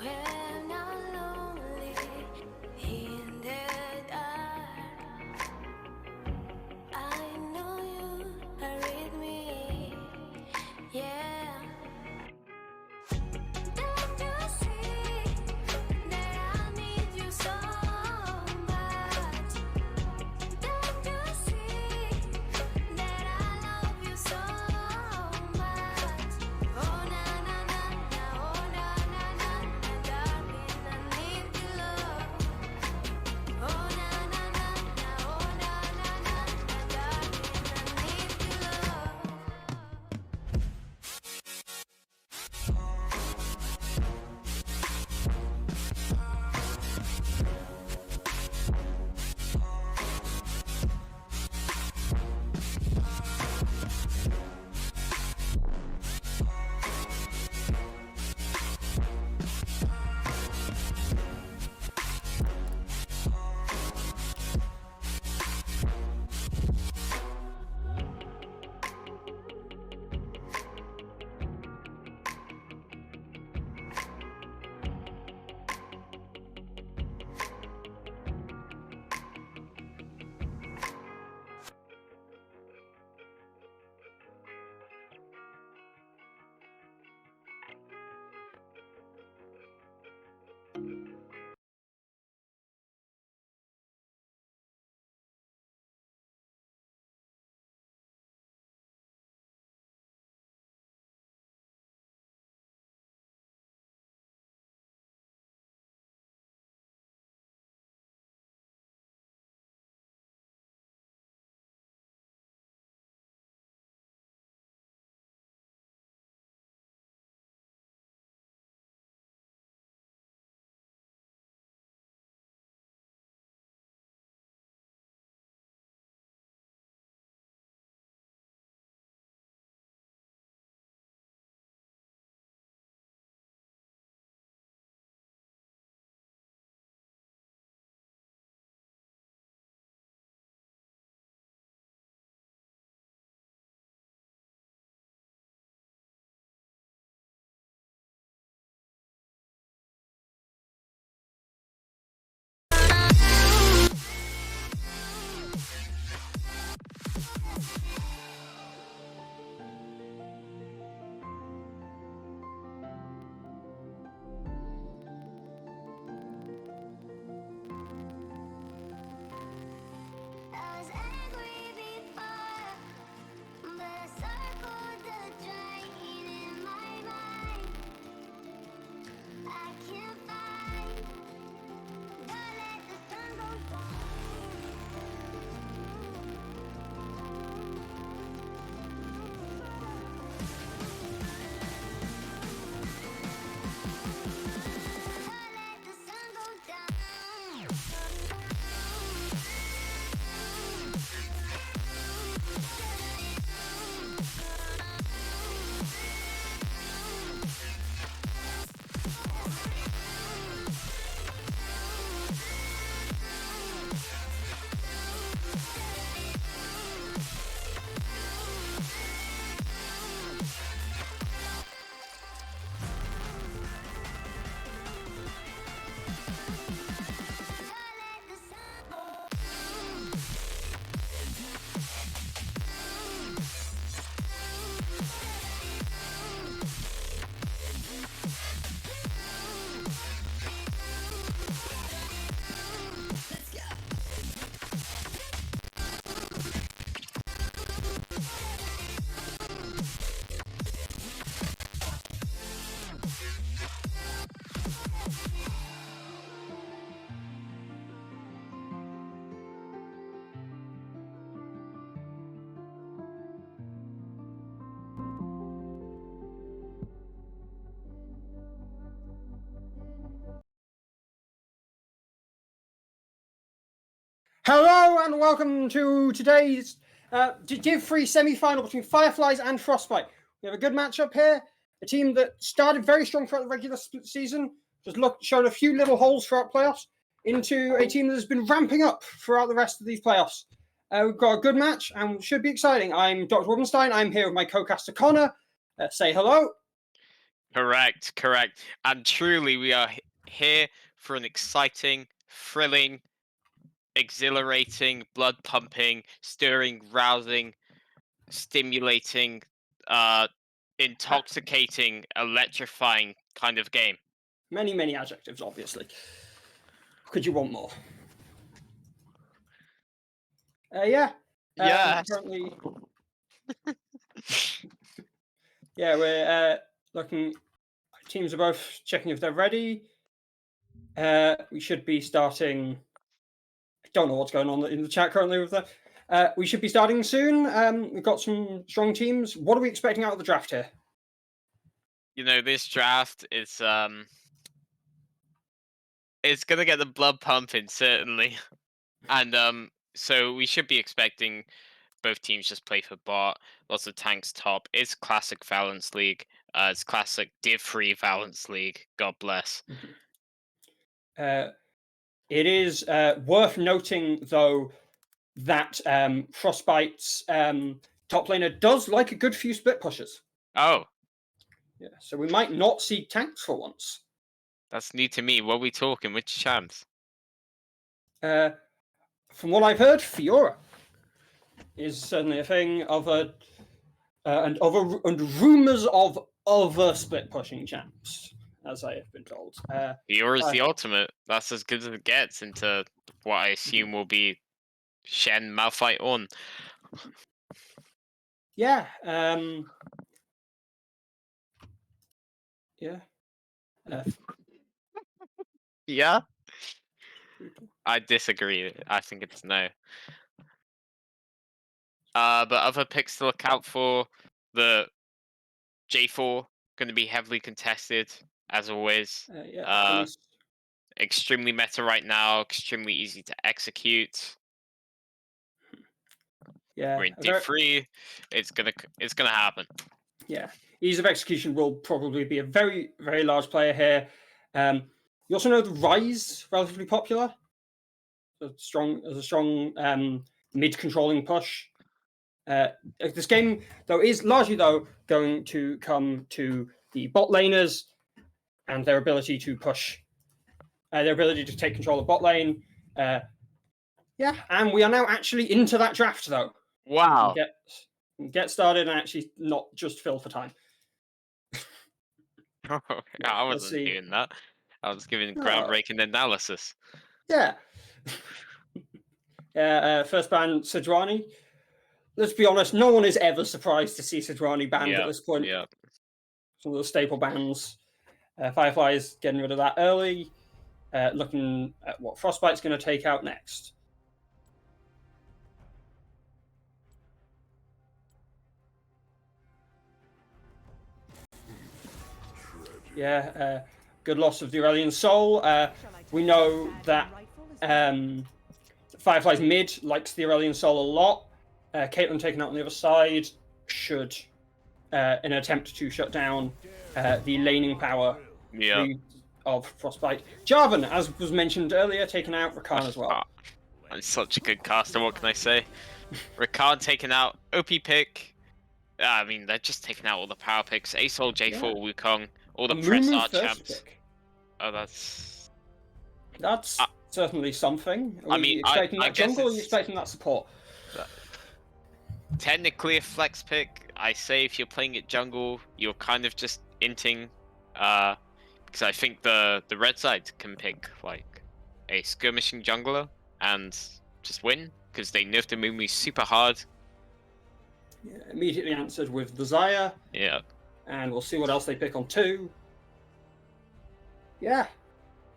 when I'm lonely in the dark. I know you are with me, yeah. Don't you see that I need you so much? Don't you see that I love you so much? Oh na na na na, oh na na na na, darling, I need your love. Oh na na na na, oh na na na na, darling, I need your love. I was angry before, but I circled the drain in my mind. I can't find, don't let the sun go don't let the sun go down. Hello and welcome to today's Div 3 semi-final between Fireflies and Frostbite. We have a good matchup here. A team that started very strong throughout the regular season, just shown a few little holes throughout playoffs, into a team that has been ramping up throughout the rest of these playoffs. We've got a good match and should be exciting. I'm Dr. Rubenstein. I'm here with my co-caster Connor. Say hello. Correct, correct. And truly, we are here for an exciting, thrilling, exhilarating, blood pumping, stirring, rousing, stimulating, uh, intoxicating, electrifying kind of game. Many, many adjectives, obviously. Could you want more? Yeah. Yes. Currently, yeah, we're looking. Teams are both checking if they're ready. We should be starting. I don't know what's going on in the chat currently with that. We should be starting soon. We've got some strong teams. What are we expecting out of the draft here? This draft is it's gonna get the blood pumping certainly, and so we should be expecting both teams just play for bot, lots of tanks top. It's classic Valance League. It's classic div-free Valance League. God bless. It is worth noting, though, that Frostbite's top laner does like a good few split pushes. Oh, Yeah, so we might not see tanks for once. that's new to me. What are we talking? Which champs? From what I've heard, Fiora is certainly a thing. And rumors of other split pushing champs, as I have been told. Fiora's the ultimate. That's as good as it gets into what I assume will be Shen, Malphite, on. Yeah. Yeah. Yeah? I disagree. I think it's no. But other picks to look out for, the J4 going to be heavily contested as always. Yeah. Extremely meta right now. Extremely easy to execute. Yeah. We're in div-free. It's gonna happen. Yeah. Ease of execution will probably be a very, very large player here. You also know the Rise, relatively popular. As a strong mid controlling push. This game, though, is largely going to come to the bot laners and their ability to push, their ability to take control of bot lane. Yeah, and we are now actually into that draft, though. Wow. Get started and actually not just fill for time. I wasn't doing that. I was giving groundbreaking analysis. Yeah. First ban, Sejuani. Let's be honest, no one is ever surprised to see Sejuani banned at this point. Yeah. Some of the staple bans. Fireflies getting rid of that early. Looking at what Frostbite's going to take out next. Yeah, good loss of the Aurelian Soul. We know that Firefly's mid likes the Aurelian Soul a lot. Caitlyn taken out on the other side should, in an attempt to shut down the laning power of Frostbite. Jarvan, as was mentioned earlier, taken out. Rakan as well. I'm such a good caster, what can I say? Rakan taken out. OP pick. I mean, they're just taking out all the power picks. Asol, J4, Wukong, all the press R champs. Pick. Oh, that's certainly something. Are you expecting that jungle, or are you expecting that support? Technically a flex pick. I say if you're playing it jungle, you're kind of just inting, because I think the red side can pick like a skirmishing jungler and just win, because they nerfed the Mumu super hard. Yeah, immediately answered with the Xayah. Yeah. And we'll see what else they pick on 2. Yeah.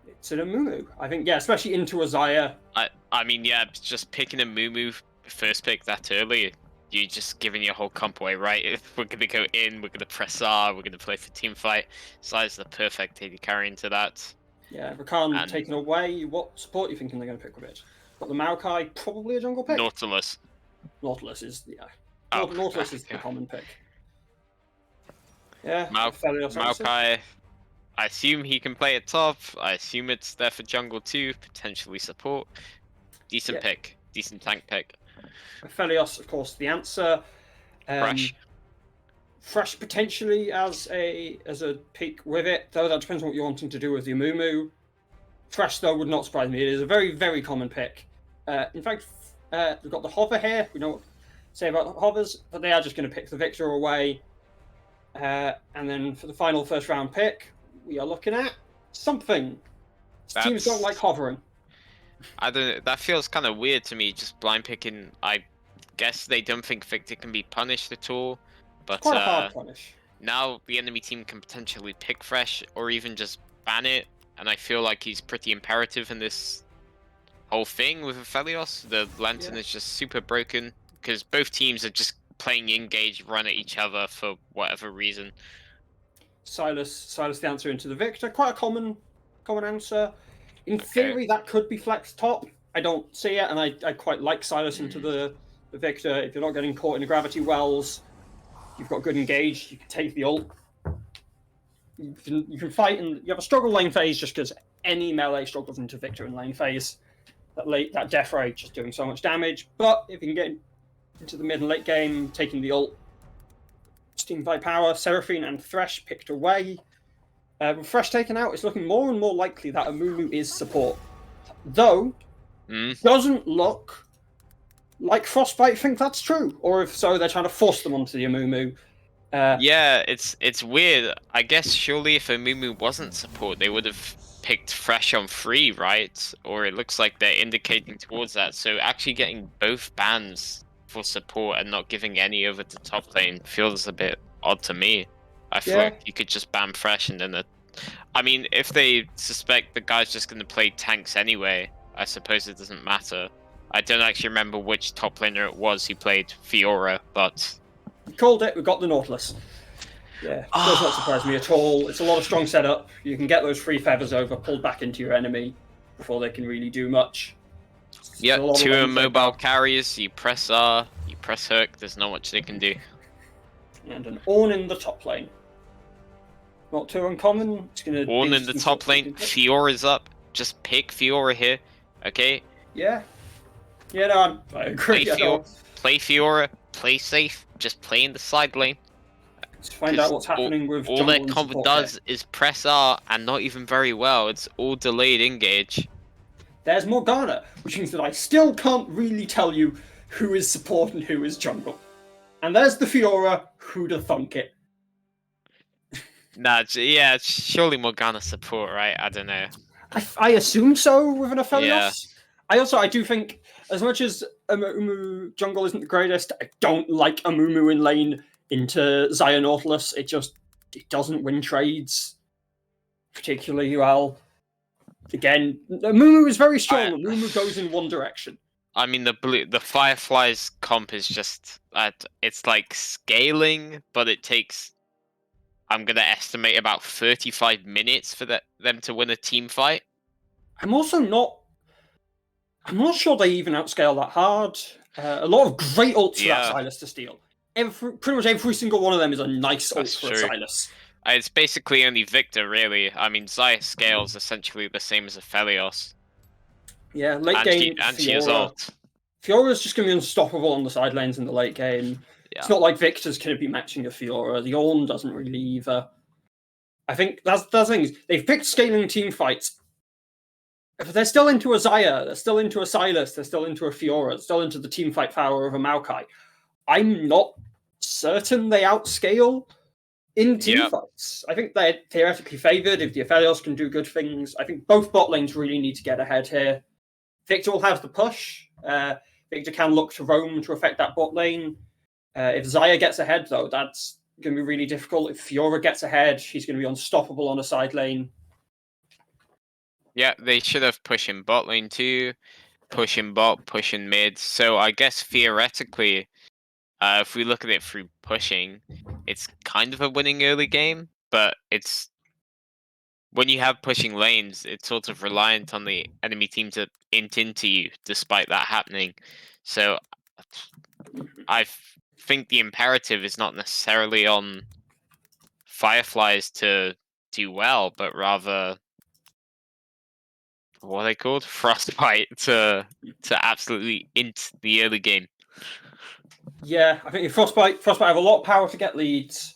It's an Amumu. I think, yeah, especially into a Xayah. I mean, yeah, just picking a Mumu first pick that early, you're just giving your whole comp away, right? If we're going to go in, we're going to press R, we're going to play for team fight. Xayah's the perfect AD carry into that. Yeah, Rakan taken away. What support are you thinking they're going to pick with it? Got the Maokai, probably a jungle pick? Nautilus. Nautilus is, Nautilus is the common pick. Yeah, Maokai. I assume he can play at top. I assume it's there for jungle too, potentially support. Decent pick. Decent tank pick. Aphelios, of course, the answer. Fresh. Fresh potentially as a pick with it, though that depends on what you're wanting to do with the Amumu. Fresh though would not surprise me. It is a very, very common pick. In fact, we've got the hover here. We know what to say about the hovers, but they are just going to pick the victor away. And then for the final first round pick, we are looking at something. Teams don't like hovering. I don't. That feels kind of weird to me. Just blind picking. I guess they don't think Victor can be punished at all. But Quite a hard punish. now the enemy team can potentially pick Fresh or even just ban it. And I feel like he's pretty imperative in this whole thing with Aphelios. The Lantern is just super broken because both teams are just playing engage, run at each other for whatever reason. Silas the answer into the victor. Quite a common answer. In theory, that could be flex top. I don't see it, and I quite like Silas into the victor. If you're not getting caught in the gravity wells, you've got good engage. You can take the ult. You can fight, and you have a struggle lane phase just because any melee struggles into victor in lane phase. That death ray just doing so much damage. But if you can get into the mid and late game, taking the ult, Steam by power, Seraphine and Thresh picked away. With Thresh taken out, it's looking more and more likely that Amumu is support. Though, doesn't look like Frostbite think that's true. Or if so, they're trying to force them onto the Amumu. Yeah, it's weird. I guess surely if Amumu wasn't support, they would have picked Fresh on free, right? Or it looks like they're indicating towards that. So actually getting both bans for support and not giving any over to top lane feels a bit odd to me. I feel like you could just ban Fresh and then I mean, if they suspect the guy's just going to play tanks anyway, I suppose it doesn't matter. I don't actually remember which top laner it was who played Fiora, but... We called it, we got the Nautilus. Yeah, does not surprise me at all. It's a lot of strong setup. You can get those free feathers over, pulled back into your enemy before they can really do much. Yeah, two mobile carriers, you press R, you press hook, there's not much they can do. And an Ornn in the top lane. Not too uncommon. It's gonna Ornn in the top lane, Fiora's up. Just pick Fiora here, okay? Yeah. Yeah, no, I agree. Play Fiora, play safe, just play in the side lane. Let's find out what's happening with all that combo does is press R, and not even very well. It's all delayed engage. There's Morgana, which means that I still can't really tell you who is support and who is jungle. And there's the Fiora, who'd have thunk it. Nah, yeah, it's surely Morgana support, right? I don't know. I assume so with an Aphelios. Yeah. I do think, as much as Amumu jungle isn't the greatest, I don't like Amumu in lane into Xayah Nautilus. It doesn't win trades particularly well. Again, Amumu is very strong. Amumu goes in one direction. I mean, the Fireflies comp is just it's like scaling, but it takes, I'm gonna estimate, about 35 minutes for them to win a team fight. I'm not sure they even outscale that hard. A lot of great ults for that Silas to steal. Pretty much every single one of them is a nice ult for a Silas. It's basically only Victor, really. I mean, Xayah scales essentially the same as Aphelios. Yeah, late game. And she has ult. Fiora's just going to be unstoppable on the side lanes in the late game. Yeah. It's not like Victor's going to be matching a Fiora. The Ornn doesn't really either. I think that's the thing. They've picked scaling team fights. If they're still into a Xayah, they're still into a Silas, they're still into a Fiora, they're still into the team fight power of a Maokai. I'm not certain they outscale in team fights. I think they're theoretically favoured if the Aphelios can do good things. I think both bot lanes really need to get ahead here. Victor will have the push. Victor can look to roam to affect that bot lane. If Xayah gets ahead, though, that's going to be really difficult. If Fiora gets ahead, she's going to be unstoppable on a side lane. Yeah, they should have pushing bot lane too, pushing bot, pushing mid. So I guess theoretically, if we look at it through pushing, it's kind of a winning early game, but it's when you have pushing lanes, it's sort of reliant on the enemy team to int into you, despite that happening. So I think the imperative is not necessarily on Fireflies to do well, but rather, what are they called? Frostbite to absolutely int the early game. Yeah, I think if Frostbite have a lot of power to get leads.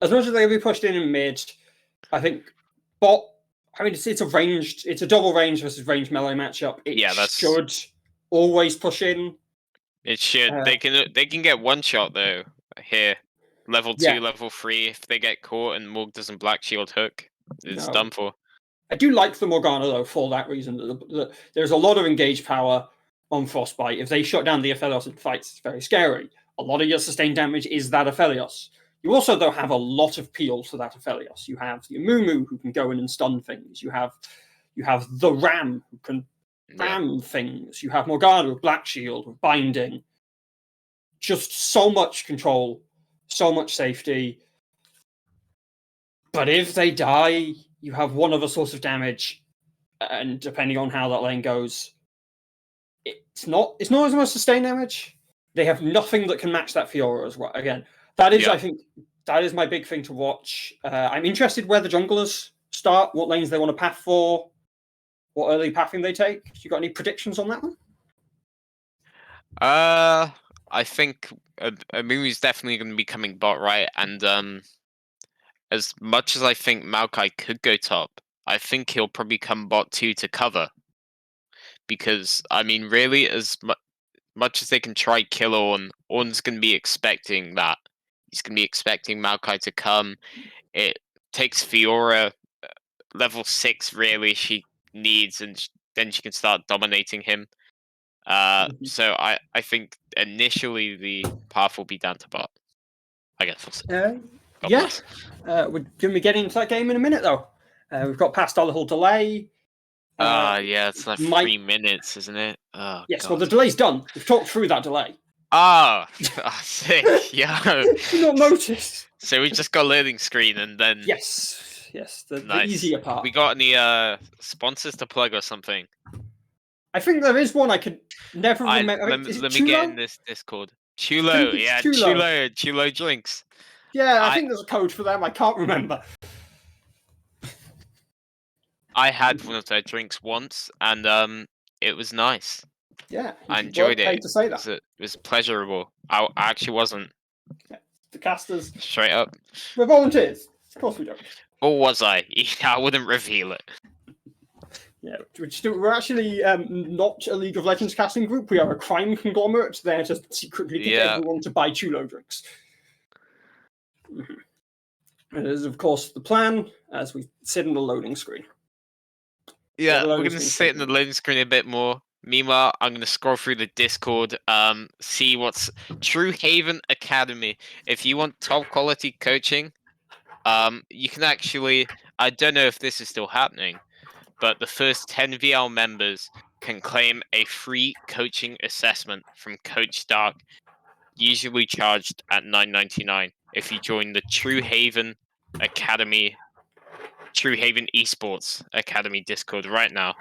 as much as they'll be pushed in mid, I think bot. I mean, it's a double range versus range melee matchup. It should always push in. It should. They can get one shot though here. Level 2, level 3. If they get caught and Morg doesn't Black Shield hook, it's done for. I do like the Morgana though for that reason. There's a lot of engaged power on Frostbite. If they shut down the Aphelios in fights, it's very scary. A lot of your sustained damage is that Aphelios. You also, though, have a lot of peel for that Aphelios. You have the Amumu who can go in and stun things. You have the Ram who can ram things. You have Morgana with Black Shield, with Binding. Just so much control, so much safety. But if they die, you have one other source of damage, and depending on how that lane goes, it's not as much sustained damage. They have nothing that can match that Fiora as well. Again, that is, I think, that is my big thing to watch. I'm interested where the junglers start, what lanes they want to path for, what early pathing they take. You got any predictions on that one? I think Amumu's definitely going to be coming bot, right? And as much as I think Maokai could go top, I think he'll probably come bot 2 to cover. Because, I mean, really, as much as they can try kill Ornn's going to be expecting that. He's going to be expecting Maokai to come. It takes Fiora level 6, really, she needs, and then she can start dominating him. So I think initially the path will be down to bot. I guess we'll see. We're going to be getting into that game in a minute, though. We've got past our little delay. It's like 3 minutes, isn't it? Oh, yes, God. well, the delay's done. We've talked through that delay. Sick. Yeah. Did you not notice? So we just got loading screen and then... Yes, the Nice. easier part. We got any sponsors to plug or something? I think there is one I could never remember. Let me get in this Discord. Chulo, yeah, Chulo drinks. Yeah, I think there's a code for them. I can't remember. I had one of their drinks once, and it was nice. Yeah, I enjoyed it. To say that. It was pleasurable. I actually wasn't. Yeah. The casters. Straight up. We're volunteers. Of course we don't. Or was I? I wouldn't reveal it. Yeah, we're actually not a League of Legends casting group. We are a crime conglomerate there to secretly get everyone to buy Chulo drinks. It is, of course, the plan as we sit in the loading screen. Yeah, we're going to sit in the loading screen a bit more. Meanwhile, I'm going to scroll through the Discord, see what's True Haven Academy. If you want top quality coaching, you can actually, I don't know if this is still happening, but the first 10 VL members can claim a free coaching assessment from Coach Dark, usually charged at $9.99 if you join the True Haven Academy, True Haven Esports Academy Discord right now.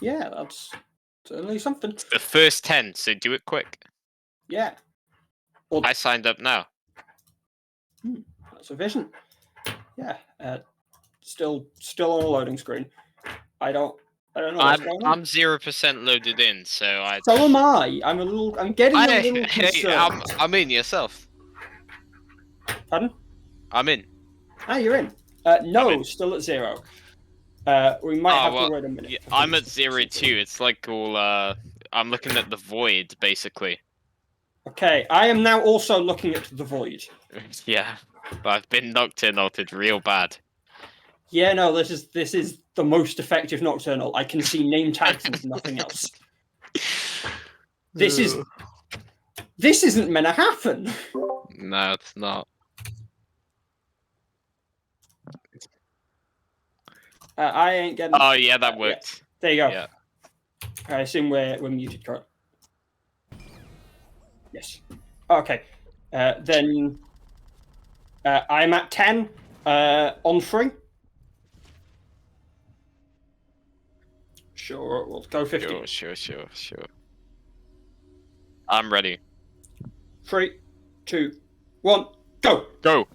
Yeah, that's certainly something. It's the first 10, so do it quick. Yeah. I signed up now. That's a vision. Yeah. Still on a loading screen. I don't know what's going on. I'm 0% loaded in, so So am I. I'm getting a little concerned. I'm in yourself. Pardon? I'm in. Ah, you're in. No, still at 0. We might have to wait a minute. Yeah, I'm at 0 too. It's like all I'm looking at the void, basically. Okay, I am now also looking at the void. Yeah, but I've been nocturnal real bad. Yeah, no, this is the most effective nocturnal. I can see name tags and nothing else. This isn't meant to happen. No, it's not. I ain't getting. Oh yeah, that worked. Yeah. There you go. Yeah. I assume we're muted, correct? Yes. Okay. Then I'm at 10 on 3. Sure, we'll go 50. Sure. I'm ready. 3, 2, 1, go! Go!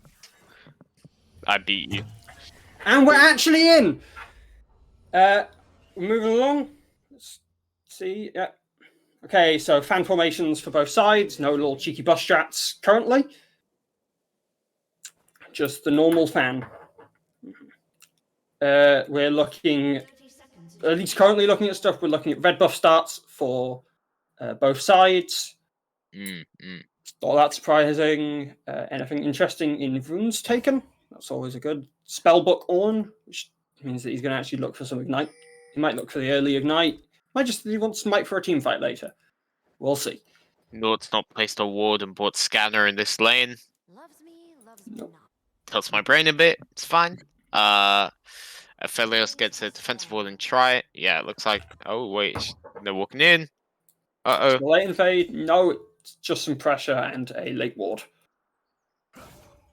I beat you. And we're actually in! We're moving along. Let's see. Yeah. Okay, so fan formations for both sides. No little cheeky bus strats currently. just the normal fan. We're looking, at least currently looking at stuff. We're looking at red buff starts for both sides. All that surprising. Anything interesting in runes taken? That's always a good spellbook on, which means that he's going to actually look for some ignite. He might look for the early ignite. Might just he wants smite for a team fight later. We'll see. Nord's not placed a ward and bought scanner in this lane. Loves me Nope. not. Tilts my brain a bit. It's fine. Aphelios gets a defensive ward and try it. Yeah, it looks like. Oh wait, they're walking in. The late invade? No, it's just some pressure and a late ward. I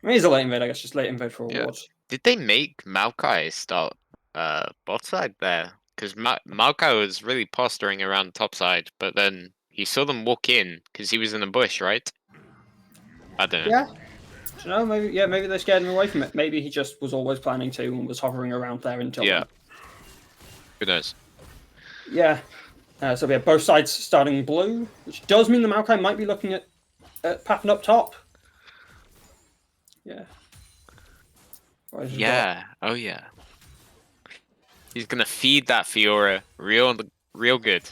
mean, he's a late invade, I guess, just late invade for a ward. Did they make Maokai start bot side there? Because Maokai was really posturing around top side, but then he saw them walk in because he was in the bush, right? I don't know. Yeah. Do you know, maybe they scared him away from it. Maybe he just was always planning to and was hovering around there until Yeah. then. Who knows? Yeah. So we have both sides starting blue, which does mean the Maokai might be looking at pathing up top. Yeah. Yeah. Oh yeah. He's gonna feed that Fiora real good.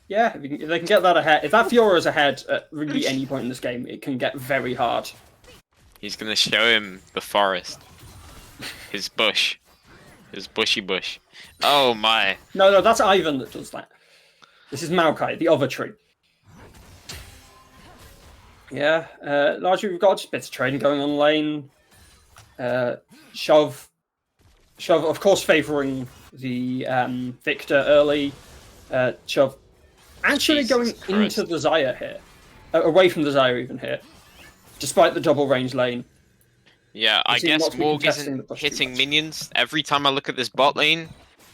Yeah, if they can get that ahead. If that Fiora is ahead at really any point in this game, it can get very hard. He's gonna show him the forest, his bush, his bushy bush. Oh my! No, that's Ivan that does that. This is Maokai, the other tree. Yeah, largely we've got just bits of trading going on lane. Shove, of course, favouring the Victor early. Shove, actually Jesus going Christ. into the Xayah here, away from the Xayah even here, despite the double range lane. Yeah, I seem not guess to be Morg contesting isn't the push too hitting much. minions. Every time I look at this bot lane,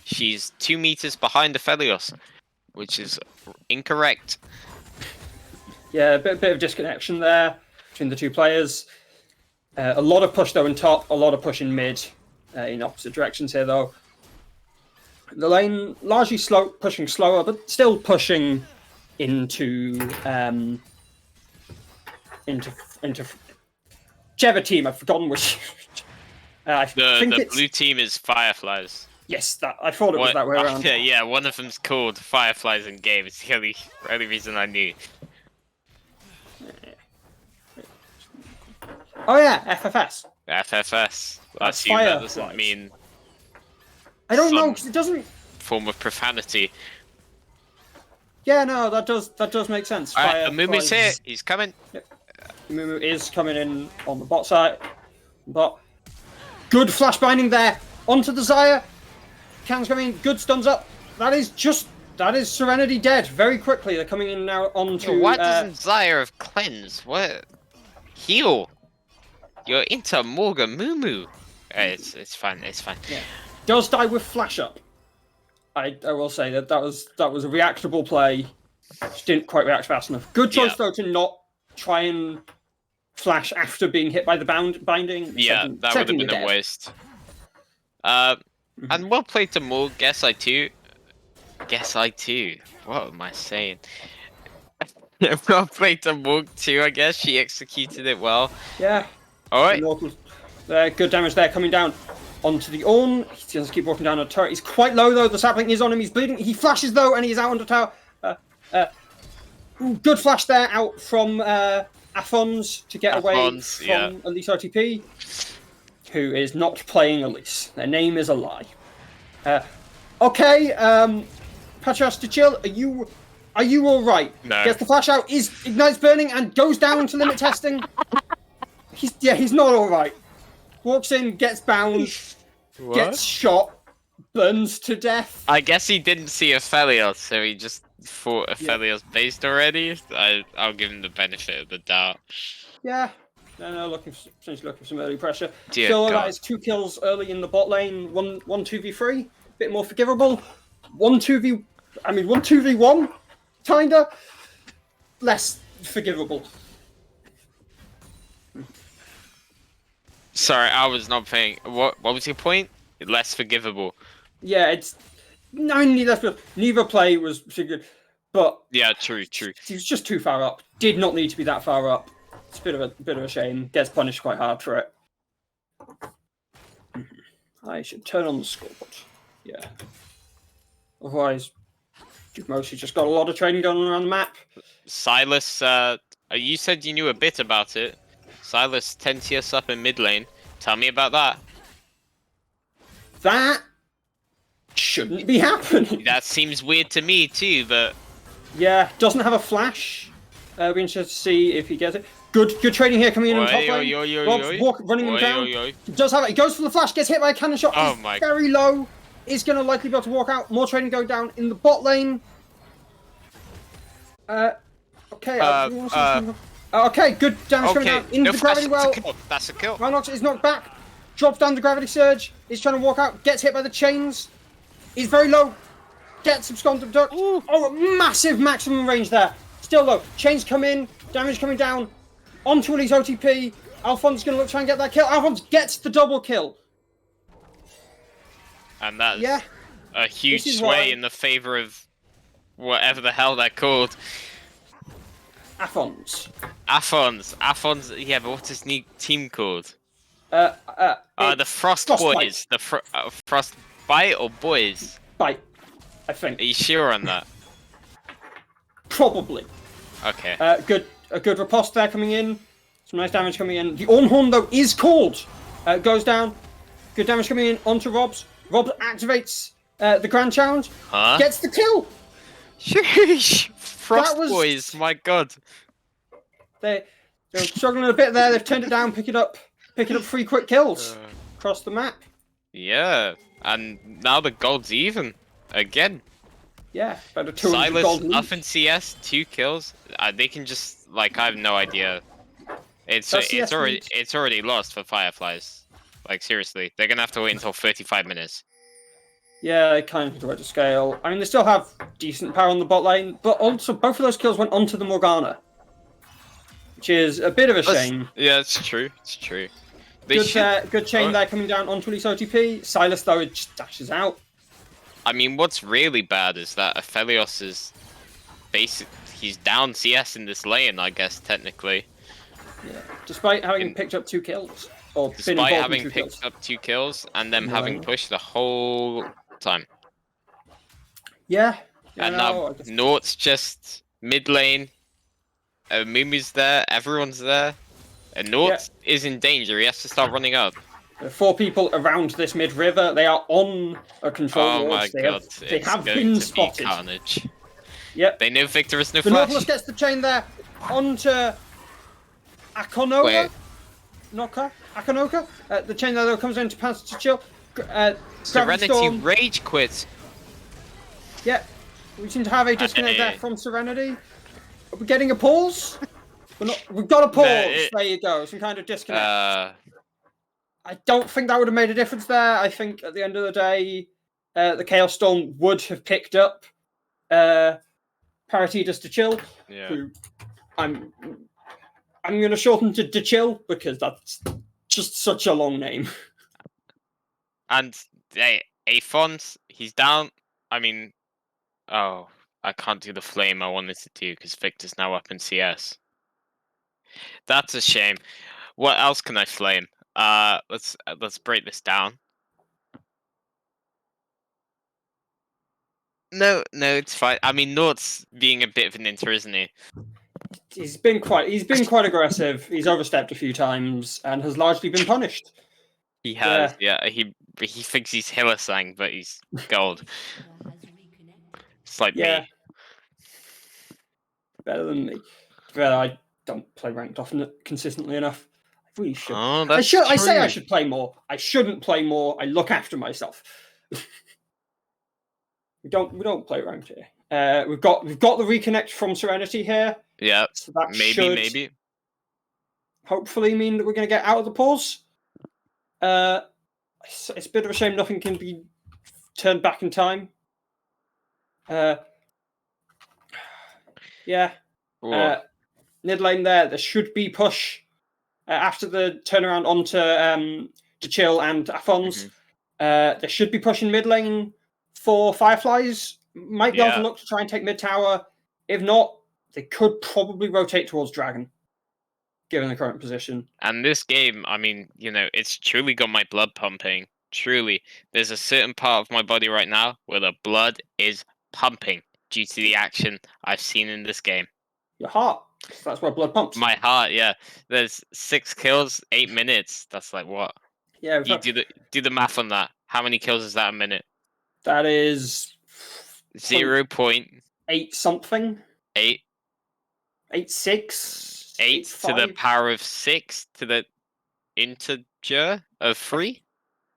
she's 2 meters behind Aphelios, which is incorrect. Yeah, a bit of disconnection there between the two players. A lot of push though in top, a lot of push in mid, in opposite directions here though. The lane largely pushing slower, but still pushing into whichever team. I've forgotten which. I think The it's blue team is Fireflies. yes. That I thought it was that way around. Yeah, one of them's called Fireflies in game. It's the only reason I knew. Oh yeah, FFS. FFS. I That's assume that Fireflies. doesn't mean I don't know Some- because it doesn't. form of profanity. Yeah, no, that does make sense. Alright, Amumu's here. Fireflies. He's coming. Mumu is coming in on the bot side. But good flash binding there onto the Xayah. Can's coming in, good stuns up. That is Serenity dead very quickly. They're coming in now onto. Why doesn't Zyre have cleanse? What? Heal. You're into Morgan Mumu. It's fine. It's fine. Yeah. Does die with flash up. I will say that was a reactable play. Just didn't quite react fast enough. Good choice Yeah. though to not try and flash after being hit by the binding. Yeah, that would have been a waste. And well played to Morg. Guess I too. What am I saying? Well played to Morg too. I guess she executed it well. Yeah. All right. Good damage there coming down onto the Ornn. He's going to keep walking down on the turret. He's quite low though. The sapling is on him. He's bleeding. He flashes though, and he's out on the tower. Good flash there out from Aphons to get away Aphons, from yeah. Elise OTP, who is not playing Elise. Their name is a lie. Okay, Patras to chill. Are you all right? No. Gets the flash out. Ignites burning and goes down to limit testing. He's not all right. Walks in, gets bound, gets shot, burns to death. I guess he didn't see Aphelios, so he just thought Aphelios based already. I'll give him the benefit of the doubt. Yeah. No, potentially looking for some early pressure. Dear Still, God. that is 2 kills early in the bot lane. 1-2v3, bit more forgivable. 1-2v1, kinda less forgivable. Sorry, I was not paying. What was your point? Less forgivable. Yeah, it's not only less, but neither play was good, but Yeah, true. he was just too far up. Did not need to be that far up. It's a bit of a shame. Gets punished quite hard for it. I should turn on the scoreboard. Yeah. Otherwise, you've mostly just got a lot of training going on around the map. Silas, you said you knew a bit about it. Silas 10 tiers up in mid lane. Tell me about that. That shouldn't be happening. That seems weird to me too, but Yeah, doesn't have a flash. We're interested to see if he gets it. Good trading here coming in on top lane. Rob's running him down. He does have it. He goes for the flash, gets hit by a cannon shot. Oh He's my. very low. Is going to likely be able to walk out. More trading going down in the bot lane. Okay. Okay, good damage coming down into the gravity well. That's a kill. Valanths is knocked back. Drops down the gravity surge. He's trying to walk out. Gets hit by the chains. He's very low. Gets absconded duck. Oh, massive maximum range there. Still low. Chains come in. Damage coming down. Onto Willie's OTP. Alphonse going to try and get that kill. Alphonse gets the double kill. And that's a huge sway in the favor of whatever the hell they're called. Aphons. Aphons. Yeah, but what's his team called? The Frostboys. Frostbite. The Frostbite or Boys? Bite, I think. Are you sure on that? Probably. Okay. A good riposte there coming in. Some nice damage coming in. The Ornhorn, though, is called. Goes down. Good damage coming in onto Robs. Robs activates the Grand Challenge. Huh? Gets the kill. Sheesh. Frostboys, my god. They're struggling a bit there. They've turned it down, picking up 3 quick kills across the map. Yeah, and now the gold's even again. Yeah, about a 200 Silas gold lead. up in CS, 2 kills. They can just I have no idea. It's already lost for Fireflies. Like seriously, they're gonna have to wait until 35 minutes. Yeah, they kind of tried to scale. I mean, they still have decent power on the bot lane, but also both of those kills went onto the Morgana, which is a bit of a shame. Yeah, it's true. It's true. Good chain there coming down onto Elise OTP. Silas, though, it just dashes out. I mean, what's really bad is that Aphelios is he's down CS in this lane, I guess, technically. Yeah, despite having picked up 2 kills. Despite having picked up 2 kills and them having pushed the whole time. Yeah. And now Nort's just mid lane. Mumu's there, everyone's there. And Nort is in danger, he has to start running up. There are 4 people around this mid river. They are on a control my god. They have been spotted. Carnage. Yep. They know Victor is no the flash. Nautilus gets the chain there onto Akonoka. Akonoka. The chain there though comes in to pass to chill. Serenity rage quits. Yeah. We seem to have a disconnect there from Serenity. Are we getting a pause? We've got a pause. There you go. Some kind of disconnect. I don't think that would have made a difference there. I think at the end of the day, the Chaos Storm would have picked up Paratidas to chill. Yeah. Who I'm going to shorten to chill because that's just such a long name. And Aphons, he's down. I mean, oh, I can't do the flame I wanted to do because Victor's now up in CS. That's a shame. What else can I flame? Let's break this down. No, it's fine. I mean, Nort's being a bit of an inter, isn't he? He's been quite aggressive. He's overstepped a few times and has largely been punished. He has, yeah. He thinks he's Hillisang, but he's gold. It's like me. Better than me. But I don't play ranked often consistently enough. I really should. Oh, that's true. I say I should play more. I shouldn't play more. I look after myself. We don't play ranked here. We've got the reconnect from Serenity here. Yeah. So that maybe. Hopefully mean that we're going to get out of the pause. It's a bit of a shame nothing can be turned back in time. Mid lane there should be push after the turnaround onto to chill and Aphons. There should be push in mid lane for Fireflies. Might be able to look to try and take mid tower. If not, they could probably rotate towards Dragon. given the current position. And this game, I mean, it's truly got my blood pumping. Truly, there's a certain part of my body right now where the blood is pumping due to the action I've seen in this game. Your heart. That's where blood pumps. My heart, yeah. There's 6 kills, 8 minutes. That's like what? Yeah, You do the math on that. How many kills is that a minute? that is 0.8 something. 8.6. 8 to the power of 6 to the integer of 3.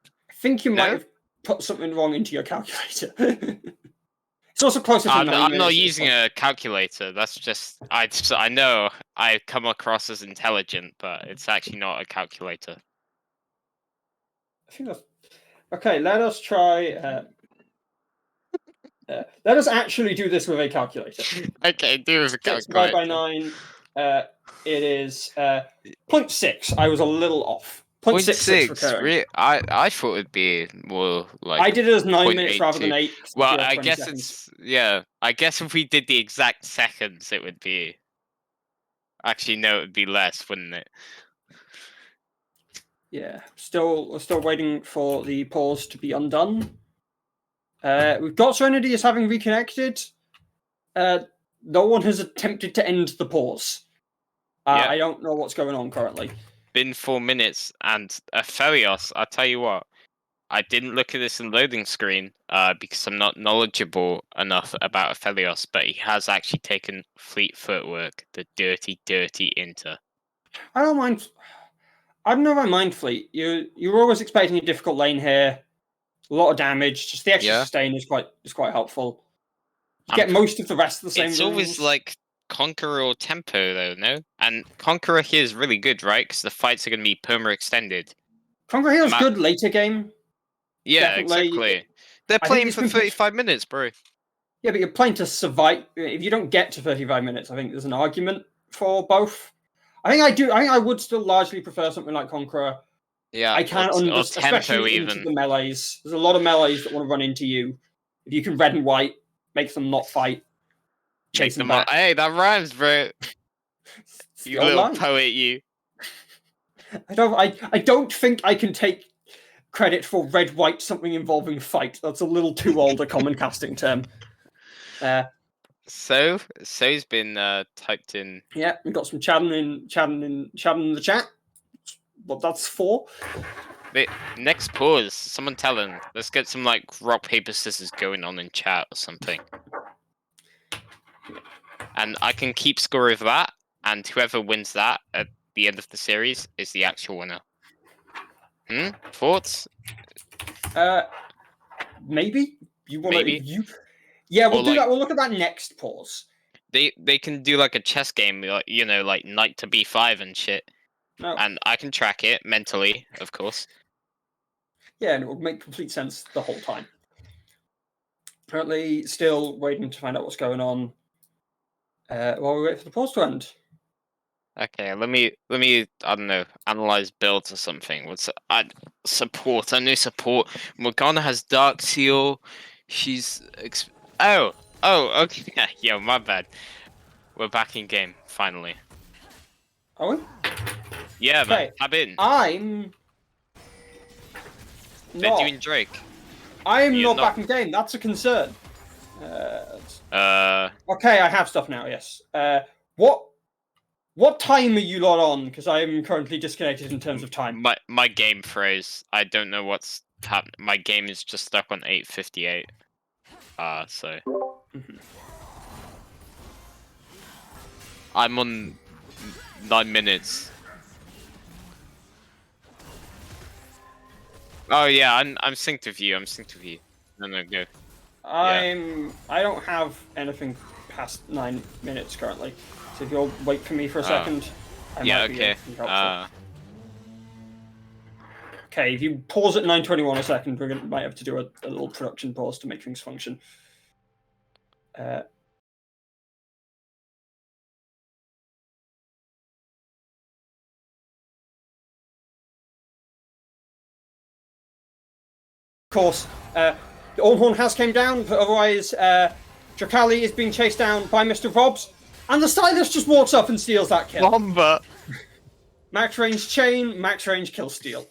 I think you might No? have put something wrong into your calculator. It's also closer to I'm 9 not minutes. using a calculator. That's just I know I come across as intelligent, but it's actually not a calculator. I think that's okay. Let us try. Let us actually do this with a calculator. Okay, do it with a 6 calculator. divided by 9. It is 0.6. I was a little off. 0.66 recurring. Really? I thought it'd be more like. I did it as 9 minutes rather than 8. Well, I guess it's I guess if we did the exact seconds, it would be. Actually, no, it would be less, wouldn't it? Yeah, we're still waiting for the pause to be undone. We've got Serenity as having reconnected. No one has attempted to end the pause. Yeah. I don't know what's going on currently. Been 4 minutes, and Aphelios, I'll tell you what, I didn't look at this in loading screen because I'm not knowledgeable enough about Aphelios, but he has actually taken Fleet Footwork, the dirty, dirty Inter. I don't mind. I don't know if I mind Fleet. You're always expecting a difficult lane here. A lot of damage. Just the extra sustain is quite helpful. You get most of the rest of the same. It's always like Conqueror or Tempo, though, no? And Conqueror here is really good, right? Because the fights are going to be perma extended. Conqueror here is good later game. Yeah, exactly. They're playing for 35 minutes, bro. Yeah, but you're playing to survive. If you don't get to 35 minutes, I think there's an argument for both. I think I would still largely prefer something like Conqueror. Yeah, I can't understand, especially into the melees. There's a lot of melees that want to run into you. If you can red and white, make them not fight. Chase them back. Hey, that rhymes, bro. You little poet, you. I don't think I can take credit for red white something involving fight. That's a little too old a common casting term. So's been typed in. Yeah, we've got some chatting in the chat. What that's for. The next pause. Someone tell him. Let's get some like rock paper scissors going on in chat or something. And I can keep score of that, and whoever wins that at the end of the series is the actual winner. Thoughts? Maybe you want Maybe. to. Yeah, we'll do that. We'll look at that next pause. They can do like a chess game, like like knight to b5 and shit. No. And I can track it mentally, of course. Yeah, and it will make complete sense the whole time. Currently, still waiting to find out what's going on. While we wait for the pause to end. Okay, let me I don't know, analyze builds or something. What's support? I know support. Morgana has Dark Seal. She's okay. Yeah, my bad. We're back in game finally. Are we? Yeah, man. Hab in. I'm They're doing Drake. I'm not back in game. That's a concern. Okay, I have stuff now. Yes. What time are you lot on? Because I am currently disconnected in terms of time. My game froze. I don't know what's happening. My game is just stuck on 8:58. So I'm on 9 minutes. Oh yeah, I'm synced with you. No, go. I don't have anything past 9 minutes currently. So if you'll wait for me for a second, I might be helpful. Okay, if you pause at 9:21 a second, we might have to do a little production pause to make things function. Of course, the Ornhorn has came down, but otherwise, Drakali is being chased down by Mr. Robs, and the Stylist just walks up and steals that kill. Bomba! max range chain, max range kill steal.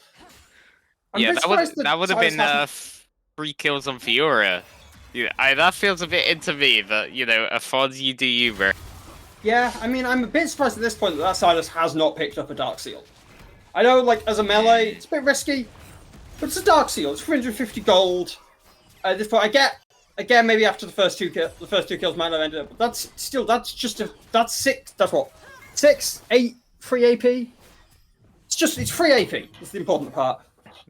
Yeah, that would have been 3 kills on Fiora. Yeah, that feels a bit into me, but Affords, you do you, bro. Yeah, I mean, I'm a bit surprised at this point that Silas has not picked up a Dark Seal. I know, like, as a melee, it's a bit risky, but it's a Dark Seal. It's 350 gold. At this point, I get, again, maybe after the first two kills might have ended up, but that's what? 6, 8, 3 AP? It's free AP. That's the important part.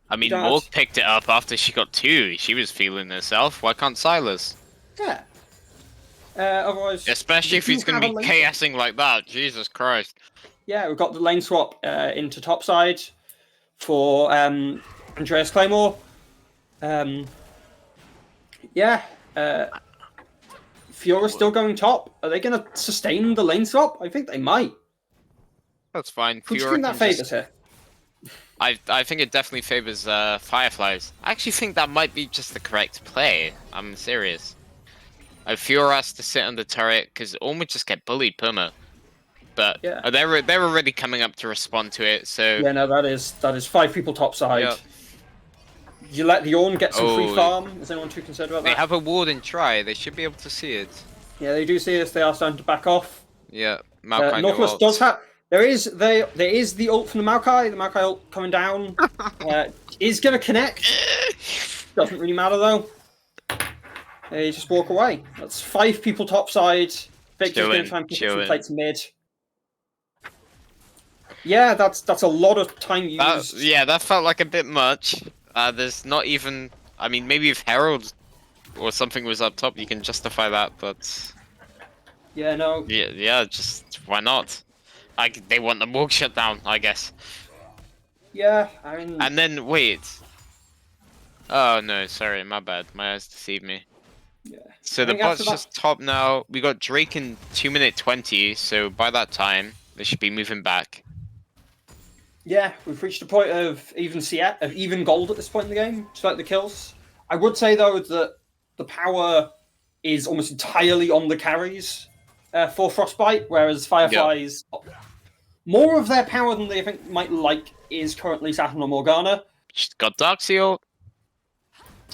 I mean, Morg picked it up after she got 2. She was feeling herself. Why can't Silas? Yeah. Otherwise... Especially if he's going to be KSing like that. Jesus Christ. Yeah, we've got the lane swap into topside for Andreas Claymore. Fiora's still going top. Are they going to sustain the lane swap? I think they might. That's fine. Which team that favours here? I think it definitely favors Fireflies. I actually think that might be just the correct play. I'm serious. Fiora has to sit on the turret because Orm would just get bullied perma. But yeah. they're already coming up to respond to it. So yeah, no, that is 5 people topside. Yep. You let the Orn get some free farm. Is anyone too concerned about that? They have a ward and try. They should be able to see it. Yeah, they do see this. They are starting to back off. Yeah, Maokai Nautilus does have. There is the ult from the Maokai. The Maokai ult coming down is going to connect. Doesn't really matter though. They just walk away. That's 5 people topside. Victor's going to try and pick some plates mid. Yeah, that's a lot of time used. That felt like a bit much. There's not even. I mean, maybe if Herald or something was up top, you can justify that, but. Yeah, no. Yeah, just why not? They want the Morg shut down, I guess. Yeah, I mean... And then, wait. Oh, no, sorry, my bad. My eyes deceived me. Yeah. So the bot's just top now. We got Drake in 2 minute 20, so by that time, they should be moving back. Yeah, we've reached a point of even gold at this point in the game, just like the kills. I would say, though, that the power is almost entirely on the carries for Frostbite, whereas Fireflies... Yep. More of their power than they think might like is currently Saturn or Morgana. She's got Dark Seal.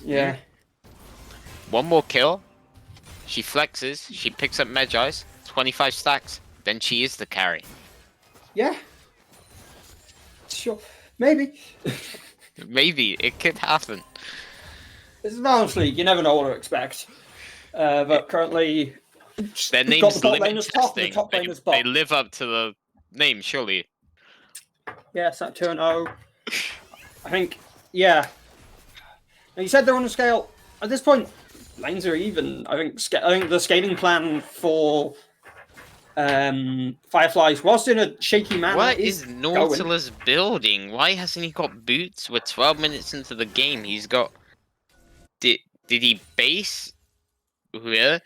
Yeah. One more kill. She flexes. She picks up Magi's. 25 stacks. Then she is the carry. Yeah. Sure. Maybe. Maybe. It could happen. This is Valanths League. You never know what to expect. But currently... Their name's limit testing. They live up to the name, surely. Yeah, Sat 2-0. I think, yeah. Now, you said they're on a scale. At this point, lanes are even. I think the scaling plan for Fireflies, whilst in a shaky manner, what is Nautilus building? Why hasn't he got boots? We're 12 minutes into the game. He's got. Did he base? Where?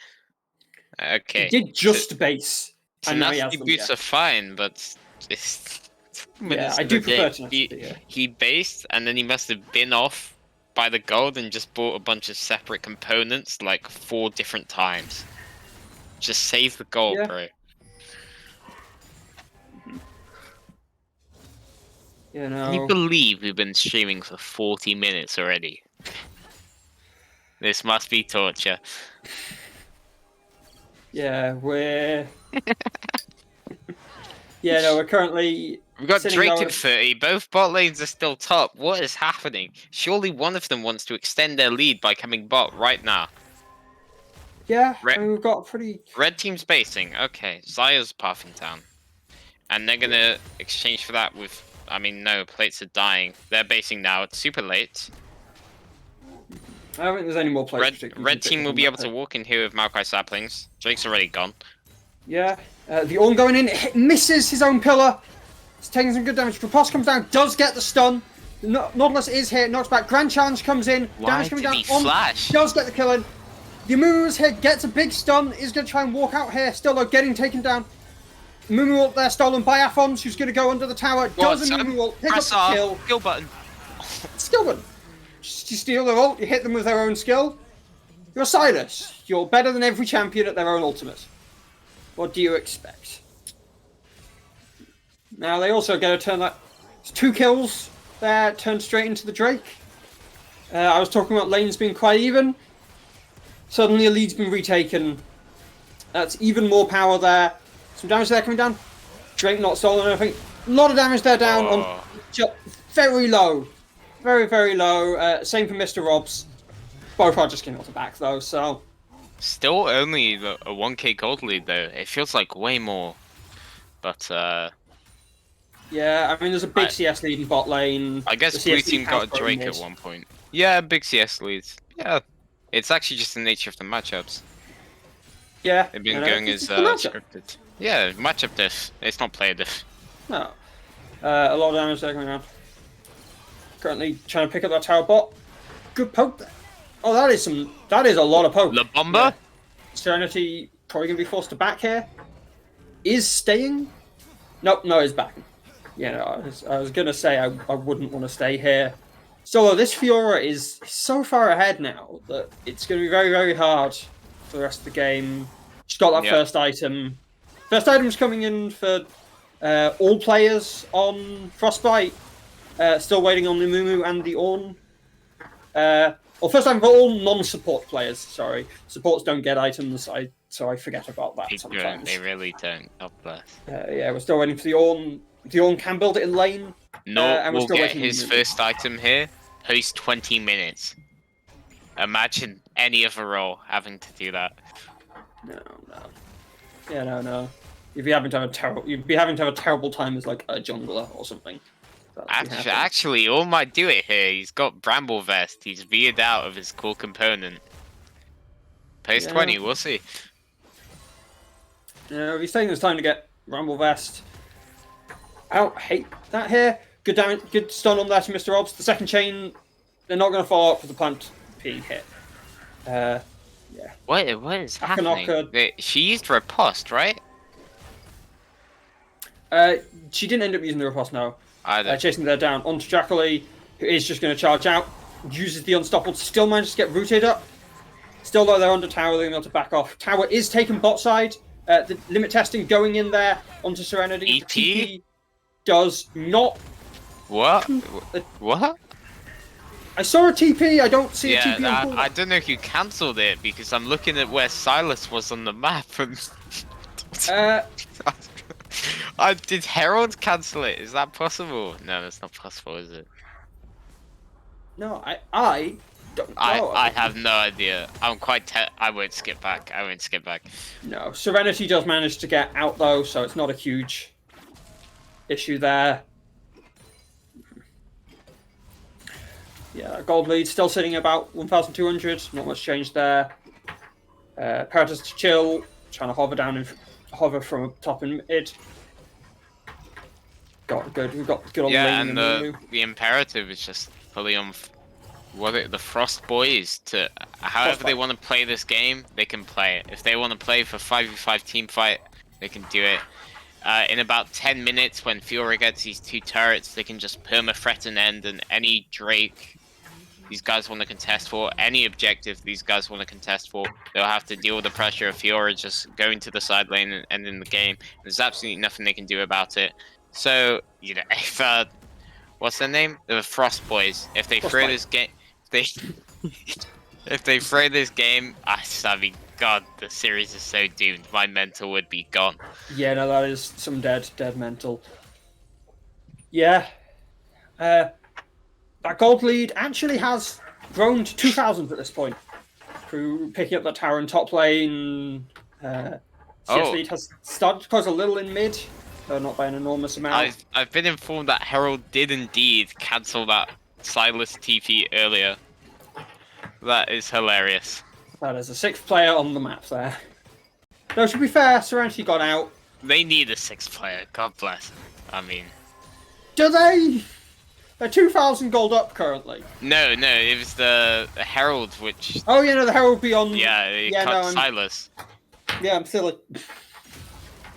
Okay. He did just base. Tenacity boots are fine, but yeah, I do prefer tenacity. He based, and then he must have been off by the gold and just bought a bunch of separate components like 4 different times. Just save the gold, bro. You know. Can you believe we've been streaming for 40 minutes already? This must be torture. Yeah, we're currently. We've got Drake at 30. Both bot lanes are still top. What is happening? Surely one of them wants to extend their lead by coming bot right now. Yeah, we've got pretty. Red team's basing. Okay, Zaya's pathing down, and they're gonna exchange for that with. I mean, no, plates are dying. They're basing now. It's super late. I don't think there's any more plates. Red team will be able to walk in here with Maokai saplings. Drake's already gone. Yeah, the Orn going in, misses his own pillar. He's taking some good damage. Propos comes down, does get the stun. Nautilus is hit, knocks back. Grand Challenge comes in. Damage coming down. Flash? Does get the kill in. The Amumu's hit, gets a big stun. Is going to try and walk out here. Still though, getting taken down. Amumu ult there, stolen by Afons, who's going to go under the tower. Does Amumu ult, pick up the kill. Skill button. Skill button. You steal their ult, you hit them with their own skill. You're Silas. You're better than every champion at their own ultimate. What do you expect? Now they also get a turn that... It's 2 kills there, turned straight into the Drake. I was talking about lanes being quite even. Suddenly a lead's been retaken. That's even more power there. Some damage there coming down. Drake not stolen, I think. A lot of damage there down on... Very low. Very, very low. Same for Mr. Robs. Both are just getting off the back though, so... Still only a 1k gold lead though. It feels like way more. But yeah, I mean there's a big CS lead in bot lane. I guess The blue CS team lead got has a Drake grown at mid. one point. Yeah, big CS leads. Yeah. It's actually just the nature of the matchups. Yeah. They've been you know, going it's as the matchup. scripted. Yeah, matchup diff. It's not player diff. No. A lot of damage there going on. Currently trying to pick up that tower bot. Good poke there. Oh, that is a lot of poke. La Bomba? Serenity probably gonna be forced to back here. Is staying? Nope, no, he's backing. Yeah, no, I was gonna say I wouldn't want to stay here. So this Fiora is so far ahead now that it's gonna be very, very hard for the rest of the game. She's got that first item. First item's coming in for all players on Frostbite. Still waiting on the Mumu and the Ornn. Well, first time for all non-support players. Sorry, supports don't get items. So I forget about that sometimes. They really don't. God bless. Yeah, we're still waiting for the Ornn. The Ornn can build it in lane. No, we're will still get waiting for his the- first item here. Post 20 minutes. Imagine any other role having to do that. No. Yeah, no. You'd be having to have a terrible time as like a jungler or something. Actually, all might do it here. He's got Bramble Vest. He's veered out of his core component. Post 20, we'll see. Yeah, he's taking his time to get Bramble Vest. I don't hate that here. Good damage, good stun on there to Mr. Robs. The second chain, they're not going to follow up with the plant being hit. Yeah. What is happening? Akanaka- She used Riposte, right? She didn't end up using the riposte now. Either. Chasing there down onto Jackalee, who is just going to charge out. Uses the unstoppable, still manages to get rooted up. Still though, they're under tower, they're able to back off. Tower is taken bot side. The limit testing going in there onto Serenity. EP? TP does not. What? What? I saw a TP. I don't see a TP. Yeah, on board. I don't know if you cancelled it because I'm looking at where Silas was on the map and. Did Herald cancel it? Is that possible? No, that's not possible, is it? No, I don't know. I have no idea. I'm quite. I won't skip back. No, Serenity does manage to get out though, so it's not a huge issue there. Yeah, gold lead still sitting about 1,200. Not much change there. Paratus to chill, trying to hover down and hover from top and mid. Got good. We've got good on Yeah, lane and the imperative is just fully on. The Frost Boys to however they want to play this game, they can play it. If they want to play for 5v5 team fight, they can do it. In about 10 minutes, when Fiora gets these 2 turrets, they can just perma-threat an end, and any Drake these guys want to contest for, any objective these guys want to contest for, they'll have to deal with the pressure of Fiora just going to the side lane and ending the game. There's absolutely nothing they can do about it. So, you know, if what's their name? The Frost Boys. If they throw this game, if they throw this game, I mean, God, the series is so doomed. My mental would be gone. Yeah, no, that is some dead mental. Yeah. That gold lead actually has grown to 2,000 at this point. Through picking up that tower in top lane. CS lead has started to close a little in mid, though not by an enormous amount. I've been informed that Herald did indeed cancel that Silas TP earlier. That is hilarious. That is a 6th player on the map there. Though, to be fair, Serenity got out. They need a 6th player, God bless them. I mean... Do they? They're 2,000 gold up currently. No, it was the Herald which... Oh, yeah, no, the Herald beyond... Yeah, it cut Silas. Yeah, I'm still...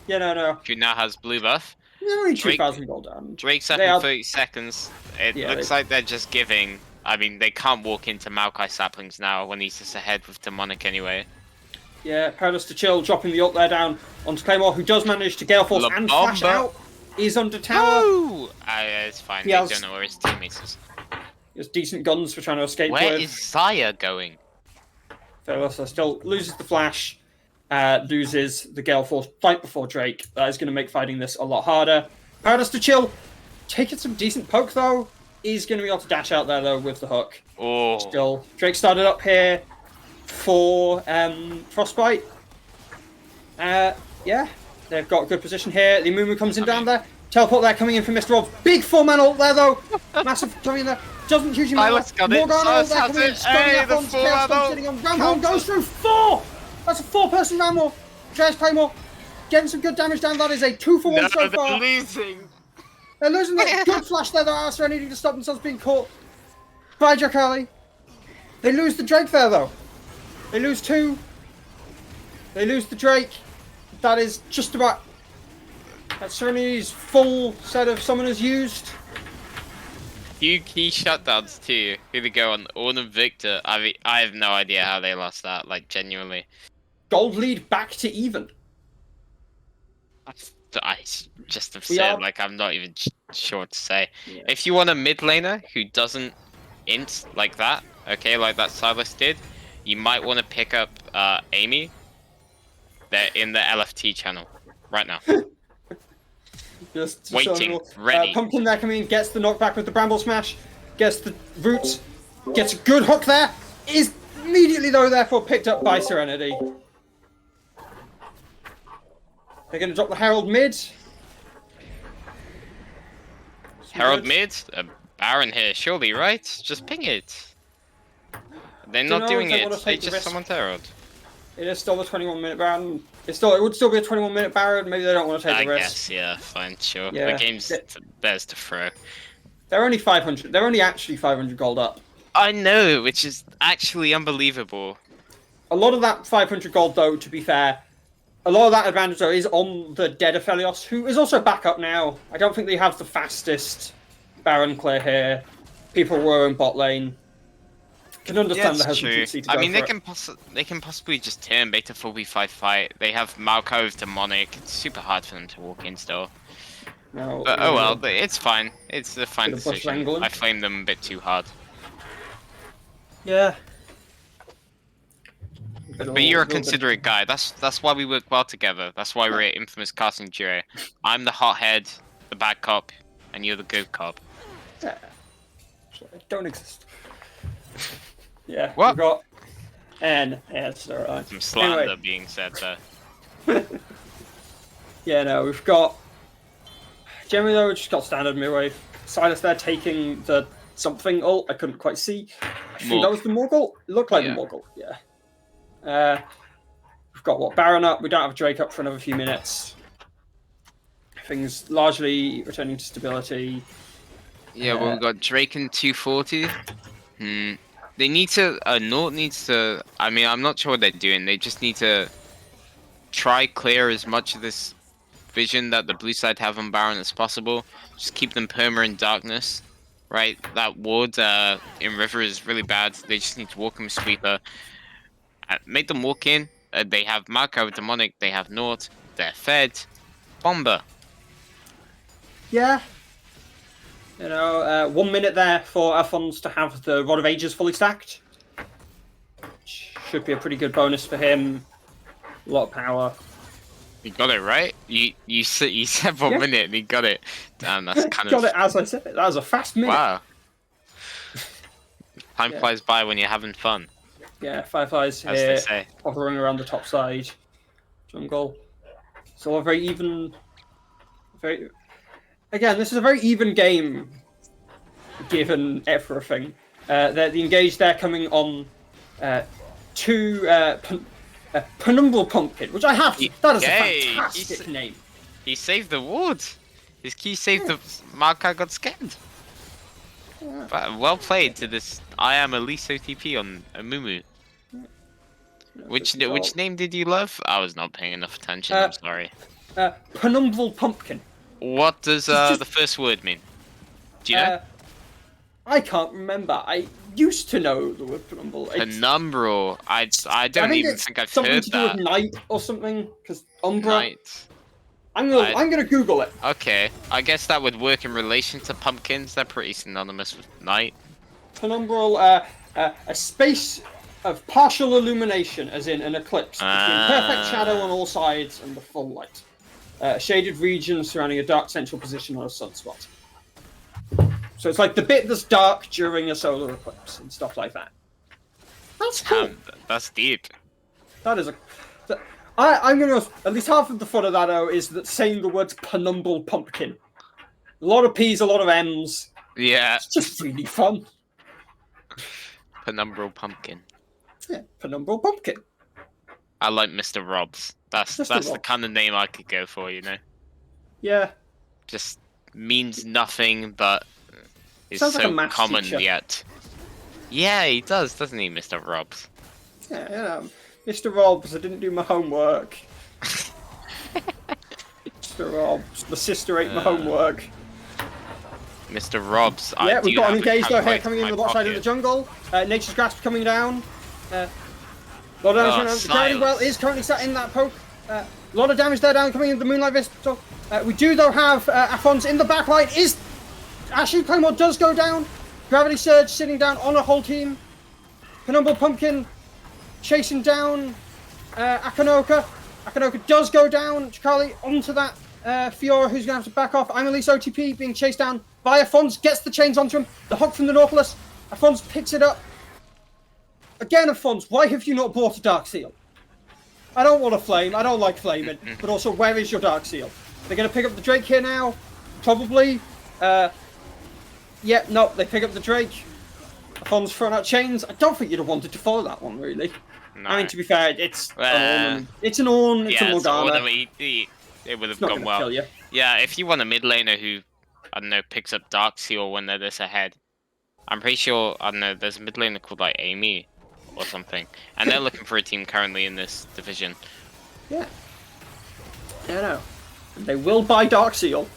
Yeah, no. Who now has blue buff. They're only 2,000 gold down. Drake's up in 30 seconds. It looks like they're just giving... I mean, they can't walk into Maokai saplings now when he's just ahead with Demonic anyway. Yeah, Paradise to chill, dropping the ult there down onto Claymore, who does manage to Gale Force and flash out. is under tower. No! It's fine. He They has- don't know where his teammates is. He has decent guns for trying to escape Where with. is Zaya going? Velosa still loses the flash, loses the Gale Force fight before Drake. That is going to make fighting this a lot harder. Paradise to chill. Taking some decent poke, though. Is going to be able to dash out there, though, with the hook. Oh. Still, Drake started up here for Frostbite. Yeah, they've got a good position here. The Mumu comes in down there. Teleport there, coming in for Mr. Robs. Big 4-man ult there, though. Massive coming in there. Doesn't hugely matter. Silas got it. Morgana Silas there has coming in. it. Stunning Hey, up the on 4-man Chaos ult. sitting on Rambo goes through 4. That's a 4-person Rambo. Trash Claymore. Getting some good damage down. That is a 2-for-1 so far. they're losing. They're losing that good flash there, though. Alistair needing to stop themselves being caught by Jakali. They lose the Drake there, though. They lose 2. They lose the Drake. That is just about... That's Serenity's full set of summoners used. Few key shutdowns too. Here we go on Ornum Victor. I mean, I have no idea how they lost that, like, genuinely. Gold lead back to even. I just have We said, are- like, I'm not even sure what to say. Yeah. If you want a mid laner who doesn't int like that, okay, like that Silas did, you might want to pick up Amy. They're in the LFT channel right now. Just Waiting, so, ready. Pumpkin there coming in, gets the knockback with the Bramble Smash, gets the roots, gets a good hook there, is immediately though therefore picked up by Serenity. They're going to drop the Herald mid. Herald Good. mid, a Baron here, surely, right? Just ping it. They're Dunno not if doing they it. wanna They take the just risk. summoned Herald. It is still a 21-minute Baron. It would still be a 21-minute Baron. Maybe they don't want to take I the risk. guess, yeah, fine, sure. Yeah. The game's theirs to throw. They're only 500. They're only actually 500 gold up. I know, which is actually unbelievable. A lot of that 500 gold, though, to be fair, a lot of that advantage, though, is on the dead Aphelios, who is also back up now. I don't think they have the fastest Baron clear here. People were in bot lane. Can understand the it's true. hesitancy to I go mean, for they can possibly just turn beta 4v5 fight. They have Malko with Demonic. It's super hard for them to walk in still. No, But oh well, it's fine. It's a fine Bit of bush decision. wrangling. I flamed them a bit too hard. Yeah. But you're a considerate guy. That's why we work well together. That's why we're an infamous casting duo. I'm the hothead, the bad cop, and you're the good cop. Don't exist. Yeah. What? We've got. And yeah, it's alright. Some slander Anyway. being said there. Yeah, no, we've got. Generally, though, we've just got standard midwave. Silas there taking the something ult. I couldn't quite see. I think that was the Morgul. It looked like Yeah. the Morgul, yeah. We've got what? Baron up. We don't have Drake up for another few minutes. Things largely returning to stability. Yeah, well, we've got Drake and 240. They need to. Nort needs to. I mean, I'm not sure what they're doing. They just need to try clear as much of this vision that the blue side have on Baron as possible. Just keep them perma in darkness, right? That ward in River is really bad. They just need to walk in with Sweeper. Make them walk in. They have Marco with Demonic. They have Nort. They're fed. Bomber. Yeah. You know, 1 minute there for Alphonse to have the Rod of Ages fully stacked. Should be a pretty good bonus for him. A lot of power. You got it right. You said 1 Yeah. minute and you got it. Damn, that's kind Got of it as I said it. That was a fast minute. wow. Time Yeah. flies by when you're having fun, Yeah, Fireflies as here, they say. hovering around the top side. Jungle. So a very even. Again, this is a very even game, given everything. The engage there coming on two Penumbral Pumpkin, which I have. That is Yay, a fantastic name. He saved the ward. His key saved the Marco got scared. But well played to this. I am a least OTP on a Mumu. Which name did you love? I was not paying enough attention. I'm sorry. Penumbral Pumpkin. What does just- the first word mean? Do you know? I can't remember. I used to know the word penumbral. Penumbral. I don't even it's think I've something heard to do that. with night or something. Because Umbra. Night. I'm gonna Google it. Okay, I guess that would work in relation to pumpkins. They're pretty synonymous with night. Penumbral, a space of partial illumination, as in an eclipse, between perfect shadow on all sides and the full light. A shaded region surrounding a dark central position on a sunspot. So it's like the bit that's dark during a solar eclipse and stuff like that. That's cool. That's deep. That is a... I'm going to... At least half of the fun of that, though, is that saying the words penumbral pumpkin. A lot of P's, a lot of M's. Yeah. It's just really fun. Penumbral pumpkin. Yeah, penumbral pumpkin. I like Mr. Robs. That's the kind of name I could go for, you know? Yeah. Just means nothing, but is Sounds like a so maths common teacher. yet. Yeah, he does, doesn't he, Mr. Robs? Yeah, you know, Mr. Robs, I didn't do my homework. Mr. Robs, my sister ate my homework. Mr. Robs, Yeah, we've got an have a engaged though here calculator coming in in the my bot side of the pocket. jungle. Nature's Grasp coming down. A lot of damage. Silas. Gravity Well is currently sat in that poke. A lot of damage there down coming in the Moonlight Vista. We do though have Afons in the back line. Is Ashley Claymore does go down. Gravity Surge sitting down on a whole team. Penumbral Pumpkin chasing down Akanoka. Akanoka does go down. Chikali onto that Fiora, who's going to have to back off. I'm Elise OTP being chased down by Afons. Gets the chains onto him. The hook from the Nautilus. Afons picks it up. Again, Afons, why have you not bought a Dark Seal? I don't want a flame. I don't like flaming. But also, where is your Dark Seal? They're going to pick up the Drake here now. Probably. Yeah, no, they pick up the Drake. Afons throwing out chains. I don't think you'd have wanted to follow that one, really. No. I mean, to be fair, it's an Ornn. It's an Ornn. It's a Morgana. It would have It's not gone going to well. kill you. Yeah, if you want a mid laner who, I don't know, picks up Dark Seal when they're this ahead, I'm pretty sure, I don't know, there's a mid laner called like Amy or something, and they're looking for a team currently in this division. Yeah. Yeah, no. They will buy Dark Seal.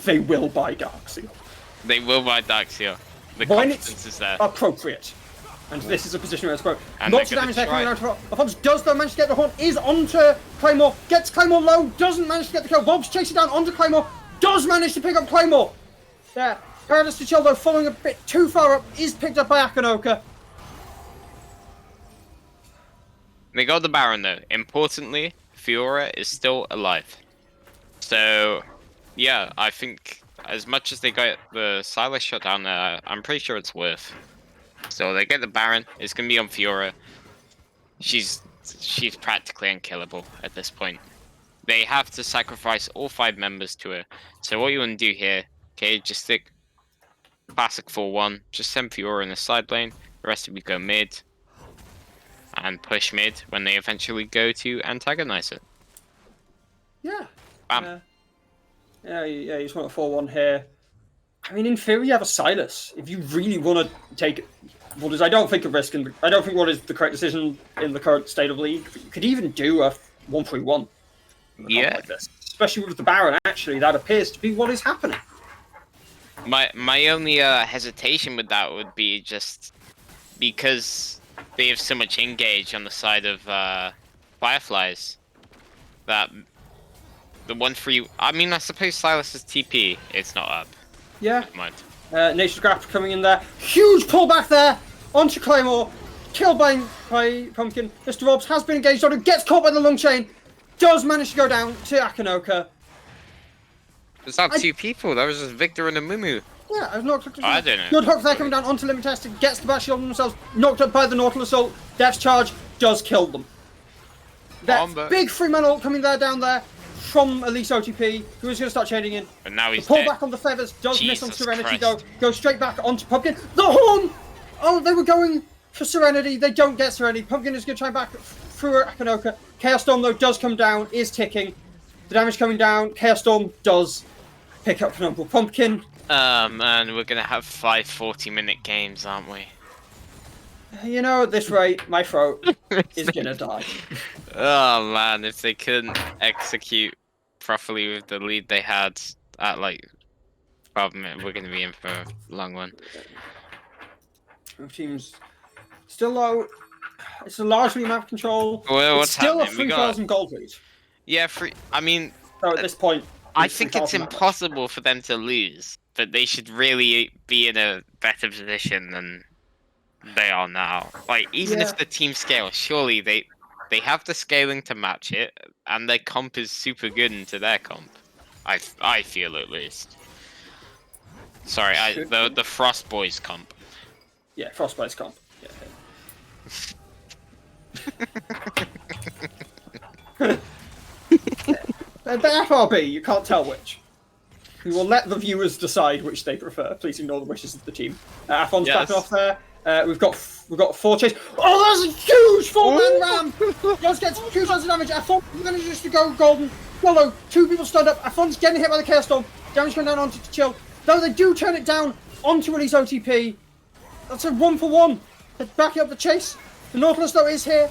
They will buy Dark Seal. They will buy Dark Seal. The When confidence it's is there. appropriate. And this is a position where it's appropriate. And Lots of they're damage there gonna coming out. Afons does though manage to get the horn, is onto Claymore, gets Claymore low, doesn't manage to get the kill. Bob's chasing down onto Claymore, does manage to pick up Claymore. There. Paradise to Chill though, following a bit too far up, is picked up by Akanoka. They got the Baron though. Importantly, Fiora is still alive. So, yeah, I think as much as they got the Silas shut down there, I'm pretty sure it's worth. So they get the Baron. It's gonna be on Fiora. She's practically unkillable at this point. They have to sacrifice all 5 members to her. So what you want to do here, okay, just stick classic 4-1. Just send Fiora in the side lane. The rest of you go mid. And push mid when they eventually go to antagonize it. Yeah. Bam. Yeah, you just want a 4-1 here. I mean, in theory, you have a Silas. If you really want to take what is, I don't think, a risk, and I don't think what is the correct decision in the current state of league. You could even do a 1-3-1. Yeah. Like this. Especially with the Baron, actually, that appears to be what is happening. My only hesitation with that would be just because they have so much engage on the side of Fireflies that the 1-3. I mean, I suppose Silas's TP it's not up. Yeah. Never mind. Nature's Grasp coming in there. Huge pullback there onto Claymore. Killed by Pumpkin. Mr. Robs has been engaged on him. Gets caught by the lung chain. Does manage to go down to Akanoka. There's not 2 people. That was just Victor and a Mumu. Yeah, I've knocked. I don't know. Good hook there coming down onto Limit Testing. Gets the back shield on themselves. Knocked up by the Nautilus Assault. Death Charge does kill them. That Combo. big free-man ult coming there down there from Elise OTP, who is going to start chaining in. But now The he's pull dead. back on the feathers does miss on Jesus Serenity Christ. though. Goes straight back onto Pumpkin. The horn! Oh, they were going for Serenity. They don't get Serenity. Pumpkin is going to try back through Akanoka. Chaos Storm though does come down, is ticking. The damage coming down. Chaos Storm does pick up Penumbral Pumpkin. Man, we're gonna have 5 40-minute games, aren't we? You know, at this rate, my throat is going to die. Oh man, if they couldn't execute properly with the lead they had at like 12 minutes, we're gonna be in for a long one. Both teams still low. It's a largely map control. Well, It's what's still happening? a 3,000 gold lead. Yeah, I mean, So at this point, I it's think pretty it's hard to match. impossible for them to lose, but they should really be in a better position than they are now. Like, even Yeah. if the team scale, surely they have the scaling to match it, and their comp is super good into their comp. I feel at least. Sorry, Should the Frost Boys comp. Yeah, Frostbite's comp. Yeah. The FRB, you can't tell which. We will let the viewers decide which they prefer. Please ignore the wishes of the team. Afon's Yes. backing off there. We've got 4 chase. Oh, that's a huge 4-man ram! Just gets huge amounts of damage. Afon manages to go golden. Solo, 2 people stand up. Afon's getting hit by the Chaos Storm. Damage going down onto Chill. Though they do turn it down onto release OTP. That's a 1-for-1. They're backing up the chase. The Nautilus though is here.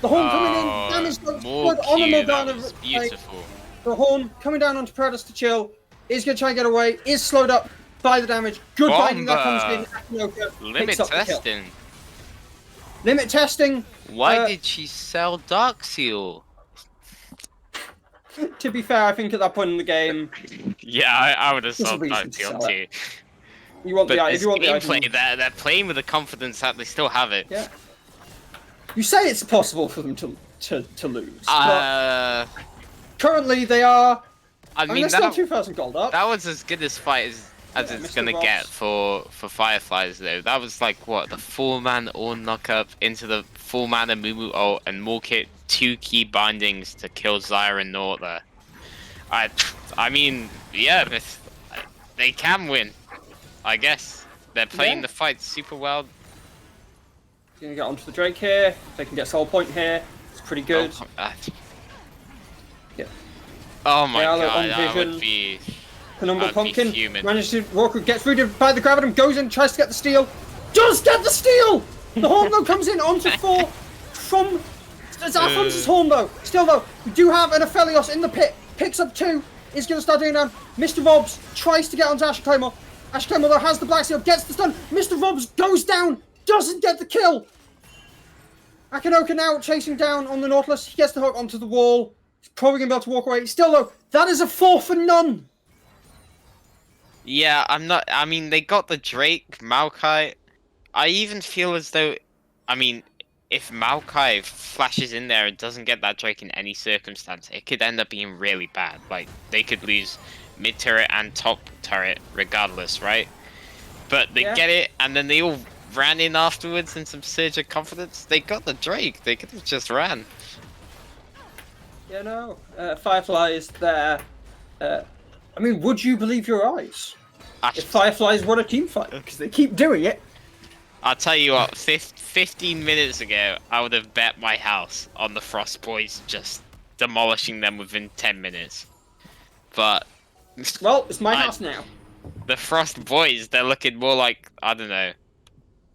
The Horn coming in. Damage goes good on the That Morgana. was beautiful. The Horn coming down onto Predator to Chill. Is going to try and get away. Is slowed up by the damage. Good binding that comes in. Akinoka Limit picks up the kill. testing. Limit testing. Why did she sell Dark Seal? To be fair, I think at that point in the game, Yeah, I would have There's a sold reason Dark to Seal sell too. it. you want But the this if you want the gameplay, item. they're playing with the confidence that they still have it. Yeah. You say it's possible for them to lose. But currently, they are. I I mean, mean, they're still that, 2,000 gold up. that was as good as fight as Yeah, it's Mr. gonna Ross. get for Fireflies though. That was like what, the 4-man all knock up into the 4-mana Mumu ult and Mork it 2 key bindings to kill Zyra and Nort there. I mean, yeah, they can win. I guess they're playing Yeah. the fight super well. Gonna get onto the Drake here. They can get soul point here. It's pretty good. Yeah. Oh my Yeah, god, on I would vision. be. Penumbra I'd be Pumpkin fuming. manages to walk, gets rid of by the Gravitum, goes in, tries to get the steal. Does get the steal! The Horn though comes in onto 4 from. It's Alphonse's Horn though. Still though, we do have an Aphelios in the pit. Picks up 2. Is going to start doing down. Mr. Robs tries to get onto Asher Claymore. Asher Claymore though has the Black Seal, gets the stun. Mr. Robs goes down, doesn't get the kill. Akinoka now chasing down on the Nautilus. He gets the hook onto the wall. He's probably going to be able to walk away. Still though, that is a 4 for none. Yeah, I'm not. I mean, they got the Drake, Maokai. I even feel as though, I mean, if Maokai flashes in there and doesn't get that Drake in any circumstance, it could end up being really bad. Like, they could lose mid turret and top turret regardless, right? But they get it, and then they all ran in afterwards in some surge of confidence. They got the Drake. They could have just ran. Yeah, no. Fireflies there. I mean, would you believe your eyes? If Fireflies won a team fight, because they keep doing it. I'll tell you what, 15 minutes ago, I would have bet my house on the Frost Boys just demolishing them within 10 minutes. But... Well, it's my house now. The Frost Boys, they're looking more like, I don't know,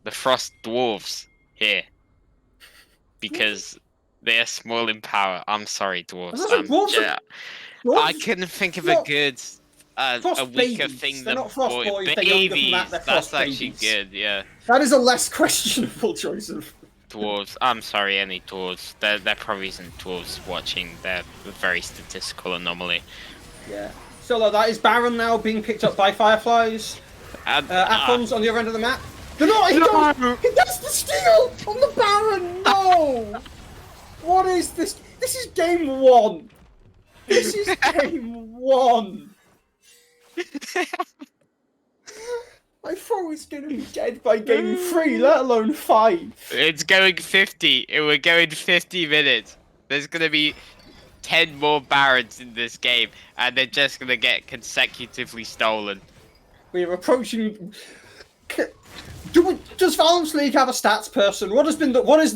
the Frost Dwarves here. Because they're small in power. I'm sorry, Dwarves. Those are dwarves Yeah. Dwarves- I couldn't think of a Frost- good... Frost a weaker babies. thing They're than not Frost boy- Boys, they're younger than that, they're That's Frost actually babies. good, yeah. That is a less questionable choice of. Dwarves. I'm sorry, any dwarves. There probably isn't dwarves watching. They're a very statistical anomaly. Yeah. So that is Baron now being picked up by Fireflies. And, Afon's on the other end of the map. He gets the steal on the Baron. No. What is this? This is game 1. This is game 1. I thought it was going to be dead by game 3, let alone 5. It's going 50. We're going 50 minutes. There's going to be 10 more Barons in this game, and they're just going to get consecutively stolen. We are approaching. Does Valanths League have a stats person? What is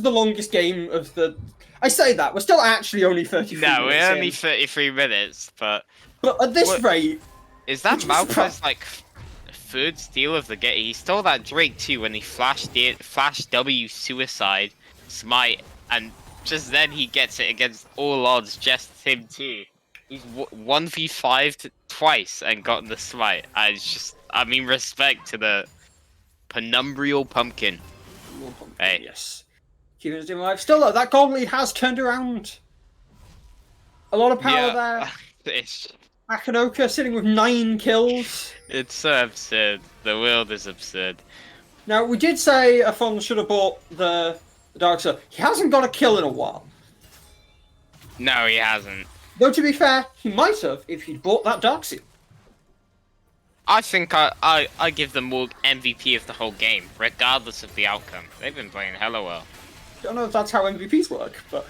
the longest game of the? I say that we're still actually only 33 No, minutes we're only in. 33 minutes, but But at this What- rate, is that Which was Malphite's like third steal of the game? He stole that Drake too when he flashed W suicide, smite, and just then he gets it against all odds. Just him too. He's 1v5 twice and gotten the smite. I mean, respect to the Penumbrial Pumpkin. Hey. yes. Keeping us doing live. Still though, that gold lead has turned around. A lot of power there. It's Akanoka sitting with 9 kills. it's so absurd. The world is absurd. Now, we did say Afon should have bought the Dark Sword. He hasn't got a kill in a while. No, he hasn't. Though, to be fair, he might have if he'd bought that Dark Seal. I think I give them all MVP of the whole game, regardless of the outcome. They've been playing hella well. I don't know if that's how MVPs work, but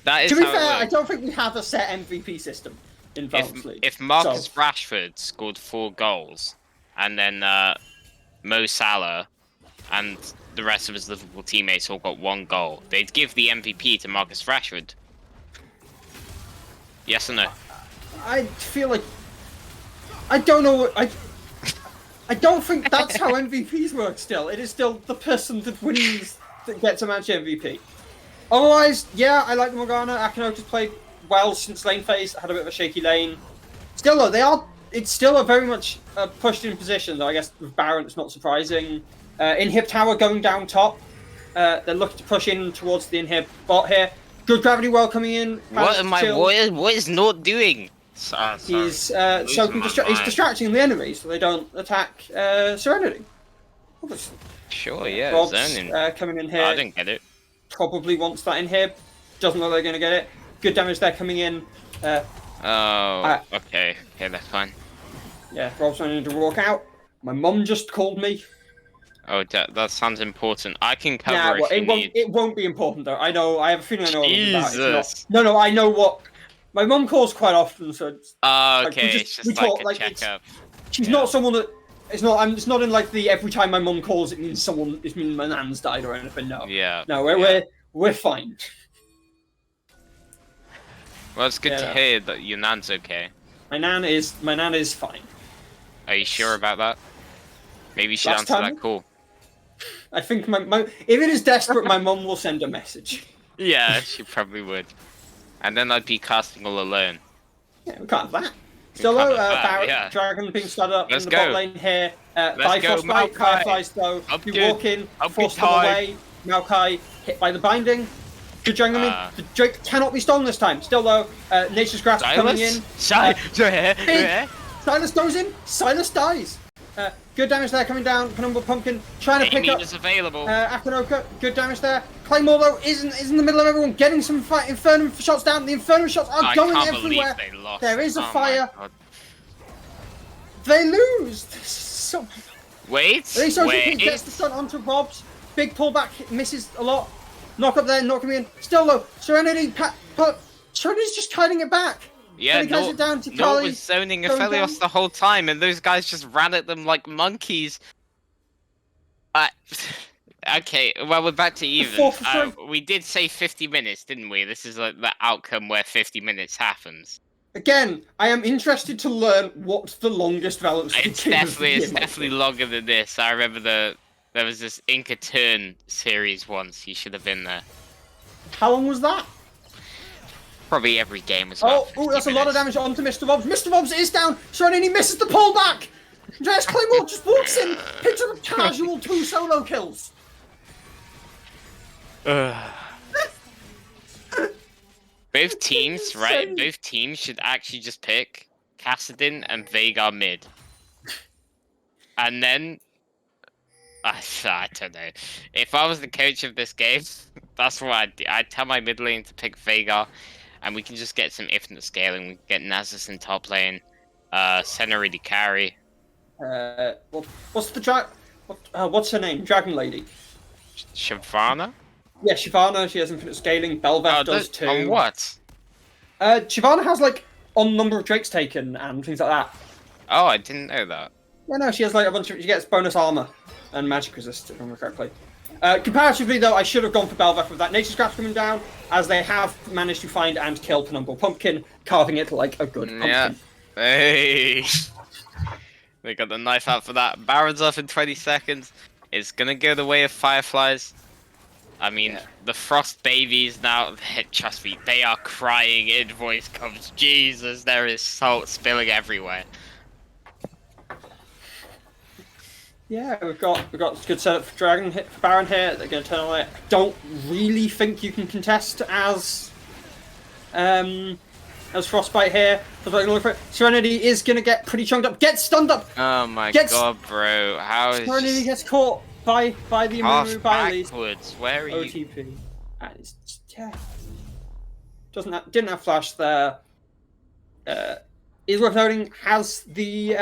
That is to be how it fair, I works. don't think we have a set MVP system in Valanths League. If Marcus So, Rashford scored 4 goals, and then Mo Salah and the rest of his Liverpool teammates all got 1 goal, they'd give the MVP to Marcus Rashford. Yes or no? I feel like I don't know what I don't think that's how MVPs work. Still, it is still the person that wins that gets a match MVP. Otherwise, yeah, I like Morgana. Akinota's played well since lane phase. Had a bit of a shaky lane. Still, though, it's still a very much pushed in position. Though I guess with Baron, it's not surprising. Inhib tower going down top. They're looking to push in towards the Inhib bot here. Good gravity well coming in. What am I? What is not doing? He's Losing my he's mind. distracting the enemies so they don't attack Serenity. Obviously. Sure, yeah, Rob's zoning. coming in I here. didn't get it. Probably wants that in here. Doesn't look like they're going to get it. Good damage there coming in. Oh, okay, that's fine. Yeah, Rob's wanting to walk out. My mum just called me. Oh, that sounds important. I can cover Nah, well, if you need. it won't be important though. I know. I have a feeling I know what I'm about. It's Jesus. not, no, I know what. My mum calls quite often, so it's, Oh, like, we okay, just- it's we just like talk, a like, it's- checkup. she's Yeah. not someone that. It's not in like the every time my mum calls it means it means my nan's died or anything. No. Yeah. No, yeah. we're fine. Well, it's good to Yeah. hear that your nan's okay. My nan is fine. Are you sure about that? Maybe you should Last answer time- that call. I think my if it is desperate, my mum will send a message. Yeah, she probably would. And then I'd be casting all alone. Yeah, we can't have that. Still, can't though, have that, Barrett, yeah. Dragon being started up Let's in the go. bot lane here. Let's By go, Frostbite, Maokai. Fireflies though. Up You good. walk in, Up force good them time. away. Maokai hit by the binding. Good Dragon. The Drake cannot be stolen this time. Still though, Nature's Grasp coming in. Silas? Silas goes in. Silas dies. Good damage there coming down. Penumbra Pumpkin trying to pick up is available. Akanoka. Good damage there. Claymore though is in the middle of everyone getting some Inferno shots down. The Inferno shots are I going can't everywhere. believe they lost. There is a Oh my fire. God. They lose. So Wait. He gets the front onto Rob's. Big pullback misses a lot. Knock up there, knock him in. Still though, Serenity Serenity's just kiting it back. Yeah, He goes it down to no Kali. was zoning going Aphelios down. the whole time, and those guys just ran at them like monkeys. Okay, well, we're back to even. 4 for 3. We did say 50 minutes, didn't we? This is like the outcome where 50 minutes happens. Again, I am interested to learn what's the longest Valanths It's game of the definitely, year it's might be. definitely longer than this. I remember there was this Inca Turn series once. You should have been there. How long was that? Probably every game was about Oh, 50 that's a lot of minutes. damage onto Mr. Bobs. Mr. Bobs is down. Serenity misses the pullback. Andreas Claymore just walks in, picks up a casual 2 solo kills. Both teams, right? insane. Both teams should actually just pick Kassadin and Veigar mid. And then... I don't know. If I was the coach of this game, that's what I'd do. I'd tell my mid lane to pick Veigar, and we can just get some infinite scaling. We can get Nasus in top lane, Senna to carry. What's the what's her name? Dragon Lady. Shyvana? Yeah, Shyvana. She has infinite scaling. Belveth does too. On what? Shyvana has like on number of Drakes taken and things like that. Oh, I didn't know that. Yeah, no, she has like a bunch of. She gets bonus armor and magic resist, if I remember correctly. Comparatively, though, I should have gone for Belveth with that Nature Scraps coming down, as they have managed to find and kill Penumbral Pumpkin, carving it like a good pumpkin. Yeah. Hey. They got the knife out for that. Baron's off in 20 seconds. It's gonna go the way of Fireflies. I mean, the Frost babies now, trust me, they are crying in voice comes. Jesus, there is salt spilling everywhere. Yeah, we've got a good setup for Dragon hit for Baron here. They're going to turn on it. Don't really think you can contest as as Frostbite here. Frostbite gonna look for it. Serenity is gonna get pretty chunked up. Gets stunned up. Oh my Gets- god, bro! How is Serenity gets caught by the half Amumu by at least. backwards? Where are you? OTP. And it's yeah. Didn't have flash there. Is worth noting has the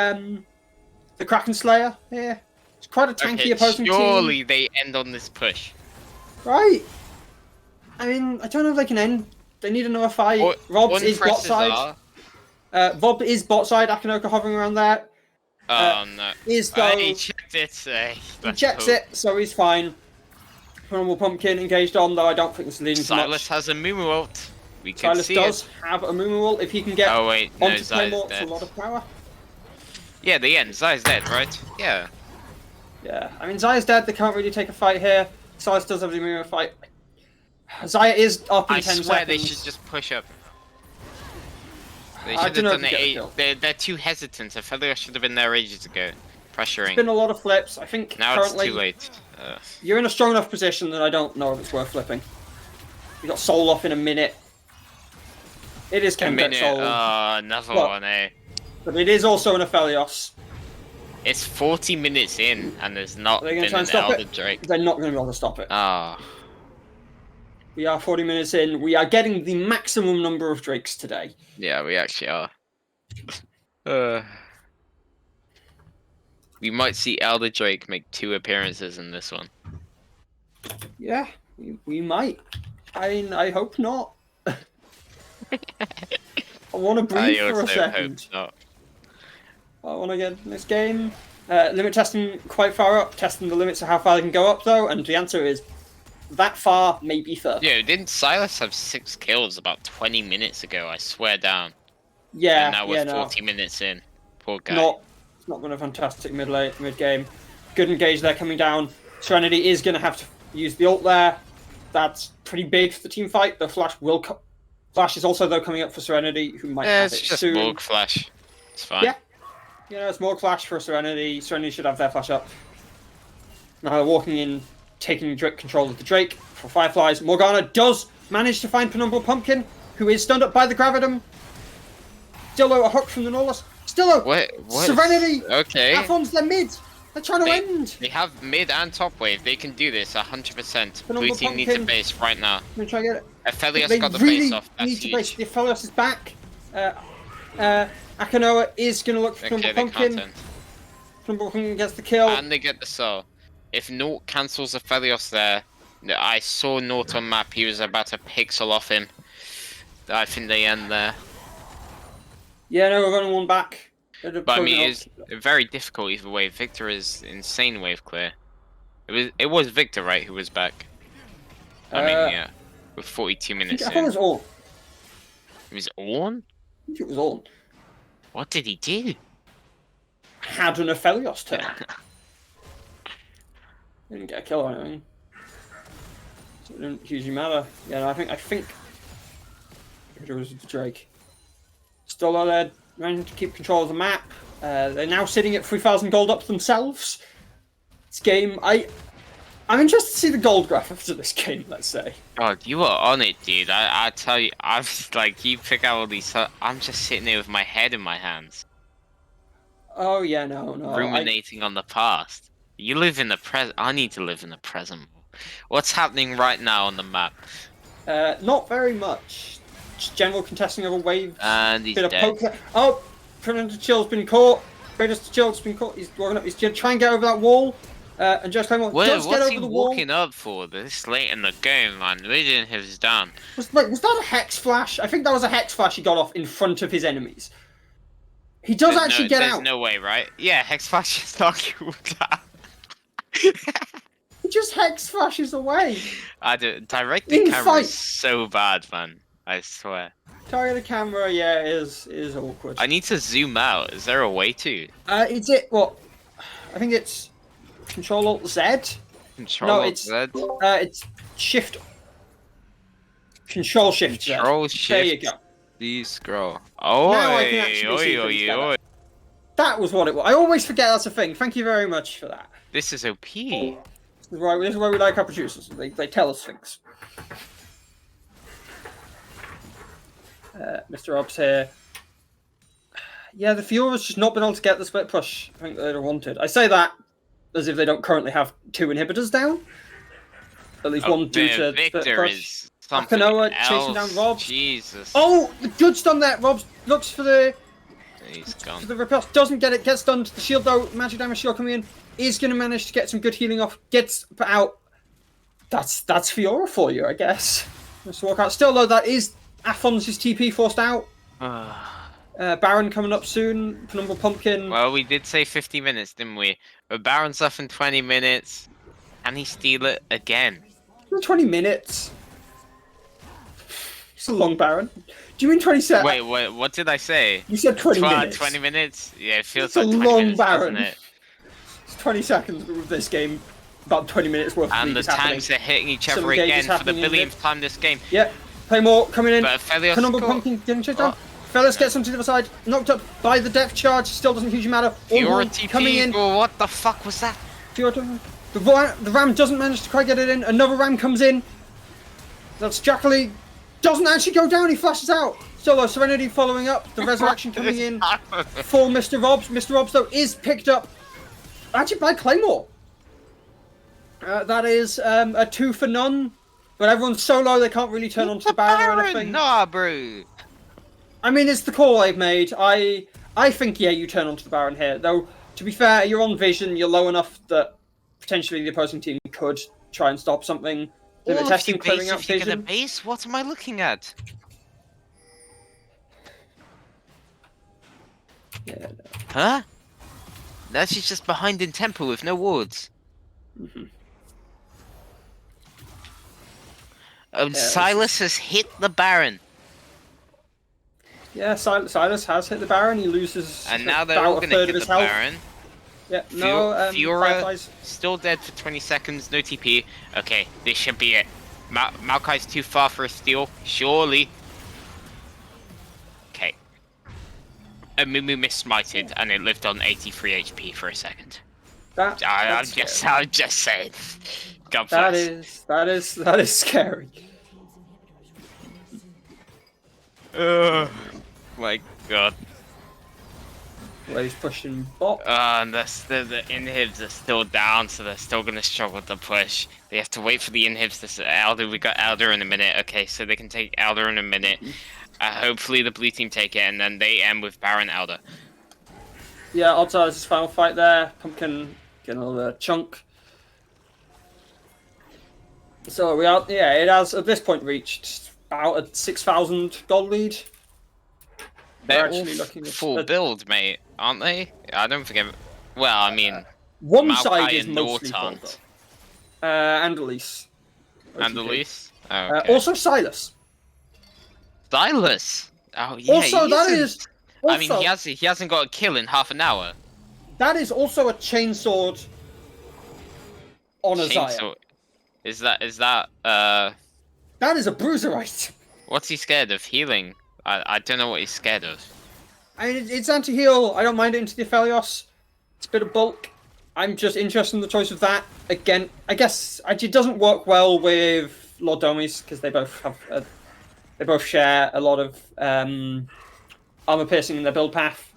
Kraken Slayer here. It's quite a tanky Okay, opposing surely team. they end on this push. Right. I mean, I don't know if they can end. They need another fight. Rob's is bot side. Rob is bot side. Akinoka hovering around there. Oh no! Is though. He checked it. He checks it, so he's fine. Normal Pumpkin engaged on, though I don't think this is leading to much. Silas has a Mumu ult. We can Silas see does it. have a Mumu ult. If he can get Oh wait, no, onto Zai's Claymore, it's a dead. lot of power. Yeah, the end. Zai's dead, right? Yeah. Yeah, I mean, Zaya's dead. They can't really take a fight here. Silas does have the Mumu fight. Zaya is up in I 10 swear seconds. they should just push up. They I should have don't know done if it. they get the They're too hesitant. I feel like I should have been there ages ago, pressuring. There's been a lot of flips. I think Now currently it's too late. you're in a strong enough position that I don't know if it's worth flipping. You got Soul off in a minute. It is A Chemtech minute. Soul, Another What? one, eh? but it is also an Aphelios. It's 40 minutes in, and there's not Are they gonna been try an and stop Elder it? Drake. They're not going to be able to stop it. Ah. We are 40 minutes in. We are getting the maximum number of Drakes today. Yeah, we actually are. We might see Elder Drake make 2 appearances in this one. Yeah, we might. I hope not. I want to breathe I for a also second. hope not. I want to get in this game. Limit testing quite far up, testing the limits of how far they can go up, though, and the answer is that far, maybe further. Yo, didn't Silas have 6 kills about 20 minutes ago? I swear down. Yeah, And now we're yeah, no. 40 minutes in. Poor guy. It's not been a fantastic mid game. Good engage there coming down. Serenity is going to have to use the ult there. That's pretty big for the team fight. The flash will come. Flash is also though coming up for Serenity, who might Yeah, have it's it just soon. Morg Flash. It's fine. Yeah. It's more flash for Serenity. Serenity should have their flash up. Now they're walking in, taking control of the Drake for Fireflies. Morgana does manage to find Penumbral Pumpkin, who is stunned up by the Gravidum. Stillo, a hook from the Norless. Stillo! What? Serenity! Okay. Afon's their mid! They're trying to They- end! They have mid and top wave. They can do this 100%. Blue Penumbral team needs a Pumpkin. base right now. I'm gonna try and get it. Aphelios They got the really base off. That's need to huge. base. The Aphelios is back. Akinoa is going to look for Okay, Penumbral they can't Pumpkin. end. Penumbral Pumpkin gets the kill. And they get the soul. If Nort cancels Aphelios there, I saw Nort on map. He was about to pixel off him. I think they end there. Yeah, no, we're running one back. But I mean, it's very difficult either way. Victor is insane wave clear. It was Victor, right, who was back? I mean, yeah. With 42 minutes I think it in. was all. It was on? I think it was all. What did he do? Had an Aphelios turn. Didn't get a kill or anything. So it didn't hugely matter. Yeah, no, I think it was the Drake. Still are there, managing to keep control of the map. They're now sitting at 3,000 gold up themselves. This game, I'm interested to see the gold graph after this game, let's say. God, you were on it, dude. I tell you, I'm like, you pick out all these. I'm just sitting there with my head in my hands, Oh yeah, no. ruminating on the past. You live in the present. I need to live in the present. What's happening right now on the map? Not very much. Just general contesting of a wave. And he's Bit of dead. poke there. Oh, Predator Chill's been caught. Predator Chill's been caught. He's walking up. He's going to try and get over that wall. And Josh Claymore does get What's over he the wall. walking up for this late in the game, man? Reading his down. Was that a Hex Flash? I think that was a Hex Flash he got off in front of his enemies. He does actually get There's out. no way, right? Yeah, Hex Flash is knock you down. He just Hex Flashes away. I do. Directing In camera fight. is so bad, man. I swear. Target the camera, yeah, is awkward. I need to zoom out. Is there a way to? It's what? I think it's Control Alt Z. Control No, it's- Z. It's Shift. Control Shift Z. Control There you Shift. go. D scroll. Oh, Now I can actually see things better. That was what it was. I always forget that's a thing. Thank you very much for that. This is OP. This is why we like our producers. They tell us things. Mr. Obbs here. Yeah, the Fiora's just not been able to get the split push I think they'd have wanted. I say that as if they don't currently have 2 inhibitors down. At least one due to Victor split push. is something Akanoa else. chasing down Robs. Jesus. Oh, the good stun there. Robs looks for the He's gone. repulse. Doesn't get it. Gets stunned. The shield though, magic damage shield coming in, is going to manage to get some good healing off. Gets put out. That's Fiora for you, I guess. Let's walk out. Still though, that is Aphon's TP forced out. Baron coming up soon. Penumbral Pumpkin. Well, we did say 50 minutes, didn't we? But Baron's off in 20 minutes. Can he steal it again? 20 minutes. It's a long Baron. Do you mean 20 seconds? Wait, what did I say? You said 20 minutes. 20 minutes? Yeah, it feels It's like a 20 long minutes, Baron. doesn't it? It's 20 seconds with this game. About 20 minutes worth of And the league is happening. tanks are hitting each Some other engages again for the happening in billionth time this game. Yeah, Claymore coming in. But Aphelios Penumbral got- Pumpkin getting chased down. Fellas gets onto the other side, knocked up by the depth charge, still doesn't hugely matter. Fiora Ornn coming in. TP, oh, what the fuck was that? The Ram doesn't manage to quite get it in. Another Ram comes in. That's Jackalee. Doesn't actually go down, he flashes out. Solo Serenity following up. The Resurrection coming in for Mr. Robs. Mr. Robs, though, is picked up actually by Claymore. That is a 2 for none. But everyone's solo, they can't really turn onto the Baron or anything. Nah, bro. I mean, it's the call I've made. I think, yeah, you turn onto the Baron here. Though, to be fair, you're on vision, you're low enough that potentially the opposing team could try and stop something. Limit testing, clearing out If you're gonna vision. base, what am I looking at? Yeah, no. Huh? Now she's just behind in temple with no wards. Silas has hit the Baron. Yeah, Silas has hit the Baron. He loses And now they're about all a gonna third hit of the his health. Baron. Yeah, no, Fiora Fireflies. still dead for 20 seconds, no TP. Okay, this should be it. Maokai's too far for a steal, surely. Okay. Amumu missmited and it lived on 83 HP for a second. I'm just saying. God bless. That is scary. My god. Well, he's pushing bot. And the inhibs are still down, so they're still gonna struggle to push. They have to wait for the inhibs to Elder. We got Elder in a minute. Okay, so they can take Elder in a minute. Hopefully the blue team take it, and then they end with Baron Elder. Yeah, odds are his final fight there. Pumpkin getting another chunk. So we are, yeah, it has at this point reached about a 6,000 gold lead. They're actually all looking at full build, mate, aren't they? I don't think I've... Well, I mean... One Maokai side is and mostly Nort full aren't. build. And Elise. And Elise? Oh, okay. Also Silas. Silas! Oh, yeah, Also, he that isn't- is. I mean, Also, he hasn't got a kill in half an hour. that is also a chainsword on a Zaya. Chainsaw. Is that, That is a bruiserite. what's he scared of? Healing? I don't know what he's scared of. I mean, it's anti-heal. I don't mind it into the Aphelios. It's a bit of bulk. I'm just interested in the choice of that. Again, I guess it doesn't work well with Lord Domis because they both have they both share a lot of armor piercing in their build path.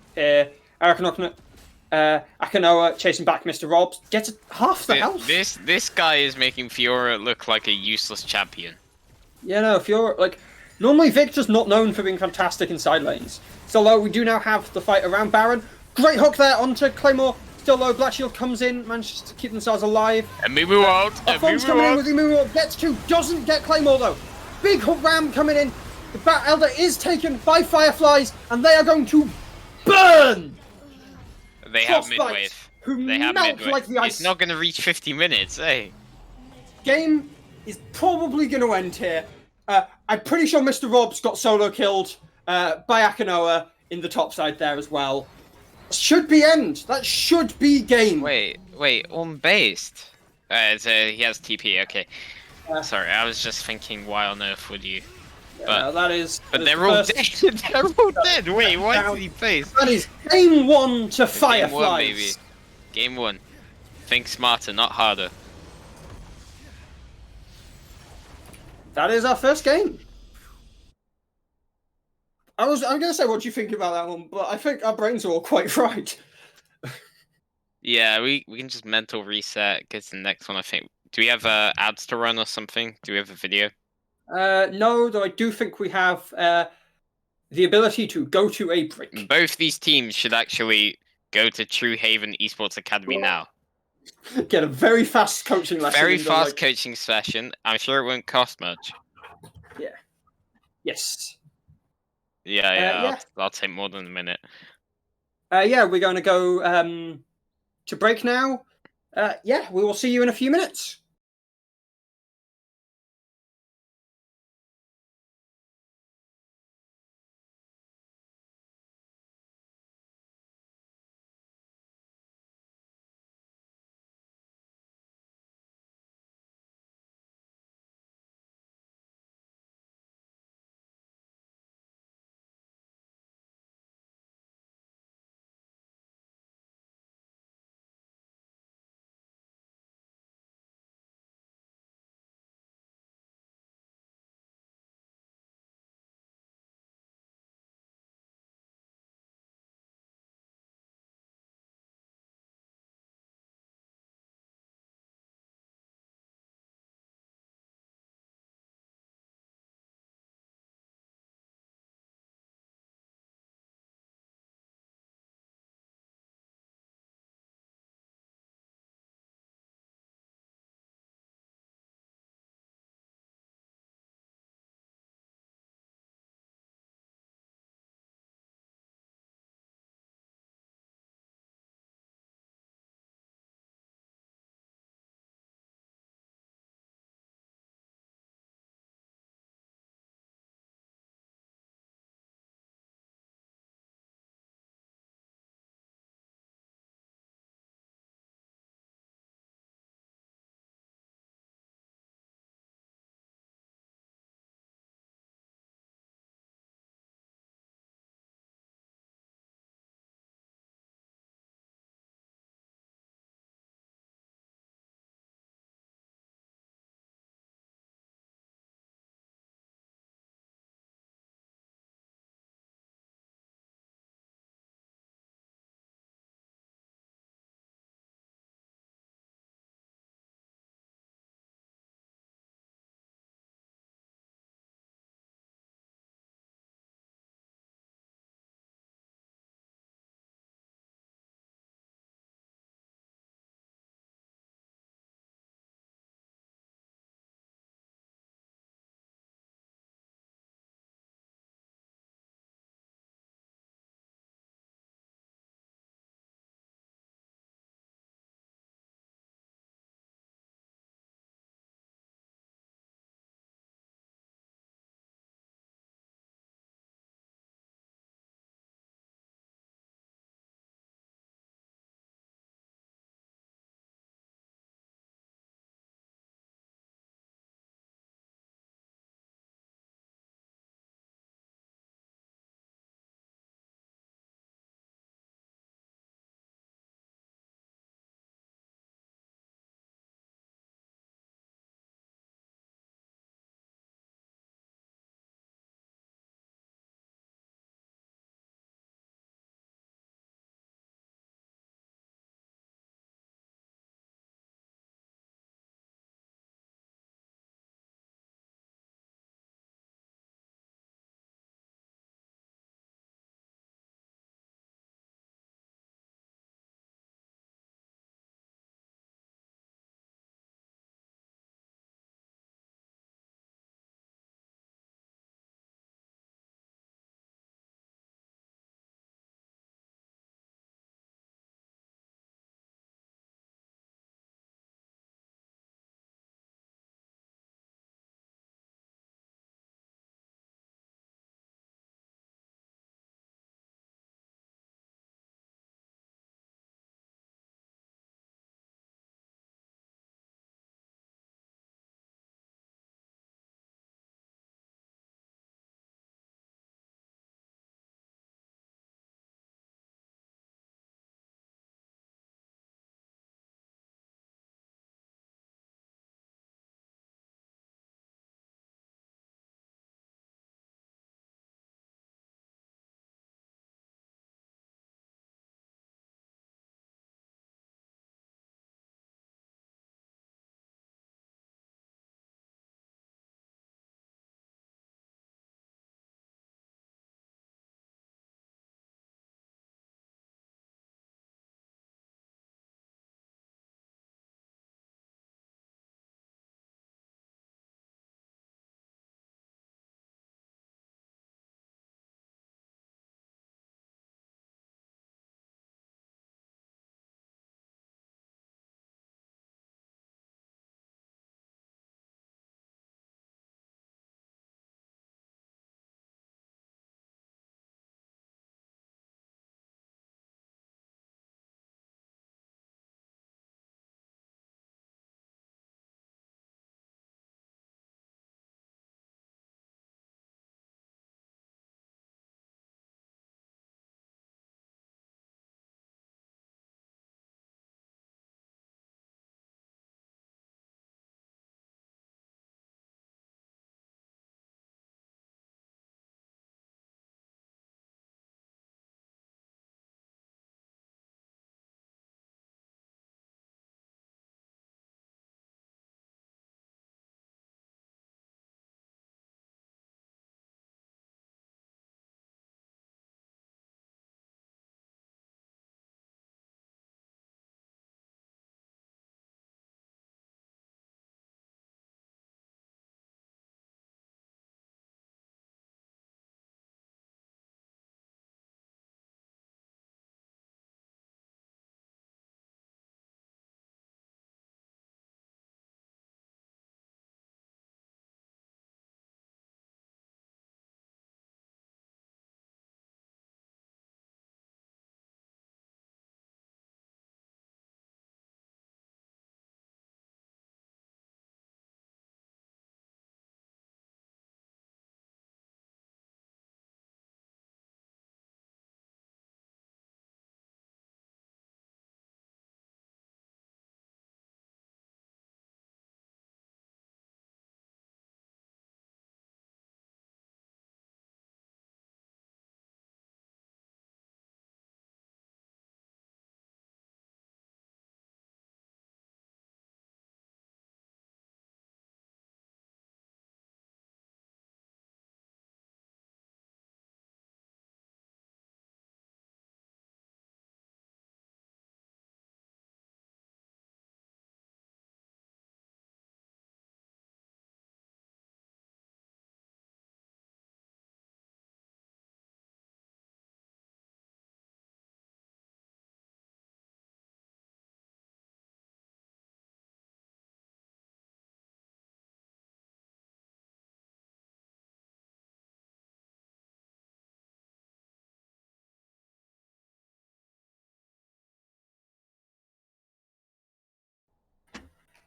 Akanoa chasing back Mr. Robs gets half the health. This guy is making Fiora look like a useless champion. Yeah, no, if you're like normally Victor's not known for being fantastic in side lanes. So low, we do now have the fight around Baron. Great hook there onto Claymore. Still low, Black Shield comes in, manages to keep themselves alive. And Mumu out. Aphon's coming in with the Mumu, gets 2, doesn't get Claymore though. Big hook ram coming in. The Bat Elder is taken by Fireflies, and they are going to burn. They have Frostbite, mid-wave. who They have melt mid-wave. like the ice. It's not going to reach 50 minutes, eh? Game is probably going to end here. I'm pretty sure Mr. Robs got solo killed by Akanoa in the top side there as well. Should be end. That should be game. Wait, on-based? So he has TP, okay. Sorry, I was just thinking, why on earth would you? Yeah, that is. But they're all dead. They're all dead. Wait, why did he face? That is game 1 to Game Fireflies. 1, baby. Game 1. Think smarter, not harder. That is our first game. I'm gonna say, what do you think about that one? But I think our brains are all quite right. Yeah, we can just mental reset. Get to the next one. I think. Do we have ads to run or something? Do we have a video? No, though I do think we have the ability to go to a break. Both these teams should actually go to True Haven Esports Academy now. Get a very fast coaching lesson. Very in the, fast like, coaching session. I'm sure it won't cost much. Yeah. Yes. Yeah, Yeah. I'll take more than a minute. Yeah, we're going to go to break now. Yeah, we will see you in a few minutes.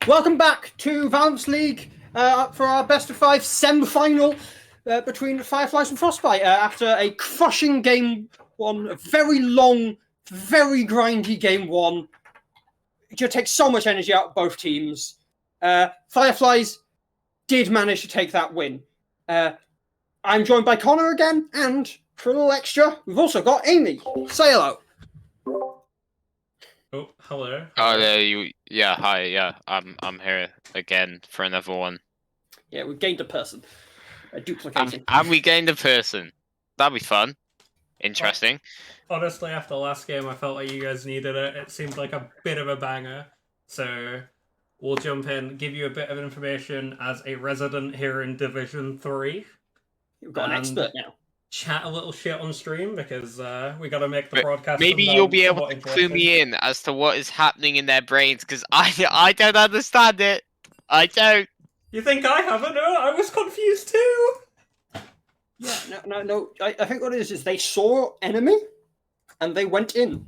Welcome back to Valanths League for our best of 5 semi-final between Fireflies and Frostbite after a crushing game 1, a very long, very grindy game 1. It just takes so much energy out of both teams. Fireflies did manage to take that win. I'm joined by Connor again, and for a little extra, we've also got Amy. Say hello. Oh, hello. Oh, yeah, hi, yeah, I'm here again for another one. Yeah, we've gained a person. Duplicating. And we gained a person. That'll be fun. Interesting. Honestly, after the last game, I felt like you guys needed it. It seemed like a bit of a banger. So, we'll jump in, give you a bit of information as a resident here in Division 3. We've got an expert now. Chat a little shit on stream because we got to make the broadcast. Maybe you'll be able to clue me in as to what is happening in their brains, because I don't understand it. I don't. You think I haven't? No, I was confused too. Yeah, no. I think what it is they saw enemy and they went in.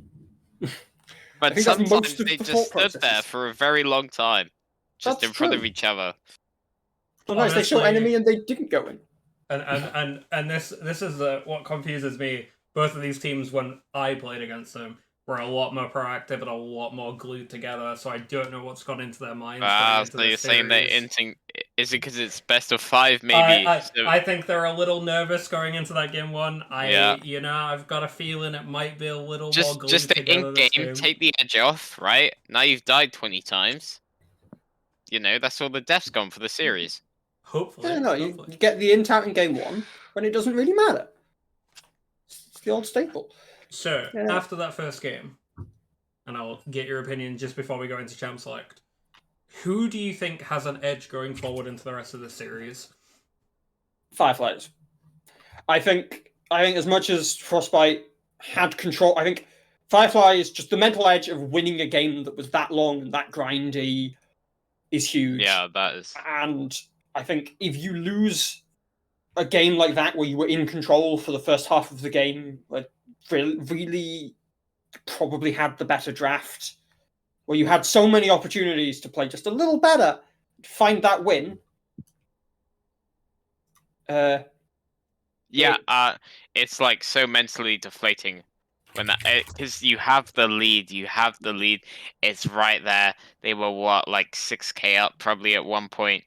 But sometimes they just stood there for a very long time, just in front of each other. Sometimes they saw enemy and they didn't go in. And this is what confuses me. Both of these teams, when I played against them, were a lot more proactive and a lot more glued together. So I don't know what's gone into their minds. So you're saying they're inting? Is it because it's best of 5? Maybe. I think they're a little nervous going into that game 1. I've got a feeling it might be a little more glued just the together. in-game, take the edge off, right? Now you've died 20 times. You know, that's all the death's gone for the series. Hopefully. You get the int out in game 1 when it doesn't really matter. It's the old staple. So, after that first game, and I'll get your opinion just before we go into Champ Select, who do you think has an edge going forward into the rest of the series? Fireflies. I think as much as Frostbite had control, I think Fireflies, just the mental edge of winning a game that was that long and that grindy is huge. Yeah, that is. And I think if you lose a game like that where you were in control for the first half of the game, like really probably had the better draft, where you had so many opportunities to play just a little better, to find that win. It's like so mentally deflating when that, because you have the lead, it's right there. They were like 6k up probably at one point.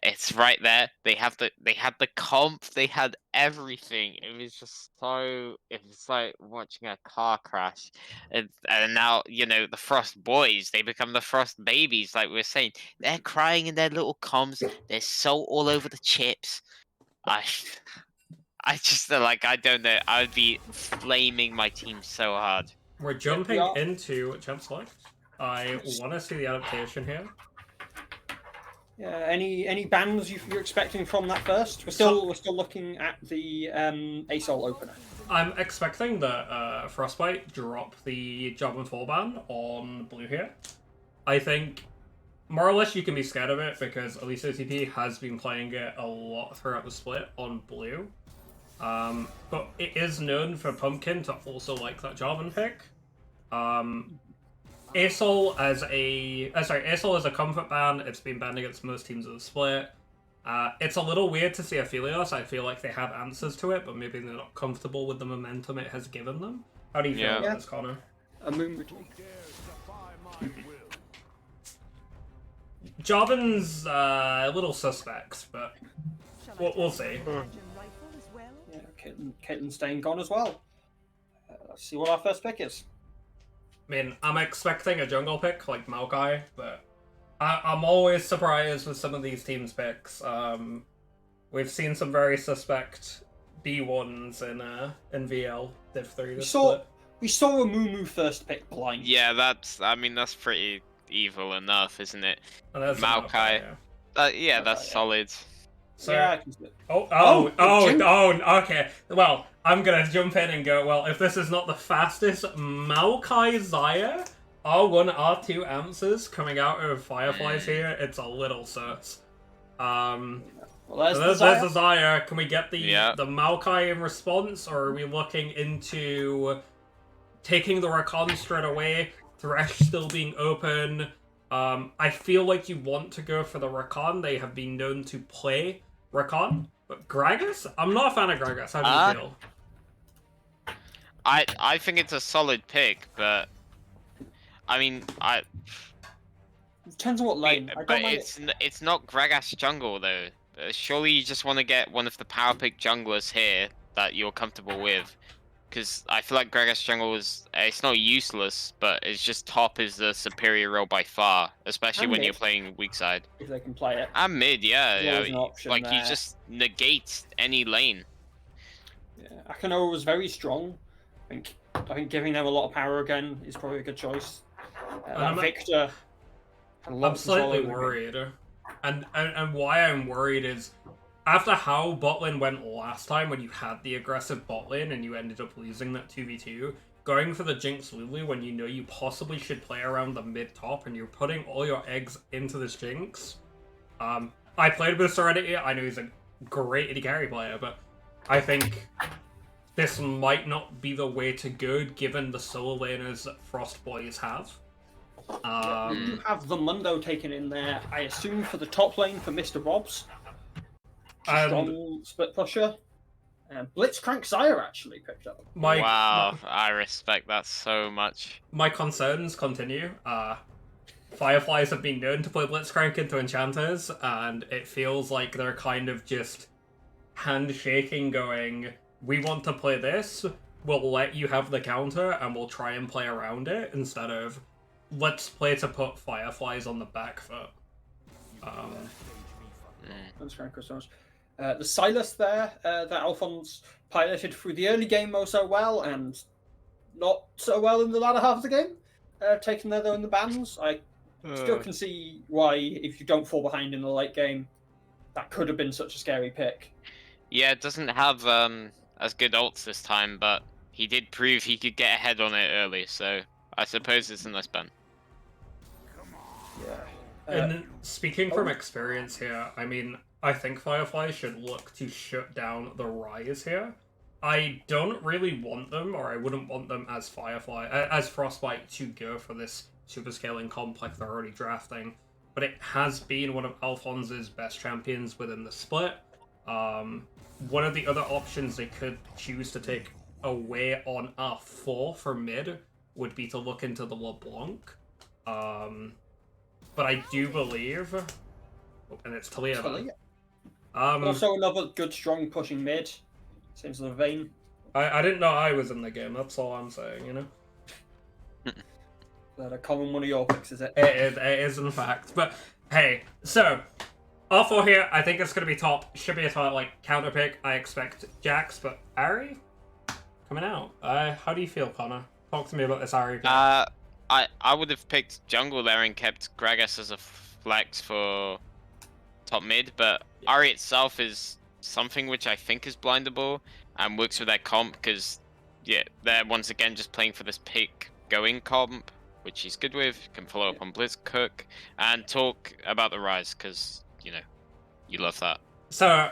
It's right there. They had the comp, they had everything. It was just so. It was like watching a car crash, and now the Frost boys. They become the Frost babies, like we were saying. They're crying in their little comms. There's salt all over the chips. I just I don't know. I would be flaming my team so hard. We're jumping into Champ Select. I want to see the adaptation here. Any bans you're expecting from that first? We're still looking at the ASOL opener. I'm expecting that Frostbite drop the Job and Fall ban on Blue here. I think more or less you can be scared of it because at least OTP has been playing it a lot throughout the split on Blue. But it is known for Pumpkin to also like that Jarvan pick. ASOL as a comfort ban, it's been banned against most teams of the split. It's a little weird to see Aphelios. I feel like they have answers to it, but maybe they're not comfortable with the momentum it has given them. How do you feel about this, Connor? A moon between. Jarvan's a little suspect, but we'll see. Yeah, Caitlin's staying gone as well. Let's see what our first pick is. I mean, I'm expecting a jungle pick like Maokai, but I'm always surprised with some of these teams' picks. We've seen some very suspect B1s in VL Div 3 this split. We saw a Moo first pick blind. Yeah, that's pretty evil enough, isn't it? Maokai. That's solid. So, yeah, I can see it. Okay. Well, I'm gonna jump in and go, well, if this is not the fastest Maokai Zaya R1, R2 answers coming out of Fireflies here, it's a little sus. Well, there's the Zaya. Can we get the Maokai in response, or are we looking into taking the Rakan straight away, Thresh still being open, I feel like you want to go for the Rakan. They have been known to play Rakan. But Gragas? I'm not a fan of Gragas. How do you feel? I think it's a solid pick, but I mean, It depends on what lane. I but don't mind it. it's not Gragas jungle though. Surely you just want to get one of the power pick junglers here that you're comfortable with, because I feel like Gragas jungle it's not useless, but it's just top is the superior role by far, especially And when you're mid. playing weak side. If they can play it. And mid, yeah, There's yeah, always an option like you there. just negate any lane. Yeah, Akanoa was very strong. I think giving them a lot of power again is probably a good choice. Victor. had a lot I'm of control slightly over the game. worried. And why I'm worried is after how bot lane went last time when you had the aggressive bot lane and you ended up losing that 2v2, going for the Jinx Lulu when you know you possibly should play around the mid top and you're putting all your eggs into this Jinx. I played with Serenity. I know he's a great AD carry player, but I think this might not be the way to go given the solo laners that Frost Boys have. You have the Mundo taken in there, I assume, for the top lane for Mr. Robs. Strong split pusher. Blitzcrank Sire actually picked up. Wow, I respect that so much. My concerns continue. Fireflies have been known to play Blitzcrank into enchanters, and it feels like they're kind of just handshaking going, we want to play this, we'll let you have the counter, and we'll try and play around it, instead of, let's play to put Fireflies on the back foot. Blitzcrank was so much. The Silas there that Alphonse piloted through the early game oh so well, and not so well in the latter half of the game. Taken there though in the bans. I still can see why, if you don't fall behind in the late game, that could have been such a scary pick. Yeah, it doesn't have as good ults this time, but he did prove he could get ahead on it early, so I suppose it's a nice ban. Yeah. And speaking from experience here, I mean, I think Firefly should look to shut down the Rise here. I don't really want them, or I wouldn't want them as as Frostbite to go for this super scaling complex they're already drafting. But it has been one of Alphonse's best champions within the split. One of the other options they could choose to take away on R4 for mid would be to look into the LeBlanc. But I do believe, and it's Talia. Also another good strong pushing mid. Seems the vein. I didn't know I was in the game, that's all I'm saying, you know? That a common one of your picks, is it? It is in fact. But hey, so R4 here, I think it's gonna be top. Should be a top like counter pick. I expect Jax, but Ahri coming out. How do you feel, Connor? Talk to me about this Ahri pick. I would have picked jungle there and kept Gragas as a flex for top mid, but Ahri itself is something which I think is blindable and works with their comp, because yeah, they're once again just playing for this pick going comp, which he's good with. Can follow up on Blitzcook and talk about the Rise, because you know you love that. So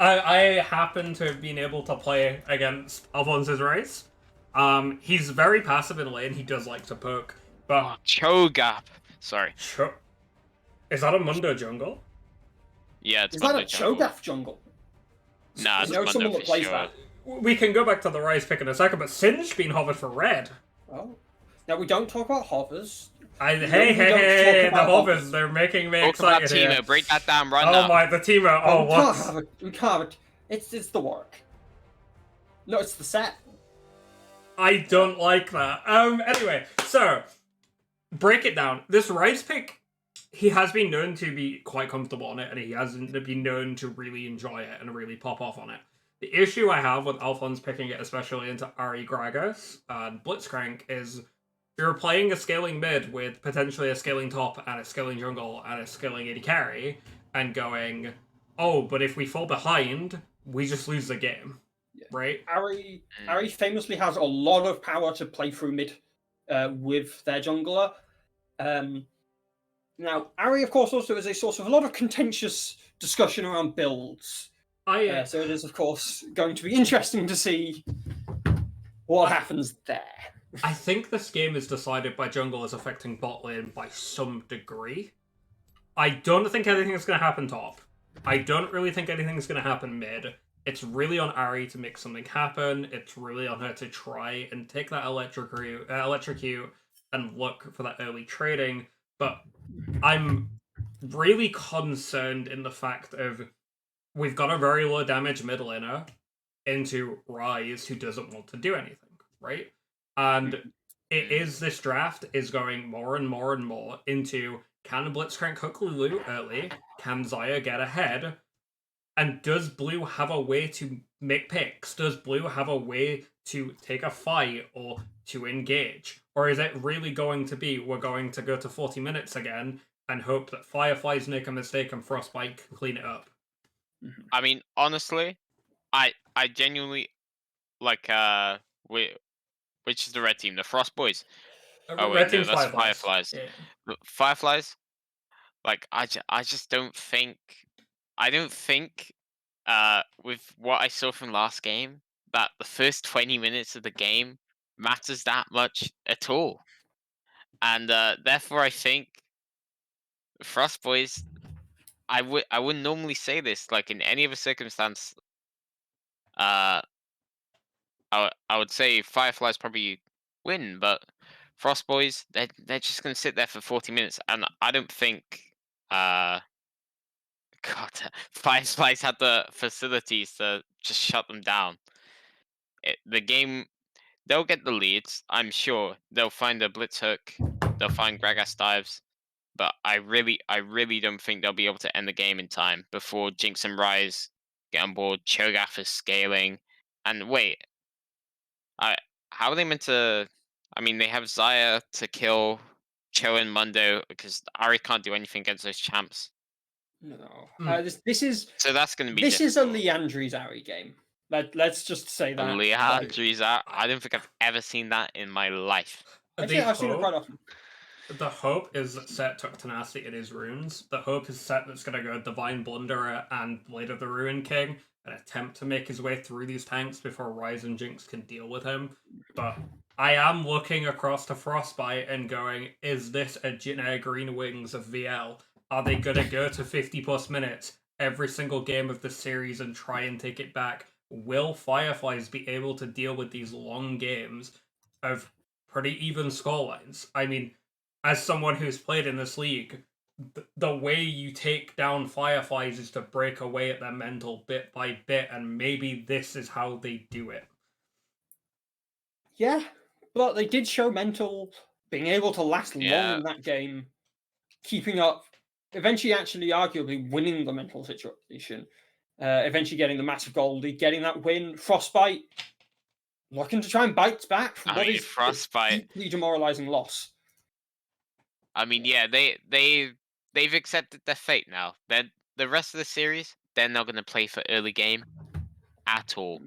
I happen to have been able to play against Alphonse's Rise. He's very passive in lane. He does like to poke, but Chogap. Sorry. Is that a Mundo jungle? Yeah, it's Is that a Mundo jungle. Cho'Gath jungle? Nah, it's You know Mundo someone for that plays sure. that. We can go back to the Rise pick in a second, but Singe being hovered for red. Oh. Now we don't talk about hovers. Hey, don't the talk about hovers, hovers. they're making me Talk about excited here. Timo. Break that down right Oh now. my, the Timo. Oh, we can't what? have it. We can't have it. It's the work. No, it's the set. I don't like that. Anyway, so break it down. This Rise pick, he has been known to be quite comfortable on it, and he hasn't been known to really enjoy it and really pop off on it. The issue I have with Alphonse picking it, especially into Ahri Gragas and Blitzcrank, is you're playing a scaling mid with potentially a scaling top and a scaling jungle and a scaling AD carry, and going, oh, but if we fall behind, we just lose the game. Right? Ahri famously has a lot of power to play through mid with their jungler. Now, Ahri, of course, also is a source of a lot of contentious discussion around builds. So it is, of course, going to be interesting to see what happens there. I think this game is decided by jungle as affecting bot lane by some degree. I don't think anything is going to happen top. I don't really think anything is going to happen mid. It's really on Ari to make something happen. It's really on her to try and take that electrocute and look for that early trading. But I'm really concerned in the fact of we've got a very low damage mid laner into Rise who doesn't want to do anything, right? And this draft is going more and more and more into can Blitzcrank hook Lulu early? Can Zaya get ahead? And does Blue have a way to make picks? Does Blue have a way to take a fight or to engage? Or is it really going to be we're going to go to 40 minutes again and hope that Fireflies make a mistake and Frostbite can clean it up? I mean, honestly, I genuinely like which is the red team? The Frost Boys. Oh Red wait, no, Team's that's Fireflies. Fireflies. Yeah. The Fireflies. Like I just don't think. I don't think. With what I saw from last game, that the first 20 minutes of the game matters that much at all, and therefore I think Frost Boys. I wouldn't normally say this like in any other circumstance. Uh, I would say Fireflies probably win, but Frost Boys they're just gonna sit there for 40 minutes, and I don't think God Fireflies had the facilities to just shut them down. The game they'll get the leads, I'm sure. They'll find a blitz hook, they'll find Gragas dives, but I really don't think they'll be able to end the game in time before Jinx and Rise get on board. Cho'Gath is scaling, and wait, I how are they meant to? I mean, they have Zaya to kill Cho and Mundo because Ari can't do anything against those champs. No, Mm. this is So that's going to be this is a difficult. Leandri's Ari game. Let's just say that. Like, Leandri's out. I don't think I've ever seen that in my life. actually, I've seen it quite often. The hope is that Set took Tenacity in his runes. The hope is Set that's going to go Divine Blunderer and Blade of the Ruin King and attempt to make his way through these tanks before Rise and Jinx can deal with him. But I am looking across to Frostbite and going, is this a Jin Green Wings of VL? Are they going to go to 50 plus minutes every single game of the series and try and take it back? Will Fireflies be able to deal with these long games of pretty even scorelines? I mean, as someone who's played in this league, the way you take down Fireflies is to break away at their mental bit by bit, and maybe this is how they do it. Yeah, but they did show mental, being able to last long Yeah. in that game, keeping up, eventually actually arguably winning the mental situation, eventually getting the massive Goldie, getting that win. Frostbite looking to try and bite back from I what mean, is a Frostbite. deeply demoralizing loss. I mean, yeah, they've accepted their fate now. Then the rest of the series, they're not going to play for early game at all.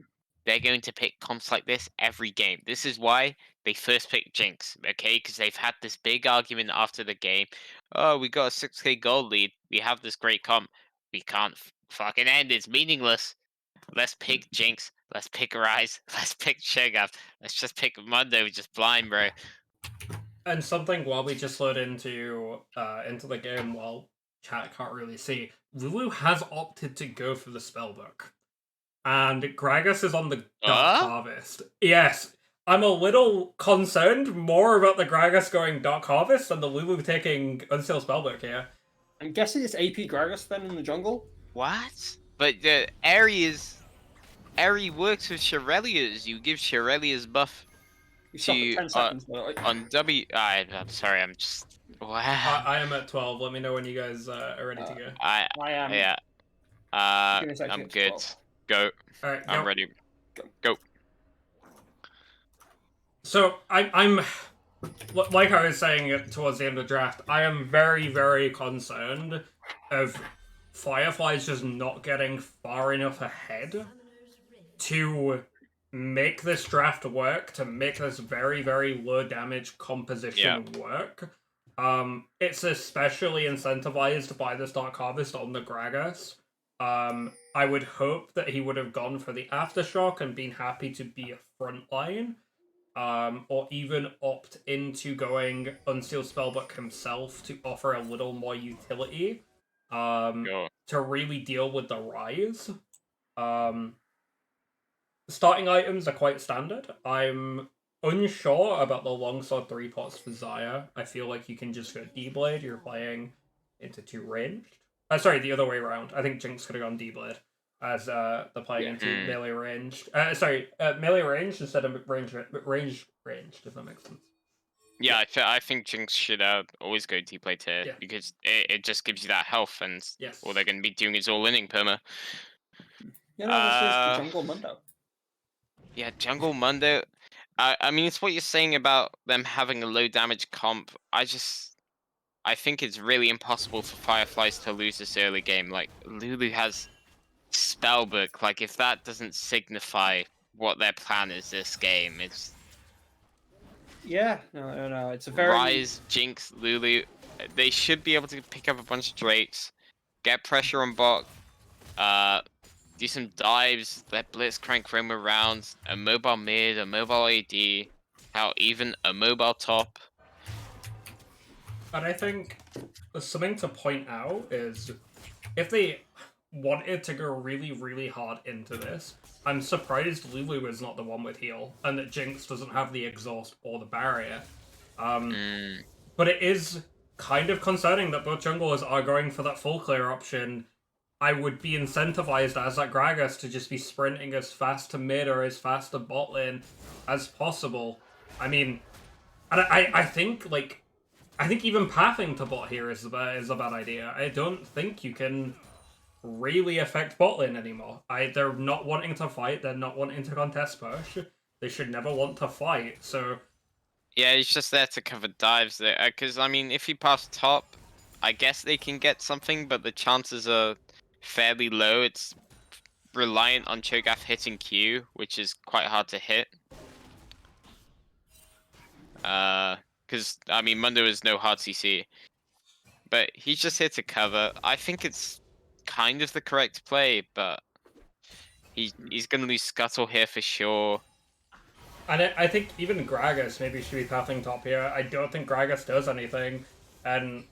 They're going to pick comps like this every game. This is why they first picked Jinx, okay? Because they've had this big argument after the game. Oh, we got a 6k gold lead. We have this great comp. We can't fucking end. It's meaningless. Let's pick Jinx. Let's pick Rise. Let's pick Cho'Gath. Let's just pick Mundo. Just blind, bro. And something while we just load into the game while chat can't really see, Lulu has opted to go for the spellbook. And Gragas is on the Dark Harvest. Yes, I'm a little concerned more about the Gragas going Dark Harvest than the Lulu taking Unseal Spellbook here. I'm guessing it's AP Gragas then in the jungle. What? But the Ari works with Shirelia's. You give Shirelia's buff You stop to at 10 seconds, by the way. on W. I'm sorry. I'm just wow. I am at 12. Let me know when you guys are ready to go. I am. yeah. Give me a second, I'm it's good. 12. Go. All right, I'm go. ready. Go. So I'm like I was saying towards the end of the draft, I am very, very concerned of Fireflies just not getting far enough ahead to make this draft work, to make this very, very low damage composition work. It's especially incentivized by this Dark Harvest on the Gragas. I would hope that he would have gone for the Aftershock and been happy to be a frontline. or even opt into going Unsealed Spellbook himself to offer a little more utility Sure. to really deal with the Rise. Starting items are quite standard. I'm unsure about the Longsword 3 pots for Zaya. I feel like you can just go D-Blade, you're playing into 2 ranged. Sorry, the other way around. I think Jinx could have gone D-Blade as they're playing into melee ranged. Melee ranged instead of range ranged, if that makes sense. Yeah, I think Jinx should always go D-Plate here because it just gives you that health, and all they're going to be doing is all-inning perma. You know, this is the Jungle Mundo. Yeah, Jungle Mundo. I mean, it's what you're saying about them having a low damage comp. I think it's really impossible for Fireflies to lose this early game. Like, Lulu has Spellbook. Like, if that doesn't signify what their plan is this game, it's... Yeah, no. It's a very... Rise, Jinx, Lulu. They should be able to pick up a bunch of Drakes, get pressure on bot, do some dives, let Blitzcrank roam around, a mobile mid, a mobile AD, how even a mobile top. And I think something to point out is if they wanted to go really, really hard into this, I'm surprised Lulu is not the one with heal, and that Jinx doesn't have the exhaust or the barrier. But it is kind of concerning that both junglers are going for that full clear option. I would be incentivized as that Gragas to just be sprinting as fast to mid or as fast to bot lane as possible. I mean, and I think even pathing to bot here is a bad idea. I don't think you can really affect bot lane anymore. They're not wanting to fight. They're not wanting to contest push. They should never want to fight. So yeah, he's just there to cover dives there. Because I mean, if he pass top, I guess they can get something, but the chances are fairly low. It's reliant on Cho'Gath hitting Q, which is quite hard to hit. Because I mean, Mundo is no hard CC, but he's just here to cover. I think it's kind of the correct play, but he's gonna lose Scuttle here for sure. And I think even Gragas maybe should be pathing top here. I don't think Gragas does anything, and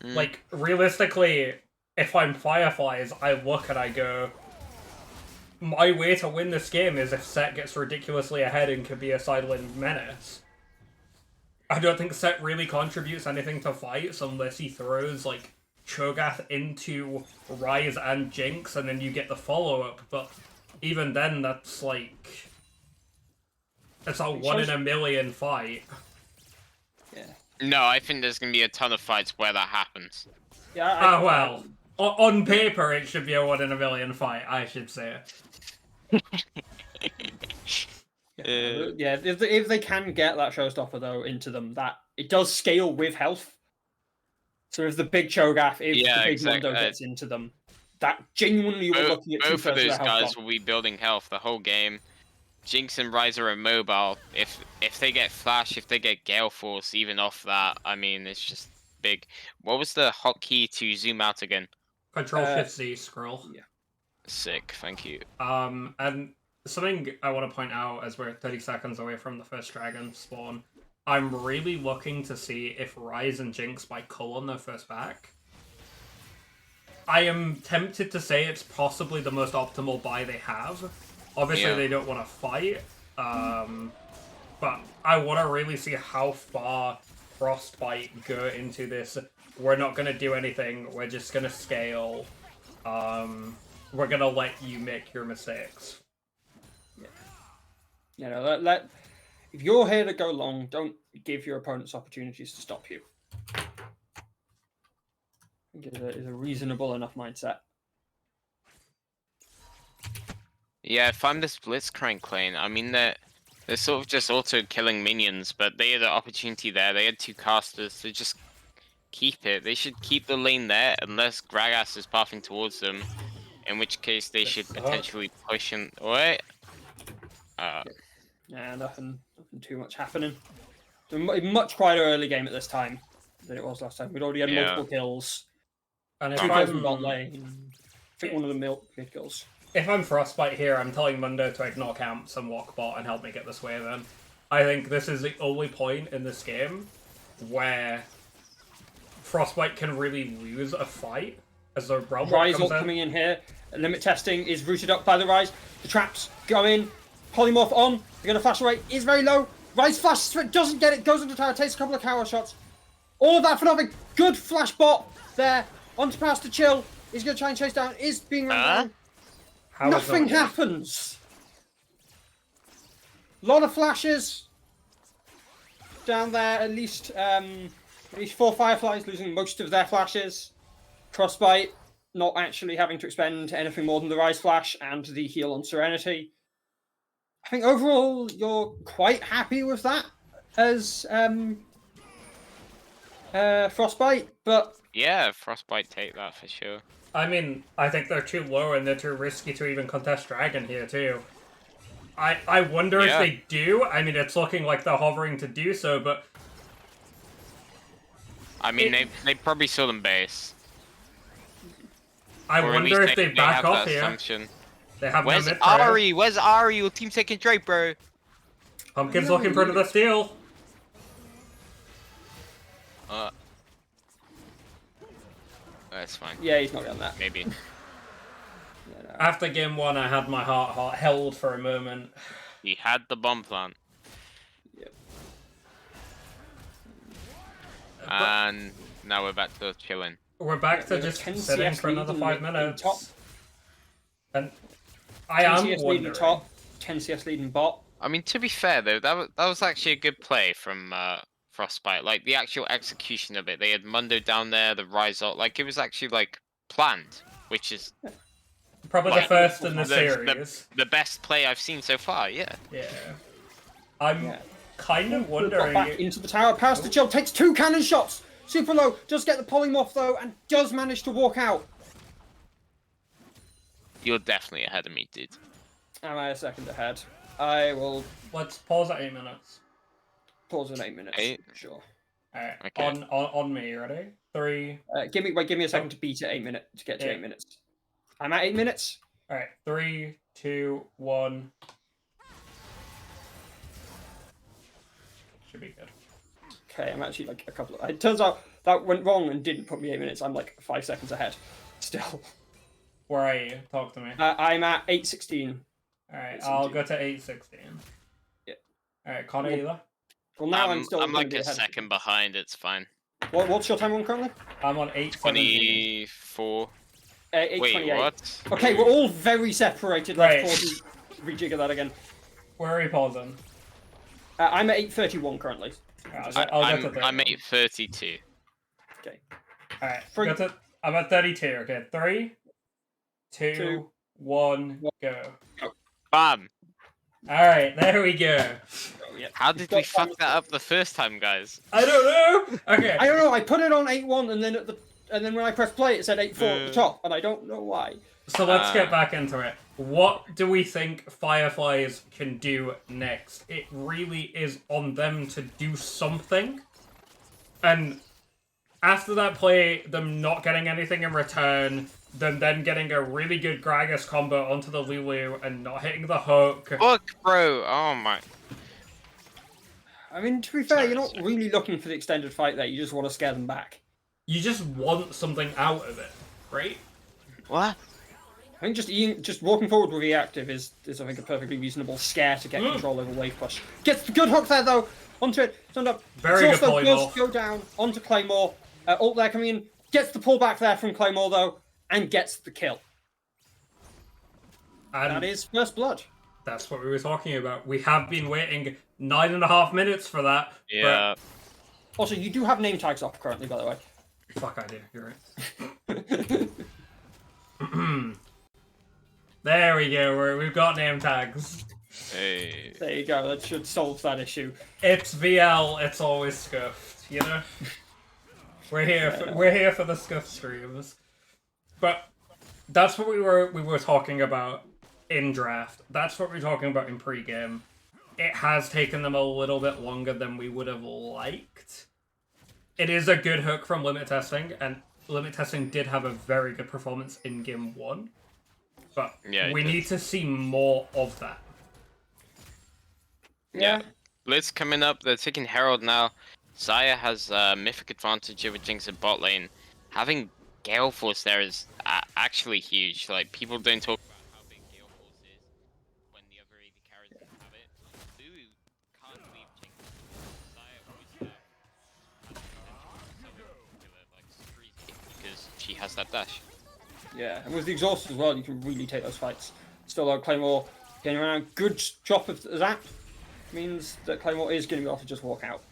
like realistically, if I'm Fireflies, I look and I go, my way to win this game is if Set gets ridiculously ahead and can be a sideline menace. I don't think Set really contributes anything to fights unless he throws like Cho'Gath into Rise and Jinx, and then you get the follow-up, but even then that's like... it's a 1 in a million fight. Yeah. No, I think there's gonna be a ton of fights where that happens. Yeah. Well, on paper it should be a 1 in a million fight, I should say. Yeah, if they can get that showstopper though into them, that it does scale with health. So if the big Cho'Gath, if the big Mundo gets into them, that genuinely we're looking at both of those guys gone. will be building health the whole game. Jinx and Ryze are immobile. If they get Flash, if they get Gale Force, even off that, I mean, it's just big. What was the hotkey to zoom out again? Control-Shift-Z, scroll. Yeah. Sick, thank you. And something I want to point out as we're 30 seconds away from the first dragon spawn, I'm really looking to see if Ryze and Jinx buy Cull on their first back. I am tempted to say it's possibly the most optimal buy they have. Obviously, they don't want to fight, but I want to really see how far Frostbite go into this. We're not going to do anything. We're just going to scale. We're going to let you make your mistakes. You know, if you're here to go long, don't give your opponents opportunities to stop you. I think it is a reasonable enough mindset. Yeah, if I'm this Blitzcrank lane, I mean, they're sort of just auto-killing minions, but they had an opportunity there. They had 2 casters, so just keep it. They should keep the lane there unless Gragas is pathing towards them, in which case they should potentially push and... Wait. Yeah, nothing too much happening. So a much quieter early game at this time than it was last time. We'd already had multiple kills. And if 2 I'm kills in bot lane, I think one of the mid kills. If I'm Frostbite here, I'm telling Mundo to ignore camps and walk bot and help me get this wave in. I think this is the only point in this game where Frostbite can really lose a fight as the realm Rise comes ult in. coming in here. Limit testing is rooted up by the Rise. The traps go in. Polymorph on. They're going to flash away. Is very low. Rise flashes through it. Doesn't get it. Goes into tower. Takes a couple of tower shots. All of that for nothing. Good flash bot there. Onto pass to chill. He's going to try and chase down. Is being run down. How is Nothing that? happens. Lot of flashes down there. At least 4 Fireflies losing most of their flashes. Frostbite not actually having to expend anything more than the Rise Flash and the heal on Serenity. I think overall you're quite happy with that as Frostbite, but Yeah, Frostbite take that for sure. I mean, I think they're too low and they're too risky to even contest Dragon here too. I wonder if Yeah. they do. I mean, it's looking like they're hovering to do so, but I mean, they probably saw them base. I Or at wonder least if they have back off that here. assumption. They have Where's no mid player. Ari? Where's Ari? Your team's taking Drake, bro. Pumpkin's No, looking for another steal. That's fine. yeah, he's not done that. Maybe. Yeah, no. After game one, I had my heart held for a moment. He had the bomb plant. Yep. And now we're back to chilling. We're back to Yeah, just 10 sitting CS for another lead 5 in the minutes. top. And I 10 am CS leading wondering. top, 10 CS leading bot. I mean, to be fair though, that was actually a good play from Frostbite. Like the actual execution of it. They had Mundo down there, the Rise Ult. Like it was actually like planned, which is Probably like, the first in the the- series. the best play I've seen so far. Yeah. Yeah. I'm Yeah. kind of Got wondering. back into the tower. Pass to chill. Takes 2 cannon shots. Super low. Does get the polymorph though, and does manage to walk out. You're definitely ahead of me, dude. Am I a second ahead? I will Let's pause at 8 minutes. pause in 8 minutes. 8? Sure. Alright. Okay. On me, ready? 3. Give me a second to beat at 8 minutes to get to Yeah. 8 minutes. I'm at 8 minutes. Alright. 3, 2, 1. Should be good. Okay, I'm actually like a couple of. It turns out that went wrong and didn't put me 8 minutes. I'm like 5 seconds ahead. Still. Where are you? Talk to me. I'm at 8:16. Alright, I'll go to 8:16. Yeah. Alright, Connor, you there? Well, now I'm still. I'm gonna like be a ahead. second behind. It's fine. What's your time on currently? I'm on 8:17. 24. 8:28. Wait, what? Okay, we're all very separated. Let's Right. pause and rejigger that again. Where are you pausing? I'm at 8:31 currently. Alright, I'll get to 30. I'm 8:32. Okay. Alright, For- I'm at 32. Okay, 3, 2, Two. 1, go. Bam! Alright, there we go. Oh, yeah. How did we fuck that up the first time, guys? I don't know. Okay. I don't know. I put it on 8:1 and then when I pressed play, it said 8:4 at the top, and I don't know why. So let's get back into it. What do we think Fireflies can do next? It really is on them to do something. And after that play, them not getting anything in return, them then getting a really good Gragas combo onto the Lulu and not hitting the hook. Look, bro! Oh my. I mean, to be fair, Sorry, you're not sorry. really looking for the extended fight there. You just want to scare them back. You just want something out of it, right? What? I think just walking forward with reactive is I think a perfectly reasonable scare to get control over wave push. Gets the good hook there though. Onto it. Turned up. Very good Exhaust, though, polymorph. does go down onto Claymore. Ult there coming in. Gets the pullback there from Claymore though, and gets the kill. And That is first blood. that's what we were talking about. We have been waiting 9.5 minutes for that. Yeah. Also, you do have name tags off currently, by the way. But fuck, I do. You're right. There we go. We've got name tags. Hey. There you go. That should solve that issue. It's VL. It's always scuffed. You know. We're here for the scuff streams. But that's what we were talking about in draft. That's what we're talking about in pregame. It has taken them a little bit longer than we would have liked. It is a good hook from limit testing, and limit testing did have a very good performance in game 1. But Yeah, it we did. need to see more of that. Yeah. Blitz coming up. They're taking Herald now. Xayah has mythic advantage over Jinx at bot lane. Having Gale Force there is actually huge. Like, people don't talk about how big Gale Force is when the other AD carries don't have it. Lulu can't leave Jinx. Xayah always has the potential to kill it, like Streezy, because she has that dash. Yeah, and with the exhaust as well, you can really take those fights. Still though, Claymore getting around. Good drop of Zap means that Claymore is going to be able to just walk out.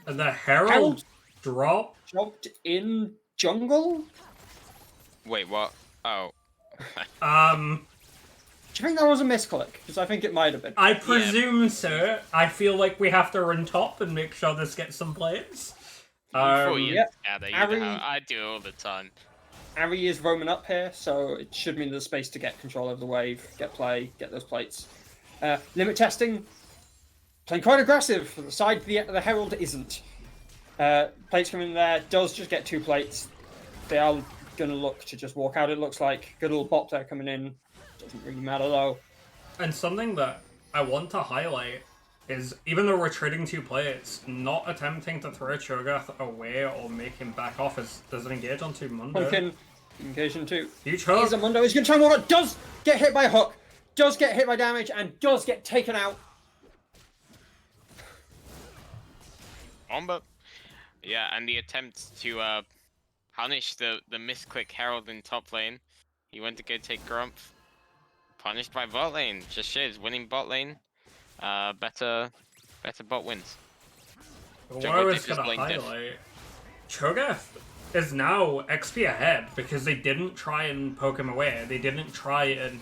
And the Herald drop? Dropped in jungle? Wait, what? Oh. Do you think that was a misclick? Because I think it might have been. I presume so. I feel like we have to run top and make sure this gets some players. Yeah. I do it all the time. Ari is roaming up here, so it should mean there's space to get control over the wave, get play, get those plates. Limit testing, playing quite aggressive. The side the Herald isn't. Plates coming in there, does just get 2 plates. They are going to look to just walk out, it looks like. Good little bop there coming in. Doesn't really matter though. And something that I want to highlight is, even though we're trading 2 plates, not attempting to throw Cho'Gath away or make him back off as does an engage onto Mundo. Pumpkin, engaging 2. Huge hook. Here's a Mundo, he's going to try and walk out, does get hit by a hook, does get hit by damage, and does get taken out. Combo. Yeah, and the attempt to punish the misclick Herald in top lane. He went to go take Grump. Punished by bot lane. Just shows winning bot lane. Better bot wins. What I was going to highlight, Cho'Gath is now XP ahead because they didn't try and poke him away. They didn't try and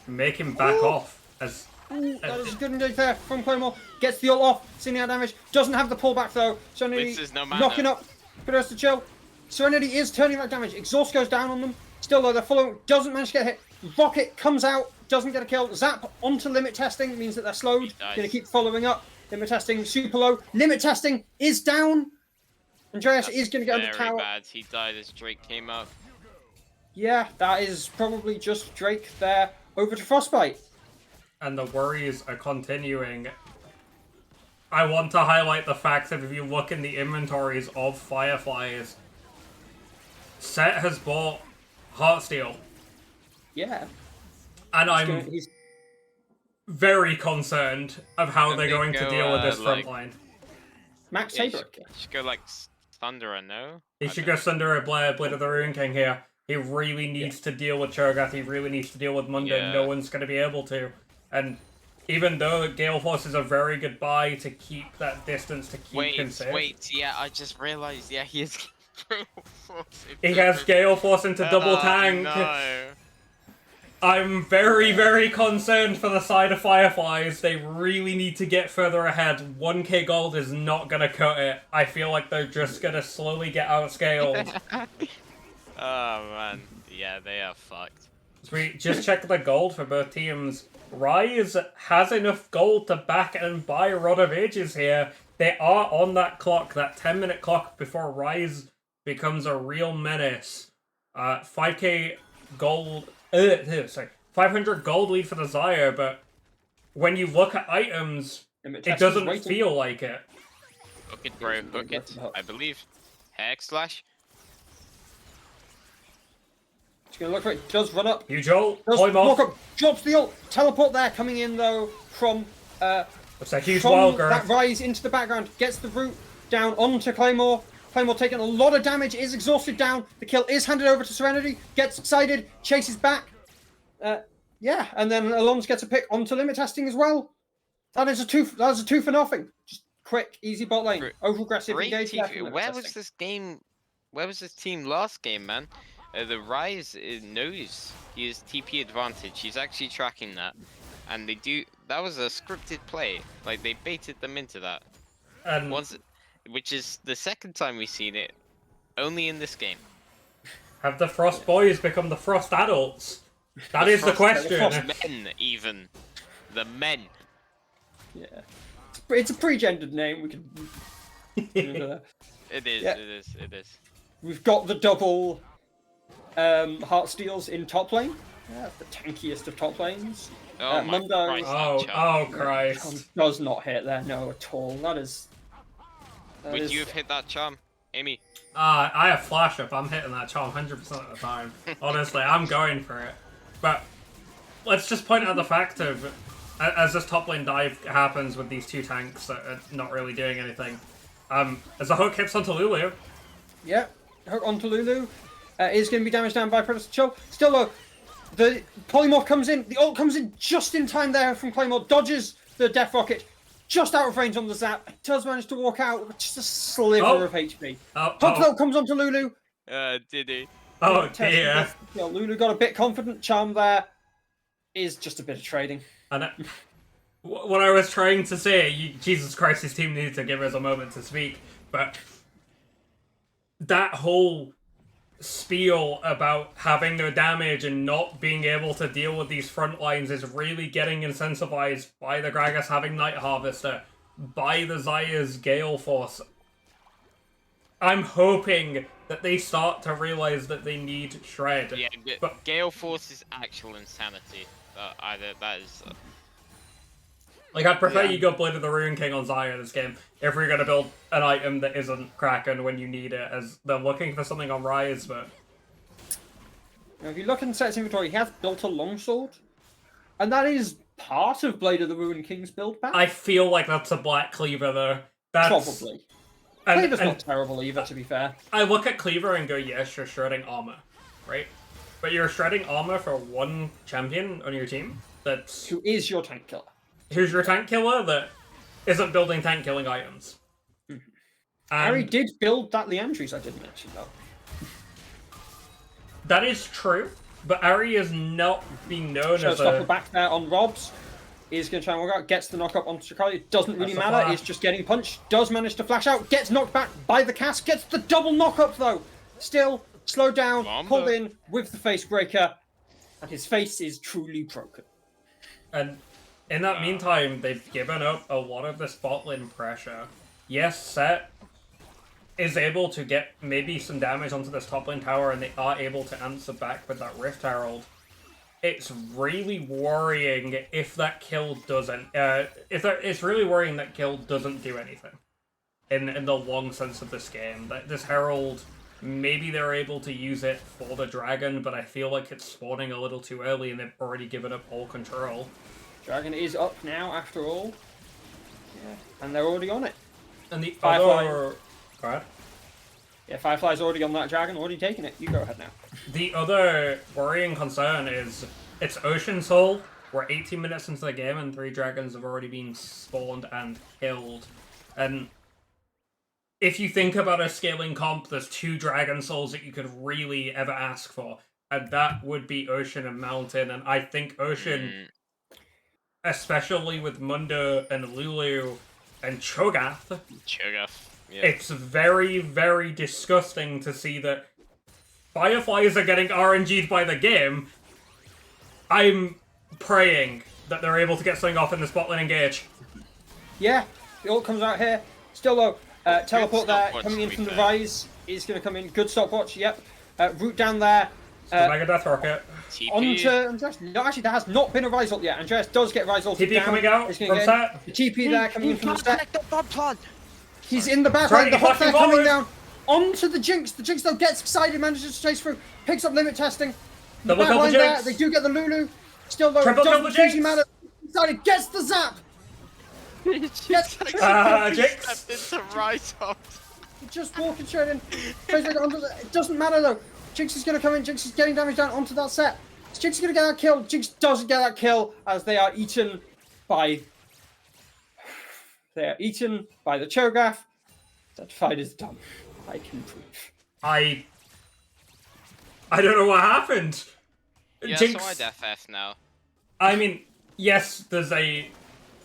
make him back off. That is a good engage there from Claymore. Gets the ult off, seeing out damage. Doesn't have the pullback though. Serenity knocking up. Kudos to chill. Serenity is turning that damage. Exhaust goes down on them. Still though, they're following. Doesn't manage to get hit. Rocket comes out. Doesn't get a kill. Zap onto limit testing. Means that they're slowed. Going to keep following up. Limit testing super low. Limit testing is down. Andreas is going to get under tower. Bad. He died as Drake came up. Yeah, that is probably just Drake there. Over to Frostbite. And the worries are continuing. I want to highlight the fact that if you look in the inventories of Fireflies, Set has bought Heartsteel. Yeah. And I'm very concerned of how they're going to deal with this front line. Max Saber. Should go like Thunderer, no? He should go Thunderer, Blade of the Rune King here. He really needs to deal with Cho'Gath, he really needs to deal with Mundo, no one's going to be able to. And even though Gale Force is a very good buy to keep that distance, to keep him safe. Wait, yeah, I just realized, yeah, he is Gale Force. He has Gale Force into double tank. No. I'm very, very concerned for the side of Fireflies. They really need to get further ahead. 1k gold is not going to cut it. I feel like they're just going to slowly get outscaled. Oh man, yeah, they are fucked. So we just checked the gold for both teams. Rise has enough gold to back and buy Rod of Ages here. They are on that clock, that 10-minute clock before Rise becomes a real menace. 5k gold, 500 gold lead for the Xayah, but when you look at items, it doesn't feel like it. Hook it, bro, hook it, I believe. Hex slash. He's going to look for it. Does run up. Huge ult. Walk up. Drops the ult. Teleport there. Coming in though from it's a huge wild growth. That Rise into the background. Gets the root down onto Claymore. Claymore taking a lot of damage. Is exhausted down. The kill is handed over to Serenity. Gets excited. Chases back. Yeah, and then Alonso gets a pick onto limit testing as well. That is a two for nothing. Just quick, easy bot lane. Over aggressive engage. Where was this game? Where was this team last game, man? The Rise knows he has TP advantage. He's actually tracking that, and they do. That was a scripted play. Like they baited them into that. And which is the second time we've seen it, only in this game. Have the Frost boys become the Frost adults? That is the question. The Frost men, even the men. Yeah, it's a pre-gendered name. We can. It is. Yeah. It is. We've got the double Heartsteals in top lane. Yeah, the tankiest of top lanes. Oh my Mundo Christ, Oh, that charm. Christ. does not hit there, no, at all. That is. Would you have hit that charm, Amy? I have flash up. I'm hitting that charm 100% of the time. Honestly, I'm going for it. But let's just point out the fact of, as this top lane dive happens with these two tanks that are not really doing anything, as the hook hits onto Lulu. Yeah, hook onto Lulu. Is going to be damaged down by Predator Chill. Still though, the Polymorph comes in. The ult comes in just in time there from Claymore. Dodges the Death Rocket. Just out of range on the zap. Does manage to walk out with just a sliver of HP. Hook though comes onto Lulu. Did he? Oh dear. Yeah, Lulu got a bit confident. Charm there is just a bit of trading. And what I was trying to say, Jesus Christ, his team needed to give us a moment to speak, but that whole spiel about having no damage and not being able to deal with these front lines is really getting incentivized by the Gragas having Night Harvester, by the Zaya's Gale Force. I'm hoping that they start to realize that they need Shred. Yeah, but Gale Force is actual insanity. That is. like, I'd prefer you go Blade of the Rune King on Zaya this game if we're going to build an item that isn't Kraken when you need it, as they're looking for something on Rise, but... Now, if you look in Set's inventory, he has built a longsword, and that is part of Blade of the Ruin King's build pack. I feel like that's a Black Cleaver, though. That's... Probably. And, Cleaver's and not terrible either, to be fair. I look at Cleaver and go, yes, you're shredding armor, right? But you're shredding armor for one champion on your team that's... Who is your tank killer? Who's your tank killer that isn't building tank killing items. Harry did build that Leandries I didn't mention, though. That is true, but Ari has not been known as Showstopper a... back there on Robs. Is going to try and walk out, gets the knock up onto Shikari. It doesn't really That's a matter, flash. it's just getting punched. Does manage to flash out, gets knocked back by the cast, gets the double knock up though. Still, slowed down, pulled in with the face breaker, and his face is truly broken. And in that meantime, they've given up a lot of the spot lane pressure. Yes, Set is able to get maybe some damage onto this top lane tower, and they are able to answer back with that Rift Herald. It's really worrying if that kill doesn't... it's really worrying that kill doesn't do anything. In the long sense of this game. That this Herald, maybe they're able to use it for the dragon, but I feel like it's spawning a little too early and they've already given up all control. Dragon is up now, after all. Yeah, and they're already on it. And the Firefly. other... Go ahead. Yeah, Firefly's already on that dragon, already taking it. You go ahead now. The other worrying concern is it's Ocean Soul. We're 18 minutes into the game and 3 dragons have already been spawned and killed. And if you think about a scaling comp, there's 2 dragon souls that you could really ever ask for. And that would be Ocean and Mountain. And I think Ocean, especially with Mundo and Lulu and Cho'Gath, Yeah. it's very, very disgusting to see that Fireflies are getting RNG'd by the game. I'm praying that they're able to get something off in the spot lane engage. Yeah, the ult comes out here. Still though, teleport there, stopwatch, coming in to from be the fair. rise is going to come in. Good stopwatch, yep. Root down there. The Mega Death Rocket. TP. Onto Andreas. No, actually, there has not been a rise ult yet. Andreas does get rise ult TP down. coming out He's from gonna get Set. the TP there coming in from the set. the bomb plant. He's in the back Right, line. The he's hook there flashing coming forward. down onto the Jinx. The Jinx though gets excited, manages to chase through, picks up limit testing. The Double back kill the line there. Jinx. They do get the Lulu. Still though, Triple kill doesn't the hugely Jinx. matter. Excited, gets the zap. Gets Jinx. Stepped into right off. just walking straight in. It doesn't matter though. Jinx is going to come in. Jinx is getting damage down onto that set. Jinx is going to get that kill. Jinx doesn't get that kill as they are eaten by... They are eaten by the Cho'Gath. That fight is done. I can prove. I don't know what happened. Yeah, Jinx. so I DFF now. I mean, yes, there's a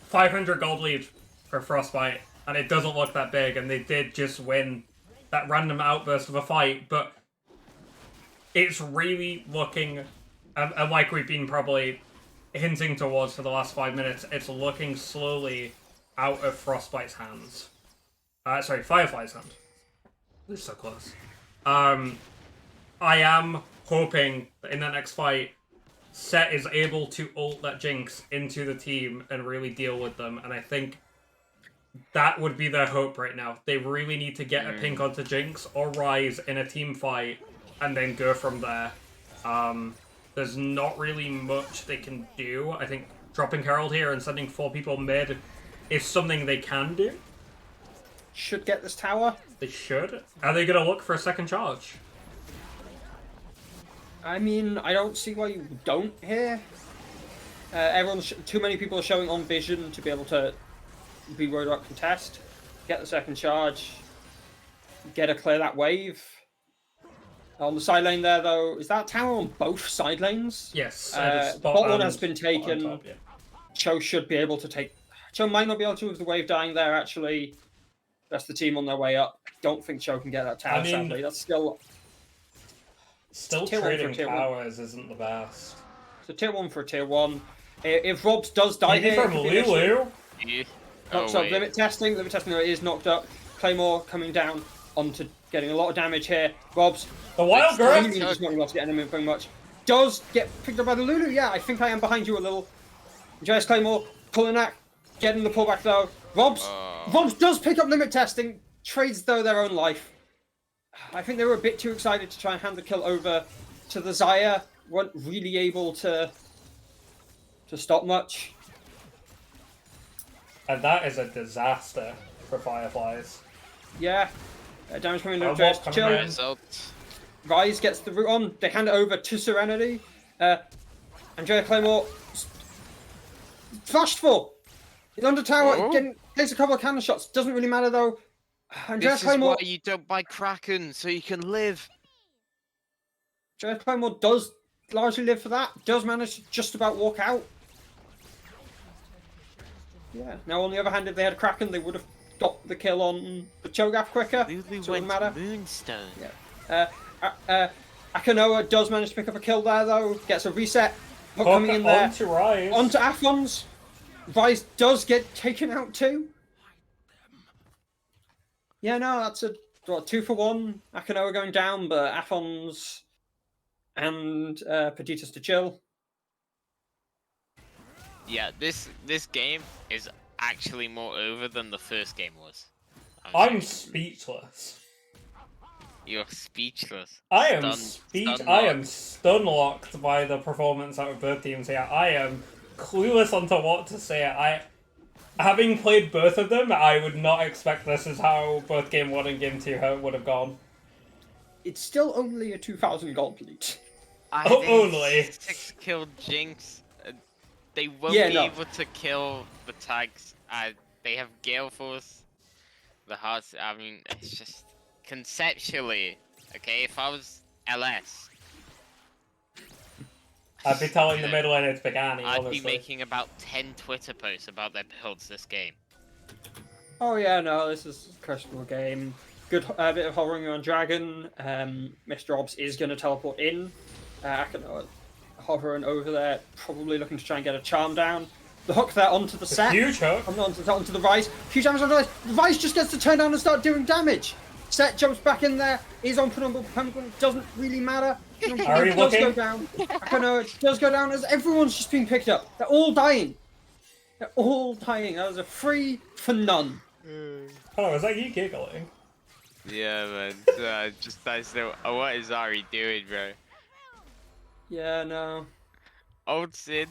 500 gold lead for Frostbite, and it doesn't look that big, and they did just win that random outburst of a fight, but it's really looking, and like we've been probably hinting towards for the last 5 minutes, it's looking slowly out of Frostbite's hands. Sorry, Firefly's hand. They're so close. I am hoping that in the next fight, Set is able to ult that Jinx into the team and really deal with them, and I think that would be their hope right now. They really need to get a pink onto Jinx or Rise in a team fight, and then go from there. There's not really much they can do. I think dropping Herald here and sending 4 people mid is something they can do. Should get this tower. They should. Are they going to look for a second charge? I mean, I don't see why you don't here. Too many people are showing on vision to be able to be worried about contest. Get the second charge. Get to clear that wave. On the side lane there, though, is that tower on both side lanes? Yes. Bot one has been taken. Top, yeah. Cho should be able to take... Cho might not be able to with the wave dying there, actually. That's the team on their way up. I don't think Cho can get that tower, sadly. That's still... Still trading towers isn't the best. So tier 1 for a tier 1. If Robs does die Maybe here... from Lulu? Yeah. Knocks up limit testing. Limit testing is knocked up. Claymore coming down onto getting a lot of damage here. Robs... The Wild Girl! Really just not able to get anything very much. Does get picked up by the Lulu. Yeah, I think I am behind you a little. Joyous Claymore pulling that, getting the pullback though. Robs does pick up limit testing. Trades though their own life. I think they were a bit too excited to try and hand the kill over to the Xayah. Weren't really able to stop much. And that is a disaster for Fireflies. Yeah. Damage coming into What's Joyous coming Chill. in? Rise gets the root on. They hand it over to Serenity. Andrea Claymore flashed for. He's under tower. Takes a couple of cannon shots. Doesn't really matter though. Andrea This Claymore. is why you don't buy Kraken, so you can live. Andrea Claymore does largely live for that. Does manage to just about walk out. Yeah. Now on the other hand, if they had Kraken, they would have got the kill on the Cho'Gath quicker. So it wouldn't matter. Moonstone. Yeah. Akanoa does manage to pick up a kill there though. Gets a reset. Hook coming in there. Onto Rise. Onto Aphons. Rise does get taken out too. Yeah, no, that's a 2 for 1. Akanoa going down, but Aphons and Petitas to chill. Yeah, this game is actually more over than the first game was. I'm speechless. You're speechless. I am Stun-locked. stun-locked by the performance out of both teams here. I am clueless onto what to say. Having played both of them, I would not expect this is how both Game 1 and Game 2 would have gone. It's still only a 2,000 gold lead. Only 6 killed Jinx. They won't be able to kill the tags. They have Gale Force. The hearts. I mean, it's just conceptually, okay. If I was LS, I'd be telling the mid laner to pick Annie. I'd honestly. be making about 10 Twitter posts about their builds this game. Oh yeah, no, this is a questionable game. Good bit of hovering on Dragon. Mr. Obs is going to teleport in. Akanoa hovering over there, probably looking to try and get a charm down. The hook there onto the set. Huge hook. Onto the Rise. Huge damage onto the Rise. The Rise just gets to turn down and start doing damage. Set jumps back in there. Is on Penumbral. Doesn't really matter. Are you looking? Go down. Akanoa does go down as everyone's just being picked up. They're all dying. They're all dying. That was a free for none. Oh, is that you giggling? Yeah, man. I still. What is Ari doing, bro? Yeah, no. Old Sid.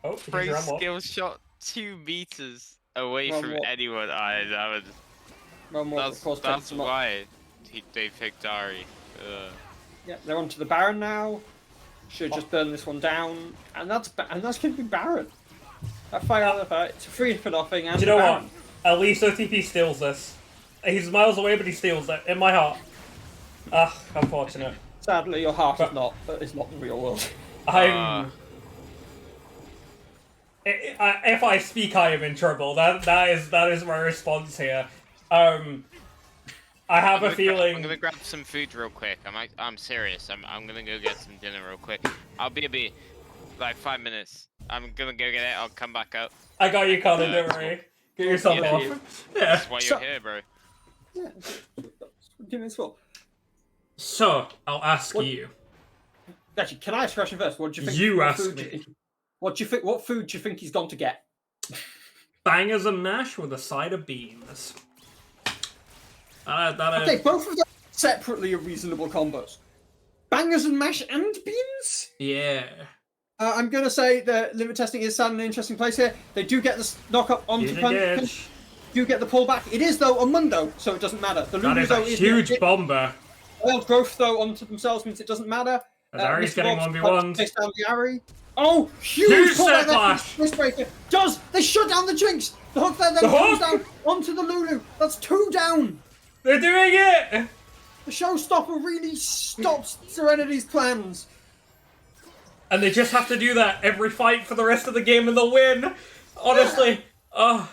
Oh, Free he's run skill shot 2 meters away Run from what? anyone. That was. That's why they picked Ari. Yeah, they're onto the Baron now. Should just burn this one down, and that's going to be Baron. That fight out of the fight. It's a free for nothing. And Do you know Baron. what? At least OTP steals this. He's miles away, but he steals it in my heart. Ah, unfortunate. Sadly, your heart is not. It's not the real world. I'm. If I speak, I am in trouble. That is my response here. I have a feeling. I'm gonna grab some food real quick. I'm serious. I'm gonna go get some dinner real quick. I'll be like 5 minutes. I'm gonna go get it. I'll come back up. I got you, Colin. Don't worry. Get yourself Yeah. off. Yeah. That's why you're here, bro. Yeah. 2 minutes for. So I'll ask you. Actually, can I ask a question first? What do you think? You what ask food me. do you think- What do you think? What food do you think he's gone to get? Bangers and mash with a side of beans. Okay, both of them separately are reasonable combos. Bangers and mash and beans? Yeah. I'm going to say that limit testing is standing in an interesting place here. They do get the knock up onto Huge punch, edge. do get the pullback. It is, though, a Mundo, so it doesn't matter. The That Lulu, is though, a huge bomber. Wild growth, though, onto themselves means it doesn't matter. As Ari's Mr. getting Bob's 1v1'd. takes down the Ari. Oh, Huge huge pullback set there clash. from Wristbreaker. They shut down the Jinx. The hook there then The comes hook! down onto the Lulu. That's 2 down. They're doing it! The showstopper really stops Serenity's plans. And they just have to do that every fight for the rest of the game and they'll win. Honestly. Oh.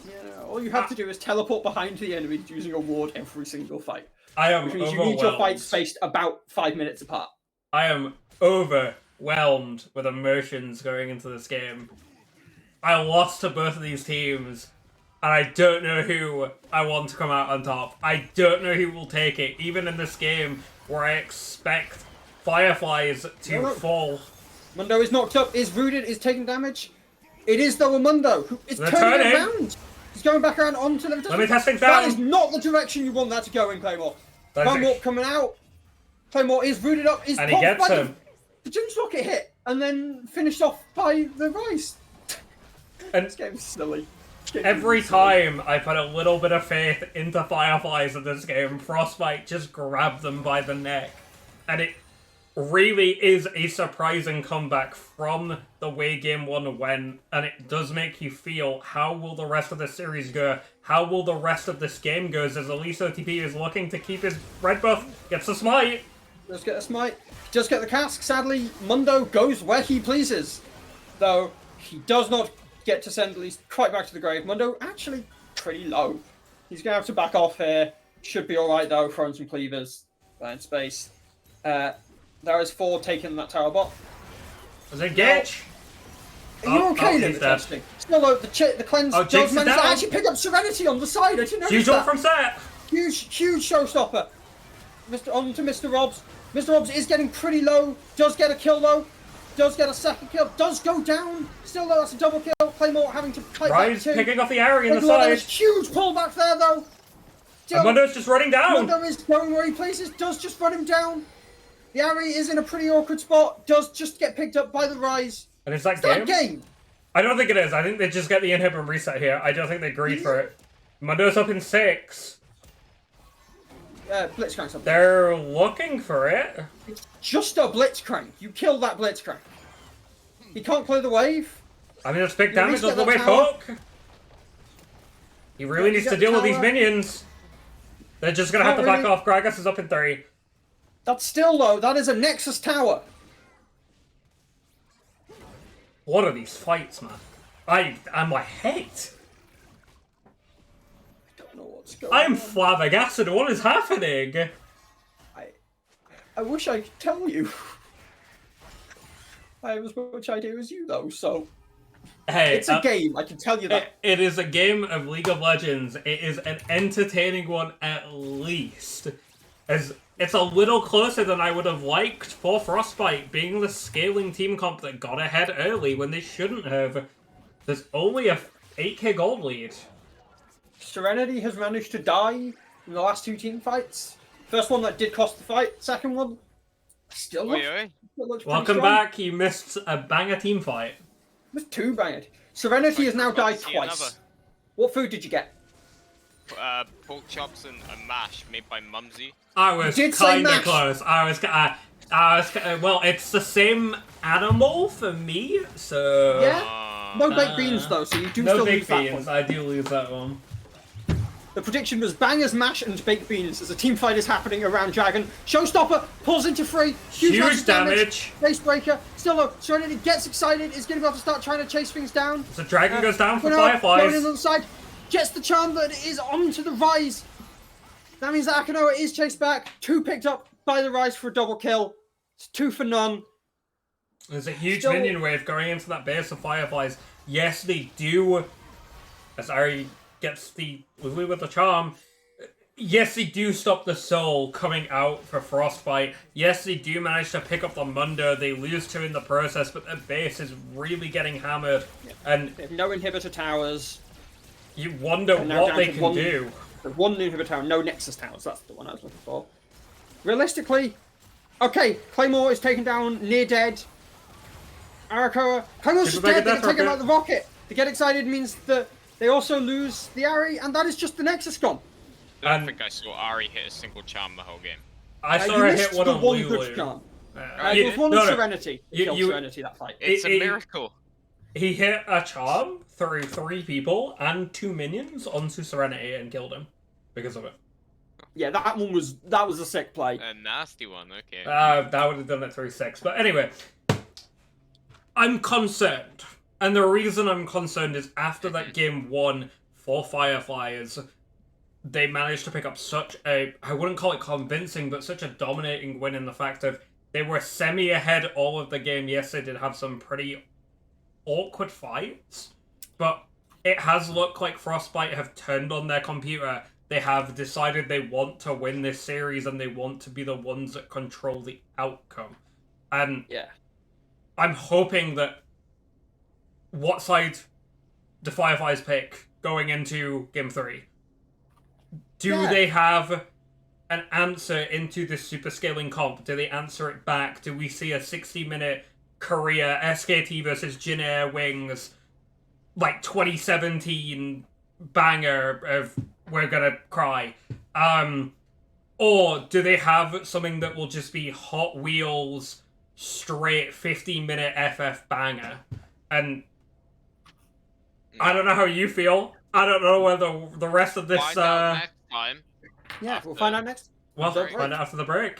Yeah, all you have to do is teleport behind the enemy using a ward every single fight. I am Which means you overwhelmed. need your fights spaced about 5 minutes apart. I am overwhelmed with emotions going into this game. I lost to both of these teams, and I don't know who I want to come out on top. I don't know who will take it, even in this game where I expect Fireflies to No. fall. Mundo is knocked up, is rooted, is taking damage. It is, though, a Mundo who is They're turning turning. around. He's going back around onto them. Let me testing That down. is not the direction you want that to go in, Claymore. That's Claymore it. coming out. Claymore is rooted up, is And he popped gets by the- him. The Jinx Rocket hit, and then finished off by the Rice. And This game's silly. This game every is silly. time I put a little bit of faith into Fireflies in this game, Frostbite just grabbed them by the neck. And it really is a surprising comeback from the way game 1 went, and it does make you feel, how will the rest of the series go? How will the rest of this game go? As Elise OTP is looking to keep his red buff, gets the smite. Does get a smite. Does get the cask. Sadly, Mundo goes where he pleases. Though, he does not get to send Elise quite back to the grave. Mundo actually pretty low. He's going to have to back off here. Should be alright, though, throwing some cleavers in space. There is 4 taking that tower bot. Is it Gitch? Are you Oh, okay, he's limit dead. testing? Still, though, the cleanse Oh, does Jinx is manage to down. actually pick up Serenity on the side. I didn't notice Huge that. ult from Set. Huge showstopper. On to Mr. Robs. Mr. Robs is getting pretty low. Does get a kill though. Does get a second kill. Does go down. Still though, that's a double kill. Claymore having to fight back Rise too. picking off the Ari in the Claymore, there side. is huge pullback there though. Still, And Mundo's just running down. Mundo is going where he pleases. Does just run him down. The Ari is in a pretty awkward spot. Does just get picked up by the Rise. And it's that It's that game? game. I don't think it is. I think they just get the inhib and reset here. I don't think they agreed for it. Mundo's up in 6. Blitzcrank something. They're looking for it. It's just a Blitzcrank. You kill that Blitzcrank. He can't clear the wave. I mean, it's big You at damage least on get the that way tower. hook. He really You needs get to the deal with these tower. minions. They're just gonna have to Can't back really- off. Gragas is up in 3. That's still though. That is a Nexus tower. What are these fights, man? I'm my head. I don't know what's going I'm on. flabbergasted. What is happening? I wish I could tell you. I have as much idea as you though, so Hey, it's a game. I can tell you that. It is a game of League of Legends. It is an entertaining one at least. As it's a little closer than I would have liked for Frostbite, being the scaling team comp that got ahead early when they shouldn't have. There's only a 8k gold lead. Serenity has managed to die in the last 2 team fights. First one that did cost the fight. Second one still looks, Oi. still looks pretty Welcome strong. back. You missed a banger team fight. With 2 banged. Serenity has now About to died see twice. another. What food did you get? Pork chops and a mash made by Mumsy. I was did say kind of mash. close. Well, it's the same animal for me, so Yeah? No baked beans though, so you do no still big lose that beans. one. I do lose that one. The prediction was bangers, mash, and baked beans as a team fight is happening around Dragon. Showstopper pulls into 3. Huge amounts of damage. Facebreaker. Still though, Serenity gets excited, is going to be able to start trying to chase things down. So Dragon goes down for Akano Going in Fireflies. on the side. Gets the charm that is onto the Rise. That means that Akanoa is chased back. 2 picked up by the Rise for a double kill. It's 2 for none. There's a huge Still- minion wave going into that base of Fireflies. Yes, they do. As Ari gets the Lulu with the charm, Yes, they do stop the soul coming out for Frostbite. Yes, they do manage to pick up the Mundo. They lose 2 in the process, but their base is really getting hammered. And They have no inhibitor towers. you wonder And now what down they to can do. There's one inhibitor tower, no Nexus towers. That's the one I was looking for. Realistically, okay, Claymore is taken down, near dead. Arakoa. Claymore's just Super Mega dead. They Death can take him Rocket. out the rocket. To get excited means that they also lose the Ari, and that is just the Nexus gone. I don't And- think I saw Ari hit a single charm the whole game. I saw you her missed hit one the on one Lulu. good charm. Right, There was one no, on no. Serenity. He killed Serenity that fight. It's a It- miracle. He hit a charm through 3 people and 2 minions onto Serenity and killed him because of it. Yeah, that was a sick play. A nasty one, okay. That would have done it through 6. But anyway, I'm concerned. And the reason I'm concerned is after that game 1 for Fireflies, they managed to pick up such a, I wouldn't call it convincing, but such a dominating win in the fact of they were semi-ahead all of the game. Yes, they did have some pretty awkward fights, but it has looked like Frostbite have turned on their computer. They have decided they want to win this series and they want to be the ones that control the outcome. And Yeah. I'm hoping that what side the Fireflies pick going into Game 3? Do Yeah. they have an answer into this super scaling comp? Do they answer it back? Do we see a 60-minute Korea SKT versus Jin Air Wings, like 2017 banger of We're Gonna Cry? Or do they have something that will just be Hot Wheels straight 15-minute FF banger? And I don't know how you feel. I don't know whether the rest of this Find out next time. Yeah, we'll find out next. Well, After the find break. out after the break.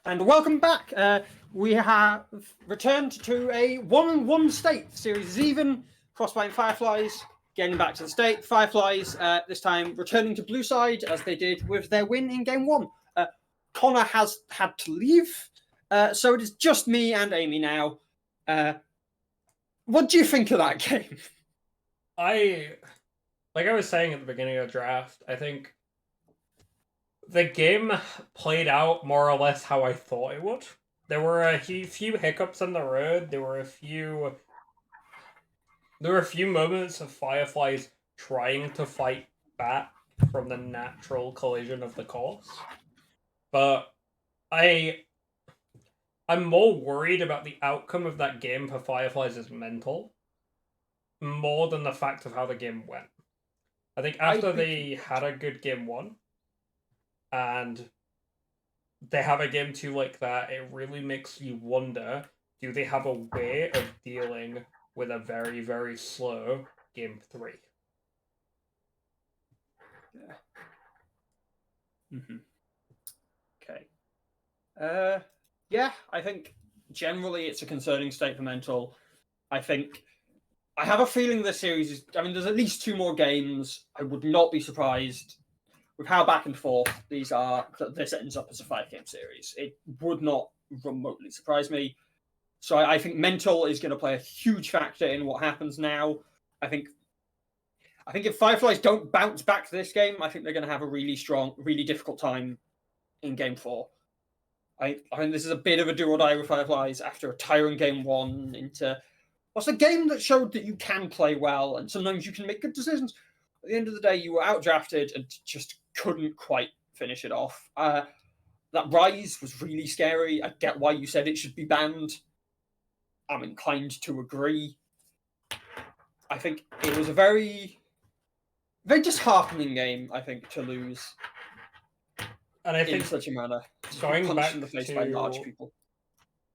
And welcome back. We have returned to a 1-1 state. The series is even. Frostbite and Fireflies getting back to the state. Fireflies this time returning to blue side as they did with their win in game 1. Connor has had to leave, so it is just me and Amy now. What do you think of that game? Like I was saying at the beginning of the draft, I think the game played out more or less how I thought it would. There were a few hiccups on the road. There were a few moments of Fireflies trying to fight back from the natural collision of the course. But I'm more worried about the outcome of that game for Fireflies as mental, more than the fact of how the game went. I think after they had a good game 1, and they have a game 2 like that, it really makes you wonder, do they have a way of dealing with a very, very slow game 3? Yeah. Okay. Yeah, I think generally it's a concerning state for mental. I have a feeling this series is... I mean, there's at least 2 more games. I would not be surprised with how back and forth these are, that this ends up as a 5-game series. It would not remotely surprise me. So I think mental is going to play a huge factor in what happens now. I think if Fireflies don't bounce back to this game, I think they're going to have a really strong, really difficult time in game 4. I mean, this is a bit of a do or die with Fireflies after a tiring game 1 into what's a game that showed that you can play well and sometimes you can make good decisions. At the end of the day, you were outdrafted and just couldn't quite finish it off. That Rise was really scary. I get why you said it should be banned. I'm inclined to agree. I think it was a very, very disheartening game, I think, to lose. And I think in such a manner. going back in the face by large people.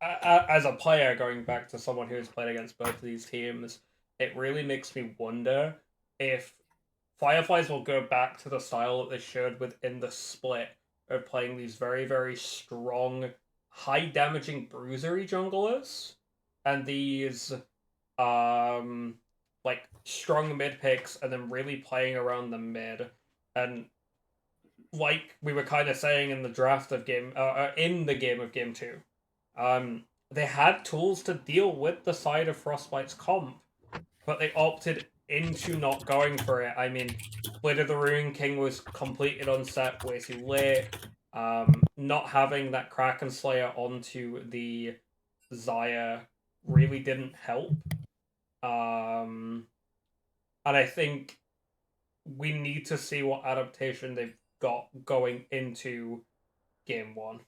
As a player, going back to someone who's played against both of these teams, it really makes me wonder if Fireflies will go back to the style that they showed within the split of playing these very, very strong, high-damaging bruisery junglers, and these like strong mid picks, and then really playing around the mid. And like we were kind of saying in the draft of game, in the game of game 2, they had tools to deal with the side of Frostbite's comp, but they opted into not going for it. I mean, Blade of the Ruin King was completed on set way too late. Not having that Kraken Slayer onto the Xayah really didn't help. And I think we need to see what adaptation they've got going into game 1.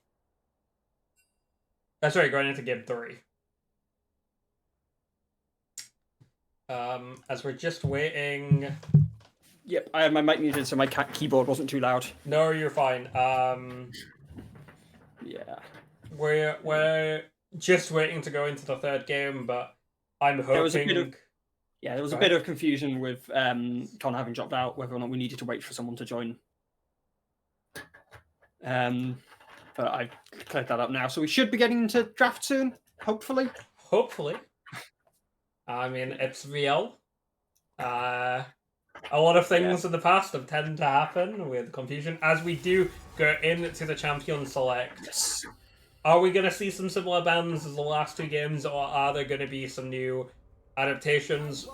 Sorry, going into game 3. As we're just waiting. Yep, I had my mic muted so my keyboard wasn't too loud. No, you're fine. Yeah. We're just waiting to go into the 3rd game, but I'm hoping. There was a bit of confusion with Connor having dropped out, whether or not we needed to wait for someone to join. But I've cleared that up now, so we should be getting into draft soon, hopefully. Hopefully. I mean, it's real. A lot of things in the past have tended to happen with confusion. As we do go into the champion select, Yes. Are we going to see some similar bans as the last 2 games, or are there going to be some new adaptations?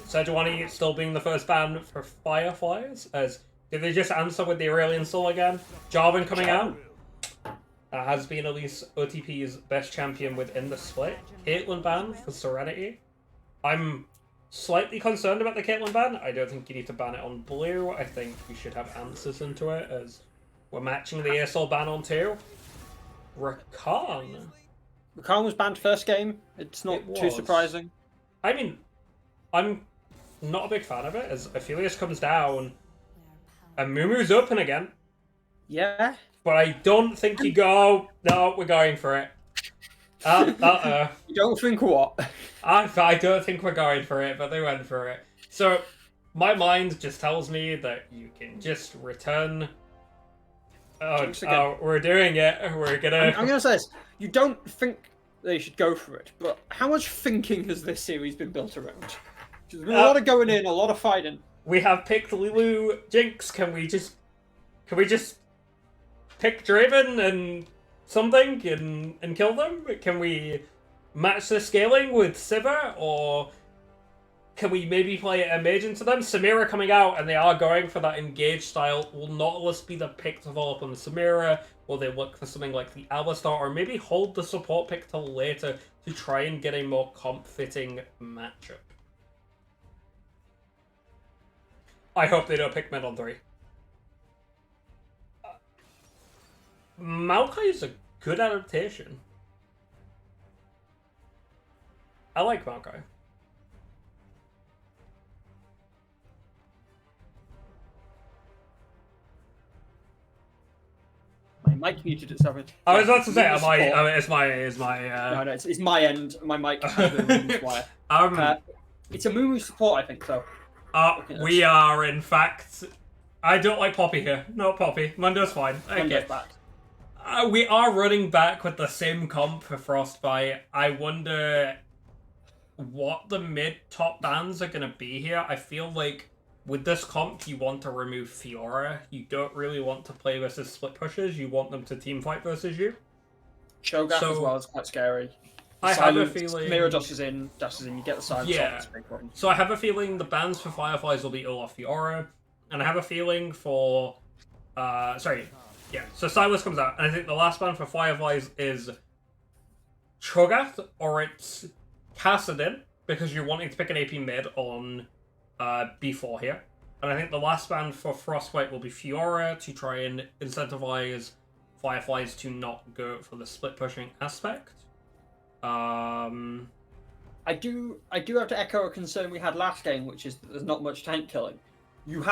Sejuani still being the first ban for Fireflies, as did they just answer with the Aurelian Soul again? Jarvan coming out. That has been at least OTP's best champion within the split. Caitlyn ban for Serenity. I'm slightly concerned about the Caitlyn ban. I don't think you need to ban it on blue. I think we should have answers into it, as we're matching the ASL ban on 2. Rakan. Rakan was banned first game. It's not too surprising. I mean, I'm not a big fan of it, as Aphelios comes down and Mumu's open again. Yeah. But I don't think you go, no, we're going for it. You don't think what? I don't think we're going for it, but they went for it. So, my mind just tells me that you can just return Jinx again. we're doing it. We're gonna. I'm gonna say this. You don't think they should go for it, but how much thinking has this series been built around? There's been a lot of going in, a lot of fighting. We have picked Lulu Jinx. Can we just pick Draven and something and kill them? Can we match the scaling with Sivir, or can we maybe play a mage into them? Samira coming out, and they are going for that engage style. Will Nautilus be the pick to follow up on the Samira? Will they look for something like the Alistar, or maybe hold the support pick till later to try and get a more comp-fitting matchup? I hope they don't pick mid on 3. Maokai is a good adaptation. I like Maokai. My mic muted itself. I was about to say, It's my end. My mic has been moving wire. It's a Mumu support, I think, so. We are, in fact... I don't like Poppy here. No Poppy. Mundo's fine. Mundo's Okay. back. We are running back with the same comp for Frostbite. I wonder what the mid-top bans are going to be here. I feel like with this comp, you want to remove Fiora. You don't really want to play versus split pushers. You want them to team fight versus you. Cho'Gath So- as well is quite scary. I have a feeling... Mirror dashes in, you get the silence Yeah. off, it's a big problem. So I have a feeling the bans for Fireflies will be Olaf Fiora. And I have a feeling for... So Silas comes out. And I think the last ban for Fireflies is Cho'Gath, or it's Kassadin, because you're wanting to pick an AP mid on B4 here. And I think the last ban for Frostbite will be Fiora to try and incentivize Fireflies to not go for the split pushing aspect. I do have to echo a concern we had last game, which is that there's not much tank killing. You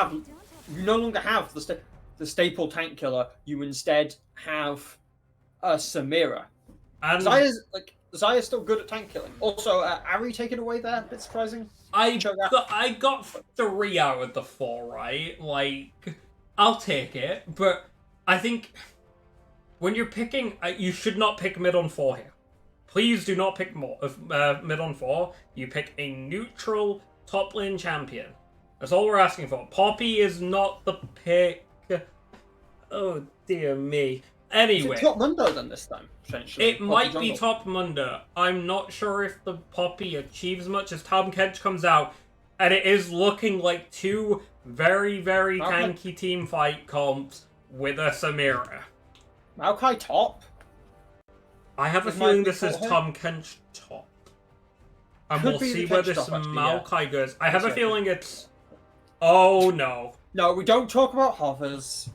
no longer have the staple tank killer. You instead have a Samira. And Zaya's still good at tank killing. Also, Ari taken away there, a bit surprising. I Cho'Gath. got 3 out of the 4, right? Like, I'll take it, but I think when you're picking, you should not pick mid on 4 here. Please do not pick mid on 4. You pick a neutral top lane champion. That's all we're asking for. Poppy is not the pick. Oh, dear me. Anyway. Is it top Mundo then this time, potentially? It Poppy might be jungle. top Mundo. I'm not sure if the Poppy achieves much as Tom Kench comes out, and it is looking like 2 very, very tanky team fight comps with a Samira. Maokai top? I have a Is feeling Mike this is Nicole here? Tom Kench top. And Could we'll be see the where Kench this top, actually, yeah. Maokai goes. I have a That's feeling it's... Oh, no. No, we don't talk about hovers.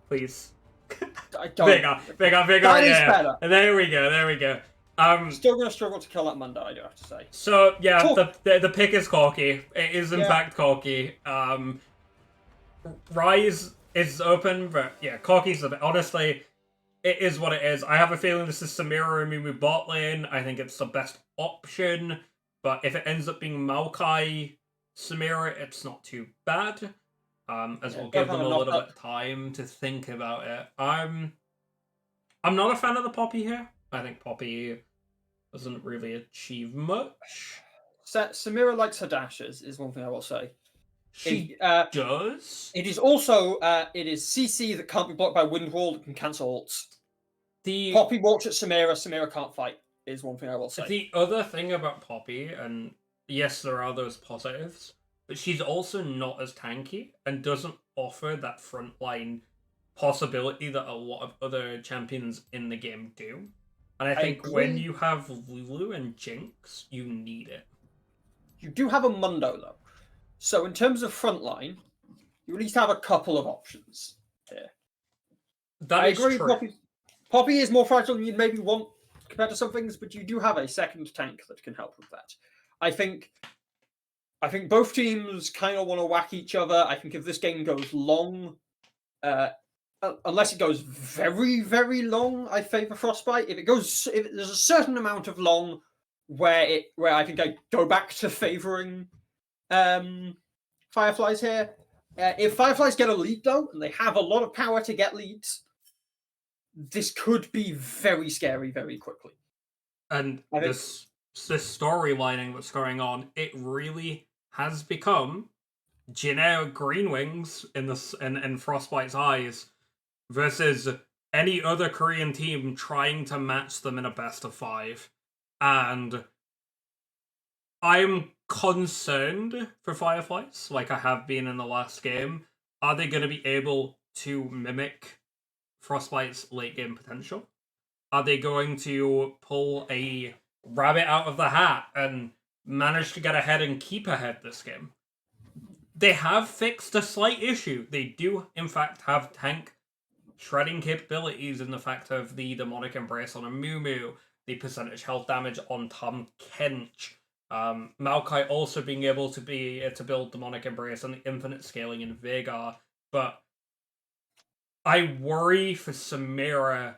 Please. I don't. Bigger, That is yeah. better. And there we go. Still gonna struggle to kill that Mundo, I do have to say. So, yeah, Cool. the pick is Corky. It is, in fact, Corky. Rise is open, but, yeah, Corky's a bit... Honestly, it is what it is. I have a feeling this is Samira and Mumu bot lane. I think it's the best option. But if it ends up being Maokai Samira, it's not too bad. As we'll give them a little bit of time to think about it. I'm not a fan of the Poppy here. I think Poppy doesn't really achieve much. Samira likes her dashes, is one thing I will say. She It, does. it is also it is CC that can't be blocked by Windwall that can cancel ults. The Poppy walks at Samira can't fight, is one thing I will say. The other thing about Poppy, and yes, there are those positives, but she's also not as tanky and doesn't offer that frontline possibility that a lot of other champions in the game do. And I think when you have Lulu and Jinx, you need it. You do have a Mundo though. So in terms of frontline, you at least have a couple of options here. That I is agree. true. Poppy is more fragile than you'd maybe want compared to some things, but you do have a second tank that can help with that. I think both teams kind of want to whack each other. I think if this game goes long, unless it goes very, very long, I favour Frostbite. If there's a certain amount of long where I think I go back to favouring Fireflies here. If Fireflies get a lead though, and they have a lot of power to get leads, this could be very scary very quickly. And I think- this storylining that's going on, it really has become generic Green Wings in Frostbite's eyes versus any other Korean team trying to match them in a best of 5. And I'm concerned for Fireflies, like I have been in the last game. Are they going to be able to mimic Frostbite's late game potential? Are they going to pull a rabbit out of the hat and manage to get ahead and keep ahead this game? They have fixed a slight issue. They do, in fact, have tank shredding capabilities in the fact of the Demonic Embrace on a Moo, the percentage health damage on Tom Kench. Maokai also being able to build Demonic Embrace and the infinite scaling in Veigar. But I worry for Samira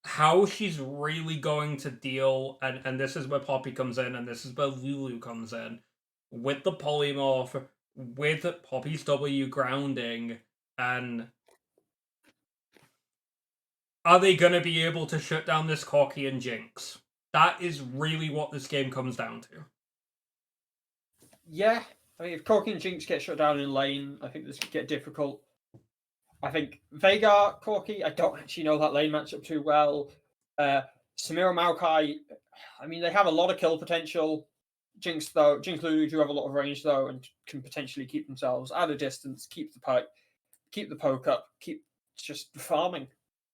how she's really going to deal, and this is where Poppy comes in, and this is where Lulu comes in, with the polymorph, with Poppy's W grounding, and are they going to be able to shut down this Corki and Jinx? That is really what this game comes down to. Yeah, I mean, if Corki and Jinx get shut down in lane, I think this could get difficult. I think Veigar, Corki, I don't actually know that lane matchup too well. Samira Maokai, I mean, they have a lot of kill potential. Jinx Lulu do have a lot of range though, and can potentially keep themselves at a distance, keep the poke up, keep just farming.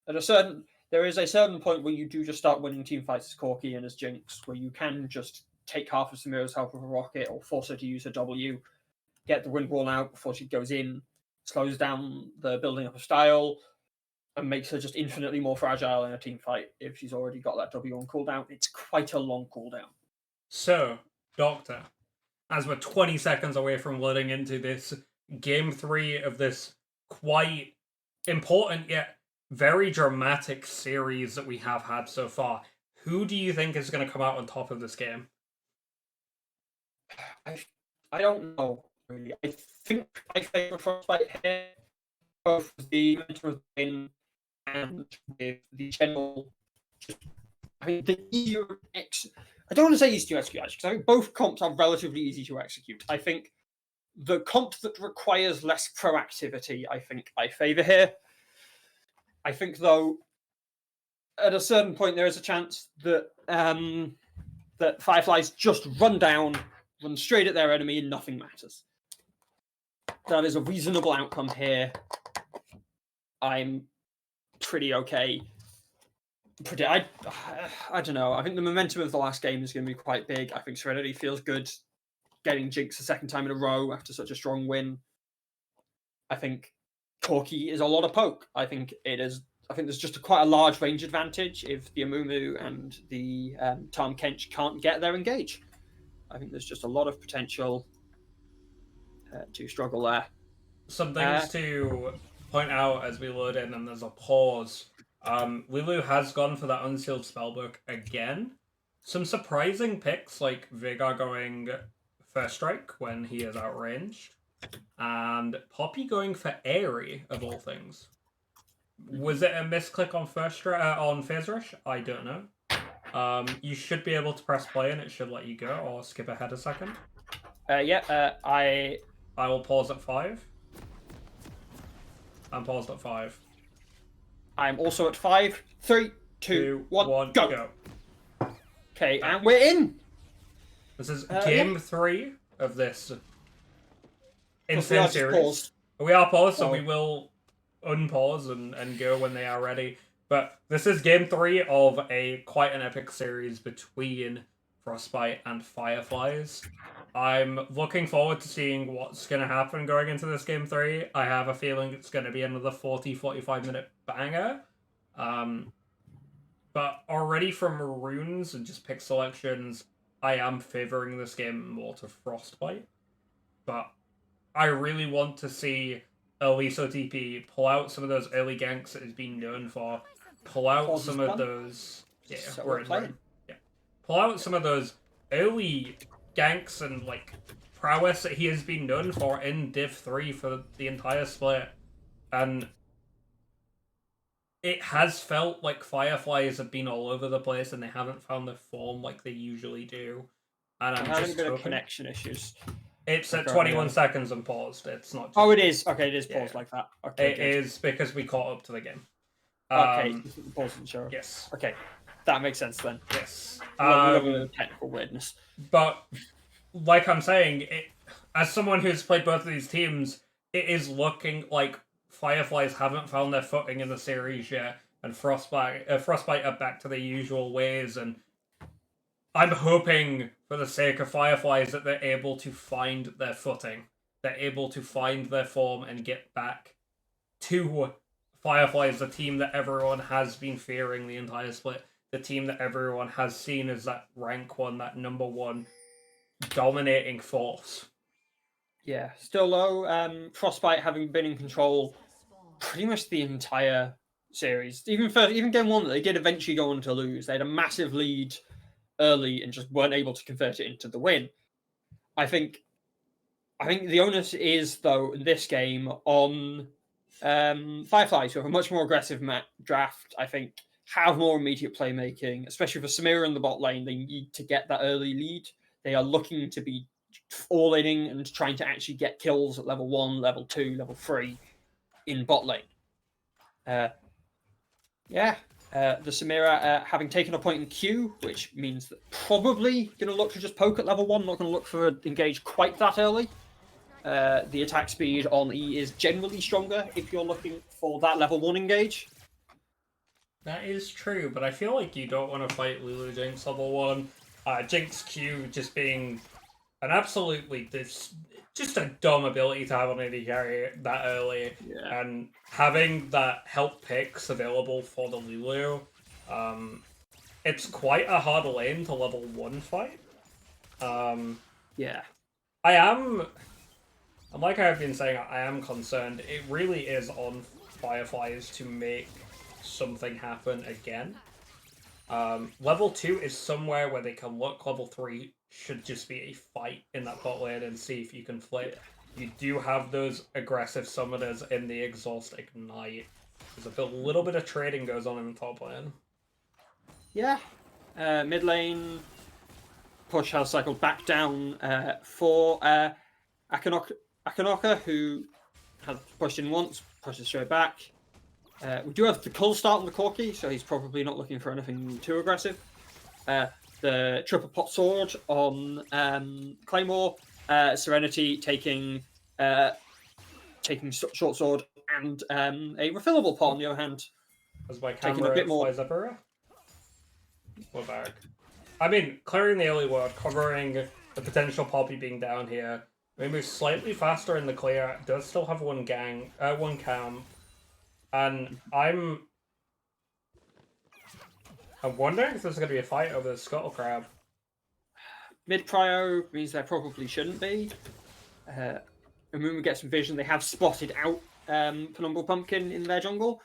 There is a certain point where you do just start winning team fights as Corki and as Jinx, where you can just take half of Samira's health with a rocket or force her to use her W, get the wind wall out before she goes in, slows down the building up of style, and makes her just infinitely more fragile in a team fight if she's already got that W on cooldown. It's quite a long cooldown. So, Doctor, as we're 20 seconds away from leading into this game 3 of this quite important yet very dramatic series that we have had so far, who do you think is going to come out on top of this game? I don't know, really. I think I favour Frostbite here, both with the momentum of the win and with the general. I mean, the easier I don't want to say easy to execute, actually, because I think both comps are relatively easy to execute. I think the comp that requires less proactivity, I think I favour here. I think, though, at a certain point, there is a chance that that Fireflies just run straight at their enemy, and nothing matters. That is a reasonable outcome here. I'm pretty okay. I don't know. I think the momentum of the last game is going to be quite big. I think Serenity feels good getting Jinx a second time in a row after such a strong win. I think Corki is a lot of poke. I think there's just quite a large range advantage if the Amumu and the Tahm Kench can't get their engage. I think there's just a lot of potential to struggle there. Some things to point out as we load in, and there's a pause. Lulu has gone for that Unsealed Spellbook again. Some surprising picks, like Veigar going First Strike when he is outranged, and Poppy going for Airy, of all things. Was it a misclick on on Phase Rush? I don't know. You should be able to press play and it should let you go, or skip ahead a second. I will pause at 5. I'm paused at 5. I'm also at 5. 3, 2, 1, go. Okay, and we're in. This is game 3 of this insane series. Paused. We are paused, so we will unpause and go when they are ready. But this is game 3 of quite an epic series between Frostbite and Fireflies. I'm looking forward to seeing what's going to happen going into this game 3. I have a feeling it's going to be another 40-45 minute banger. But already from runes and just pick selections, I am favouring this game more to Frostbite. But I really want to see Elise OTP pull out some of those early ganks that he's been known for. Pull out some of those... Yeah, we're playing. Yeah. Pull out some of those early ganks and prowess that he has been known for in Div 3 for the entire split. And it has felt like Fireflies have been all over the place and they haven't found their form like they usually do. And I'm Having a just bit of hoping... connection issues. It's at Okay, 21 yeah. seconds and paused. It's not just... Oh, it is. Okay, it is Yeah. paused like that. Okay, It good. is because we caught up to the game. Okay, pause and show. Yes. Okay, that makes sense then. Yes. We love a bit of technical weirdness. But like I'm saying, as someone who's played both of these teams, it is looking like Fireflies haven't found their footing in the series yet, and Frostbite are back to their usual ways. And I'm hoping, for the sake of Fireflies, that they're able to find their footing. They're able to find their form and get back to Fireflies, the team that everyone has been fearing the entire split. The team that everyone has seen as that rank 1, that number 1 dominating force. Yeah, still low. Frostbite having been in control pretty much the entire series. Even game 1 that they did eventually go on to lose. They had a massive lead early and just weren't able to convert it into the win. I think the onus is, though, in this game on Fireflies, who have a much more aggressive draft. I think have more immediate playmaking, especially for Samira in the bot lane. They need to get that early lead. They are looking to be all-inning and trying to actually get kills at level 1, level 2, level 3 in bot lane. The Samira having taken a point in Q, which means that probably going to look to just poke at level 1, not going to look for engage quite that early. The attack speed on E is generally stronger if you're looking for that level 1 engage. That is true, but I feel like you don't want to fight Lulu Jinx level 1. Jinx Q just being an absolutely just a dumb ability to have on AD carry that early, and having that help picks available for the Lulu, it's quite a hard lane to level 1 fight. And like I've been saying, I am concerned. It really is on Fireflies to make something happen again. Level 2 is somewhere where they can look. Level 3 should just be a fight in that bot lane and see if you can flip. You do have those aggressive summoners in the Exhaust Ignite. There's a little bit of trading goes on in the top lane. Yeah. Mid lane, push has cycled back down for Akanoka, who has pushed in once, pushes straight back. We do have the cold start on the Corki, so he's probably not looking for anything too aggressive. The triple pot sword on Claymore, Serenity taking short sword and a refillable pot on the other hand. As my Taking camera a bit more. flies up her. We're back. I mean, clearing the early ward, covering the potential Poppy being down here. We move slightly faster in the clear. It does still have one cam. And I'm wondering if there's going to be a fight over the Scuttle Crab. Mid prio means there probably shouldn't be. Amumu gets some vision. They have spotted out Penumbral Pumpkin in their jungle.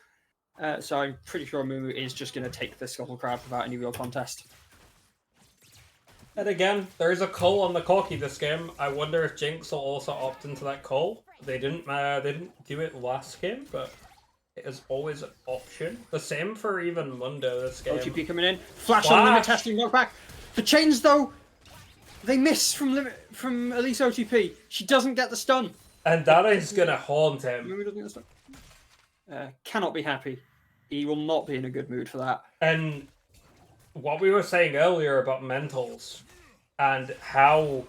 So I'm pretty sure Amumu is just going to take the Scuttle Crab without any real contest. And again, there is a cull on the Corki this game. I wonder if Jinx will also opt into that cull. They didn't do it last game, but it is always an option. The same for even Mundo this game. OTP coming in. Flash on limit testing knockback. The chains though, they miss from Elise OTP. She doesn't get the stun. And that is gonna haunt him. Amumu doesn't get the stun. Cannot be happy. He will not be in a good mood for that. And what we were saying earlier about mentals and how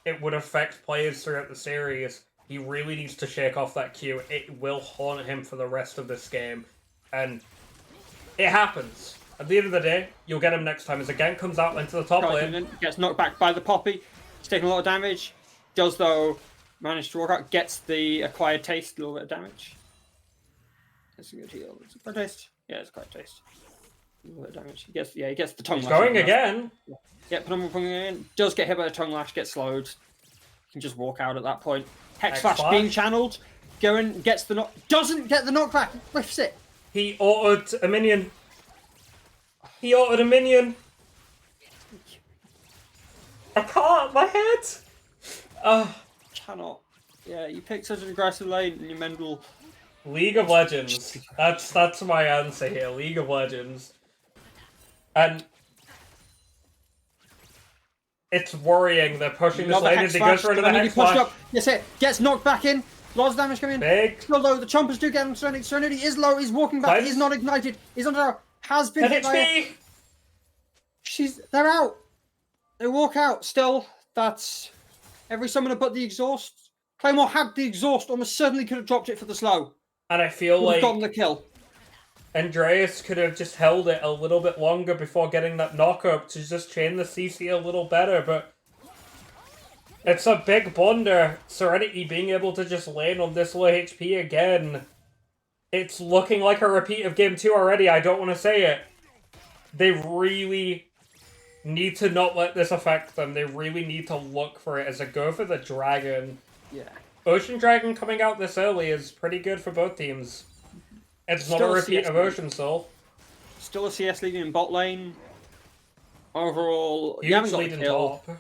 it would affect players throughout the series, he really needs to shake off that Q. It will haunt him for the rest of this game. And it happens. At the end of the day, you'll get him next time as a gank comes out into the top lane. Gets knocked back by the Poppy. He's taking a lot of damage. Does, though, manage to walk out. Gets the acquired taste. A little bit of damage. That's a good heal. It's a quiet taste. Yeah, it's a quiet taste. A little bit of damage. He gets the tongue He's lash. going again. Yeah, Penumbral Pumpkin in. Does get hit by the tongue lash. Gets slowed. Can just walk out at that point. Hex Flash being channeled. Going, gets the knock. Doesn't get the knockback. Whiffs it. He autoed a minion. I can't. My head. Cannot. Yeah, you pick such an aggressive lane and your Mendel League of Legends. That's my answer here. League of Legends. And it's worrying. They're pushing this lane as he goes for another Hex Flash. Up. Yes, it gets knocked back in. Lots of damage coming in. Big. Still low. The chompers do get on Serenity. Serenity is low. He's walking back. Cleanse. He's not ignited. He's on tower. Has been 10 hit by it. HP! They're out. They walk out. Still, that's every summoner but the exhaust. Claymore had the exhaust. Almost certainly could have dropped it for the slow. And I feel Would have like gotten the kill. Andreas could have just held it a little bit longer before getting that knock-up to just chain the CC a little better, but it's a big blunder. Serenity being able to just lane on this low HP again. It's looking like a repeat of Game 2 already, I don't want to say it. They really need to not let this affect them. They really need to look for it as a go for the Dragon. Yeah. Ocean Dragon coming out this early is pretty good for both teams. It's not a Still a repeat CS of lead. Ocean Soul. Still a CS lead in bot lane. Overall, you Huge haven't got lead a in kill. top.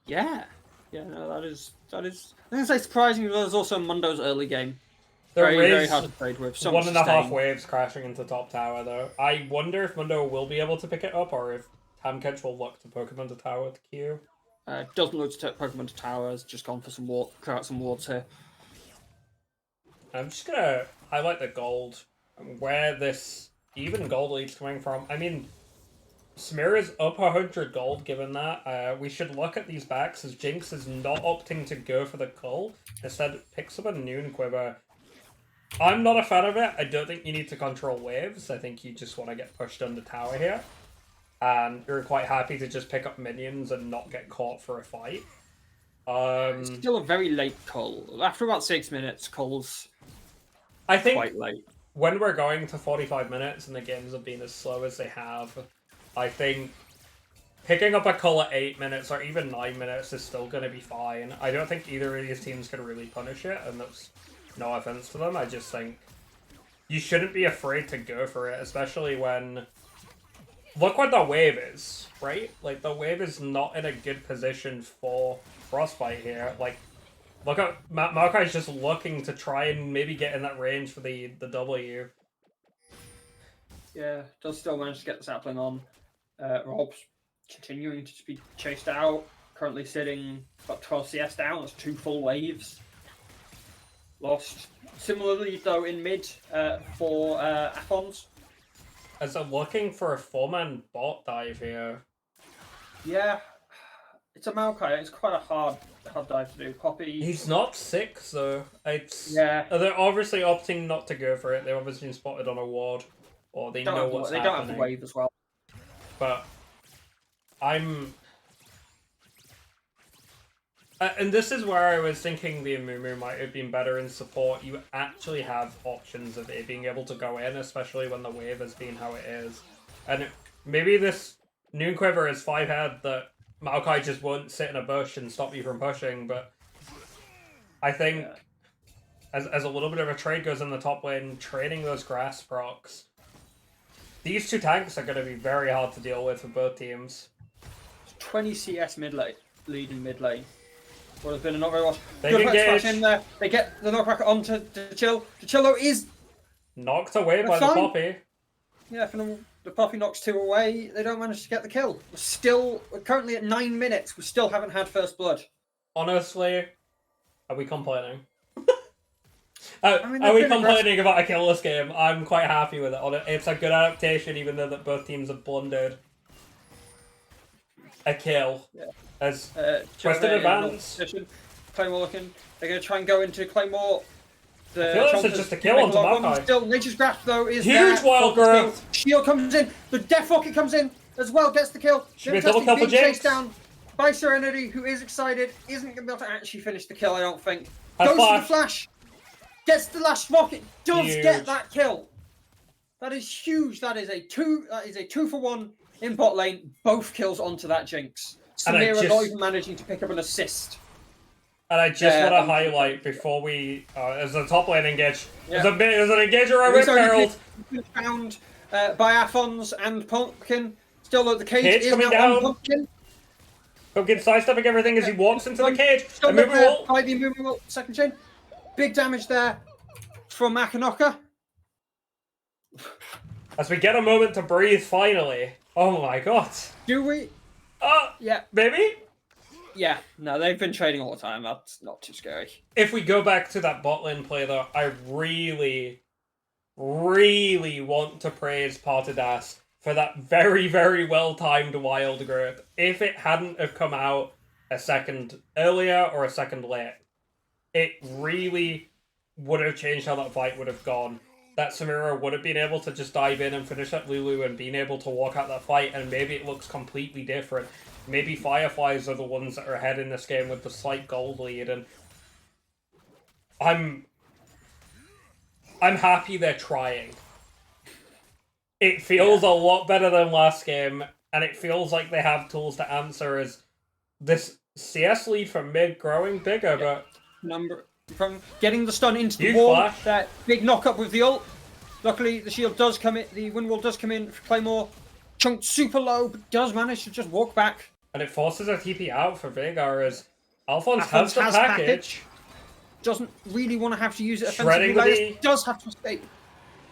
Yeah. Yeah, no, that is. I'm going to say surprising, but there's also Mundo's early game. There Very is hard to trade with. So 1.5 sustain. waves crashing into top tower, though. I wonder if Mundo will be able to pick it up, or if Tamkench will look to Pokemon to tower to Q. Doesn't look to take Pokemon to towers. Just gone for some clear out some wards here. I'm just gonna highlight the gold, and where this even gold lead's coming from. I mean, Smear is up 100 gold given that. We should look at these backs as Jinx is not opting to go for the cull. Instead, picks up a Noon Quiver. I'm not a fan of it. I don't think you need to control waves. I think you just want to get pushed on the tower here. And you're quite happy to just pick up minions and not get caught for a fight. It's still a very late cull. After about 6 minutes, cull's I think quite late. when we're going to 45 minutes and the games have been as slow as they have, I think picking up a cull at 8 minutes or even 9 minutes is still going to be fine. I don't think either of these teams can really punish it, and that's no offense to them. I just think you shouldn't be afraid to go for it, especially when... Look what the wave is, right? Like, the wave is not in a good position for Frostbite here. Like, look at... Maokai's just looking to try and maybe get in that range for the W. Yeah, does still manage to get the sapling on. Rob's continuing to be chased out. Currently sitting about 12 CS down. That's 2 full waves. Lost. Similarly, though, in mid for Aphons. As I'm looking for a 4-man bot dive here. Yeah, it's a Maokai. It's quite a hard dive to do. Poppy. He's not 6, though. It's... Yeah. They're obviously opting not to go for it. They've obviously been spotted on a ward. Or they know what's They happening. don't have the wave as well. But I'm... and this is where I was thinking the Amumu might have been better in support. You actually have options of it being able to go in, especially when the wave has been how it is. And maybe this Noon Quiver is 5-head that Maokai just won't sit in a bush and stop you from pushing, but I think as a little bit of a trade goes in the top lane, trading those grass procs, these two tanks are going to be very hard to deal with for both teams. 20 CS mid lane, lead in mid lane. Would have been a not very well. They Good can flash gauge. in there. They get the knockback onto Chill. Chillo is Knocked away by the fine. Poppy. yeah. The Poppy knocks 2 away. They don't manage to get the kill. We're currently at 9 minutes. We still haven't had first blood. Honestly, are we complaining? I mean, are we they've been complaining about a killless game? I'm quite happy with it. It's a good adaptation, even though that both teams have blundered. A kill. Yeah. As Twisted advance. Claymore looking. They're going to try and go into Claymore. The I feel this is Chompers just a kill make onto a lot of Maokai. them. Still, Nature's Grasp though is Huge there. wild Focus growth. kill. Shield comes in. The Death Rocket comes in as well. Gets the kill. Should be a double Fantastic kill for being Jinx. chased down by Serenity, who is excited. Isn't going to be able to actually finish the kill, I don't think. Has Goes flash. for the flash. Gets the last rocket. Does Huge. get that kill. That is huge. That is a 2 for 1 in bot lane. Both kills onto that Jinx. And I Samira not just- even managing to pick up an assist. And I just Yeah, want to highlight before we, as the top lane engage, Yeah. there's an engager around He's with only Herald. been found by Aphons and Pumpkin. Still at the cage. Cage is coming now on down. Pumpkin. Pumpkin sidestepping everything as he walks into the cage. Still A moving there wall. by the moving wall. Second chain. Big damage there. from Akinoka. As we get a moment to breathe, finally. Oh my god. Do we? Yeah. Maybe? Yeah. No, they've been trading all the time. That's not too scary. If we go back to that bot lane play, though, I really, really want to praise Partidas for that very, very well-timed wild growth. If it hadn't have come out a second earlier or a second late, it really would have changed how that fight would have gone. That Samira would have been able to just dive in and finish at Lulu and been able to walk out that fight, and maybe it looks completely different. Maybe Fireflies are the ones that are ahead in this game with the slight gold lead, and I'm happy they're trying. It feels a lot better than last game, and it feels like they have tools to answer as this CS lead from mid growing bigger, but Number from getting the stun into the Huge wall. flash. That big knock up with the ult. Luckily, the shield does come in. The wind wall does come in for Claymore. Chunked super low, but does manage to just walk back. and it forces a TP out for Veigar as Alphonse Alphonse has the package. Doesn't really want to have to use it Shredding offensively. the Like, does have to escape.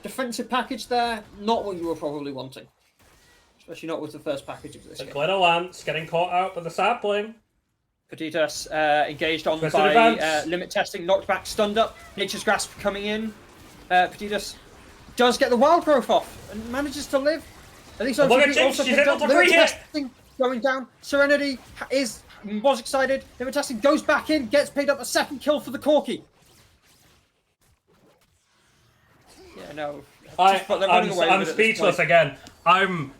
Defensive package there, not what you were probably wanting. Especially not with the first package of this The game. Glitter Lance getting caught out with the sapling. Petitas engaged on Twisted by advance. limit testing, knocked back, stunned up. Nature's Grasp coming in. Petitas does get the wild growth off and manages to live. At least Look at OTP Jinx, also she's picked able up to limit free hit. testing going down. Serenity was excited. Limit testing goes back in, gets picked up a second kill for the Corki. Yeah, no. They're running away I'm with it at this speechless point. again. I'm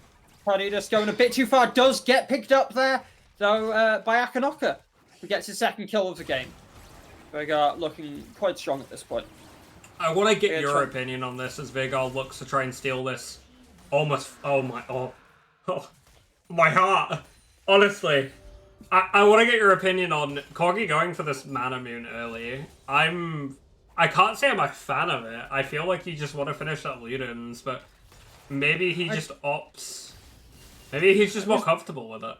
Partitas going a bit too far, does get picked up there, though, by Akinoka, who gets his second kill of the game. Veigar looking quite strong at this point. I want to get Yeah, your try- opinion on this as Veigar looks to try and steal this. Almost. Oh, my heart. Honestly. I want to get your opinion on Corgi going for this Mana Moon early. I can't say I'm a fan of it. I feel like you just want to finish that Ludens, but maybe he just opts. Maybe he's just more comfortable with it.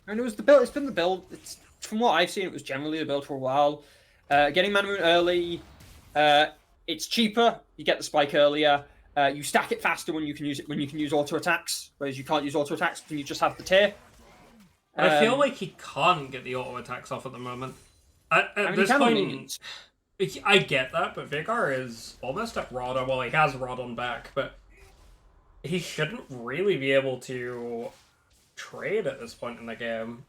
And it was the build. It's been the build. It's from what I've seen, it was generally the build for a while. Getting Mana Moon early. It's cheaper. You get the spike earlier. You stack it faster when you can use it. When you can use auto attacks, whereas you can't use auto attacks when you just have the tier. I feel like he can't get the auto attacks off at the moment. At I mean, this he can on point, minions. I get that, but Veigar is almost at Rod. Well, he has Rod on back, but he shouldn't really be able to trade at this point in the game.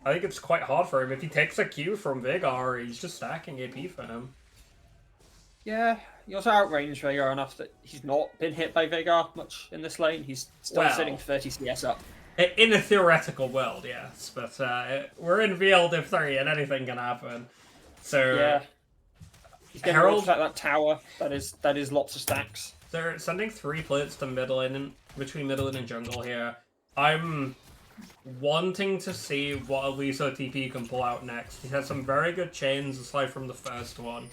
I think it's quite hard for him. If he takes a Q from Veigar, he's just stacking AP for him. Yeah, he also outrange Veigar enough that he's not been hit by Veigar much in this lane. He's still Well. sitting 30 CS up. In a theoretical world, yes, but we're in VL 3 and anything can happen. So Yeah. He's getting Herald- that tower. That is lots of stacks. they're sending 3 plates to middle lane and between middle lane and jungle here. I'm wanting to see what Aliso TP can pull out next. He has some very good chains aside from the first one.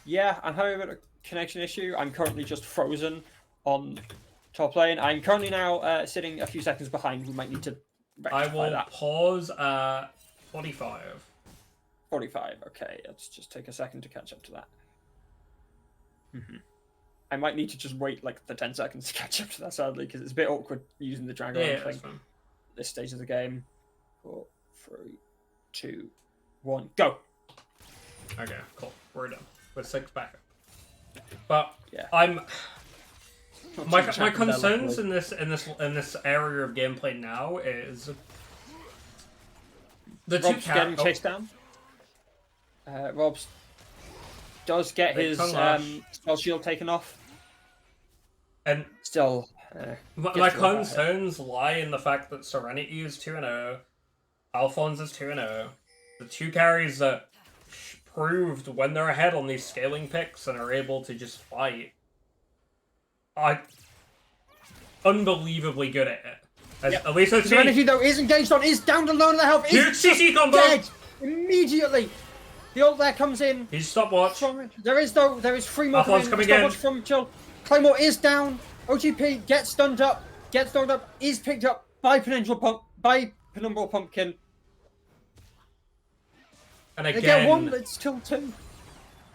Yeah, I'm having a bit of a connection issue. I'm currently just frozen on top lane. I'm currently now sitting a few seconds behind. We might need to I rectify will that. pause at 45. 45. Okay, let's just take a second to catch up to that. I might need to just wait like the 10 seconds to catch up to that, sadly, because it's a bit awkward using the Dragon Yeah, thing that's at fine. this stage of the game. 4, 3, 2, 1, go! Okay, cool. We're done. We're 6 back. But Yeah. I'm Not my too much my happened there, concerns luckily. in this area of gameplay now is the Rob's getting oh, chased down. Rob's does get Big his tongue lash. spell shield taken off. and Still, my gets rid of that hit. concerns lie in the fact that Serenity is 2-0, Alphonse is 2-0. The two carries that proved when they're ahead on these scaling picks and are able to just fight are unbelievably good at it. At least it's Serenity though is engaged on, is down to low on the health, Huge is CC combo! dead immediately. The ult there comes in. He's stopwatch. There is free movement. Alphonse coming in. From Chill. Claymore is down. OTP gets stunned up. Is picked up by Penumbral Pumpkin. And They again, get one, but it's still 2.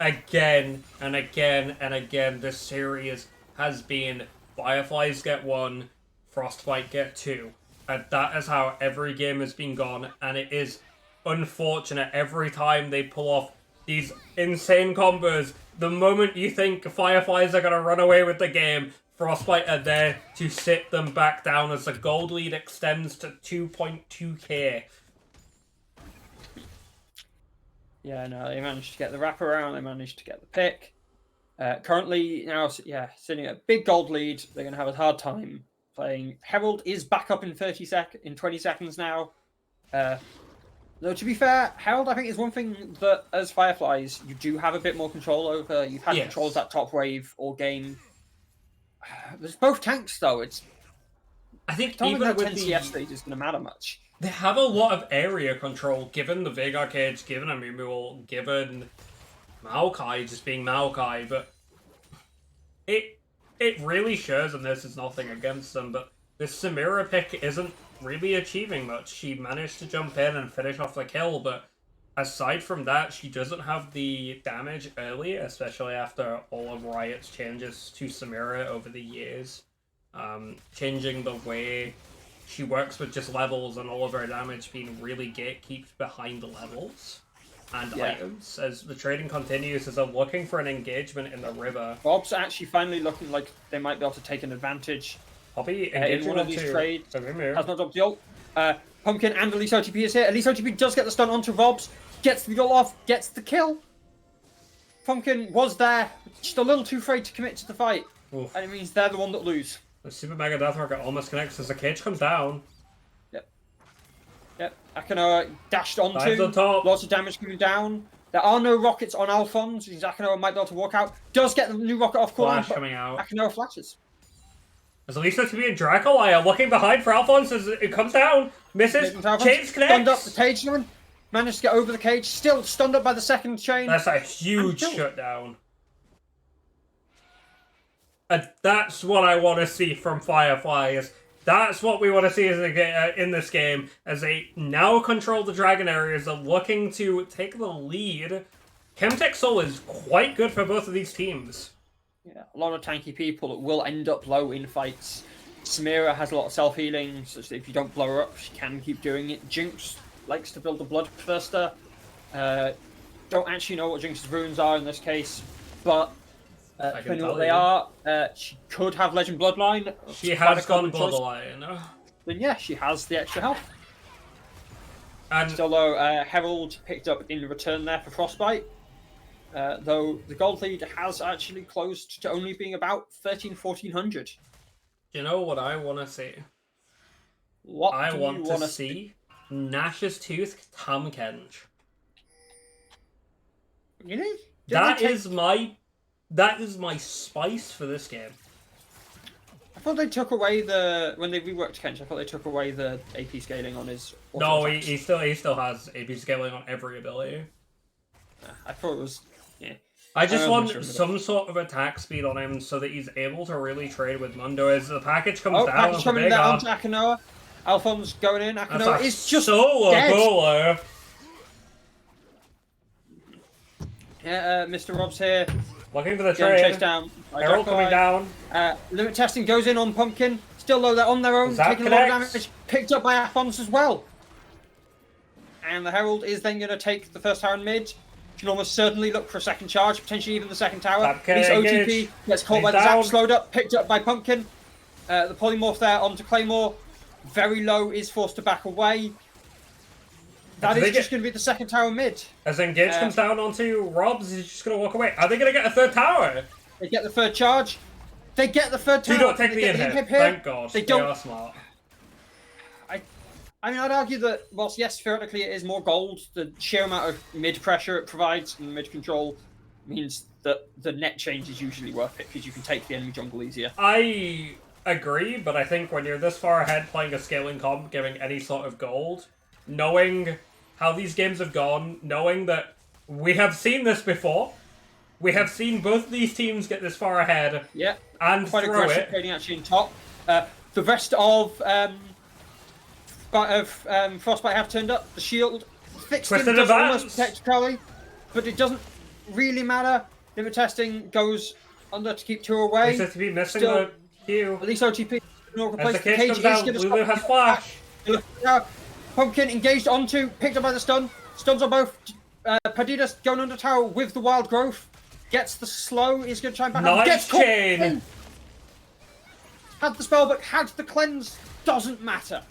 again and again and again, this series has been Fireflies get 1, Frostbite get 2. And that is how every game has been gone, and it is unfortunate every time they pull off these insane combos. The moment you think Fireflies are going to run away with the game, Frostbite are there to sit them back down as the gold lead extends to 2.2k. Yeah, no, they managed to get the wraparound, they managed to get the pick. Currently, now, yeah, sitting at a big gold lead, they're going to have a hard time playing. Herald is back up in 20 seconds now. Though, to be fair, Herald, I think, is one thing that, as Fireflies, you do have a bit more control over. You've had control of that top wave all game. There's both tanks, though. I think I don't even think that with 10 CS stage is going to matter much. They have a lot of area control, given the Veigar cage, given Amumu, given Maokai just being Maokai, but it really shows, and this is nothing against them, but this Samira pick isn't really achieving much. She managed to jump in and finish off the kill, but aside from that, she doesn't have the damage early, especially after all of Riot's changes to Samira over the years. Changing the way she works with just levels and all of her damage being really gatekept behind the levels and items. As the trading continues, as I'm looking for an engagement in the river. Bob's actually finally looking like they might be able to take an advantage. Poppy In one of these trades. Has not dropped the ult. Pumpkin and Elise OTP is here. Elise OTP does get the stun onto Robs. Gets the ult off. Gets the kill. Pumpkin was there. Just a little too afraid to commit to the fight. Oof. And it means they're the one that lose. The Super Mega Death Rocket almost connects as the cage comes down. Yep. Akanoa dashed onto. Dives on top. Lots of damage coming down. There are no rockets on Alphonse, which means Akanoa might be able to walk out. Does get the new rocket off cooldown. Flash coming out. Akanoa flashes. As Elisa to be in Dracolaya looking behind for Alphonse as it comes down. Misses. Chains Stunned up connects. the cage line. Managed to get over the cage. Still stunned up by the second chain. That's a huge shutdown. And that's what I want to see from Fireflies. That's what we want to see as in this game, as they now control the dragon areas. They're looking to take the lead. Chemtech Soul is quite good for both of these teams. Yeah, a lot of tanky people that will end up low in fights. Samira has a lot of self-healing, such that if you don't blow her up, she can keep doing it. Jinx likes to build a Bloodthirster. Don't actually know what Jinx's runes are in this case, but depending on what they are, she could have Legend Bloodline. She has gone Bloodline. Then yeah, she has the extra health. And Still though, Herald picked up in return there for Frostbite. Though the gold lead has actually closed to only being about 1400. you know what I want to see? What I do want you to wanna see Nash's Tooth Tamkench. Really? That is my spice for this game. I thought they took away when they reworked Kench. I thought they took away the AP scaling on his. No, attacks. he still has AP scaling on every ability. I thought it was. Yeah. I just wasn't want sure, but- some sort of attack speed on him so that he's able to really trade with Mundo as the package comes Oh, down. package for coming down Veigar. to Akanoa. Alphonse going in. Akanoa That's a is just solo dead. bowler. Yeah, Mr. Rob's here. Looking for the Getting chased trade. down. by Herald Draco coming Eye. down. Limit testing goes in on Pumpkin. Still though, they're on their own, That taking a lot of connects. damage. Picked up by Alphonse as well. And the Herald is then going to take the first tower in mid. Can almost certainly look for a second charge, potentially even the second tower. That can He's OTP, engage. gets caught He's by the down. zap, slowed up, picked up by Pumpkin. The polymorph there onto Claymore. Very low, is forced to back away. That Do is they just get- going to be the second tower mid. As Engage comes down onto Robs, he's just going to walk away. Are they going to get a third tower? They get the third charge. They get the third tower. Do not take They the get inhib. inhib here. Thank God. They They don't. are smart. I mean, I'd argue that whilst yes, theoretically it is more gold, the sheer amount of mid pressure it provides and mid control means that the net change is usually worth it because you can take the enemy jungle easier. I agree, but I think when you're this far ahead playing a scaling comp, giving any sort of gold, knowing how these games have gone, knowing that we have seen this before, we have seen both of these teams get this far ahead Yeah, and quite throw aggressive it. trading actually in top. The rest of Frostbite have turned up. The shield fixed in Twisted does almost advance. protect Crowley, but it doesn't really matter. Limit testing goes under to keep 2 away. It's just to be missing Still, the Q. At least OTP will As replace the the cage cage. comes Is down, gonna Lulu stop- has flash. Look now. Pumpkin engaged onto, picked up by the stun. Stuns on both. Perdidas going under tower with the wild growth. Gets the slow. Is going to try and back up. Nice Gets caught. chain. Had the spell, but had the cleanse. Doesn't matter.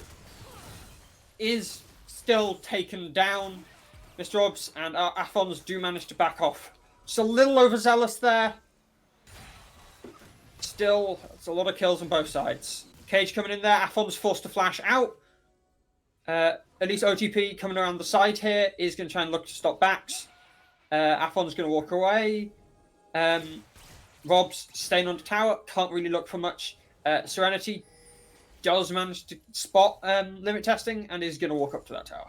Is still taken down. Mr. Obbs and our Athons do manage to back off. Just a little overzealous there. Still, it's a lot of kills on both sides. Cage coming in there. Athons forced to flash out. At least OTP coming around the side here is going to try and look to stop backs. Athon's going to walk away. Rob's staying on the tower. Can't really look for much. Serenity does manage to spot limit testing and is going to walk up to that tower.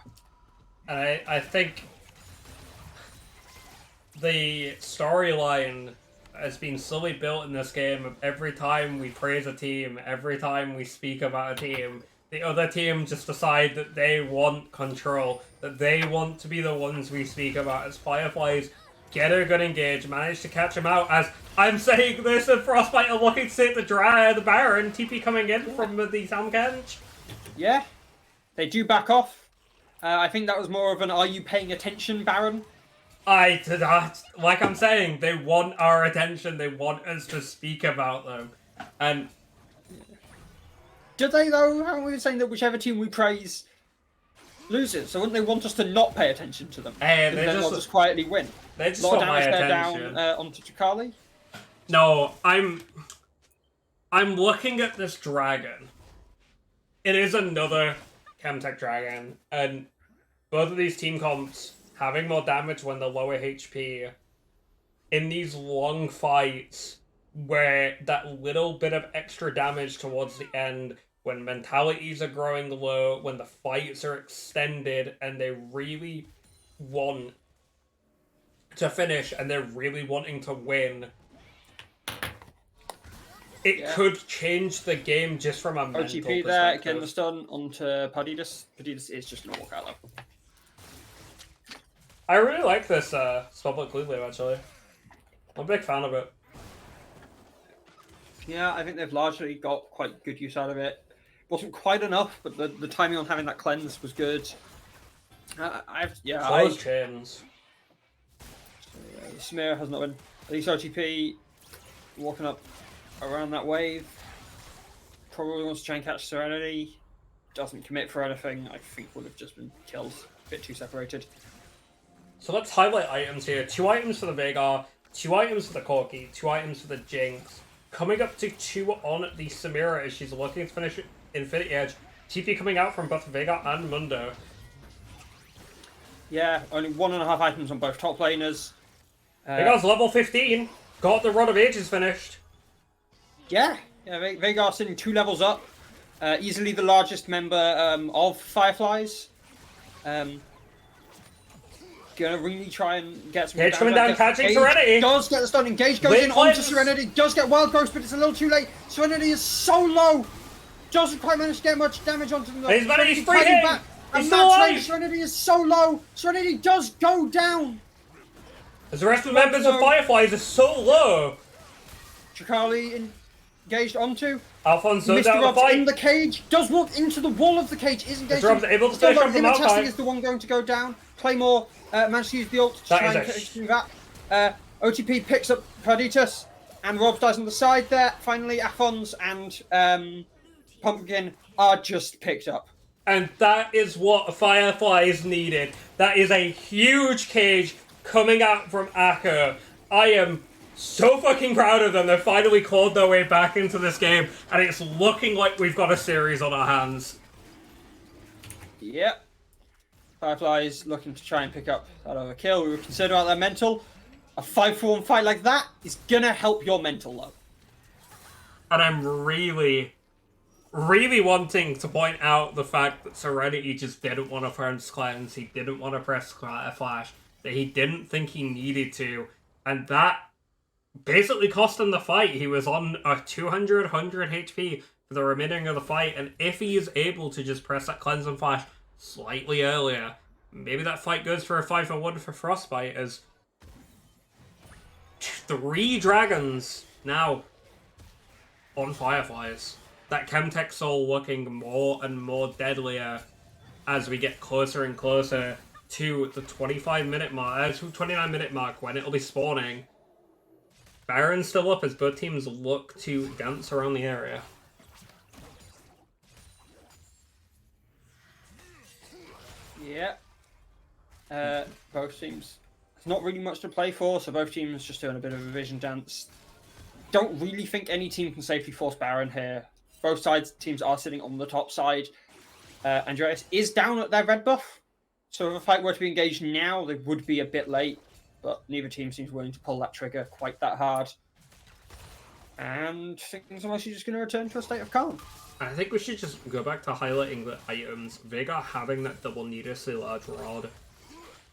And I think the storyline has been slowly built in this game of every time we praise a team, every time we speak about a team, the other team just decide that they want control, that they want to be the ones we speak about as Fireflies. Get a good engage, manage to catch him out as I'm saying this and Frostbite are looking to take the Baron, TP coming in from the Samkenge. Yeah, they do back off. I think that was more of an are you paying attention, Baron? Like I'm saying, they want our attention, they want us to speak about them. And Do they though? Haven't we been saying that whichever team we praise loses? So wouldn't they want us to not pay attention to them? Hey, They just quietly win. they just A lot of want my damage there attention. down onto Chakali. No, I'm looking at this dragon. It is another Chemtech dragon, and both of these team comps having more damage when they're lower HP in these long fights where that little bit of extra damage towards the end, when mentalities are growing low, when the fights are extended and they really want to finish and they're really wanting to win, it could change the game just from a mental OTP there, perspective. getting the stun onto Perdidas. Perdidas is just going to walk out though. I really like this Spellbook Lulu, actually. I'm a big fan of it. Yeah, I think they've largely got quite good use out of it. Wasn't quite enough, but the timing on having that cleanse was good. Close chains. Smear has not been. At least OTP walking up around that wave. Probably wants to try and catch Serenity. Doesn't commit for anything. I think would have just been killed. A bit too separated. So let's highlight items here. 2 items for the Veigar, 2 items for the Corki, 2 items for the Jinx. Coming up to 2 on the Samira as she's looking to finish Infinity Edge. TP coming out from both Veigar and Mundo. Yeah, only 1.5 items on both top laners. Veigar's level 15. Got the Rod of Ages finished. Yeah, Veigar sitting 2 levels up. Easily the largest member of Fireflies. Gonna really try and get some Cage coming down, catching Cage Serenity. Does get the stun. Engage goes Late in onto cleanse. Serenity. Does get Wild Ghost, but it's a little too late. Serenity is so low. Doesn't quite manage to get much damage onto them. He's managed, he's fighting free back. He's And still that's right, alive. Serenity is so low. Serenity does go down. As the rest of the members of Fireflies are so low. Chakali engaged onto. Alfonso Mr. out of the Rob's fight. in the cage. Does walk into the wall of the cage. Is engaged. Rob's able to Still finish got off the limit Malphite. testing is the one going to go down. Claymore managed to use the ult to That try is and a do that. OTP picks up Perditas, and Rob dies on the side there. Finally, Athons and Pumpkin are just picked up. And that is what Fireflies needed. That is a huge cage coming out from Akko. I am so fucking proud of them. They finally clawed their way back into this game, and it's looking like we've got a series on our hands. Yep. Fireflies looking to try and pick up that other kill. We were concerned about their mental. A 5-for-1 fight like that is gonna help your mental though. And I'm really wanting to point out the fact that Serenity just didn't want to press cleanse, he didn't want to press flash, that he didn't think he needed to, and that basically cost him the fight. He was on a 100 HP for the remaining of the fight, and if he is able to just press that cleanse and flash slightly earlier, maybe that fight goes for a 5-for-1 for Frostbite, as 3 dragons now on Fireflies. That Chemtech Soul looking more and more deadlier as we get closer and closer to the 25-minute mark, 29-minute mark when it'll be spawning. Baron's still up as both teams look to dance around the area. Yeah. Both teams. There's not really much to play for, so both teams just doing a bit of a vision dance. Don't really think any team can safely force Baron here. Both sides teams are sitting on the top side. Andreas is down at their red buff, so if a fight were to be engaged now, they would be a bit late. But neither team seems willing to pull that trigger quite that hard. And things are mostly just going to return to a state of calm. I think we should just go back to highlighting the items. Veigar having that double needlessly large rod.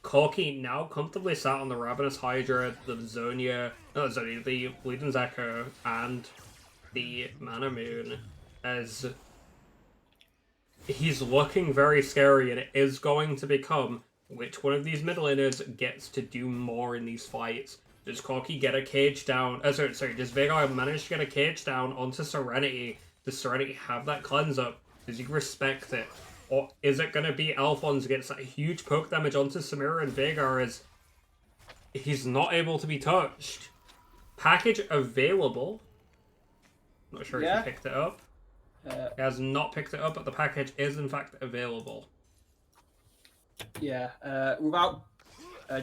Corki now comfortably sat on the Ravenous Hydra, the the Bleeding's Echo, and the Mana Moon, as he's looking very scary, and it is going to become which one of these middle laners gets to do more in these fights. Does Corki get a cage down? Does Veigar manage to get a cage down onto Serenity? Does Serenity have that cleanse up? Does he respect it? Or is it going to be Alphonse gets that huge poke damage onto Samira and Veigar as he's not able to be touched? Package available. Not sure if he picked it up. He has not picked it up, but the package is in fact available. Yeah, without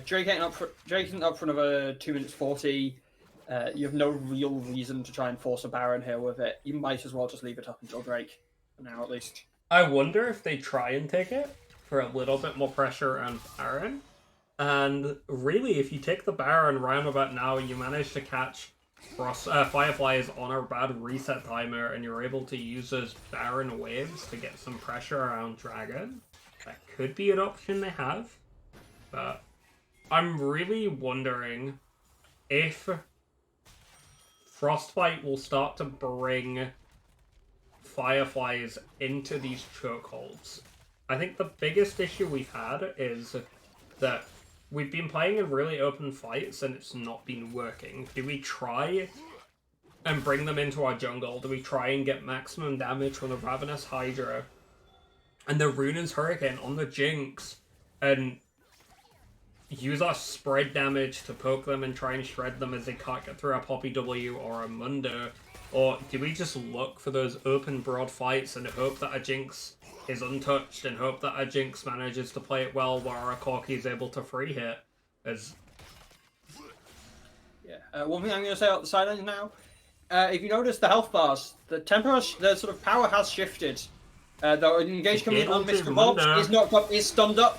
Drake getting up for another 2 minutes 40, you have no real reason to try and force a Baron here with it. You might as well just leave it up until Drake, for now at least. I wonder if they try and take it for a little bit more pressure on Baron. And really, if you take the Baron round about now, you manage to catch Fireflies on a bad reset timer, and you're able to use those Baron waves to get some pressure around Dragon. That could be an option they have. But I'm really wondering if Frostbite will start to bring Fireflies into these chokeholds. I think the biggest issue we've had is that we've been playing in really open fights and it's not been working. Do we try and bring them into our jungle? Do we try and get maximum damage from the Ravenous Hydra and the Runaan's Hurricane on the Jinx and use our spread damage to poke them and try and shred them as they can't get through a Poppy W or a Mundo? Or do we just look for those open, broad fights and hope that a Jinx is untouched and hope that a Jinx manages to play it well while our Corki is able to free hit? One thing I'm going to say out the sideline now, if you notice the health bars, the sort of power has shifted. The engage coming in on Mr. Bob is stunned up,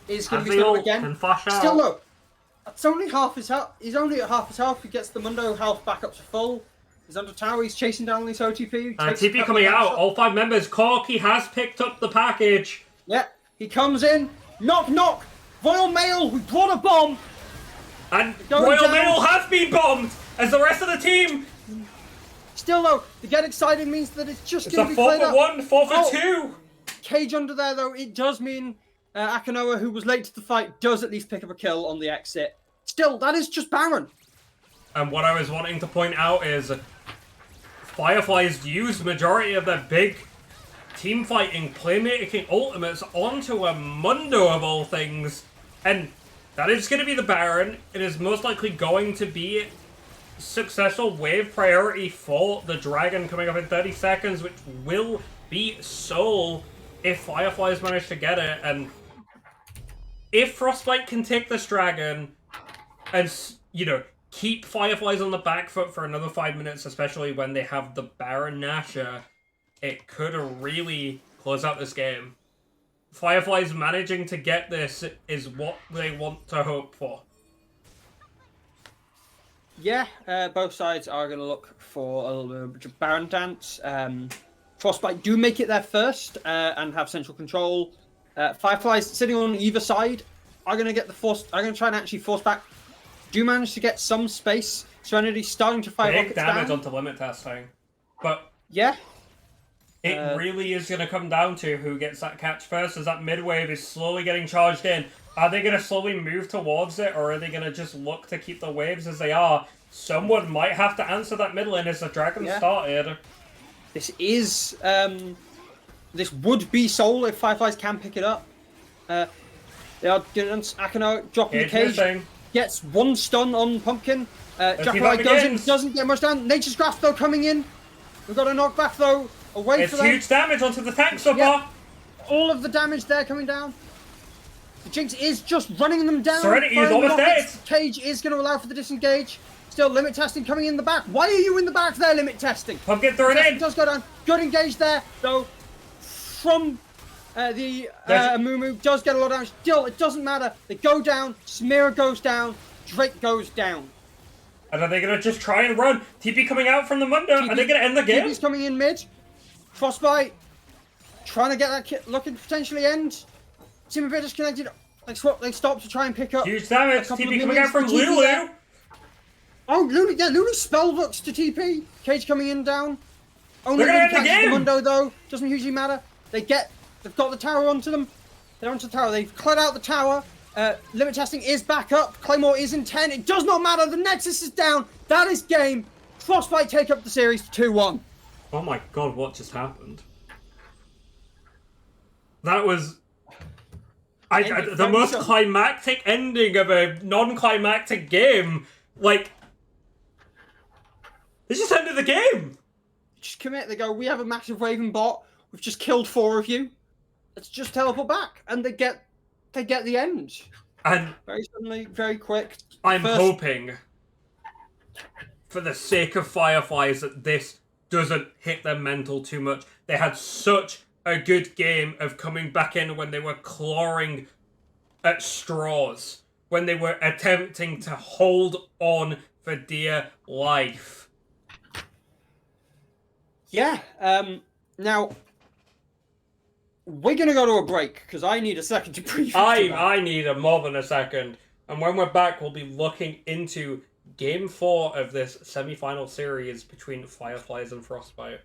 is going to be stunned up again. Still though, it's only half his health. He's only at half his health. He gets the Mundo health back up to full. He's under tower, he's chasing down this OTP. TP coming out, all 5 members. Corki has picked up the package. Yeah, he comes in. Knock, knock. Royal Mail, we brought a bomb. And Royal Mail has been bombed as the rest of the team. Still though, to get excited means that it's just going to be cleared up. 4 for 1, 4 for 2. Cage under there though, it does mean Akanoa, who was late to the fight, does at least pick up a kill on the exit. Still, that is just Baron. And what I was wanting to point out is Fireflies used majority of their big team fighting, playmaking ultimates onto a Mundo of all things. And that is going to be the Baron. It is most likely going to be successful wave priority for the Dragon coming up in 30 seconds, which will be Soul if Fireflies manage to get it. And if Frostbite can take this Dragon and, keep Fireflies on the back foot for another 5 minutes, especially when they have the Baron Nashor, it could really close out this game. Fireflies managing to get this is what they want to hope for. Yeah, both sides are going to look for a little bit of Baron dance. Frostbite do make it there first and have central control. Fireflies sitting on either side are going to get the force. Are going to try and actually force back. Do manage to get some space. Serenity starting to fire rockets down. Big damage onto limit testing. But yeah, it really is going to come down to who gets that catch first, as that mid wave is slowly getting charged in. Are they going to slowly move towards it, or are they going to just look to keep the waves as they are? Someone might have to answer that mid lane as the dragon started. This is this would be Soul if Fireflies can pick it up. They are getting Akano dropping the cage. Missing. Gets one stun on Pumpkin. see that Jackarai begins. doesn't get much down. Nature's Grasp though coming in. We've got a knockback though away It's for them. huge damage onto the tank so Yeah. far. All of the damage there coming down. The Jinx is just running them down. Serenity is Firing almost rockets. dead. Cage is going to allow for the disengage. Still, limit testing coming in the back. Why are you in the back there, limit testing? Pumpkin throw it in. Does go down. Good engage there, though. From the Amumu does get a lot of damage. Still, it doesn't matter. They go down. Samira goes down. Drake goes down. And are they going to just try and run? TP coming out from the Mundo. Are they going to end the game? TP's coming in mid. Frostbite trying to get that kit looking to potentially end. Seem a bit disconnected. They stop to try and pick up. Huge damage. a couple TP of coming out from minions. TP Lulu. there. Oh, Lulu, yeah, Lulu spellbooks to TP. Cage coming in down. Only They're gonna really end the catches game. Mundo though. Doesn't hugely matter. They've got the tower onto them. They're onto the tower. They've cleared out the tower. Limit testing is back up. Claymore is in 10. It does not matter. The Nexus is down. That is game. Frostbite take up the series 2-1. Oh my god, what just happened? That was... the most climactic ending of a non-climactic game. Like... They just ended the game! Just commit. They go, we have a massive Raven bot. We've just killed 4 of you. Let's just teleport back. And they get the end. And Very suddenly, very quick. I'm hoping, for the sake of Fireflies, that this doesn't hit them mental too much. They had such a good game of coming back in when they were clawing at straws, when they were attempting to hold on for dear life. Yeah. Now, we're going to go to a break, because I need a second to breathe. I need more than a second. And when we're back, we'll be looking into Game 4 of this semi-final series between Fireflies and Frostbite.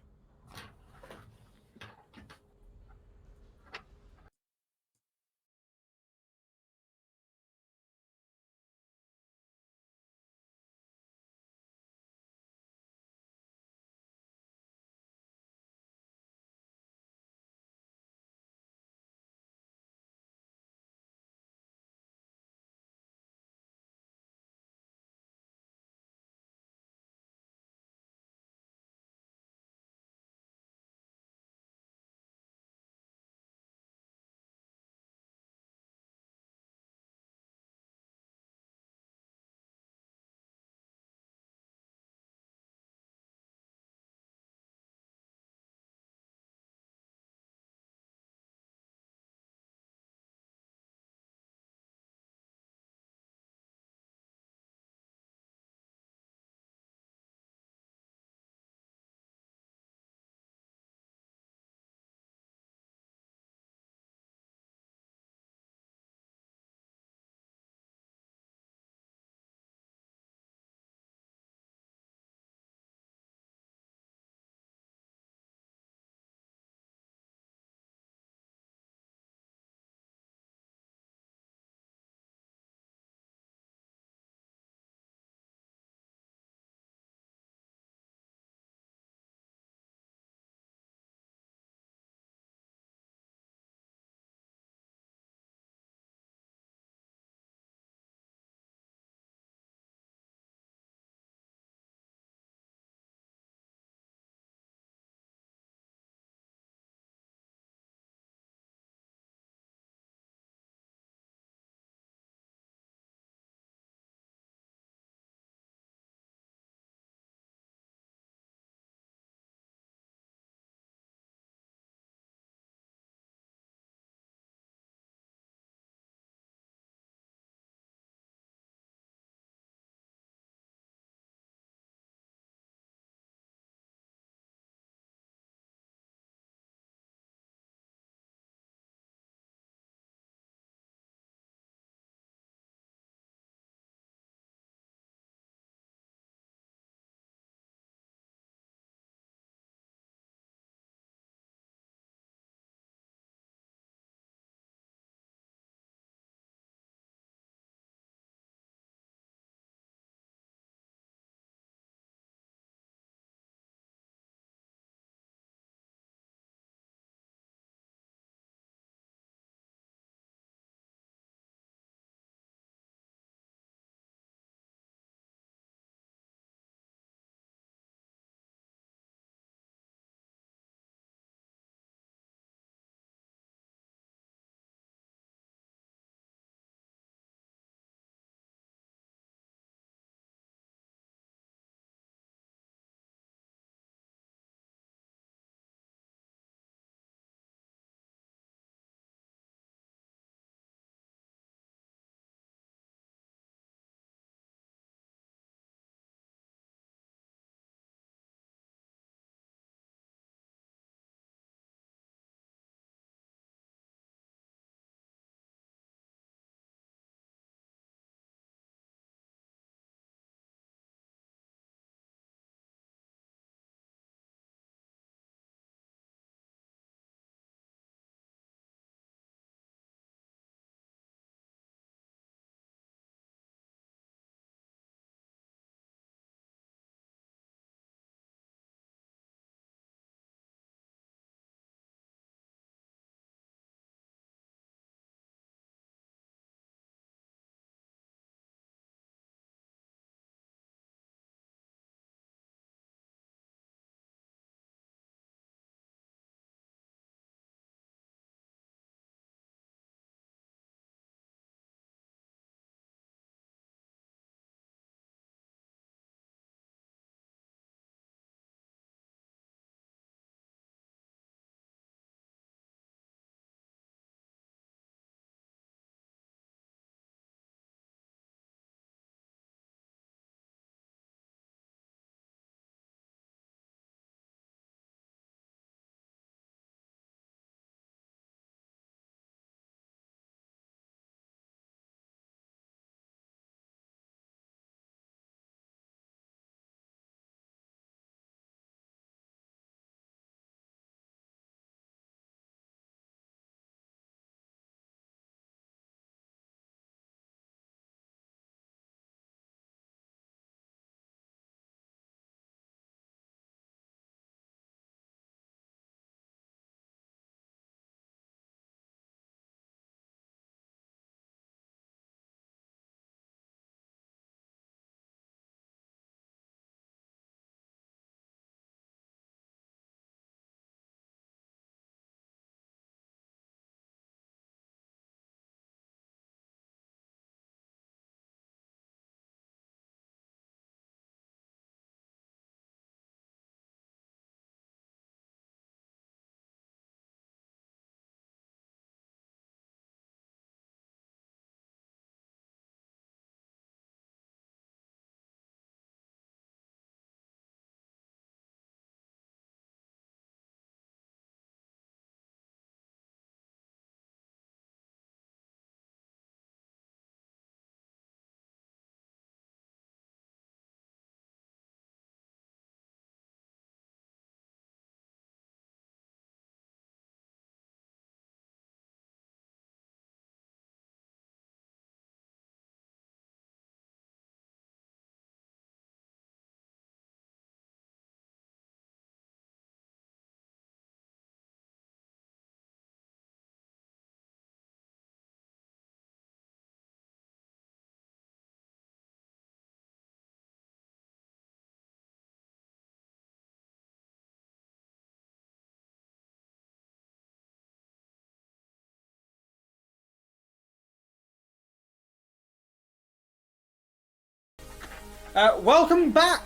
Welcome back.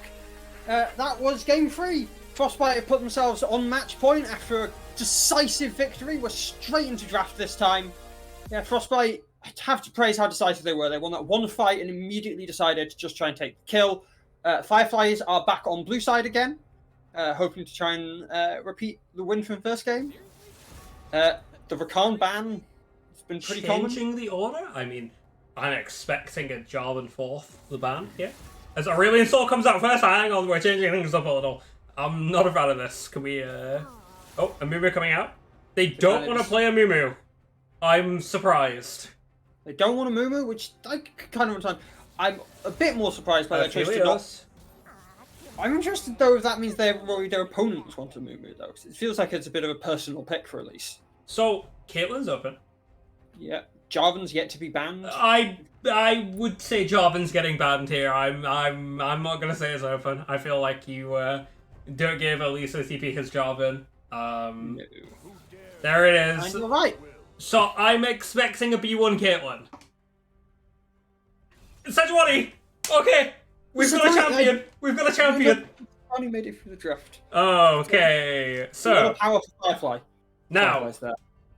That was game 3. Frostbite have put themselves on match point after a decisive victory. We're straight into draft this time. Yeah, Frostbite, I have to praise how decisive they were. They won that one fight and immediately decided to just try and take the kill. Fireflies are back on blue side again, hoping to try and repeat the win from first game. The Rakan ban has been pretty common. Changing the order? I mean, I'm expecting a Jarvan 4th, the ban, yeah. As Aurelion Soul comes out first, hang on, we're changing things up a little. I'm not a fan of this. Can we, Oh, a Mumu coming out? They don't want to play a Mumu. I'm surprised. They don't want a Mumu, which I kind of understand. I'm a bit more surprised by their choice to not. I'm interested though if that means their opponents want a Mumu though, because it feels like it's a bit of a personal pick for Elise. So Caitlyn's open. Yeah, Jarvan's yet to be banned. I would say Jarvan's getting banned here. I'm not gonna say it's open. I feel like you don't give Elise OTP his Jarvan. No. There it And is. you're right. So I'm expecting a B1 Caitlyn. Sejuani! Okay! We've got a champion! We've got a champion! Only made it through the draft. Okay, A lot so of power for Firefly. now, Firefly's there.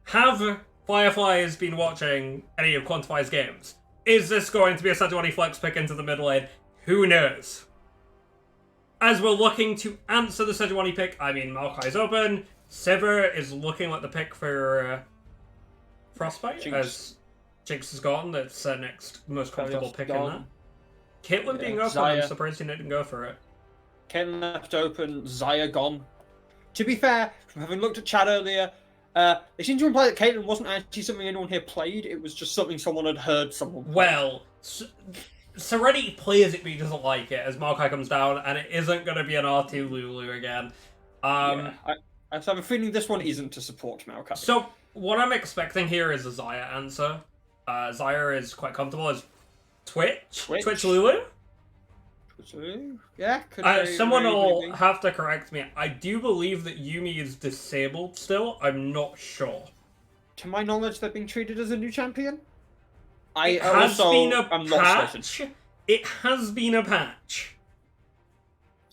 have Fireflies been watching any of Quantify's games? Is this going to be a Sejuani flex pick into the middle lane? Who knows? As we're looking to answer the Sejuani pick, I mean, Maokai's open. Sivir is looking like the pick for Frostbite, Jinx. as Jinx is gone. That's next most comfortable pick in that. gone. Caitlyn Yeah, being open, Xayah. I'm surprised he didn't go for it. Ken left open, Xayah gone. To be fair, from having looked at chat earlier, they seem to imply that Caitlyn wasn't actually something anyone here played. It was just something someone had heard someone play. Well, Serenity plays it, but he doesn't like it, as Maokai comes down, and it isn't going to be an R2 Lulu again. Yeah, I have a feeling this one isn't to support Maokai. So, what I'm expecting here is a Xayah answer. Xayah is quite comfortable as Twitch Lulu. Yeah, could Someone very will easily be. have to correct me. I do believe that Yuumi is disabled still. I'm not sure. To my knowledge, they're being treated as a new champion. I It has also been a am not certain. patch. It has been a patch.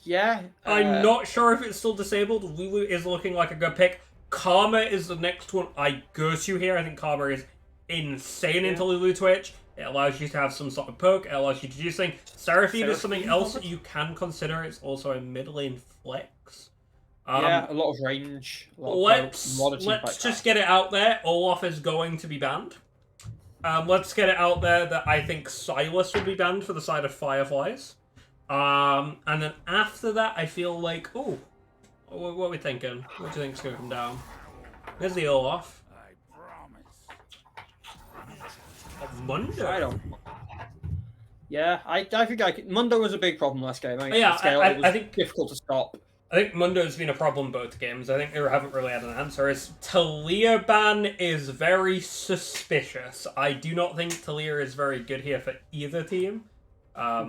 Yeah, I'm not sure if it's still disabled. Lulu is looking like a good pick. Karma is the next one I go to here. I think Karma is insane into Lulu Twitch. It allows you to have some sort of poke. It allows you to do things. Seraphine is something else that you can consider. It's also a mid lane flex. Yeah, a lot of range. A lot of Let's just get it out there. Olaf is going to be banned. Let's get it out there that I think Silas will be banned for the side of Fireflies. And then after that, I feel like, oh, what are we thinking? What do you think's going to come down? There's the Olaf. Mundo. I don't. Yeah, I think Mundo was a big problem last game. I think difficult to stop. I think Mundo's been a problem both games. I think they haven't really had an answer. Talia ban is very suspicious. I do not think Talia is very good here for either team.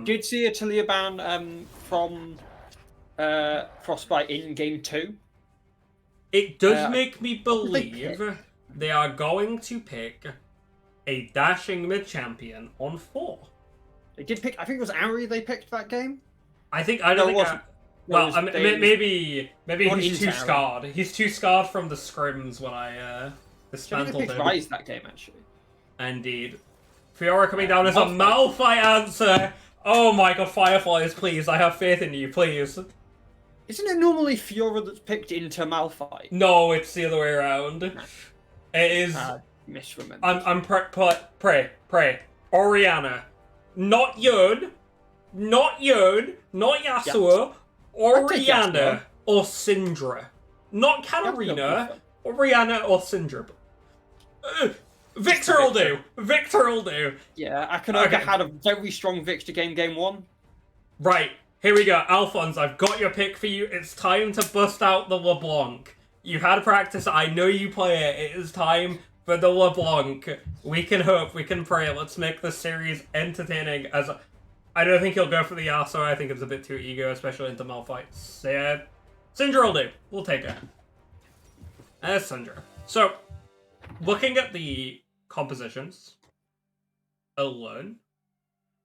Did see a Talia ban from Frostbite in game 2. It does make me believe they are going to pick a dashing mid champion on 4. They did pick. I think it was Ari they picked that game. Well, maybe he's too Ari. scarred. He's too scarred from the scrims when I dismantled They picked him. Rise that game actually. Indeed. Fiora coming down as a Malphite answer. Oh my god, Fireflies, please. I have faith in you, please. Isn't it normally Fiora that's picked into Malphite? No, it's the other way around. It is. Misremembered. I'm pray. Orianna. Not Yun. Not Yasuo. Orianna or Syndra. Not Katarina. Orianna or Syndra. Victor will do. Victor will do. Yeah, Akanoga had a very strong Victor game 1. Right, here we go. Alphonse, I've got your pick for you. It's time to bust out the LeBlanc. You had practice. I know you play it. It is time for the LeBlanc. We can hope. We can pray. Let's make this series entertaining. As I don't think he'll go for the Yasuo. I think it's a bit too ego, especially into Malphite. Syndra will do. We'll take it. There's Syndra. So, looking at the compositions alone,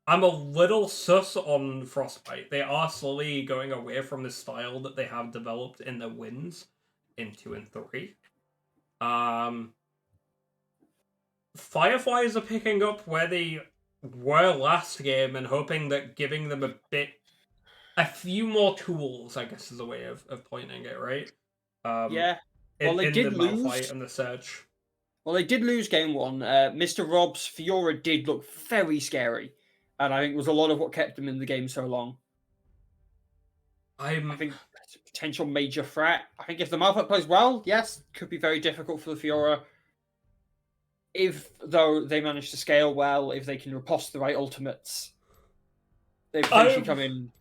I'm a little sus on Frostbite. They are slowly going away from the style that they have developed in their wins in 2 and 3. Fireflies are picking up where they were last game and hoping that giving them a few more tools, I guess is a way of pointing it, right? Yeah. In, Well, they in the did Malphite lose. and the Surge. Well, they did lose game one. Mr. Rob's Fiora did look very scary, and I think it was a lot of what kept them in the game so long. I think that's a potential major threat. I think if the Malphite plays well, yes, could be very difficult for the Fiora. If, though, they manage to scale well, if they can riposte the right ultimates, they potentially come in.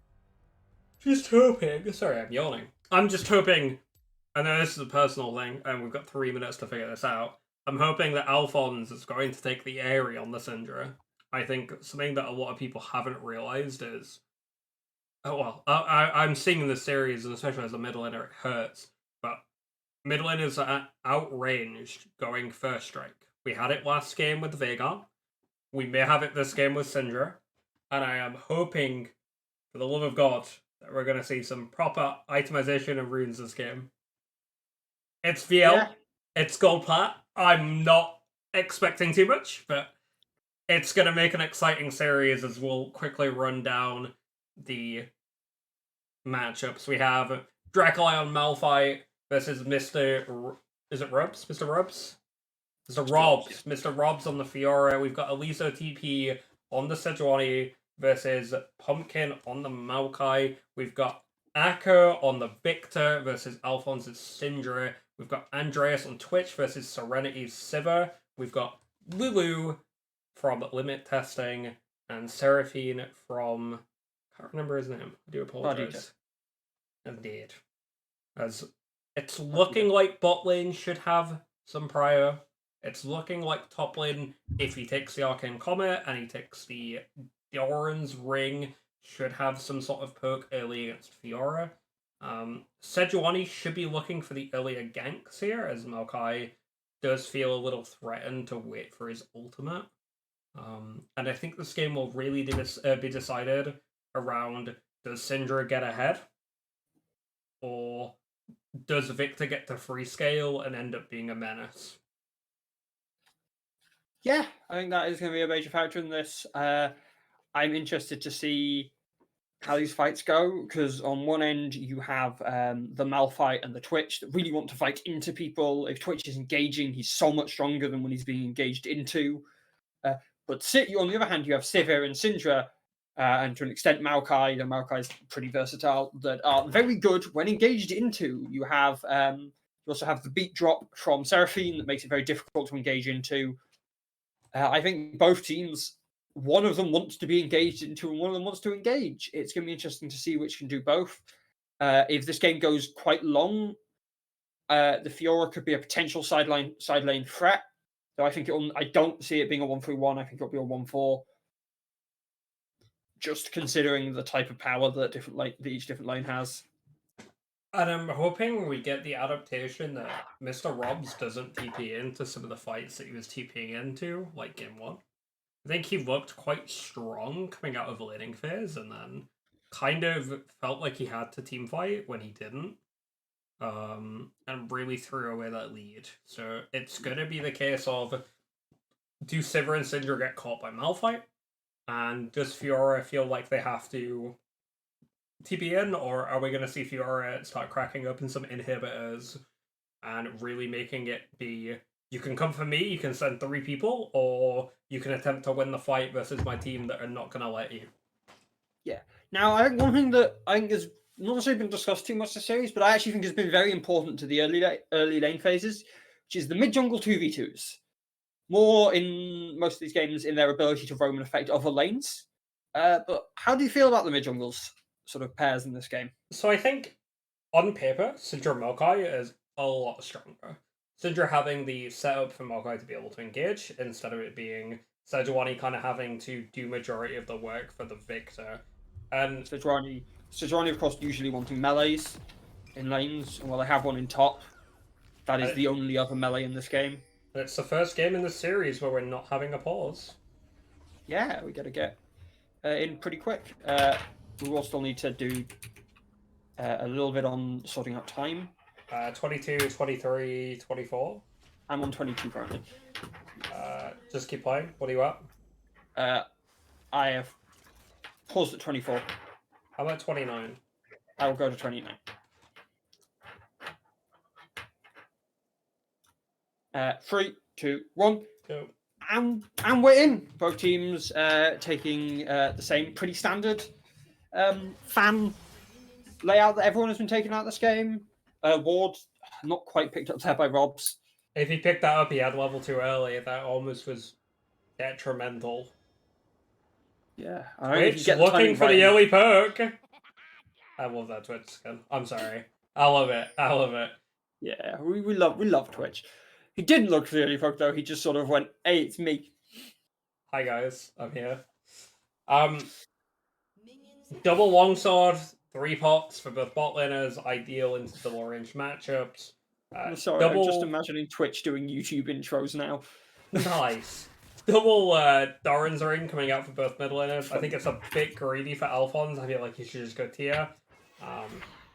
Just hoping. Sorry, I'm yawning. I'm just hoping. I know this is a personal thing, and we've got 3 minutes to figure this out. I'm hoping that Alphonse is going to take the Aerie on the Syndra. I think something that a lot of people haven't realized is. Oh, well, I'm seeing in the series, and especially as a middle laner, it hurts. But middle laners are outranged going first strike. We had it last game with Veigar. We may have it this game with Syndra. And I am hoping, for the love of God, that we're going to see some proper itemization of runes this game. It's VL. Yeah. It's gold plat. I'm not expecting too much, but it's going to make an exciting series as we'll quickly run down the matchups. We have Dracolion Malphite versus Mr. Is it Rubs? Mr. Rubs? Mr. Robs. Mr. Robs on the Fiora. We've got Aliso TP on the Sejuani versus Pumpkin on the Maokai. We've got Akko on the Victor versus Alphonse's Syndra. We've got Andreas on Twitch versus Serenity's Sivir. We've got Lulu from Limit Testing and Seraphine from... I can't remember his name. I do apologize. Indeed. As it's looking like bot lane should have some prior. It's looking like top lane, if he takes the Arcane Comet and he takes the Oran's Ring, should have some sort of poke early against Fiora. Sejuani should be looking for the earlier ganks here, as Maokai does feel a little threatened to wait for his ultimate. And I think this game will really be decided around, does Syndra get ahead? Or does Victor get to free scale and end up being a menace? Yeah, I think that is going to be a major factor in this. I'm interested to see how these fights go, because on one end you have the Malphite and the Twitch that really want to fight into people. If Twitch is engaging, he's so much stronger than when he's being engaged into. But on the other hand, you have Sivir and Syndra, and to an extent Maokai. The Maokai is pretty versatile, that are very good when engaged into. You have you also have the beat drop from Seraphine that makes it very difficult to engage into. I think both teams, one of them wants to be engaged into and one of them wants to engage. It's going to be interesting to see which can do both. If this game goes quite long, the Fiora could be a potential side lane threat. So I don't see it being a 1-3-1. I think it'll be a 1-4. Just considering the type of power that each different lane has. And I'm hoping we get the adaptation that Mr. Robs doesn't TP into some of the fights that he was TPing into, like Game 1. I think he looked quite strong coming out of the laning phase, and then kind of felt like he had to team fight when he didn't. And really threw away that lead. So it's going to be the case of, do Sivir and Syndra get caught by Malphite? And does Fiora feel like they have to TP in, or are we going to see Fiora start cracking up in some inhibitors and really making it be, you can come for me, you can send 3 people, or you can attempt to win the fight versus my team that are not going to let you? Yeah. Now, I think one thing that I think has not necessarily been discussed too much this series, but I actually think has been very important to the early lane phases, which is the mid-jungle 2v2s. More in most of these games in their ability to roam and affect other lanes. But how do you feel about the mid-jungles sort of pairs in this game? So I think, on paper, Syndra Maokai is a lot stronger. Syndra having the setup for Maokai to be able to engage, instead of it being Sejuani kind of having to do majority of the work for the Victor. And Sejuani, of course, usually wanting melees in lanes, and while they have one in top, that is the only other melee in this game. It's the first game in the series where we're not having a pause. Yeah, we gotta get in pretty quick. We will still need to do a little bit on sorting out time. 22, 23, 24. I'm on 22 currently. Just keep playing. What are you at? I have paused at 24. I'm at 29. I will go to 29. 3, 2, 1. Go. And we're in. Both teams taking the same pretty standard fan layout that everyone has been taking out this game. Ward, not quite picked up there by Robs. If he picked that up, he had level 2 early. That almost was detrimental. Yeah. Twitch looking for the early perk. I love that Twitch skin. I'm sorry. I love it. I love it. Yeah, we love Twitch. He didn't look for the early perk though. He just sort of went, "Hey, it's me." Hi guys, I'm here. Double longsword, 3 pots for both bot laners, ideal into double range matchups. I'm sorry, I'm just imagining Twitch doing YouTube intros now. Nice. Double Doran's ring coming out for both mid laners. I think it's a bit greedy for Alphonse. I feel like he should just go tier.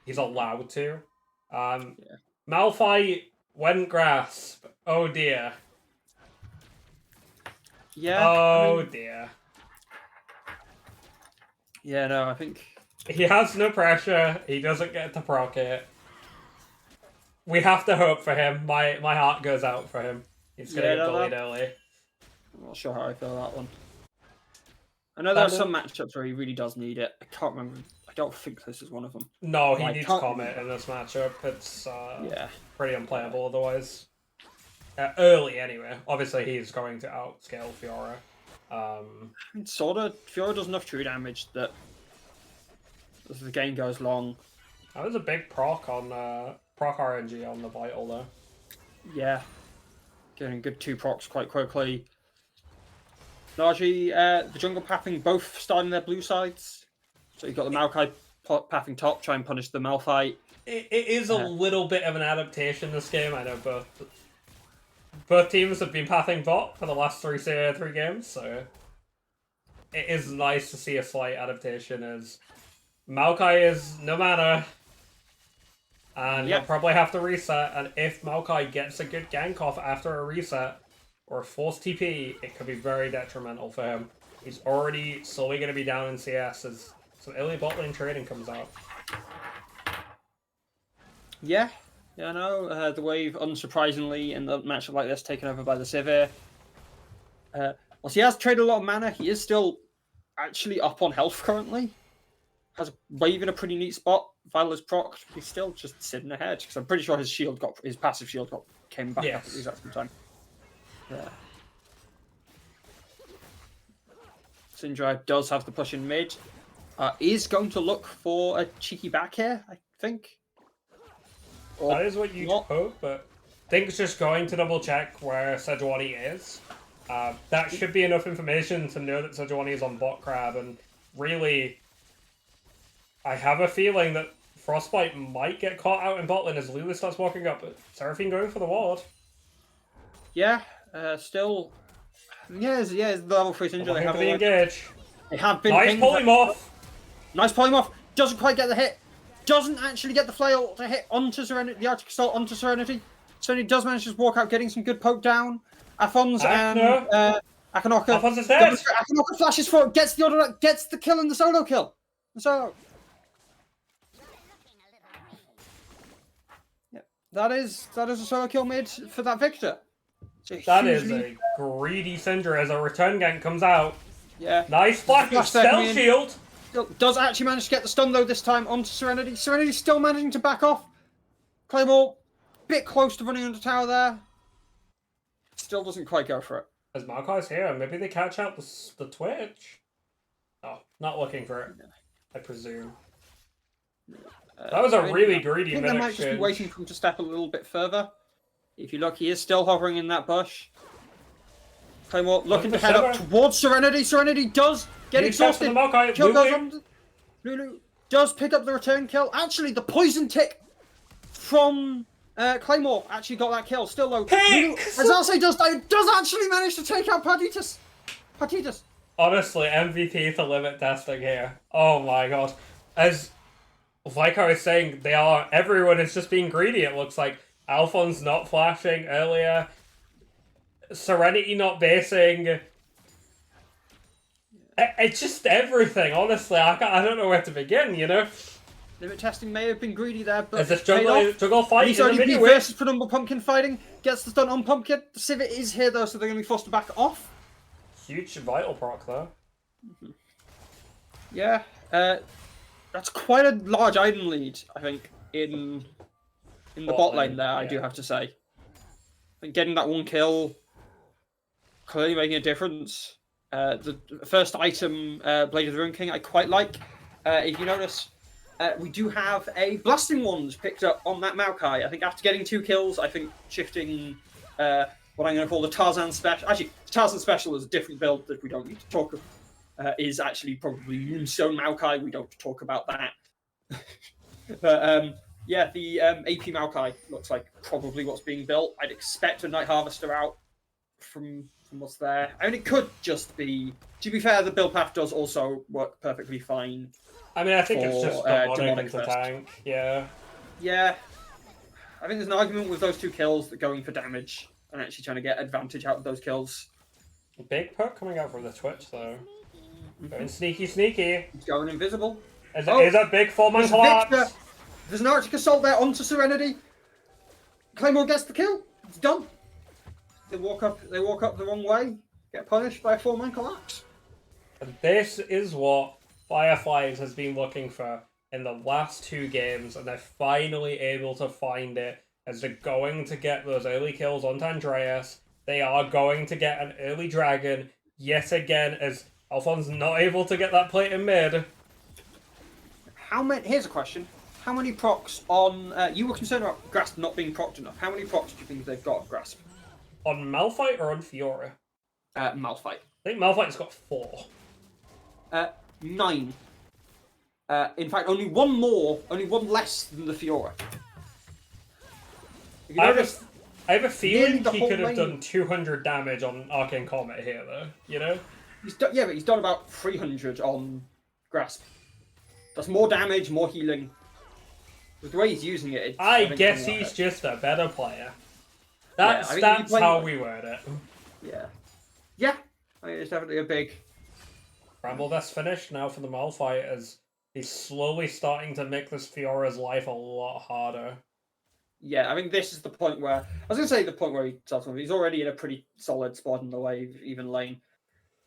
He's allowed to. Malphite went grasp. Oh dear. Yeah. Oh dear. Yeah, no, I think he has no pressure. He doesn't get to proc it. We have to hope for him. My heart goes out for him. He's gonna get bullied early. I'm not sure how I feel about that one. I know there are some matchups where he really does need it. I can't remember. I don't think this is one of them. No, he needs Comet in this matchup. It's pretty unplayable otherwise. Early, anyway. Obviously, he's going to outscale Fiora. Sort of. Fiora does enough true damage that as the game goes long. That was a big proc on proc RNG on the Vital, though. Yeah. Getting good 2 procs quite quickly. Largely, the jungle pathing both starting their blue sides. So you've got the Maokai pathing top, try and punish the Malphite. It is a little bit of an adaptation this game. I know both teams have been pathing bot for the last 3 games, so it is nice to see a slight adaptation as Maokai is no mana, and you'll probably have to reset, and if Maokai gets a good gank off after a reset, or a forced TP, it could be very detrimental for him. He's already slowly going to be down in CS as some early bot lane trading comes out. Yeah, I know. The wave, unsurprisingly, in a matchup like this, taken over by the Sivir. Whilst he has traded a lot of mana, he is still actually up on health currently. Has wave in a pretty neat spot. Vital is procced. He's still just sitting ahead because I'm pretty sure his passive shield came back up at the exact same time. Yeah. Syndrive does have the push in mid. Is going to look for a cheeky back here, I think. Or that is what you hope, but Think's just going to double check where Sejuani is. That should be enough information to know that Sejuani is on bot crab, and really, I have a feeling that Frostbite might get caught out in bot lane as Lulu starts walking up, but Seraphine going for the ward. Yeah, still. The level 3 Syndra. They have been. Nice polymorph. Nice polymorph. Doesn't quite get the hit. Doesn't actually get the flail to hit onto Serenity. The Arctic Assault onto Serenity. Serenity does manage to just walk out, getting some good poke down. Aphons and Akanoka. Aphons is dead. Akanoka flashes for it. Gets the kill and the solo kill. The solo. Yeah, that is a solo kill mid for that Victor. That is a greedy Syndra as a return gank comes out. Yeah. Nice flash with Stealth Shield. Does actually manage to get the stun though this time onto Serenity. Serenity's still managing to back off. Claymore, bit close to running under tower there. Still doesn't quite go for it. As Maokai's here, maybe they catch out the Twitch. Oh, not looking for it, I presume. That was a really greedy mid exchange. They might just be waiting for him to step a little bit further. If you look, he is still hovering in that bush. Claymore looking to head up towards Serenity. Serenity does get exhausted. Kill goes on. Lulu does pick up the return kill. Actually, the poison tick from Claymore actually got that kill. Still though, Lulu, as Alcé does actually manage to take out Partitas. Honestly, MVP to limit testing here. Oh my god. As like I was saying, everyone is just being greedy, it looks like. Alphonse not flashing earlier. Serenity not basing. It's just everything, honestly. I don't know where to begin, you know? Limit testing may have been greedy there, but As this it's paid off. juggle fight He's in the only mini B whip. versus Penumbra Pumpkin fighting. Gets the stun on Pumpkin. The Civet is here though, so they're going to be forced to back off. Huge vital proc though. Yeah, that's quite a large item lead, I think, in the bot lane there, I do yeah. have to say. I think getting that one kill, clearly making a difference. The first item, Blade of the Rune King, I quite like. If you notice, we do have a Blasting Wand picked up on that Maokai. I think after getting 2 kills, I think shifting what I'm going to call the Tarzan Special. Actually, Tarzan Special is a different build that we don't need to talk about. Is actually probably Moonstone Maokai. We don't talk about that. But yeah, the AP Maokai looks like probably what's being built. I'd expect a Night Harvester out from what's there. I mean, it could just be. To be fair, the build path does also work perfectly fine. I mean, I think it's For, just demonic demonic into first. tank. Yeah. Yeah, I think there's an argument with those 2 kills that going for damage and actually trying to get advantage out of those kills. Big perk coming out from the Twitch though. Going sneaky, sneaky. He's going invisible. Is Oh, a big 4-man There's collapse. Victor. There's an Arctic Assault there onto Serenity. Claymore gets the kill. It's done. They walk up the wrong way. Get punished by a 4-man collapse. And this is what Fireflies has been looking for in the last 2 games, and they're finally able to find it as they're going to get those early kills onto Andreas. They are going to get an early dragon yet again, as Alphonse not able to get that plate in mid. Here's a question. How many procs on... you were concerned about Grasp not being procced enough. How many procs do you think they've got on Grasp? On Malphite or on Fiora? Malphite. I think Malphite's got 4. 9. In fact, only one less than the Fiora. If you notice, I have a feeling nearly the he whole could have lane- done 200 damage on Arcane Comet here, though. You know? but he's done about 300 on Grasp. That's more damage, more healing. With the way he's using it, I think guess it's gonna he's work. just a better player. I That's think when you play- how we word it. Yeah. I mean, it's definitely a big... Bramble Vest finished now for the Malphite, as he's slowly starting to make this Fiora's life a lot harder. Yeah, I think this is the point where... I was going to say the point where he's already in a pretty solid spot in the wave, even lane.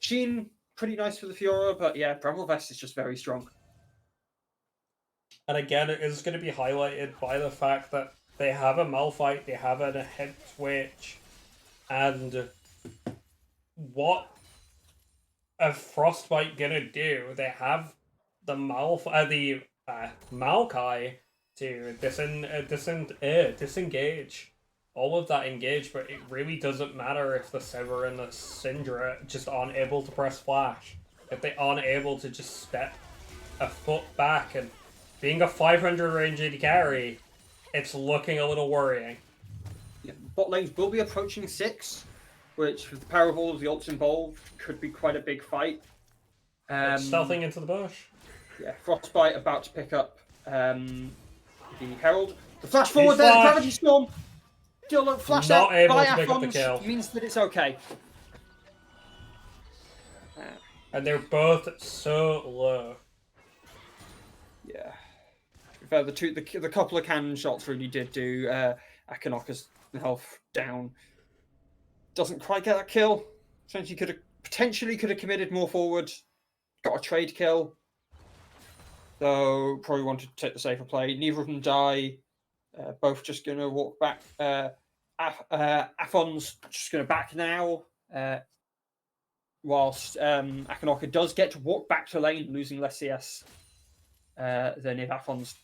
Sheen, pretty nice for the Fiora, but yeah, Bramble Vest is just very strong. And again, it is going to be highlighted by the fact that they have a Malphite, they have a hit switch, and what a Frostbite gonna do? They have the Maokai to disengage. All of that engage, but it really doesn't matter if the Sever and the Syndra just aren't able to press flash. If they aren't able to just step a foot back, and being a 500 range AD carry, it's looking a little worrying. Yeah, bot lanes will be approaching 6, which with the power of all of the ults involved could be quite a big fight. Stealthing into the bush. Yeah, Frostbite about to pick up the Herald. The flash forward He's there, the flashed. Gravity Storm. Still not flashed Not out able by to pick up the Aphons, kill. means that it's okay. And they're both so low. Yeah. The couple of cannon shots really did do Akinoka's health down. Doesn't quite get that kill. Potentially could have committed more forward. Got a trade kill. Though probably wanted to take the safer play. Neither of them die. Both just going to walk back. Aphon's just going to back now. Whilst Akinoka does get to walk back to lane, losing less CS than if Aphon's...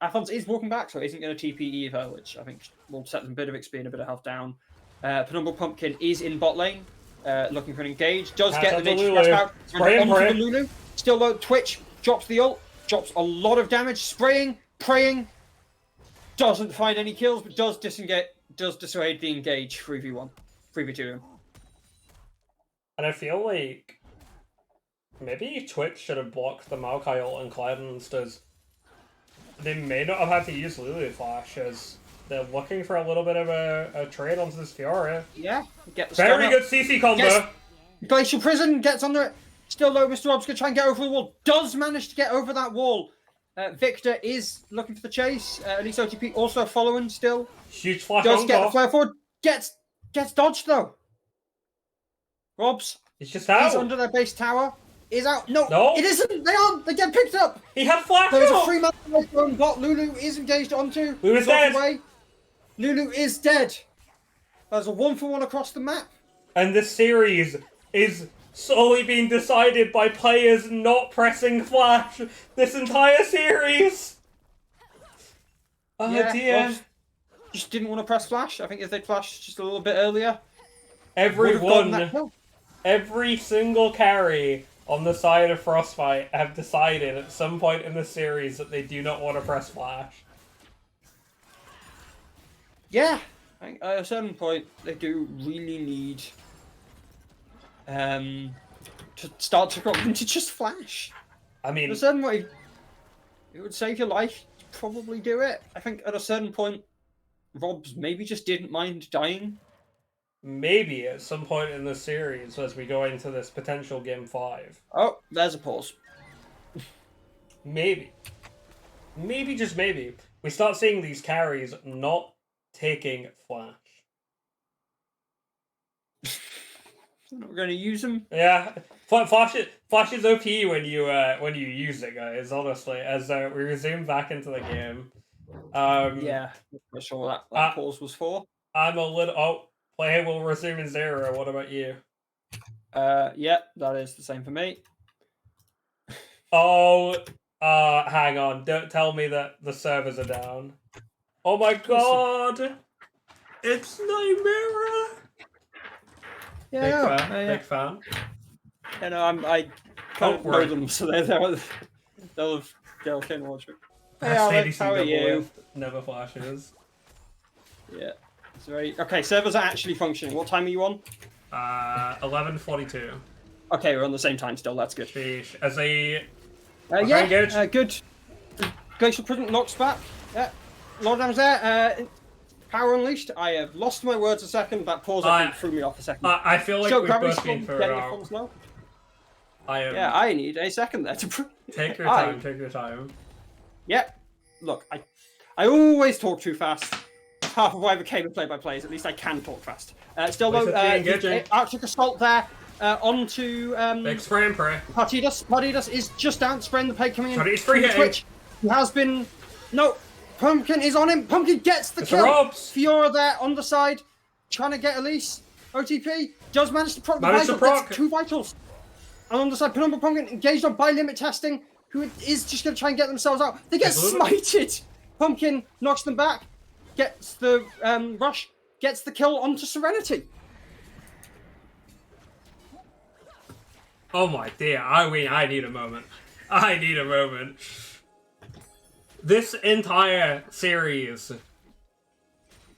Aphons is walking back, so isn't going to TP either, which I think will set them a bit of XP and a bit of health down. Penumbra Pumpkin is in bot lane, looking for an engage. Does Pass get out the the nature Lulu. grasp out. Spray And and onto pray. the Lulu. Still low. Twitch drops the ult. Drops a lot of damage. Spraying, praying. Doesn't find any kills, but does disengage. Does dissuade the engage 3v1. 3v2. And I feel like Maybe Twitch should have blocked the Maokai ult and cleansed as they may not have had to use Lulu Flash as they're looking for a little bit of a trade onto this Fiora. Yeah. Get the Very stun good up. CC combo. Yes. Glacial Prison gets under it. Still low, Mr. Rob's going to try and get over the wall. Does manage to get over that wall. Victor is looking for the chase. At least OTP also following still. Huge flash Does on get the top. flare forward. Gets dodged though. Robs. He's just out. He's under their base tower. Is out. No, No. it isn't. They aren't. They get picked up. He had flash There is a out. 3-man on bot. Lulu is engaged onto. Lulu's Dropped dead. away. Lulu is dead. There's a 1-for-1 across the map. And this series is solely being decided by players not pressing flash this entire series. Oh Yeah, dear. Robs just didn't want to press flash. I think if they'd flashed just a little bit earlier, would have gotten that Everyone, kill. every single carry on the side of Frostbite have decided at some point in the series that they do not want to press flash. Yeah, I think at a certain point they do really need to start to go into just flash. I mean, At a certain point, it would save your life. You'd probably do it. I think at a certain point, Robs maybe just didn't mind dying. maybe at some point in the series as we go into this potential game 5. Oh, there's a pause. Maybe. Maybe, just maybe, we start seeing these carries not taking flash. We're going to use them. Yeah, flash is OP when you use it, guys. Honestly, as we resume back into the game. Yeah, I'm sure that pause was for. I'm a little. Oh, play will resume in 0. What about you? Yeah, that is the same for me. Oh, hang on. Don't tell me that the servers are down. Oh my god, it's Nightmare. Yeah, Big fan. You know, I kind of know Awkward. them, so they'll can watch it. Hey Best Alex, ADC how are double you? with never flashes. Yeah, it's very okay. Servers are actually functioning. What time are you on? 11:42. Okay, we're on the same time still. That's good. Sheesh. As a Yeah, engaged. good. Glacial Prison knocks back. Yeah, a lot of damage there. Power Unleashed. I have lost my words a second. That pause I think threw me off a second. I feel like So we've gravity both been storm, through get it your all. thumbs low. I am. Yeah, I need a second there to. Take your time. Take your time. Yeah, look, I always talk too fast. Half of why I became a play-by-play is at least I can talk fast. Still though, engaging. Arctic Assault there onto Big spray and pray. Partidas. Partidas is just down, spraying the plate coming in. Sorry, it's free through the hitting. Twitch. He has been. No, Pumpkin is on him. Pumpkin gets the It's kill. Robs. Fiora there on the side, trying to get Elise. OTP does manage to proc the Managed to vital. Gets proc. 2 vitals. And on the side, Penumbra Pumpkin engaged on by limit testing, who is just going to try and get themselves out. They get Absolutely. smited. Pumpkin knocks them back, gets the rush, gets the kill onto Serenity. Oh my dear. I need a moment. I need a moment. This entire series,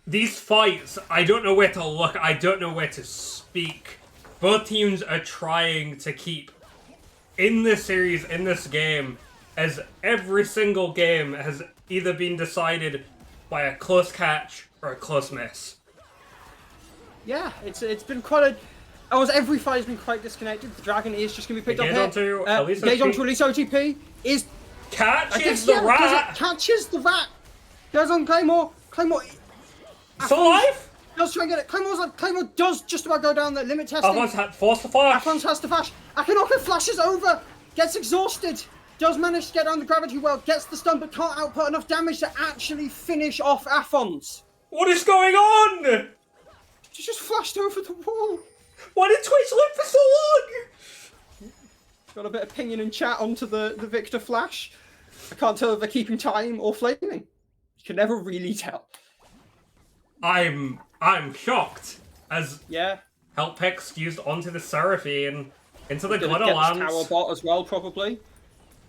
these fights, I don't know where to look. I don't know where to speak. Both teams are trying to keep in this series, in this game, as every single game has either been decided by a close catch or a close miss. Yeah, it's been quite a. Every fight has been quite disconnected. The dragon is just going to be picked Engage up here. onto Elise Engage OTP. onto Elise OTP is Catches the because rat! it catches the rat. Goes on Claymore. Claymore It's alive! does try and get it. Claymore does just about go down the limit testing. Alphonse had forced the flash. Afons has to flash. Akinoko flashes over. Gets exhausted. Does manage to get down the gravity well. Gets the stun, but can't output enough damage to actually finish off Afons. What is going on? She just flashed over the wall. Why did Twitch live for so long? Got a bit of pinging and chat onto the Victor flash. I can't tell if they're keeping time or flaming. You can never really tell. I'm shocked as Yeah. help picks used onto the Seraphine into the Gonna glitter get this tower lands. bot as well, probably.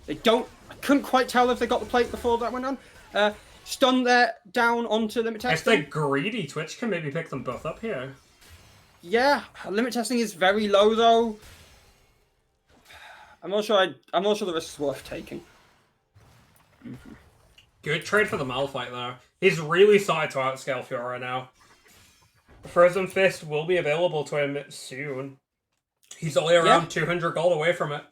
They don't. I couldn't quite tell if they got the plate before that went on. Stun there down onto limit If they're testing. greedy, Twitch can maybe pick them both up here. Yeah, limit testing is very low though. I'm not sure the risk is worth taking. Good trade for the Malphite there. He's really started to outscale Fiora now. Frozen Fist will be available to him soon. He's only around 200 gold away from it.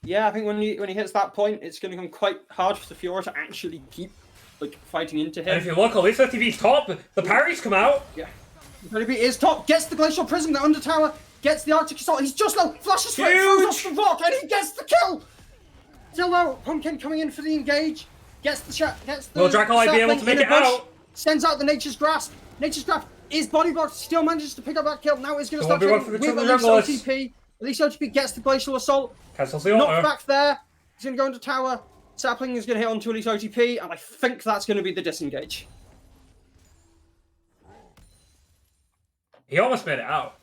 Yeah, I think when he hits that point, it's going to become quite hard for the Fiora to actually keep fighting into him. And if you look, Elisa TV's top. The parries come out. Yeah. He is top, gets the Glacial Prism, the Under Tower, gets the Arctic Assault. He's just low, flashes through, throws off the rock, and he gets the kill. Still low, Pumpkin coming in for the engage. Gets the Will Dracolite be able to make it out? Sends out the Nature's Grasp. Nature's Grasp is body blocked. Still manages to pick up that kill. Now he's going to start trading with Elise OTP. Elise OTP gets the Glacial Assault. Cancels the auto. Knocked back there. He's going to go into tower. Sapling is going to hit onto Elise OTP, and I think that's going to be the disengage. He almost made it out.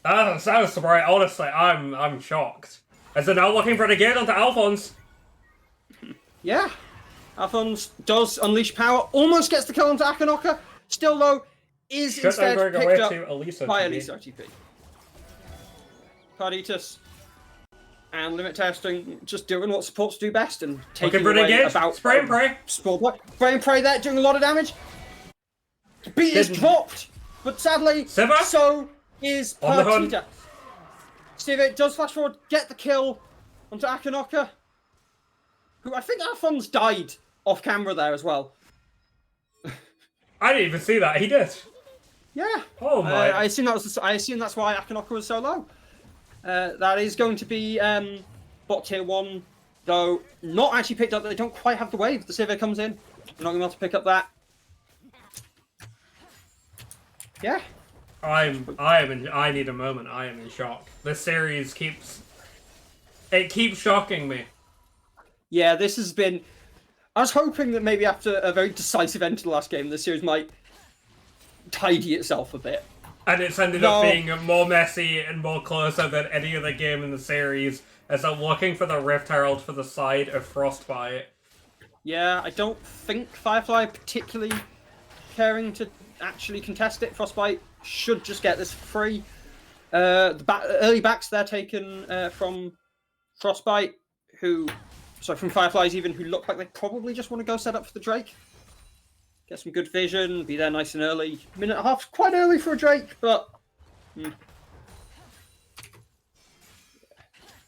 That was surprising. Honestly, I'm shocked. As they're now looking for the gate onto Alphonse. Yeah. Alphonse does unleash power, almost gets the kill onto Akanoka. Still though, is instead picked up by Elise OTP. Carditas and limit testing, just doing what supports do best and taking away about spray and pray. Spray and pray there, doing a lot of damage. Beat is dropped, but sadly, Siva? so is Partita. Siva does flash forward, get the kill onto Akanoka, who I think Alphonse died off camera there as well. I didn't even see that. He did. Yeah. Oh my. I assume that's why Akanoka was so low. That is going to be bot tier 1, though not actually picked up. They don't quite have the wave. The Sivir comes in. They're not going to be able to pick up that. Yeah. I need a moment. I am in shock. This series keeps shocking me. Yeah, this has been. I was hoping that maybe after a very decisive end to the last game, the series might tidy itself a bit. And it's ended up being more messy and more closer than any other game in the series, as I'm looking for the Rift Herald for the side of Frostbite. Yeah, I don't think Firefly are particularly caring to actually contest it. Frostbite should just get this free. The early backs they're taken from Frostbite, from Fireflies even, who look like they probably just want to go set up for the Drake. Get some good vision, be there nice and early. Minute and a half, quite early for a Drake, but...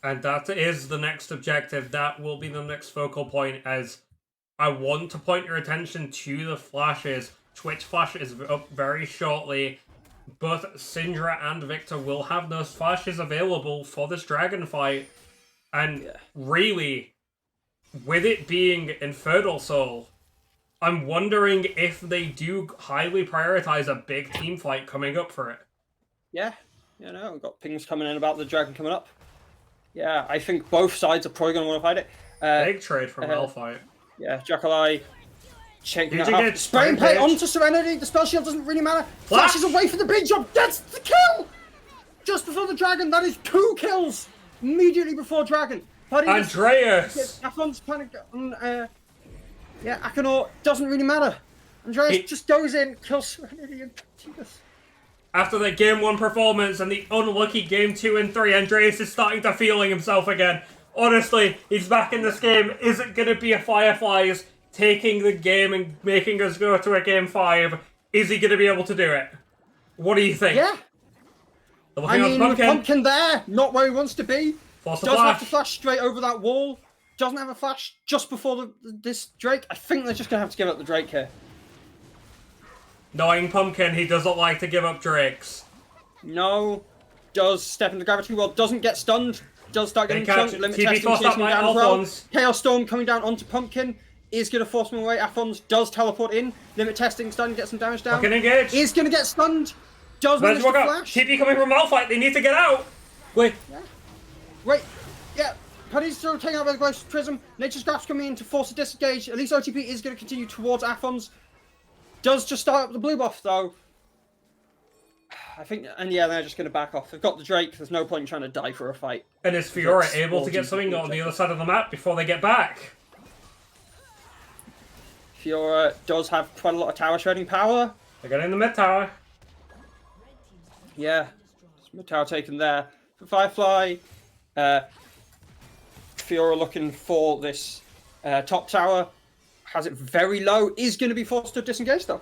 And that is the next objective. That will be the next focal point, as I want to point your attention to the flashes. Twitch flash is up very shortly. Both Syndra and Victor will have those flashes available for this dragon fight. And really, with it being Infernal Soul, I'm wondering if they do highly prioritize a big team fight coming up for it. Yeah, we've got pings coming in about the dragon coming up. Yeah, I think both sides are probably going to want to fight it. Big trade from Malphite. Yeah, Jackalai checking that out. Spray and play onto Serenity. The spell shield doesn't really matter. Flashes away for the big jump. Gets the kill! Just before the dragon. That is 2 kills. Immediately before dragon. Andreas! Alphonse panic. Yeah, Akanor doesn't really matter. Andreas just goes in, kills Serenity and continues. After the Game 1 performance and the unlucky Game 2 and 3, Andreas is starting to feeling himself again. Honestly, he's back in this game. Is it going to be a Fireflies taking the game and making us go to a Game 5? Is he going to be able to do it? What do you think? Yeah. I mean, Pumpkin there, not where he wants to be. Does have to flash straight over that wall. Doesn't have a flash just before this Drake. I think they're just going to have to give up the Drake here. Knowing Pumpkin, he doesn't like to give up Drakes. No. Does step into gravity well. Doesn't get stunned. Does start getting chunked. Limit testing chasing him down as well. Chaos Storm coming down onto Pumpkin. Is going to force him away. Alphonse does teleport in. Limit testing starting to get some damage down. Pumpkin engage. Is going to get stunned. Does manage to flash. TP coming from Malphite. They need to get out. Wait. Yeah. Wait. Yeah. Paddy's still taken out by the Glacial Prism. Nature's Grasp coming in to force a disengage. At least OTP is going to continue towards Alphonse. Does just start up the blue buff though. I think, and yeah, they're just going to back off. They've got the Drake. There's no point in trying to die for a fight. And is Fiora able to get something on the other side of the map before they get back? Fiora does have quite a lot of tower shredding power. They're getting the mid tower. Yeah, mid tower taken there. For Firefly, Fiora looking for this top tower. Has it very low. Is going to be forced to disengage though.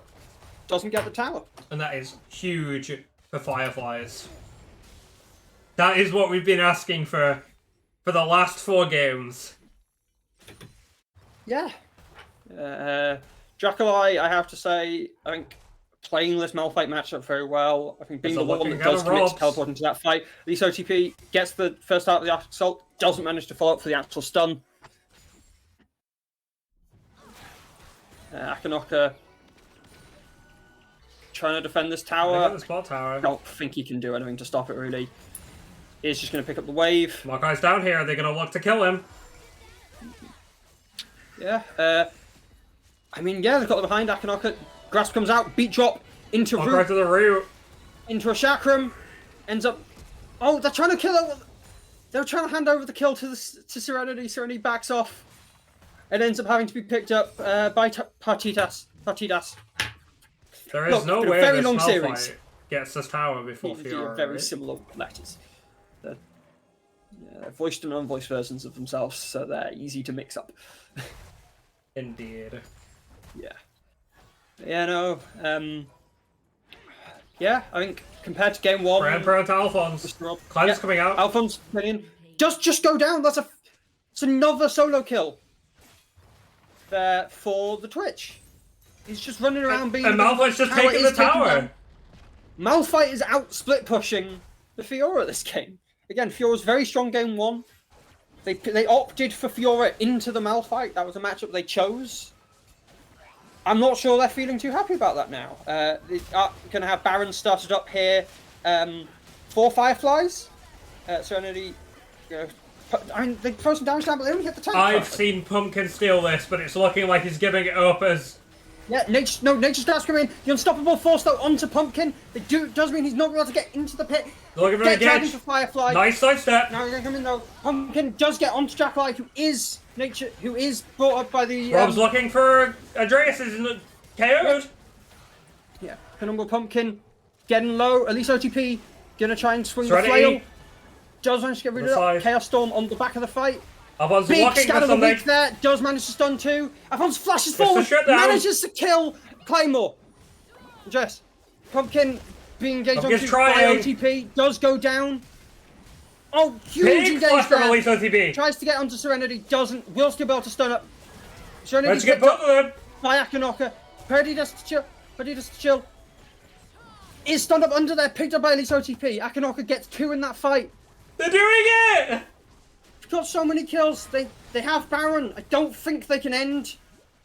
Doesn't get the tower. And that is huge for Fireflies. That is what we've been asking for the last 4 games. Yeah. Draculai, I have to say, I think playing this Malphite matchup very well. I think being the one that does commit to teleport into that fight. At least OTP gets the first out of the assault, doesn't manage to follow up for the actual stun. Akinoka trying to defend this tower. The spot tower. I don't think he can do anything to stop it, really. He's just going to pick up the wave. Maokai's down here. They're going to look to kill him. Yeah. I mean, yeah, they've got the behind. Akinoka. Grasp comes out. Beat drop into Maokai root. to the root. Into a chakram. Ends up... Oh, they're trying to kill it. They're trying to hand over the kill to Serenity. Serenity backs off. It ends up having to be picked up by Partidas. There is no way very this long Malphite series. gets this tower before Fiora. Very right? similar letters. They're voiced and unvoiced versions of themselves, so they're easy to mix up. Indeed. Yeah. Yeah, no. Yeah, I think compared to game 1... For Emperor to Alphonse. Cloud's coming out. Alphonse, minion. Just go down. It's another solo kill. There for the Twitch. He's just running around being... And Malphite's just taking the tower. Malphite is out split pushing the Fiora this game. Again, Fiora's very strong game 1. They opted for Fiora into the Malphite. That was a matchup they chose. I'm not sure they're feeling too happy about that now. They are going to have Baron started up here for Fireflies. Serenity, you know, I mean, they throw some damage down, but they only hit the tank. I've seen Pumpkin steal this, but it's looking like he's giving it up as... Yeah, Nature's Dash coming in. The unstoppable force though onto Pumpkin. Does mean he's not able to get into the pit. Looking for Get the dragged edge. into Firefly. Nice sidestep. Now he's going to come in though. Pumpkin does get onto Draculai, who is brought up by the... Rob's looking for Andreas, is KO'd. Yeah, Penumbral Pumpkin getting low. At least OTP gonna try and swing Serenity. the flail. Does manage to get rid of side. it. Chaos Storm on the back of the fight. Alphonse Big looking scan for of the something. week there. Does manage to stun too. Alphonse flashes It's a forward. shutdown. Manages to kill Claymore. Jess. Pumpkin being engaged Pumpkin's onto trying. by OTP. Does go down. Oh, huge Big engage flash from there. Elite OTP. Tries to get onto Serenity. Doesn't. Will still be able to stun up. Serenity Let's get both of them. by Akinoka. Perdidas to chill. Is stunned up under there, picked up by Elite OTP. Akinoka gets 2 in that fight. They're doing it! Got so many kills. They have Baron. I don't think they can end.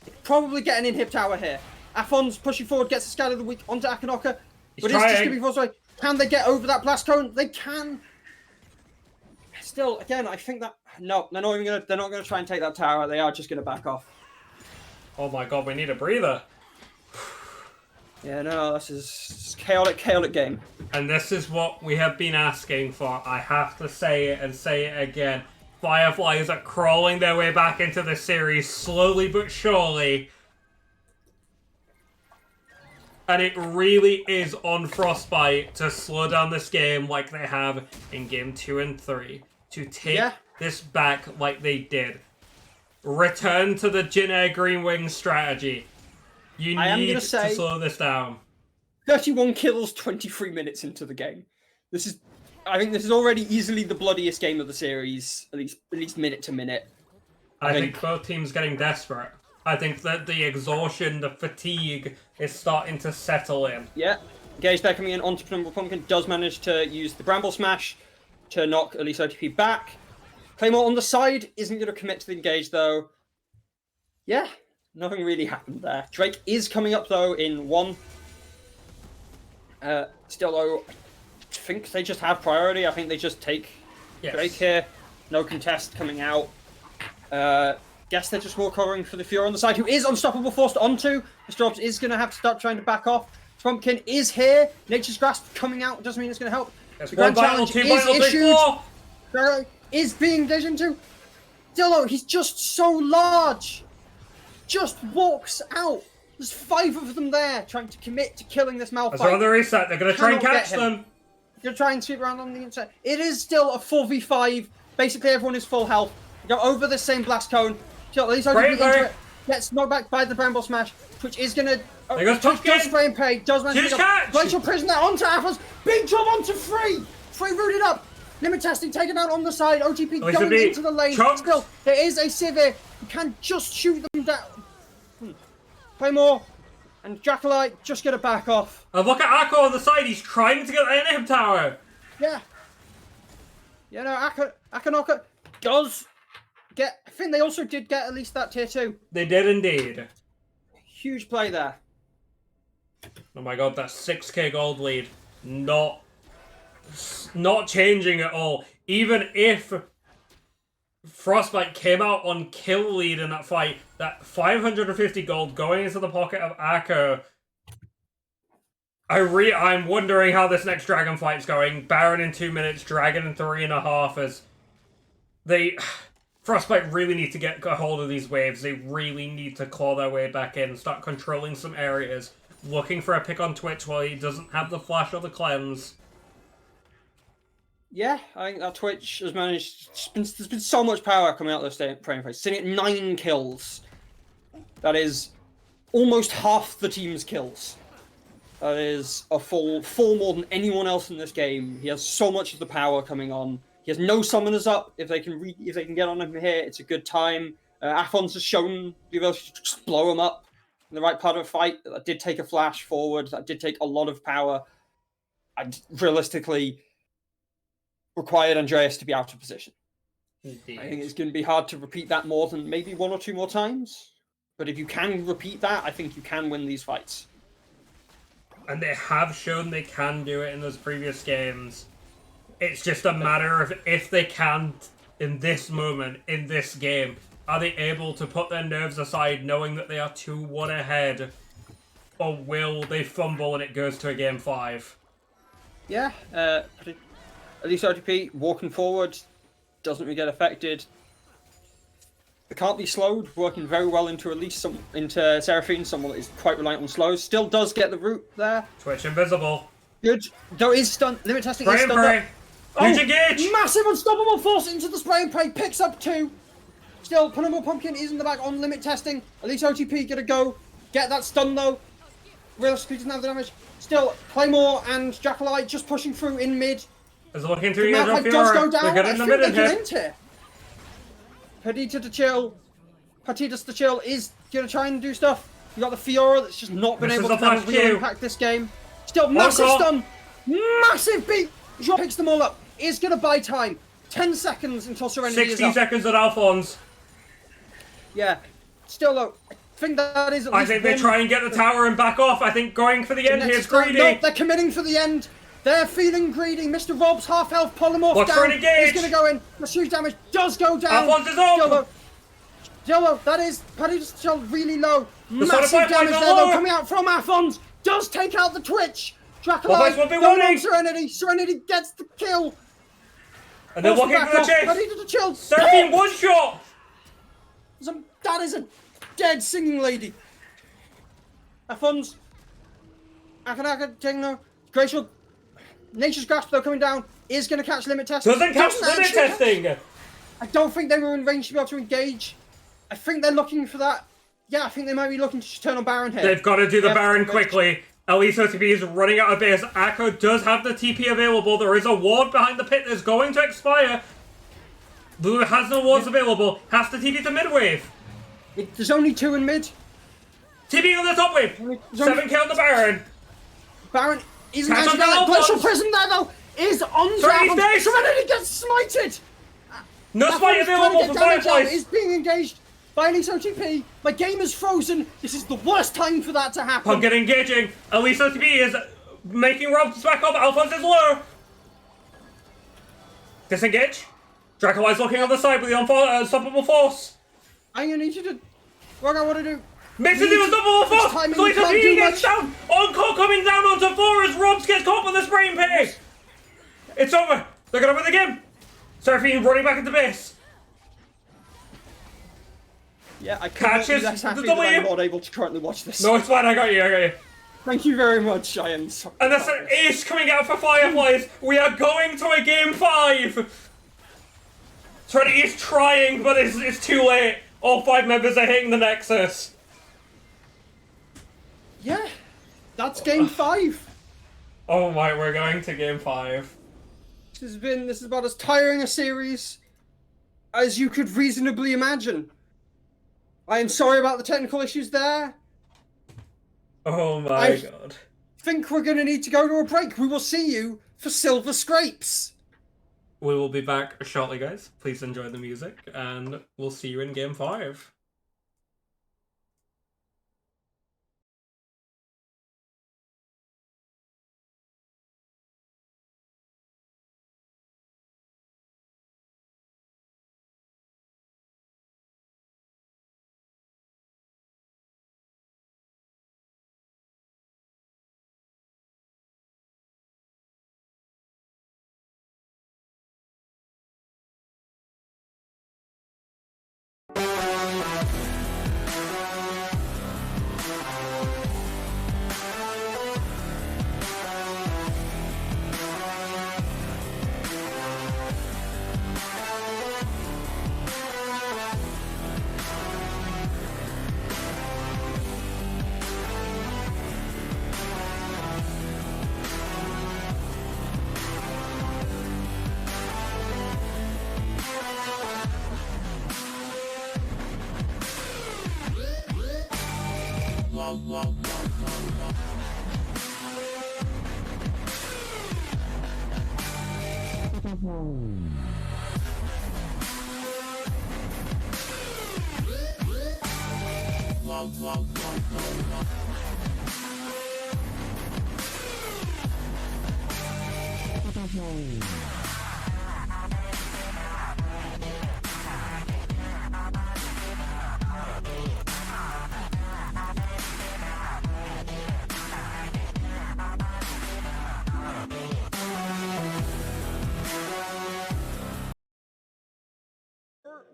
They probably get an inhib tower here. Alphonse pushing forward, gets the scan of the week onto Akinoka. He's But it's just trying. going to be forced away. Can they get over that blast cone? They can. Still, again, I think that... No, they're not going to try and take that tower. They are just going to back off. Oh my god, we need a breather. Yeah, no, this is chaotic game. And this is what we have been asking for. I have to say it and say it again. Fireflies are crawling their way back into the series, slowly but surely. And it really is on Frostbite to slow down this game like they have in game 2 and 3. To take this back like they did. Return to the Jin Air Green Wing strategy. You need to slow this down. 31 kills 23 minutes into the game. I think this is already easily the bloodiest game of the series, at least minute to minute. I think both teams getting desperate. I think that the exhaustion, the fatigue is starting to settle in. Yeah. Gage there coming in onto Penumbral Pumpkin, does manage to use the Bramble Smash to knock Elise OTP back. Claymore on the side isn't going to commit to the engage though. Yeah, nothing really happened there. Drake is coming up though in 1. Still though, I think they just have priority. I think they just take Drake here. No contest coming out. Guess they're just more covering for the Fiora on the side, who is unstoppable forced onto. Mr. Ops is going to have to start trying to back off. Pumpkin is here. Nature's Grasp coming out. Doesn't mean it's going to help. There's The Grand one vital, Challenge two is vital, issued. 4. Is being engaged into. Dillo, he's just so large. Just walks out. There's 5 of them there trying to commit to killing this Malphite. As they're on the reset, they're going to try and Cannot catch get him. them. Gonna try and sweep around on the inside. It is still a 4v5. Basically, everyone is full health. Go over the same blast cone. Still, at least OTP into it. Gets knocked back by the Bramble Smash. Twitch is gonna. There goes Twitch does spray and pray. Does manage Huge to catch! Glacial Prisoner onto Aphos. Big job onto Free. Free rooted up. Limit testing taken out on the side. OTP going into the lane. Chunks. Still, there is a Sivir. You can just shoot them down. Play more. And Jackalite just gonna back off. And look at Akko on the side. He's trying to get the Inhib tower. Yeah. Yeah, no, Akanaka does get. I think they also did get at least that tier 2. They did indeed. Huge play there. Oh my god, that 6k gold lead. Not changing at all. Even if Frostbite came out on kill lead in that fight, that 550 gold going into the pocket of Akko. I'm wondering how this next Dragon fight's going. Baron in 2 minutes, Dragon in 3.5 as Frostbite really need to get a hold of these waves. They really need to claw their way back in and start controlling some areas. Looking for a pick on Twitch while he doesn't have the flash or the cleanse. Yeah, I think that Twitch has managed. There's been so much power coming out of this frame fight. Sitting at 9 kills. That is almost half the team's kills. That is a full more than anyone else in this game. He has so much of the power coming on. He has no summoners up. If they can get on him here, it's a good time. Aphons has shown the ability to just blow him up in the right part of a fight. That did take a flash forward. That did take a lot of power. And realistically required Andreas to be out of position. Indeed. I think it's going to be hard to repeat that more than maybe 1 or 2 more times. But if you can repeat that, I think you can win these fights. And they have shown they can do it in those previous games. It's just a matter of if they can, in this moment, in this game, are they able to put their nerves aside knowing that they are 2-1 ahead? Or will they fumble and it goes to a game 5? Yeah, at least OTP walking forward doesn't really get affected. It can't be slowed, working very well into at least into Seraphine, someone that is quite reliant on slows. Still does get the root there. Twitch invisible. Good. Though is stun. Limit testing Spray is and stunned pray. up. Huge engage. Massive unstoppable force into the spray and pray. Picks up 2. Still, Punable Pumpkin is in the back on limit testing. At least OTP gonna go get that stun though. Realistically doesn't have the damage. Still, Claymore and Jackalite just pushing through in mid. Is looking through Malphite your does go down. They're I getting the think mid they can hit. end here. Perdita to chill. Partitas to chill is gonna try and do stuff. You got the Fiora that's just not been This able is to the have a flash real queue. impact this game. Still, massive call. stun. Massive beat. Drop picks them all up. Is gonna buy time. 10 seconds until Serenity is 60 up. seconds at Alphonse. Yeah. Still though, I think that is at I least think they one- try and get the tower and back off. I think going for the end here is Next time- greedy. Nope, they're committing for the end. They're feeling greedy. Mr. Rob's half health polymorph Watch for down. an engage. He's gonna go in. The huge damage does go down. Alphonse is up. Still though, that is Paddy's still really low. Massive Fireflies damage are there though low. coming out from Aphons. Does take out the Twitch. Fireflies Dracolite won't be going winning. on Serenity. Serenity gets the kill. And they're Forces looking back for the off. chase. Paddy to the chill. Seraphine one shot. That is a dead singing lady. Aphons. Akanaka taking no. Glacial. Nature's Grasp though coming down. Is going to catch limit testing. Doesn't catch limit actually catch- testing. I don't think they were in range to be able to engage. I think they're looking for that. Yeah, I think they might be looking to just turn on Baron here. They've got to do the Yeah, Baron but- quickly. At least OTP is running out of base. Akko does have the TP available. There is a ward behind the pit that's going to expire. Lulu has no wards available. Has to TP to mid wave. There's only 2 in mid. TP on the top wave. There's only- 7k on the Baron. Baron isn't Catch actually on the that. Glacial Valanths. Prison there though is on Sorry, Dragon. he's Serenity gets smited. No That smite one's trying to available get for damage out. Fireflies. Is being engaged by Elise OTP. My game is frozen. This is the worst time for that to happen. Pumpkin engaging. Elise OTP is making Rob's back up. Alphonse is low. Disengage. Dracolite's looking on the side with the unstoppable force. I'm gonna need you to work out what to do. Mixing the unstoppable force. timing, Elise you can't OTP do gets much. down. Encore coming down onto 4 as Robs gets caught with the spraying pig. It's over. They're gonna win the game. Seraphine running back into base. Yeah, I Catches can't be less happy the that I'm W. not able to currently watch this. No, it's fine. I got you. Thank you very much. I am sorry. And that's an ace coming out for Fireflies. We are going to a game 5. Trinity is trying, but it's too late. All 5 members are hitting the Nexus. Yeah, that's game 5. Oh my, we're going to game 5. This is about as tiring a series as you could reasonably imagine. I am sorry about the technical issues there. Oh my god. Think we're going to need to go to a break. We will see you for Silver Scrapes. We will be back shortly, guys. Please enjoy the music, and we'll see you in game 5.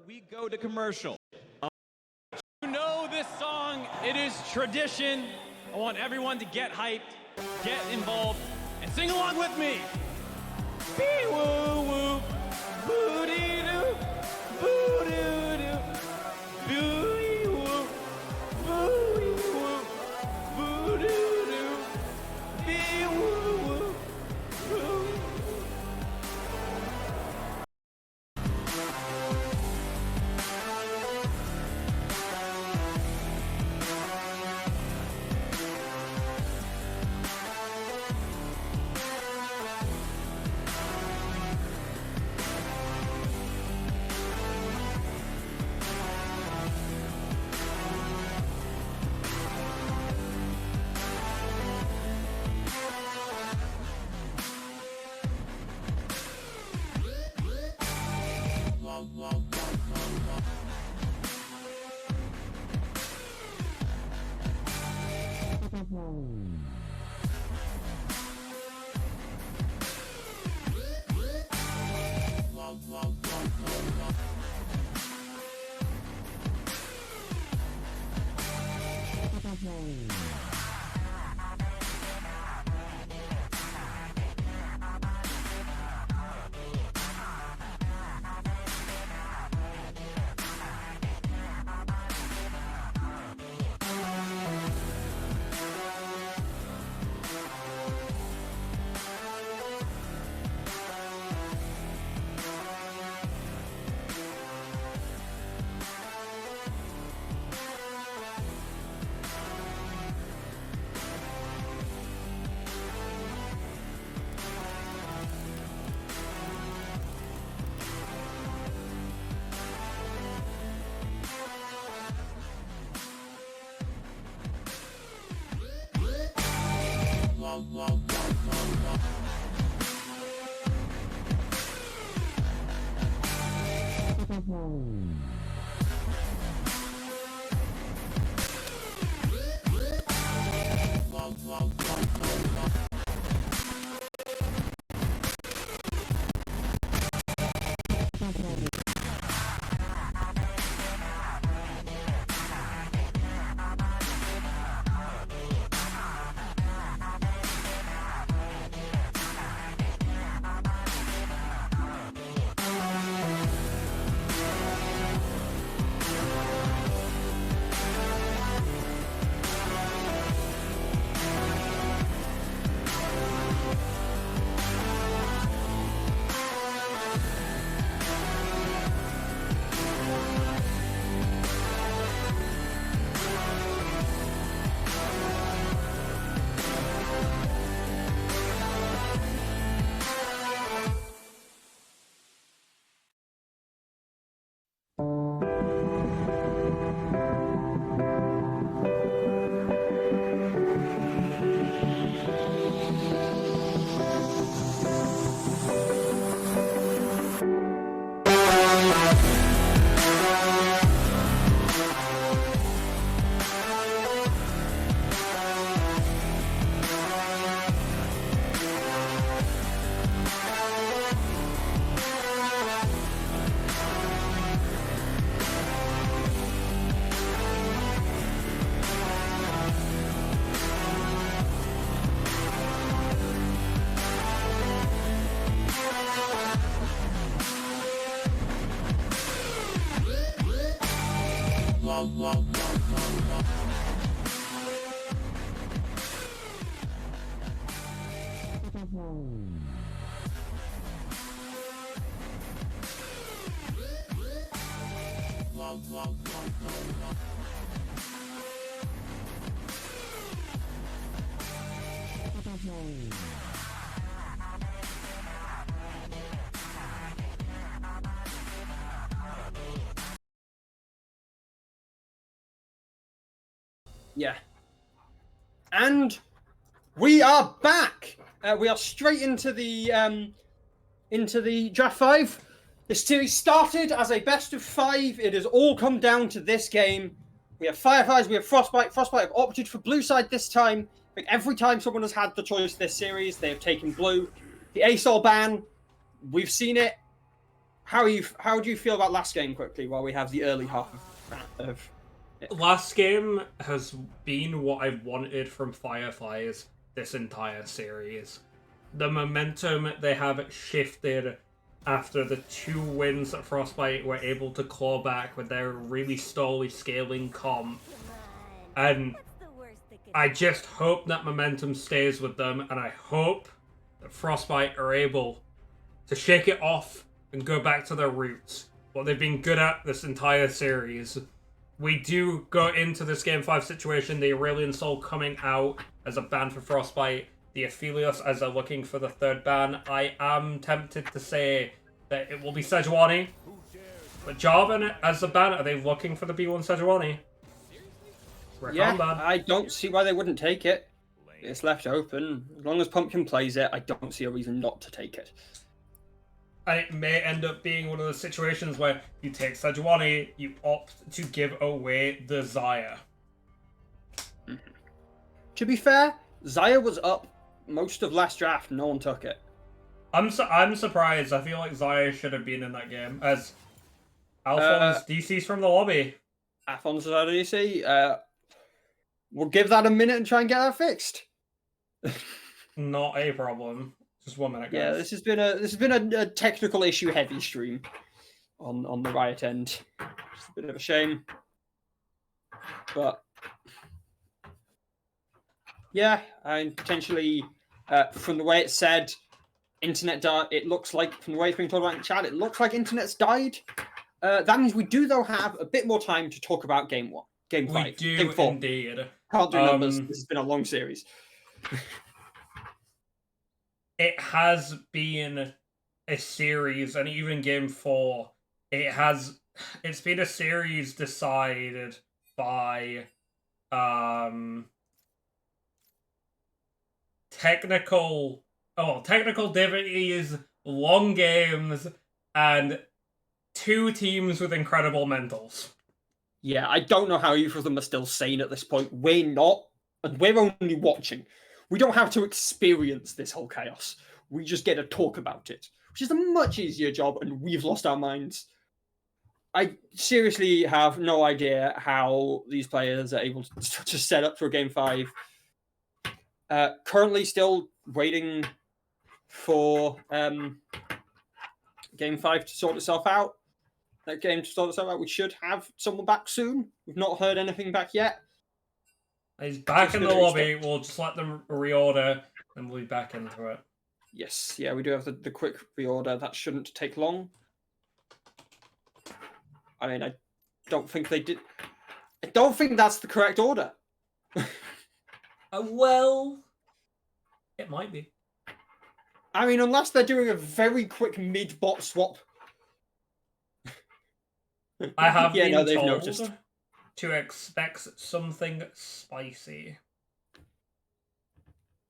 We go to commercial. You know this song, it is tradition. I want everyone to get hyped, get involved, and sing along with me. Bee woo woo, boo dee doo, boo doo doo, boo dee woo, boo dee woo, boo doo doo, bee woo woo, boo. Yeah. And we are back. We are straight into the draft 5. The series started as a best of 5. It has all come down to this game. We have Fireflies, we have Frostbite. Frostbite have opted for blue side this time. Like every time someone has had the choice this series, they have taken blue. The ASOL ban, we've seen it. How do you feel about last game quickly while we have the early half of Last game has been what I've wanted from Fireflies this entire series. The momentum they have shifted after the 2 wins that Frostbite were able to claw back with their really slowly scaling comp. And I just hope that momentum stays with them, and I hope that Frostbite are able to shake it off and go back to their roots. What they've been good at this entire series. We do go into this Game 5 situation, the Aurelian Soul coming out as a ban for Frostbite, the Aphelios as they're looking for the 3rd ban. I am tempted to say that it will be Sejuani. But Jarvan as the ban, are they looking for the B1 Sejuani? Yeah, I don't see why they wouldn't take it. It's left open. As long as Pumpkin plays it, I don't see a reason not to take it. And it may end up being one of those situations where you take Sejuani, you opt to give away the Xayah. To be fair, Xayah was up most of last draft. No one took it. I'm surprised. I feel like Xayah should have been in that game. As Alphonse DC's from the lobby. Alphonse DC. We'll give that a minute and try and get that fixed. Not a problem. Just 1 minute, guys. Yeah, this has been a technical issue heavy stream on the Riot end. It's a bit of a shame, but yeah, and potentially from the way it's said, internet died. It looks like from the way it's being talked about in chat, it looks like internet's died. That means we do though have a bit more time to talk about game 1, game 5, we do game 4. indeed. Can't do numbers. This has been a long series. It has been a series, and even game 4, it's been a series decided by technical difficulties, long games, and 2 teams with incredible mentals. Yeah, I don't know how either of them are still sane at this point. We're not, and we're only watching. We don't have to experience this whole chaos. We just get to talk about it, which is a much easier job, and we've lost our minds. I seriously have no idea how these players are able to set up for a game 5. Currently still waiting for game 5 to sort itself out. That game to sort itself out. We should have someone back soon. We've not heard anything back yet. He's back in the lobby. We'll just let them reorder, and we'll be back into it. Yes, yeah, we do have the quick reorder. That shouldn't take long. I mean, I don't think they did. I don't think that's the correct order. Well, it might be. I mean, unless they're doing a very quick mid-bot swap. I have been they've told noticed. to expect something spicy.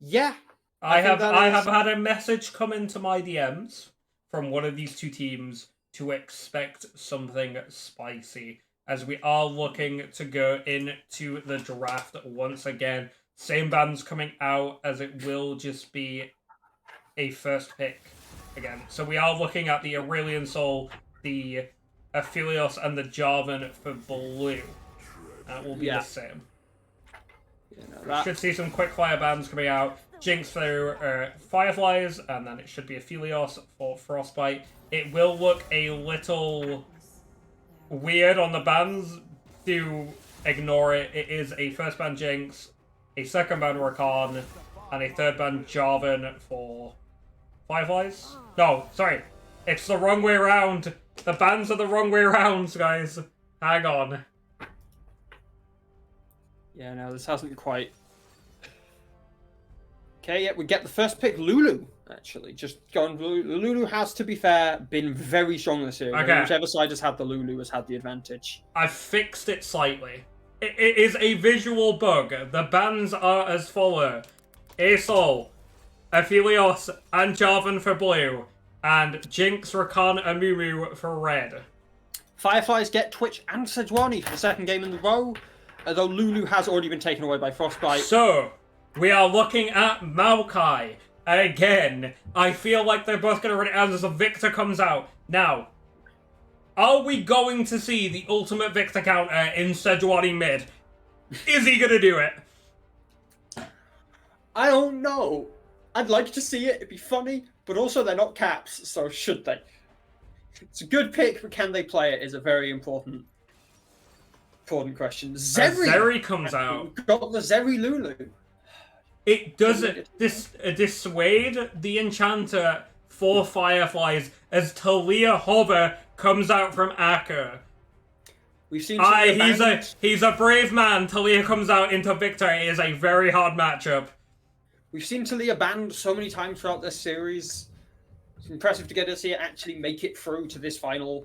Yeah. I have had a message come into my DMs from one of these 2 teams to expect something spicy, as we are looking to go into the draft once again. Same bands coming out, as it will just be a first pick again. So we are looking at the Aurelian Soul, the Aphelios, and the Jarvan for blue. That will be the same. We should see some quick fire bands coming out. Jinx for Fireflies, and then it should be Aphelios for Frostbite. It will look a little weird on the bands do ignore it. It is a first ban Jinx, a second ban Rakan, and a third ban Jarvan for Fireflies. No, sorry. It's the wrong way around. The bans are the wrong way around, guys. Hang on. Yeah, no, this hasn't quite. Okay, yeah, we get the first pick, Lulu. Actually, just going. Lulu has, to be fair, been very strong in the series. Okay. Whichever side has had the Lulu has had the advantage. I've fixed it slightly. It is a visual bug. The bans are as follow: Asol, Aphelios, and Jarvan for blue, and Jinx, Rakan, and Mumu for red. Fireflies get Twitch and Sejuani for the second game in the row, although Lulu has already been taken away by Frostbite. So, we are looking at Maokai. Again, I feel like they're both going to run it out as a Victor comes out. Now, are we going to see the ultimate Victor counter in Sejuani mid? Is he going to do it? I don't know. I'd like to see it. It'd be funny, but also they're not caps, so should they? It's a good pick, but can they play it is a very important question. Zeri comes out. We've got the Zeri Lulu. It doesn't dissuade the Enchanter for Fireflies as Talia Hover comes out from Akka. We've seen. He's a brave man. Talia comes out into Victor. It is a very hard matchup. We've seen Talia banned so many times throughout this series. It's impressive to get to see it actually make it through to this final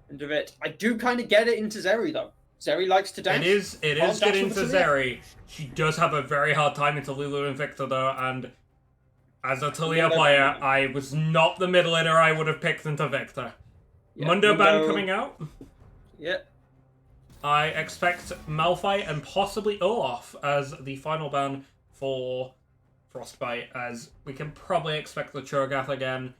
end of it. I do kind of get it into Zeri though. Zeri likes to dash. It is getting into Zeri. She does have a very hard time into Lulu and Victor though, and as a Talia player, I was not the mid laner I would have picked into Victor. Yeah, Mundo ban coming out. Yep. I expect Malphite and possibly Olaf as the final ban for Frostbite, as we can probably expect the Cho'Gath again.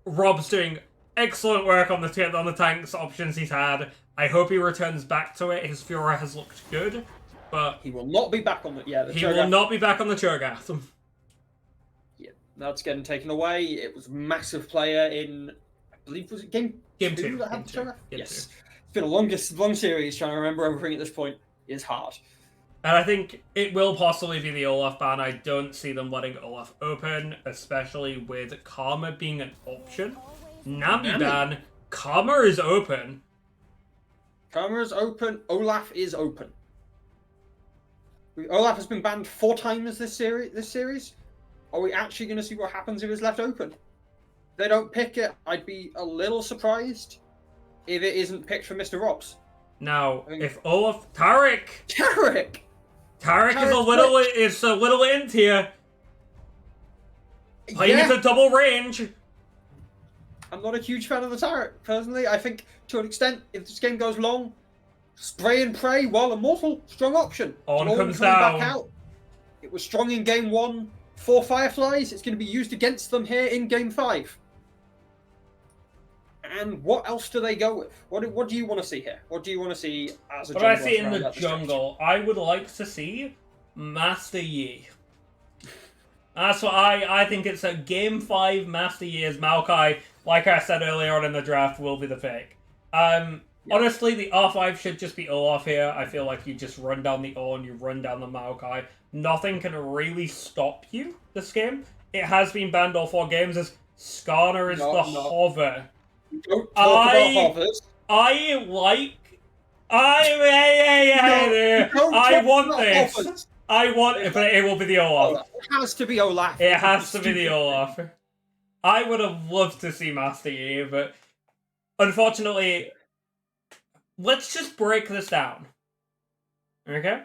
Rob's doing excellent work on the tanks options he's had. I hope he returns back to it. His Fiora has looked good, but he will not be back on the. Yeah, he will not be back on the Cho'Gath. Yeah, that's getting taken away. It was a massive player in, I believe, was it game two that had the Cho'Gath? Yes. It's been a long series. Trying to remember everything at this point is hard. And I think it will possibly be the Olaf ban. I don't see them letting Olaf open, especially with Karma being an option. Nami ban, Karma is open. Karma is open. Olaf is open. Olaf has been banned 4 times this series. Are we actually going to see what happens if it's left open? If they don't pick it, I'd be a little surprised if it isn't picked for Mr. Robs. Now, if Olaf... Taric is a little int here. Playing it at double range. I'm not a huge fan of the Taric, personally. I think, to an extent, if this game goes long, spray and pray while immortal, strong option. On comes down. Back out. It was strong in game 1 for Fireflies. It's going to be used against them here in game 5. And what else do they go with? What do you want to see here? What do you want to see as a jungle? What I see in the jungle, I would like to see Master Yi. That's what I think. It's a game 5 Master Yi as Maokai. Like I said earlier on in the draft, will be the pick. Honestly, the R5 should just be Olaf here. I feel like you just run down the Ornn, you run down the Maokai. Nothing can really stop you this game. It has been banned all 4 games as Skarner is the hover. Don't talk about hovers. I want this. I want it, but it will be the Olaf. It has to be Olaf. It has to be the Olaf. I would have loved to see Master Yi, but unfortunately, let's just break this down. Okay?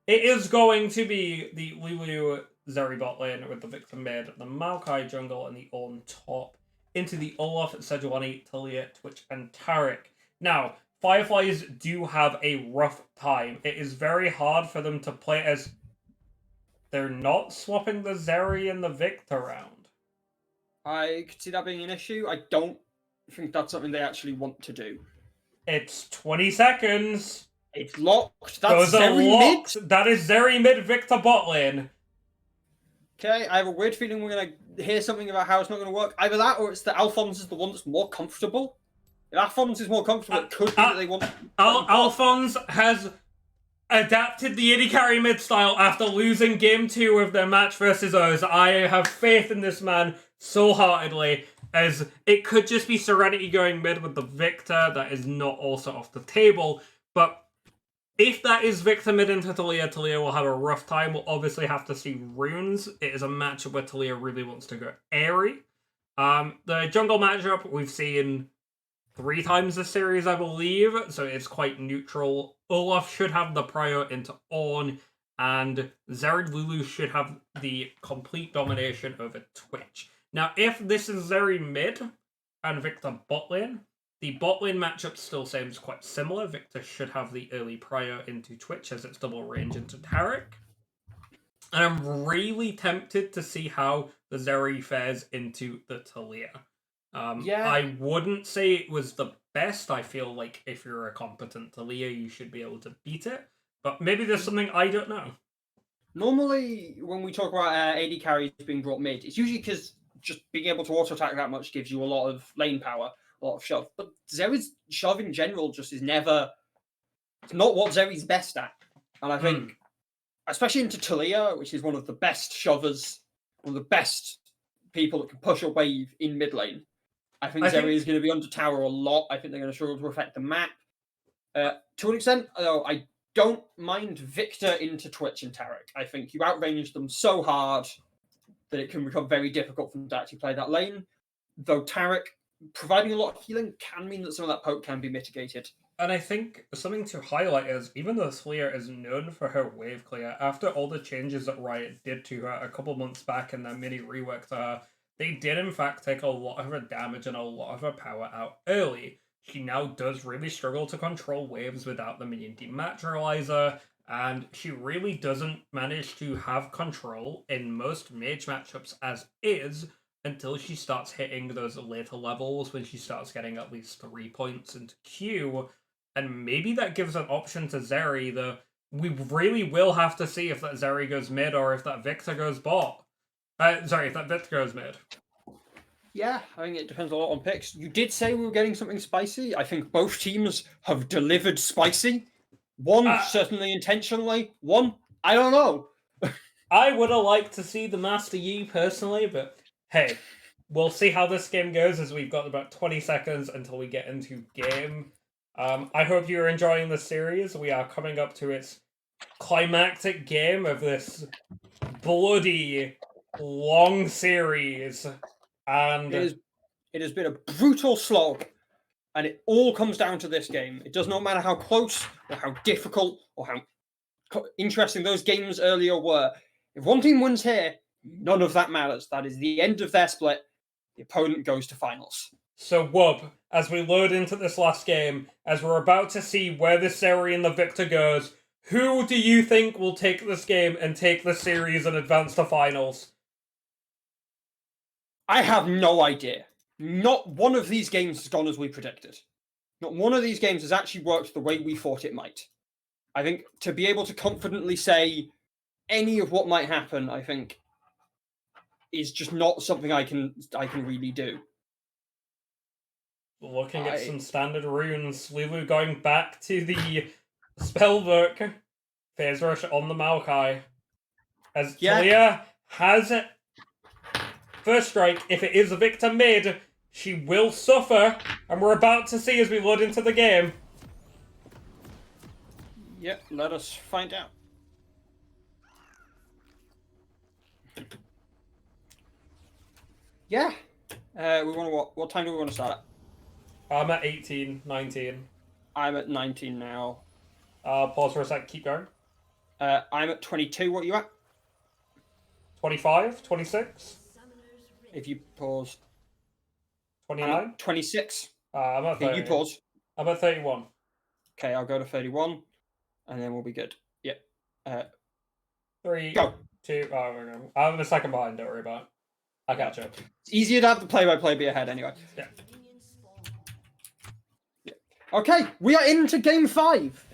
It is going to be the Lulu Zeri bot lane with the Victor mid, the Maokai jungle, and the Ornn top, into the Olaf, Sejuani, Talia, Twitch, and Taric. Now, Fireflies do have a rough time. It is very hard for them to play as they're not swapping the Zeri and the Victor around. I could see that being an issue. I don't think that's something they actually want to do. It's 20 seconds. It's locked. That's Zeri mid. That is Zeri mid Victor bot lane. Okay, I have a weird feeling we're going to hear something about how it's not going to work. Either that or it's that Alphonse is the one that's more comfortable Alphonse is more comfortable. It could be that they want. Alphonse has adapted the AD carry mid style after losing game 2 of their match versus us. I have faith in this man so heartedly, as it could just be Serenity going mid with the Victor. That is not also off the table, but if that is Victor mid into Talia, Talia will have a rough time. We'll obviously have to see runes. It is a matchup where Talia really wants to go airy. The jungle matchup we've seen 3 times this series, I believe, so it's quite neutral. Olaf should have the prior into Ornn, and Zeri Lulu should have the complete domination over Twitch. Now, if this is Zeri mid and Victor bot lane, the bot lane matchup still seems quite similar. Victor should have the early prior into Twitch as it's double range into Taric. And I'm really tempted to see how the Zeri fares into the Talia. I wouldn't say it was the best. I feel like if you're a competent Talia, you should be able to beat it. But maybe there's something I don't know. Normally, when we talk about AD carries being brought mid, it's usually because just being able to auto-attack that much gives you a lot of lane power, a lot of shove. But Zeri's shove in general just is never... It's not what Zeri's best at. And I think, especially into Talia, which is one of the best shovers, one of the best people that can push a wave in mid lane, I think Zeri is going to be under tower a lot. I think they're going to struggle to affect the map. To an extent, though, I don't mind Victor into Twitch and Taric. I think you outrange them so hard that it can become very difficult for them to actually play that lane. Though Taric, providing a lot of healing, can mean that some of that poke can be mitigated. And I think something to highlight is, even though Slayer is known for her wave clear, after all the changes that Riot did to her a couple months back in their mini rework to her, they did in fact take a lot of her damage and a lot of her power out early. She now does really struggle to control waves without the minion dematerializer, and she really doesn't manage to have control in most mage matchups as is until she starts hitting those later levels, when she starts getting at least 3 points into Q, and maybe that gives an option to Zeri, though we really will have to see if that Zeri goes mid or if that Victor goes bot. If that Victor goes mid. Yeah, I think it depends a lot on picks. You did say we were getting something spicy. I think both teams have delivered spicy. One, certainly intentionally. One, I don't know. I would have liked to see the Master Yi personally, but hey, we'll see how this game goes, as we've got about 20 seconds until we get into game. I hope you're enjoying the series. We are coming up to its climactic game of this bloody long series, and it has been a brutal slog, and it all comes down to this game. It does not matter how close or how difficult or how interesting those games earlier were. If one team wins here, none of that matters. That is the end of their split. The opponent goes to finals. So, Wub, as we load into this last game, as we're about to see where the Zeri and the Victor goes, who do you think will take this game and take the series and advance to finals? I have no idea. Not one of these games has gone as we predicted. Not one of these games has actually worked the way we thought it might. I think to be able to confidently say any of what might happen, I think, is just not something I can really do. Looking at some standard runes, Lulu going back to the spellbook. Phase Rush on the Maokai. As Talia has it. First strike, if it is a Victor mid, she will suffer, and we're about to see as we load into the game. Yep, let us find out. Yeah. We want to what time do we want to start at? I'm at 18, 19. I'm at 19 now. Pause for a sec, keep going. I'm at 22, what are you at? 25, 26? If you pause. 29? 26. I'm at 30. Okay, you pause. I'm at 31. Okay, I'll go to 31, and then we'll be good. Yep. 3, go. 2, I'm a second behind, don't worry about it. I'll catch up. It's easier to have the play-by-play be ahead anyway. Yeah. Okay, we are into game 5.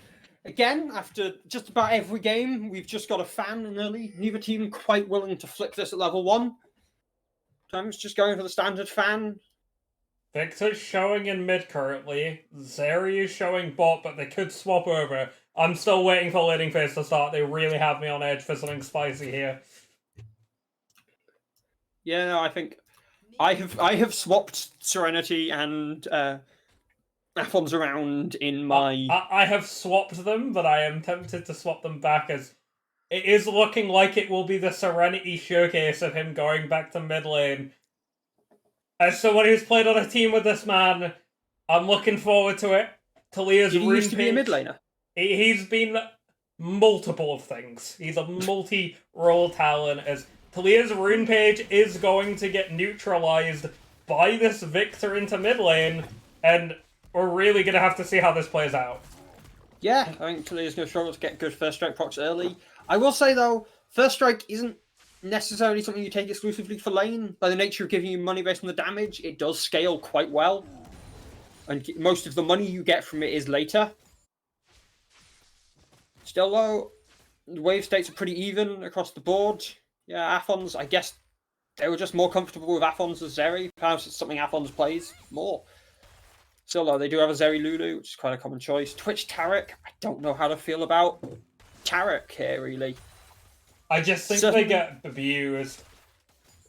Again, after just about every game, we've just got a fan in early. Neither team quite willing to flip this at level 1. Times just going for the standard fan. Victor's showing in mid currently. Zeri is showing bot, but they could swap over. I'm still waiting for Leading Phase to start. They really have me on edge for something spicy here. Yeah, no, I think I have swapped Serenity and Aphons around in my. I have swapped them, but I am tempted to swap them back as it is looking like it will be the Serenity showcase of him going back to mid lane. As someone who's played on a team with this man, I'm looking forward to it. Talia's Did he rune used to be a mid page- laner? He's been multiple of things. He's a multi-role talent, as Talia's rune page is going to get neutralized by this Victor into mid lane, and we're really going to have to see how this plays out. Yeah, I think Talia's going to struggle to get good first strike procs early. I will say, though, first strike isn't necessarily something you take exclusively for lane. By the nature of giving you money based on the damage, it does scale quite well. And most of the money you get from it is later. Still, though, the wave states are pretty even across the board. Yeah, Aphons, I guess they were just more comfortable with Aphons as Zeri. Perhaps it's something Aphons plays more. Still, though, they do have a Zeri Lulu, which is quite a common choice. Twitch Tarek, I don't know how to feel about Tarek here, really. I just think Certainly- they get abused.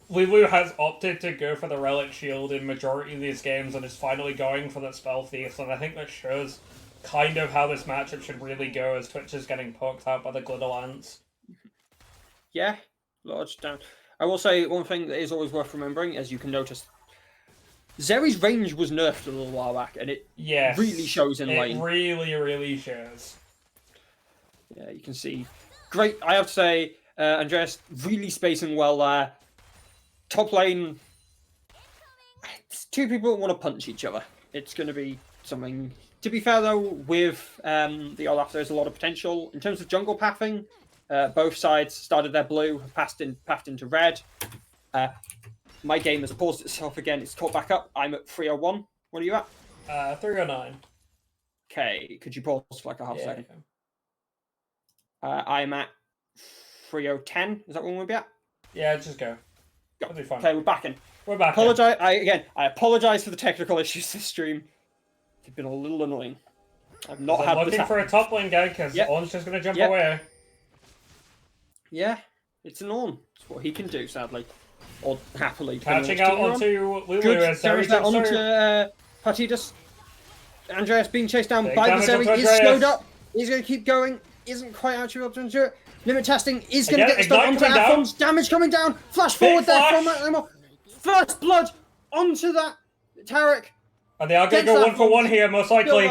Lulu has opted to go for the Relic Shield in majority of these games and is finally going for the Spell Thief, and I think that shows kind of how this matchup should really go as Twitch is getting poked out by the Glidolance. Yeah, large down. I will say one thing that is always worth remembering, as you can notice, Zeri's range was nerfed a little while back, and it Yes. really shows in it lane. really shows. Yeah, you can see. Great, I have to say, Andreas really spacing well there. Top lane, it's two people that want to punch each other. It's going to be something. To be fair, though, with the Olaf, there's a lot of potential. In terms of jungle pathing, both sides started their blue, pathed into red. My game has paused itself again. It's caught back up. I'm at 301. What are you at? 309. Okay, could you pause for like a half Yeah. second? I'm at 3010. Is that what we'll be at? Yeah, just go. It'll be fine. Okay, we're back in. We're back. Apologize. I apologize for the technical issues this stream. They've been a little annoying. I've not I'm had this looking for happen. a top lane guy because Yep. Ornn's just going to jump Yep. away. Yeah, it's an on. It's what he can do, sadly, or happily. Catching depending out on which team you're on. onto Lulu Good as damage Zeri there jumps onto through. Partidas. Andreas being chased down Big by the damage Zeri onto is Andreas. slowed up. He's going to keep going. Isn't quite actually able to endure it. Limit testing is going to Again, get the stun Ignite onto coming down. Aphons. Damage coming down. Flash Big forward there from flash. Animal. First blood onto that Tarek. And they are going to Gets go that 1 for 1 here, most likely.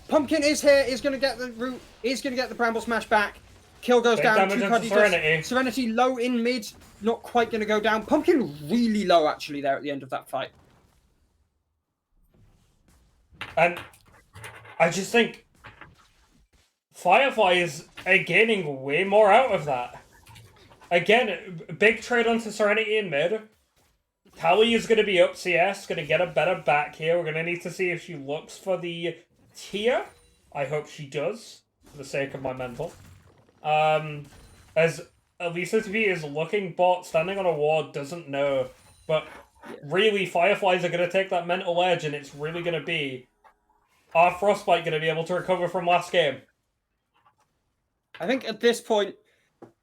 Pumpkin is here. Is going to get the root. Is going to get the Bramble Smash back. Kill goes Big down. damage Two onto Partitas. Serenity. Serenity low in mid. Not quite going to go down. Pumpkin really low actually there at the end of that fight. And I just think Fireflies are gaining way more out of that. Again, big trade onto Serenity in mid. Tally is going to be up CS, going to get a better back here. We're going to need to see if she looks for the tier. I hope she does, for the sake of my mental. As Elisa TV is looking bot, standing on a ward, doesn't know. But really, Fireflies are going to take that mental edge, and it's really going to be, are Frostbite going to be able to recover from last game? I think at this point,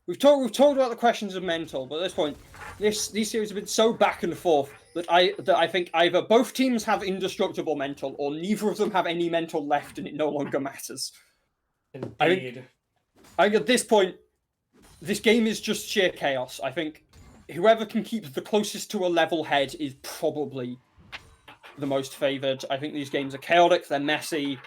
we've talked about the questions of mental, but at this point, these series have been so back and forth that I think either both teams have indestructible mental, or neither of them have any mental left, and it no longer matters. Indeed. I think at this point, this game is just sheer chaos. I think whoever can keep the closest to a level head is probably the most favoured. I think these games are chaotic, they're messy.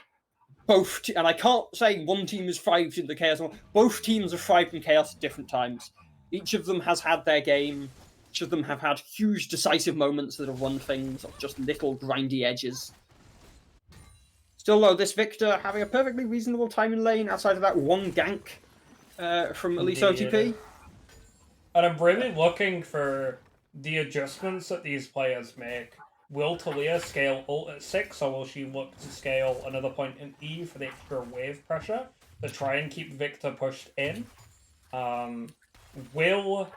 And I can't say one team has thrived in the chaos. Both teams have thrived in chaos at different times. Each of them has had their game. Each of them have had huge decisive moments that have won things, or just little grindy edges. Still though, this Victor having a perfectly reasonable time in lane outside of that one gank from Elise Indeed. OTP. And I'm really looking for the adjustments that these players make. Will Talia scale ult at 6, or will she look to scale another point in E for the extra wave pressure to try and keep Victor pushed in? Will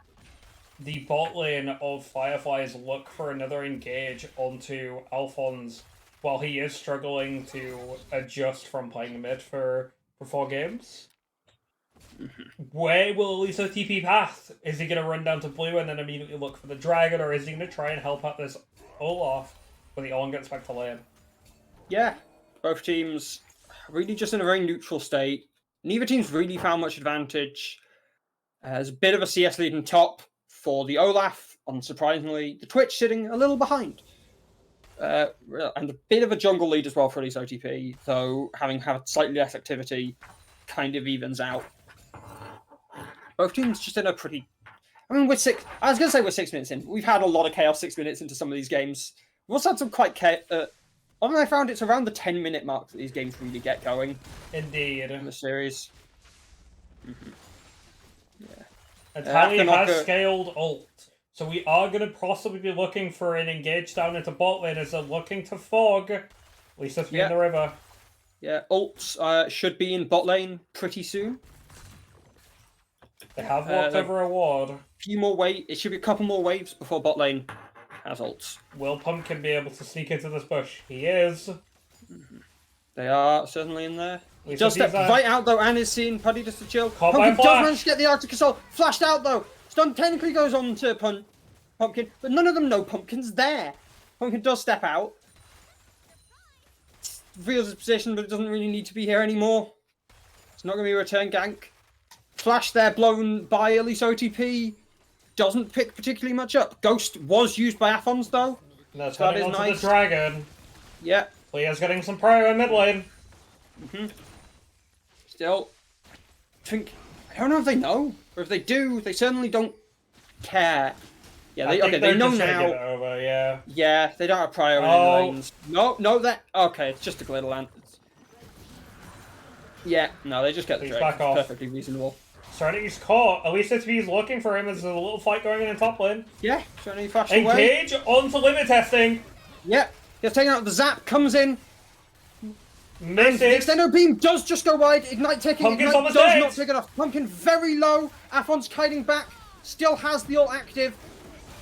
the bot lane of Fireflies look for another engage onto Alphonse while he is struggling to adjust from playing mid for 4 games. Where will Elisa TP path? Is he going to run down to blue and then immediately look for the dragon, or is he going to try and help out this Olaf when the Olin gets back to lane? Yeah, both teams really just in a very neutral state. Neither team's really found much advantage. There's a bit of a CS lead in top for the Olaf, unsurprisingly. The Twitch sitting a little behind. And a bit of a jungle lead as well for Elise OTP, though having had slightly less activity kind of evens out. Both teams just in a pretty... I mean, we're 6 minutes in. We've had a lot of chaos 6 minutes into some of these games. We've also had some quite... I found it's around the 10-minute mark that these games really get going. Indeed. In the series. And Tally has scaled ult. So we are going to possibly be looking for an engage down into bot lane as they're looking to fog. At least that's in the river. Yeah, ults should be in bot lane pretty soon. They have walked over a ward. Few more waves. It should be a couple more waves before bot lane has ults. Will Pumpkin be able to sneak into this bush? He is. They are certainly in there. He does step right out though, and is seeing Puddy just to chill. Pumpkin does manage to get the Arctic Assault. Flashed out though. Stun technically goes on to Pumpkin, but none of them know Pumpkin's there. Pumpkin does step out. Reveals his position, but it doesn't really need to be here anymore. It's not going to be a return gank. Flash there blown by Elise OTP. Doesn't pick particularly much up. Ghost was used by Aphons though. That's coming onto the dragon. Yeah. Leah's getting some prio in mid lane. Still, I don't know if they know, or if they do, they certainly don't care. Yeah, they know now. Over, yeah. Yeah, they don't have prior lanes. No, okay. It's just a glitter lanterns. Yeah, no, they just get the back off. Perfectly reasonable. Serenity's caught. At least is looking for him. There's a little fight going on in top lane. Yeah, Serenity flashed away. Engage onto limit testing. Yeah, gets taken out. The zap comes in. Misses. The extendo beam does just go wide. Ignite ticking. Pumpkin's Ignite almost does dead. not take enough. Pumpkin very low. Aphon's kiting back. Still has the ult active.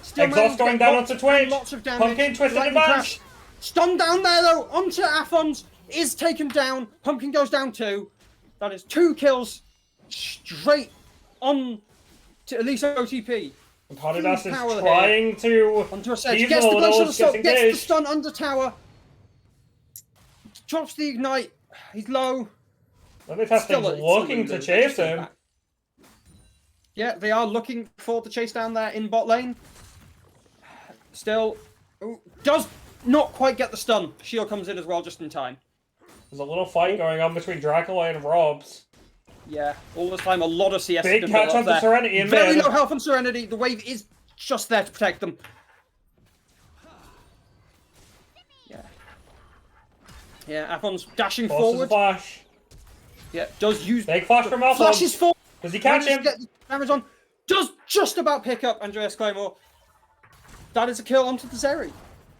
Still Exhaust going down onto Twitch. Lots of damage. Pumpkin twisted advance. Stun down there though. Onto Aphons. Is taken down. Pumpkin goes down too. That is 2 kills straight on to Elise OTP. Podidas is trying to... Onto a sedge. Gets the glacial assault. Gets the stun under tower. Drops the ignite. He's low. Limit testing's looking to chase him. Yeah, they are looking for the chase down there in bot lane. Still, does not quite get the stun. Shield comes in as well just in time. There's a little fight going on between Dracula and Robs. Yeah, all this time a lot of CS. Big catch onto Serenity in Very mid. low health on Serenity. The wave is just there to protect them. Yeah, Aphon's dashing forward. Flash. Yeah, does use... Big flash from Alphonse. Flashes forward. Does he catch him? Get the cameras on. Does just about pick up Andreas Claymore. That is a kill onto the Zeri.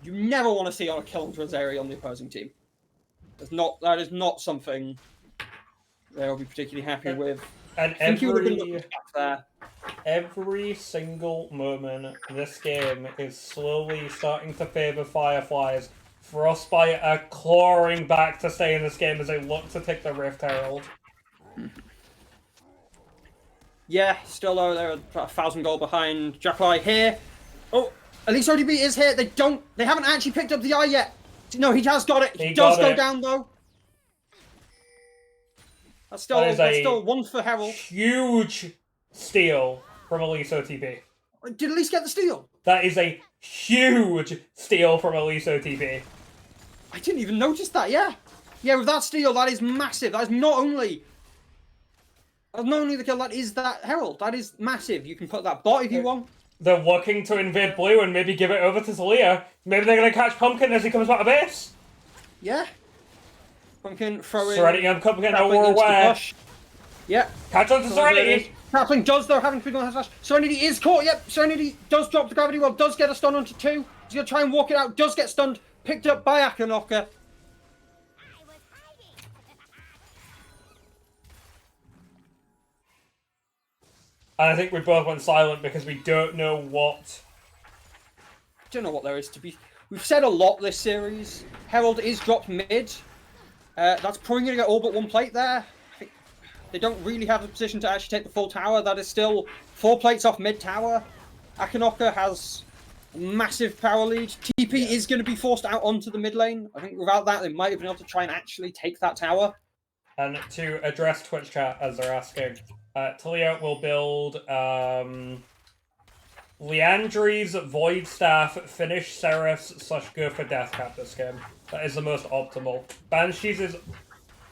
You never want to see on a kill onto a Zeri on the opposing team. That is not something they'll be particularly happy with. And every single moment this game is slowly starting to favour Fireflies. Frostbite are clawing back to stay in this game as they look to take the Rift Herald. Yeah, still though, they're about 1,000 gold behind. Dracula here. Oh, at least ODB is here. They haven't actually picked up the eye yet. No, he has got it. He does go down though. That's still 1 for Herald. Huge steal from Elise OTP. Did Elise get the steal? That is a huge steal from Elise OTP. I didn't even notice that, yeah. Yeah, with that steal, that is massive. That is not only the kill, that is that Herald. That is massive. You can put that bot if you want. They're looking to invade blue and maybe give it over to Talia. Maybe they're going to catch Pumpkin as he comes back to base. Yeah. Pumpkin throwing... Serenity and Pumpkin are aware. Yeah. Catch on to Serenity. Grappling does, though, having to pick on his flash. Serenity is caught, yep. Serenity does drop the gravity well, does get a stun onto 2. He's going to try and walk it out, does get stunned. Picked up by Akanoka. And I think we both went silent because we don't know what... I don't know what there is to be... We've said a lot this series. Herald is dropped mid. That's probably going to get all but one plate there. I think they don't really have the position to actually take the full tower. That is still 4 plates off mid tower. Akinoka has a massive power lead. TP is going to be forced out onto the mid lane. I think without that, they might have been able to try and actually take that tower. And to address Twitch chat, as they're asking, Talia will build Leandry's Void Staff, finish Seraph's / go for Deathcap this game. That is the most optimal. Banshees is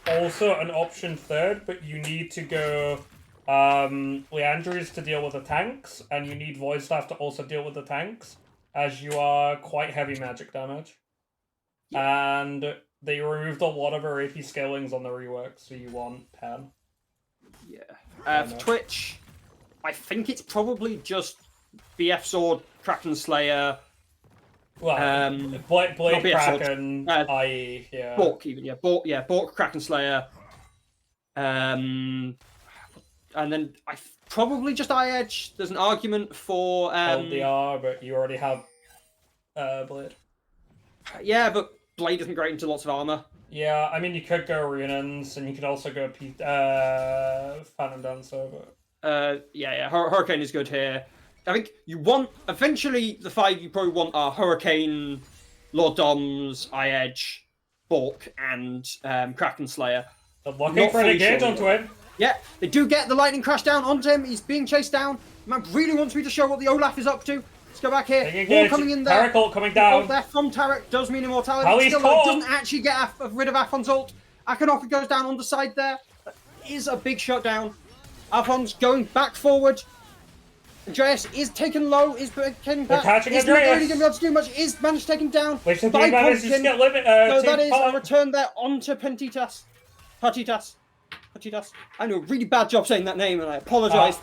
also an option third, but you need to go Leandry's to deal with the tanks, and you need Void Staff to also deal with the tanks, as you are quite heavy magic damage. Yeah. And they removed a lot of her AP scalings on the rework, so you want 10. Yeah. For Twitch, I think it's probably just BF Sword, Kraken Slayer. Well, Blade Kraken, Sword. IE, yeah. Bork, even, yeah. Bork, Kraken Slayer. And then probably just Eye Edge. There's an argument for... LDR, but you already have Blade. Yeah, but Blade isn't great into lots of armor. Yeah, I mean, you could go Arenans, and you could also go Phantom Dancer, but... Yeah, Hurricane is good here. I think you want... Eventually, the 5 you probably want are Hurricane, Lord Doms, Eye Edge, Bork, and Kraken Slayer. They're looking for an engage onto him. Yeah, they do get the lightning crash down onto him. He's being chased down. Man really wants me to show what the Olaf is up to. Let's go back here. Wall coming in there. Tarek coming down. There from Tarek does mean immortality. Ali's Still, caught. doesn't actually get rid of Afon's ult. Akinoka goes down on the side there. That is a big shutdown. Afon's going back forward. Andreas is taken low, is getting back. Catching is not Andreas. really going to be able to do much. Is managed to take him down. Which the by managed to Pumpkin. get limit. So that is a return there onto Partitas. I know, really bad job saying that name, and I apologise.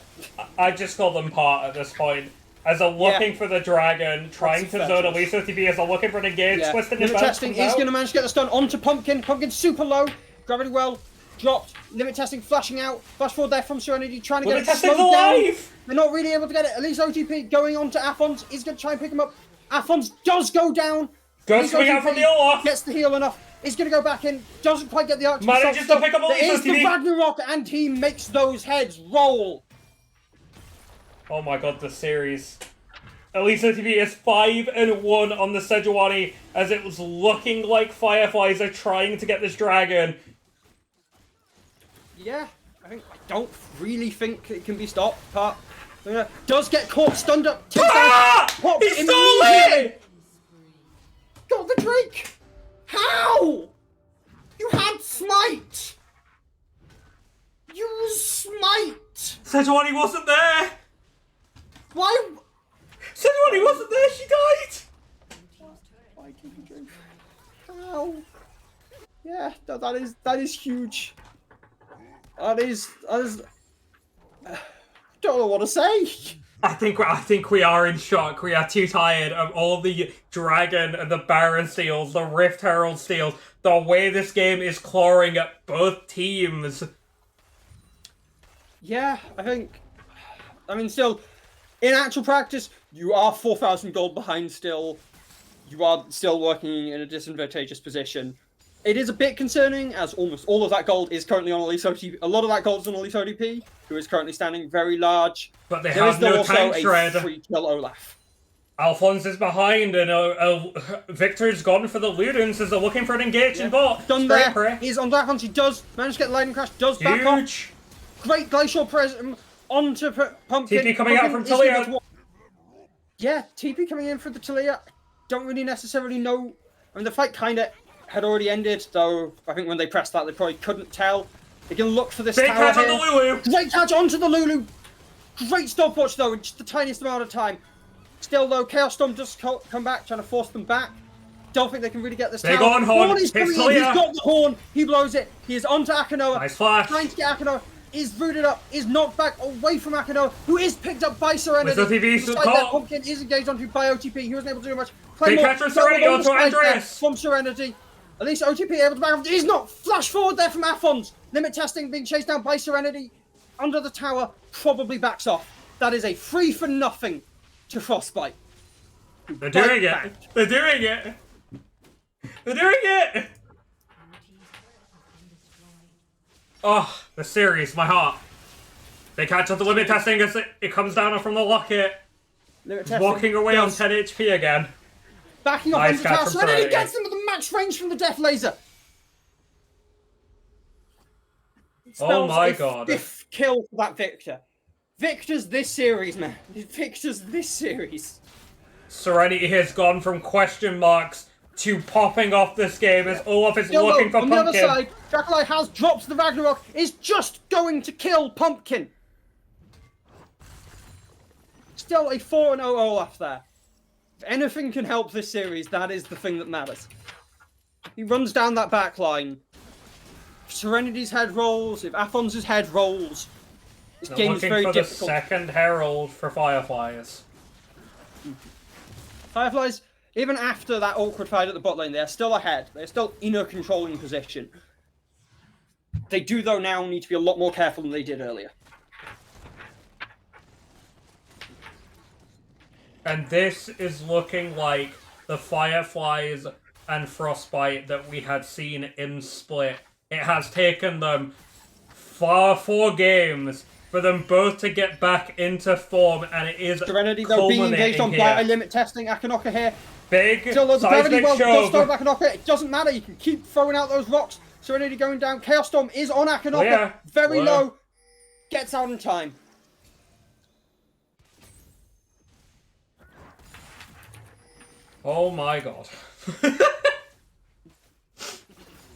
I just call them Part at this point. As they're looking for the dragon, trying to zone Elisa TP, as they're looking for an engage, twisting Limit the testing is going to manage to get the stun onto Pumpkin. Pumpkin's super low. Gravity well. Dropped. Limit testing flashing out. Flash forward there from Serenity, trying to get it slowed down. They're not really able to get it. At least OTP going on to Afons is going to try and pick him up. Afons does go down. Goes coming out from the Olaf. Gets the heal enough. Is going to go back in. Doesn't quite get the arc. Manages to pick up all There is these the Ragnarok, and he makes those heads roll. Oh my god, the series. Elisa TV is 5-1 on the Sejuani, as it was looking like Fireflies are trying to get this dragon. Yeah, I don't really think it can be stopped. But does get caught, stunned up. He stole it! Got the Drake. How? You had Smite. Use Smite. Sejuani wasn't there. Why? Sejuani wasn't there. She died. Why keep you Drake? How? Yeah, that is huge. That is. Don't know what to say. I think we are in shock. We are too tired of all the Dragon and the Baron steals, the Rift Herald steals, the way this game is clawing at both teams. Yeah, I mean, still, in actual practice, you are 4,000 gold behind still. You are still working in a disadvantageous position. It is a bit concerning, as almost all of that gold is currently on Elise OTP. A lot of that gold is on Elise OTP, who is currently standing very large. But they have no tank shred. Free kill Olaf. Alphonse is behind, and Victor's gone for the Ludens as they're looking for an engaging bot. Done there. He's on Alphonse. He does manage to get the lightning crash. Does back off. Great glacial prism onto Pumpkin. TP coming out from Talia. Yeah, TP coming in for the Talia. Don't really necessarily know. I mean, the fight kind of had already ended, though I think when they pressed that, they probably couldn't tell. They're going to look for this big tower catch here. on the Lulu! Great catch onto the Lulu! Great stopwatch, though, in just the tiniest amount of time. Still, though, Chaos Storm does come back, trying to force them back. Don't think they can really get this tower. Big on horn. He's coming in. He's got the horn. He blows it. He is onto Akinoa. Nice flash. Trying to get Akinoa. Is rooted up. Is knocked back away from Akinoa, who is picked up by Serenity. With OTP, Despite that, Pumpkin is engaged onto by OTP. He wasn't able to do much. Big catch from Serenity onto Andreas. From Serenity. At least OTP able to back off. He's not. Flash forward there from Afons. Limit testing being chased down by Serenity. under the tower, probably backs off. That is a free for nothing to Frostbite. They're doing it. They're doing it. They're doing it. Oh, the series, my heart. They catch up the limit testing as it comes down from the locket. Walking away on 10 HP again. Backing off Nice into the tower. catch from Serenity Serenity. gets them with the max range from the Death Laser. Oh my A god. 5th kill for that Victor. Victor's this series, man. Victor's this series. Serenity has gone from question marks to popping off this game as Olaf is Still looking though, for on the other Pumpkin. side, Draculai has dropped the Ragnarok, is just going to kill Pumpkin. Still a 4-0 Olaf there. If anything can help this series, that is the thing that matters. He runs down that back line. If Serenity's head rolls, if Athons' head rolls, this They're game is looking very for difficult. the second Herald for Fireflies. Fireflies, even after that awkward fight at the bot lane, they're still ahead. They're still in a controlling position. They do, though, now need to be a lot more careful than they did earlier. And this is looking like the Fireflies and Frostbite that we had seen in Split. It has taken them 4 games for them both to get back into form, and it is Serenity, though, being engaged on culminating by here. limit testing. Akanaka here. Big Still loads of gravity. seismic Well, does throw show. Akanaka. It doesn't matter. You can keep throwing out those rocks. Serenity going down. Chaos Storm is on Akanaka. Clear. Very Clear. low. Gets out in time. Oh my god.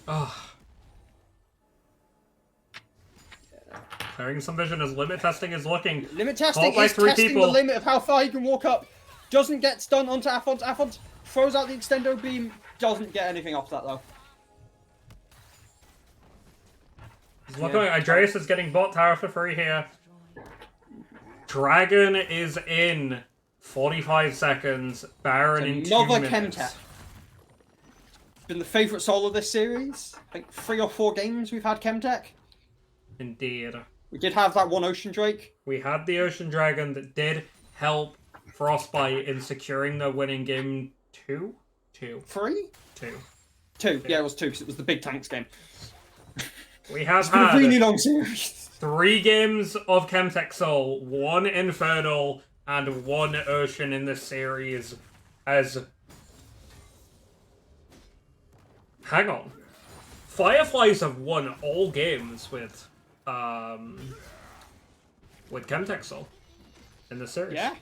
Oh. Clearing some vision as limit testing is looking. Limit testing Caught by is 3 testing people. the limit of how far he can walk up. Doesn't get stun onto Aphons. Aphons throws out the extendo beam. Doesn't get anything off that, though. He's looking like Andreas is getting bot tower for free here. Dragon is in 45 seconds. Baron in 2 Another minutes. Chemtech. Been the favourite solo this series. I think 3 or 4 games we've had Chemtech. Indeed. We did have that one Ocean Drake. We had the Ocean Dragon that did help Frostbite in securing the winning game 2? 2. 3? 2. 2. Yeah, it was 2 because it was the big tanks game. We have It's been a had really long series. 3 games of Chemtech Soul, 1 Infernal, and 1 Ocean in this series. As... Hang on. Fireflies have won all games with Chemtech Soul in the series. Yeah.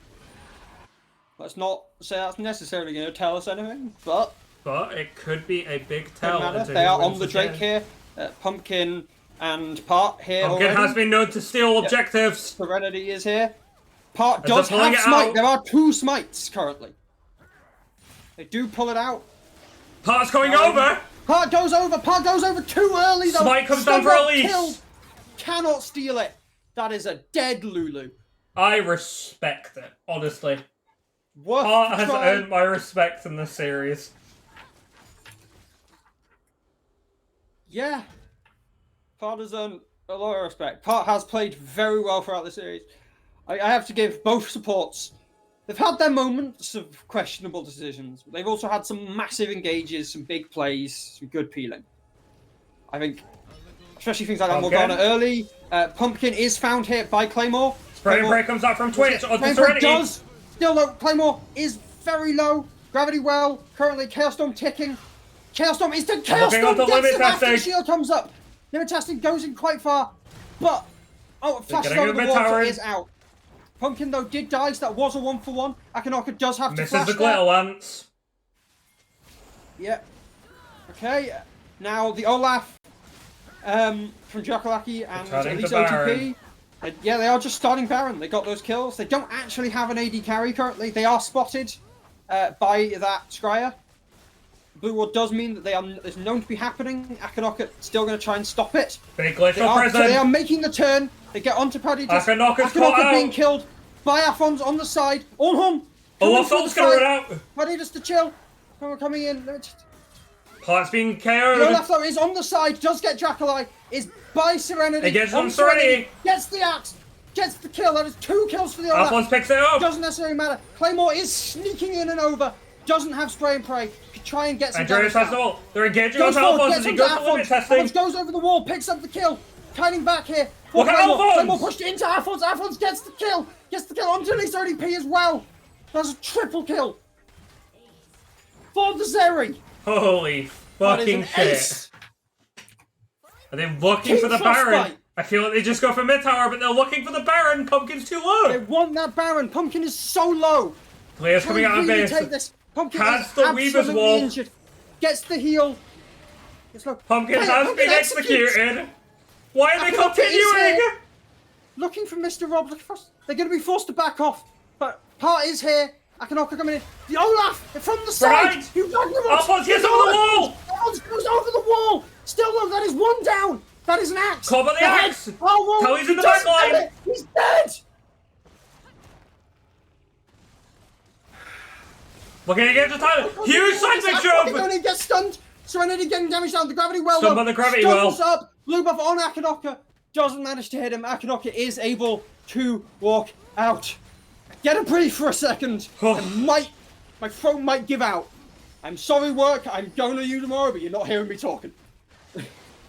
Let's not say that's necessarily going to tell us anything, but But it could be a big doesn't tell. matter. into They who are on wins the Drake game. here. Pumpkin and Part here Pumpkin already. has been known to steal objectives. Serenity is here. Part As does they're pulling have it smite. out. There are 2 smites currently. They do pull it out. Part's going over. Part goes over. Part goes over too early though. Smite comes down for Stun release. killed. Cannot steal it. That is a dead Lulu. I respect it, honestly. Worth Part the has try. earned my respect in this series. Yeah. Part has earned a lot of respect. Part has played very well throughout the series. I have to give both supports. They've had their moments of questionable decisions, but they've also had some massive engages, some big plays, some good peeling. I think, especially things like that Pumpkin. Morgana early. Pumpkin is found here by Claymore. Spray and Claymore- Break comes out from Twitch on the Claymore Serenity. does still low. Claymore is very low. Gravity well. Currently Chaos Storm ticking. Chaos Storm is the Chaos Looking Storm at the gets limit him after the testing. shield comes up. Limit testing goes in quite far, but flashes getting over a the bit water towering. is out. Pumpkin though did die, so that was a 1-for-1. Akanaka does have to Misses flash the there. glitter lance. Yep. Okay. Now the Olaf from Jokalaki and Returning Elise to Baron. OTP. Yeah, they are just starting Baron. They got those kills. They don't actually have an AD carry currently. They are spotted by that Scryer. Blue Ward does mean that is known to be happening. Akanaka still going to try and stop it. Big glitch They for are, so they are prison. making the turn. They get onto Prodigus. Akanaka's caught Akanaka being out. killed by Aphons on the side. Ornholm! Olaf's gonna run out. Prodigus to chill. Coming in. Part Part's being The KO'd. Olaf though is on the side, does get Jackalai, is by Serenity. Against on Serenity. Gets the axe, gets the kill. That is 2 kills for the Olaf. Alphonse picks it up. Doesn't necessarily matter. Claymore is sneaking in and over. Doesn't have spray and pray. Could try and get some Andreas damage has the down. ult. They're engaging Goes on forward, Alphonse gets as he onto goes for limit Alphonse. testing. Alphonse goes over the wall, picks up the kill. Kiting back here. Look at Alphonse! Claymore pushed into Alphonse. Alphonse gets the kill. Gets the kill onto his ODP as well. That's a triple kill. For the Zeri. Holy That is fucking an shit. ace. Are they looking King for the Frostbite. Baron? I feel like they just go for mid tower, but they're looking for the Baron. Pumpkin's too They low. want that Baron. Pumpkin is so low. Players coming out of Really base. take this. Pumpkin Has is the Weaver's absolutely wall. injured. Gets the heal. It's like, Pumpkin hey, has Pumpkin been executes. executed. Why are they Pumpkin is continuing? here. Looking for Mr. Rob. Looking for us. They're going to be forced to back off. But Part is here. Akanaka coming in. The Olaf from the side. Right. You Alphonse gets over the wall. Alphonse goes over the wall. Still though, that is 1 down. That is an axe. Cover the head. axe. Oh, well, Tally's in he the doesn't back line. do it. He's dead. Looking against the Tyler. Huge seismic Pumpkin jump. only gets stunned. Serenity getting damage down. The gravity well. Stunned though. by the gravity Stuns well. up. Blue buff on Akanaka. Doesn't manage to hit him. Akanaka is able to walk out. Get a breathe for a second. My throat might give out. I'm sorry, work. I'm going to you tomorrow, but you're not hearing me talking.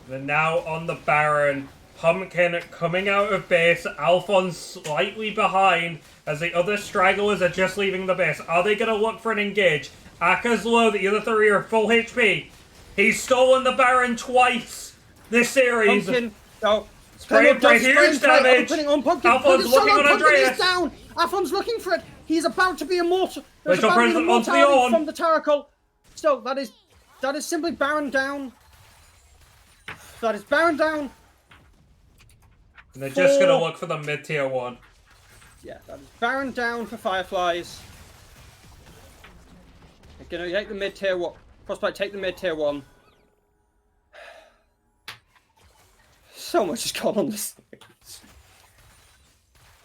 They're now on the Baron. Pumpkin coming out of base. Alphonse slightly behind as the other stragglers are just leaving the base. Are they going to look for an engage? Aka's low. The other 3 are full HP. He's stolen the Baron twice this series. Pumpkin, no. Spray and pray, Does spray huge and pray, damage. opening on Pumpkin. Alphonse Pumpkin's looking solo. on Pumpkin Andreas. is down. Alphonse looking for it. He's about to be immortal. There's Rachel about to be Preston onto the immortality Ornn. from the Taracle. Still, that is simply Baron down. That is Baron down. And they're just going to 4. look for the mid-tier one. Yeah, that is Baron down for Fireflies. They're going to take the mid-tier one. Frostbite, take the mid-tier one. So much has gone on this.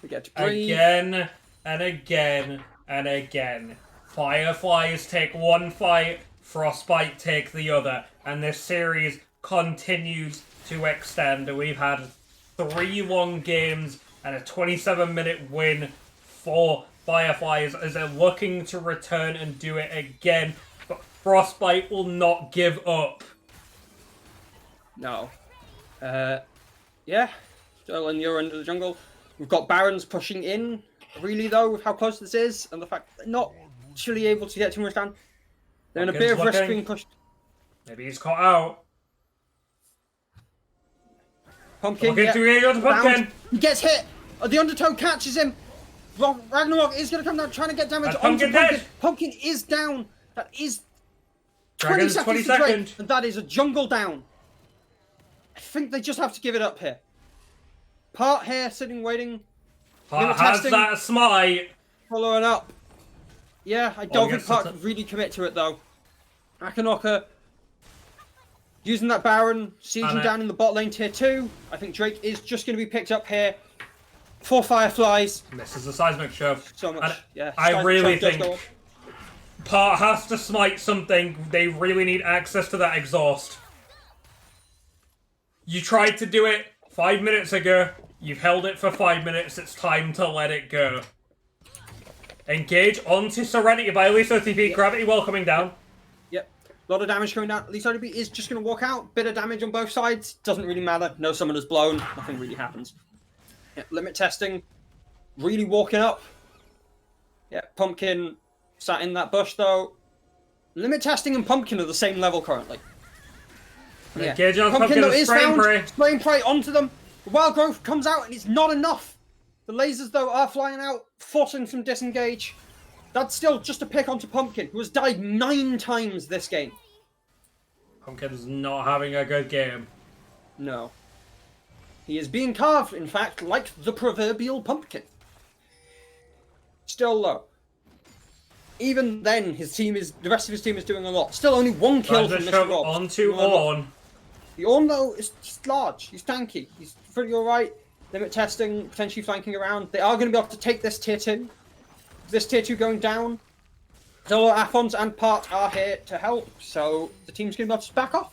We get to breathe. Again and again and again. Fireflies take one fight, Frostbite take the other. And this series continues to extend. We've had 3 long games and a 27-minute win for Fireflies as they're looking to return and do it again. But Frostbite will not give up. No. Yeah. Still in your end of the jungle. We've got Barons pushing in, really though, with how close this is, and the fact that they're not actually able to get too much down. They're in a bit of risk looking. being pushed. Maybe he's caught out. Pumpkin, Looking to engage onto bound. Pumpkin. He gets hit. The Undertow catches him. Ragnarok is going to come down, trying to get damage That's onto Pumpkin Pumpkin. dead. Pumpkin is down. That is 20 Dragon's seconds 20 to Drake, seconds. and that is a jungle down. I think they just have to give it up here. Part here, sitting, waiting. Has testing. that smite. Following up. Yeah, I don't think yes, Park that's could really commit to it though. Akanaka using that Baron, sieging down in the bot lane tier 2. I think Drake is just going to be picked up here for Fireflies. Misses the seismic shove. So much, And yeah. I Seismic really shove does think go up. Part has to smite something. They really need access to that exhaust. You tried to do it 5 minutes ago. You've held it for 5 minutes. It's time to let it go. Engage onto Serenity by Elise OTP. Gravity well coming down. Yep. A lot of damage coming down. Elise ODB is just going to walk out. Bit of damage on both sides. Doesn't really matter. No summoner's blown. Nothing really happens. Yeah, limit testing. Really walking up. Yeah, Pumpkin sat in that bush though. Limit testing and Pumpkin are the same level currently. Yeah. Engage on Pumpkin though with is spray and found. pray. Spray and pray onto them. The wild growth comes out and it's not enough. The lasers though are flying out, forcing some disengage. That's still just a pick onto Pumpkin, who has died 9 times this game. Pumpkin's not having a good game. No. He is being carved, in fact, like the proverbial pumpkin. Still low. Even then, the rest of his team is doing a lot. Still only 1 kill from Seismic Mr. shove Rob. onto Doing a lot. Ornn. The Ornn, though, is just large. He's tanky. He's pretty alright. Limit testing, potentially flanking around. They are going to be able to take this tier 2. This tier 2 going down. So Aphons and Part are here to help, so the team's going to be able to back off.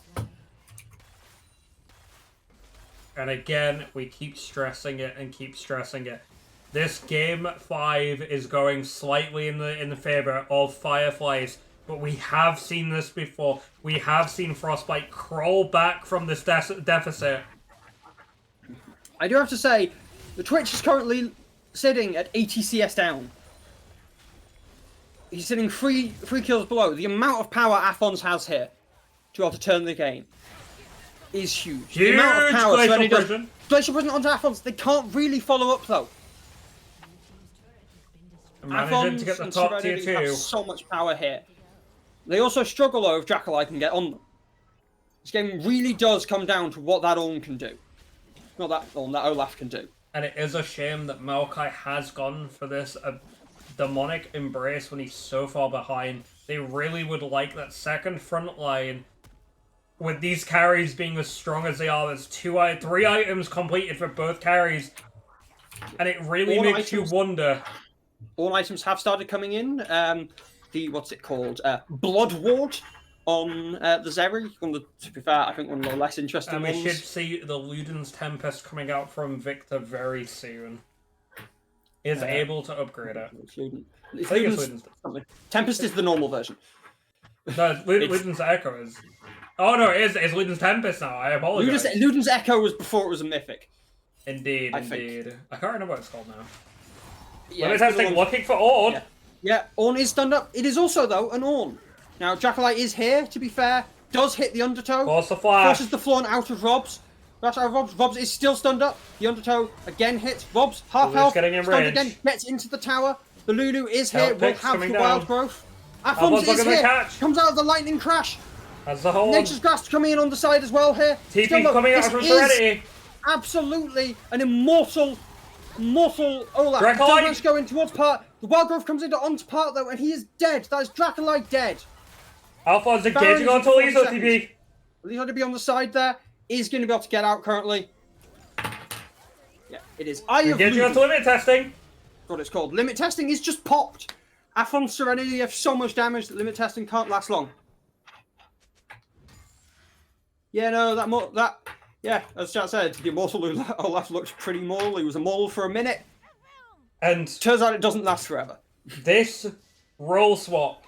And again, we keep stressing it and keep stressing it. This game 5 is going slightly in the favor of Fireflies, but we have seen this before. We have seen Frostbite crawl back from this deficit. I do have to say, the Twitch is currently sitting at 80 CS down. He's sitting three kills below. The amount of power Aphons has here to be able to turn the game is huge. The amount of power Glacial Prison onto Aphons. They can't really follow up though. Managing to get the top tier 2. Have so much power here. They also struggle though if Dracolite can get on them. This game really does come down to what that Ornn can do. Not that Ornn, that Olaf can do. And it is a shame that Maokai has gone for this demonic embrace when he's so far behind. They really would like that second front line. With these carries being as strong as they are, there's 3 items completed for both carries. And it really makes you wonder. All items have started coming in. What's it called? Blood Ward on the Zeri. To be fair, I think one of the less interesting ones. And we should see the Luden's Tempest coming out from Victor very soon. Is able to upgrade it. I think it's Luden's Tempest is the normal version. No, Luden's Echo is... Oh no, it's Luden's Tempest now, I apologize. Luden's Echo was before it was a mythic. Indeed. I can't remember what it's called now. Yeah, Let me test looking for Ornn. Yeah, Ornn is stunned up. It is also, though, an Ornn. Now, Dracolite is here, to be fair. Does hit the Undertow. Force the flash. Forces the Flaunt out of Robs. That's out of Robs. Robs is still stunned up. The Undertow again hits. Robs, half health. Stunned again. Gets into the tower. The Lulu is here. Will have the Wild Growth. Aphons is here. Comes out of the Lightning Crash. As the whole Nature's Grasp coming in on the side as well here. TP coming out from Serenity. Absolutely an immortal Olaf. Dracolite going towards Part. The Wild Growth comes into onto Part though, and he is dead. That is Dracolite dead. Alphonse engaging onto Liso TP. Liso to be on the side there. Is going to be able to get out currently. Yeah, it is. Engaging onto limit testing. That's what it's called. Limit testing is just popped. Aphon Serenity have so much damage that limit testing can't last long. Yeah, no, yeah, as Chat said, the Immortal Olaf looked pretty mortal. He was immortal for a minute. And turns out it doesn't last forever. This role swap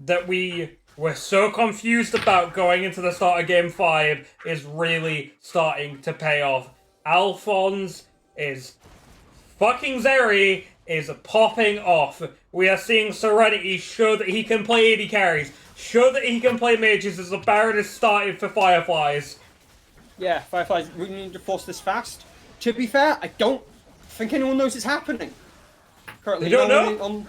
that we were so confused about going into the start of Game 5 is really starting to pay off. Alphonse is fucking Zeri is popping off. We are seeing Serenity show that he can play AD carries. Show that he can play mages as the Baron is started for Fireflies. Yeah, Fireflies really need to force this fast. To be fair, I don't think anyone knows it's happening. Currently, you don't know?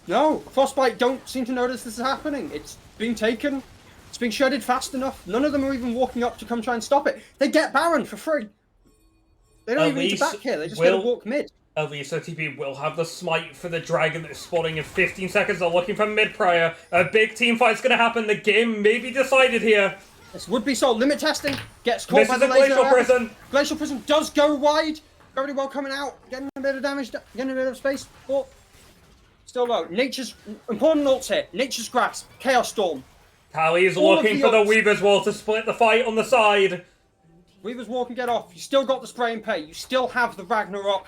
No, Frostbite don't seem to notice this is happening. It's being taken. It's being shredded fast enough. None of them are even walking up to come try and stop it. They get Baron for free. They don't even need to back here. They just gotta walk mid. At least OTP will have the smite for the dragon that is spawning in 15 seconds. They're looking for mid prior. A big team fight's going to happen. The game may be decided here. This would be so. Limit testing. Gets caught by the Glacial Prison. Glacial Prison does go wide. Very well coming out. Getting a bit of damage. Getting a bit of space. But still low. Nature's... Important ults here. Nature's Grasp. Chaos Storm. Tally is looking for the Weaver's Wall to split the fight on the side. Weaver's Wall can get off. You still got the spray and pay. You still have the Ragnarok.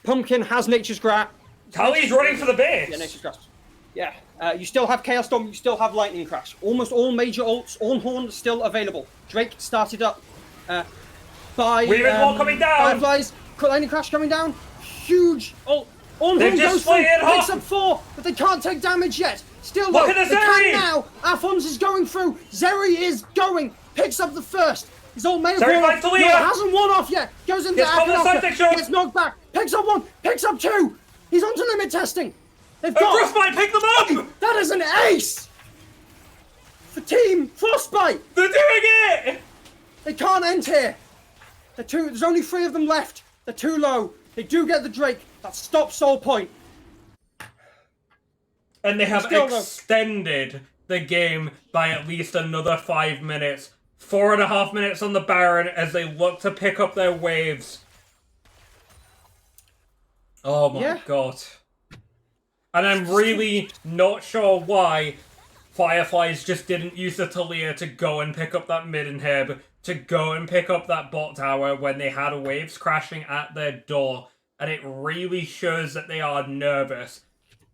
Pumpkin has Nature's Grasp. Tally's running for the base. Yeah, Nature's Grasp. Yeah. You still have Chaos Storm. You still have Lightning Crash. Almost all major ults. Ornhorn still available. Drake started up by Weaver's Wall coming down. Fireflies. Lightning Crash coming down. Huge ult. Ornhorn goes through. Picks up 4, but they can't take damage yet. Still look at the they Zeri. can now. Aphons is going through. Zeri is going. Picks up the first. His ult may have Zeri worn fights off. to No, it hasn't worn off yet. Goes into Aphon. Gets knocked back. Picks up 1. Picks up 2. He's onto limit testing. They've got Frostbite, pick them up! That is an ace! For Team Frostbite! They're doing it! They can't end here. There's only 3 of them left. They're too low. They do get the Drake. That stops Soul Point. And they have extended the game by at least another 5 minutes. 4.5 minutes on the Baron as they look to pick up their waves. Oh my god. And I'm really not sure why Fireflies just didn't use the Talia to go and pick up that mid inhib, to go and pick up that bot tower when they had waves crashing at their door. And it really shows that they are nervous.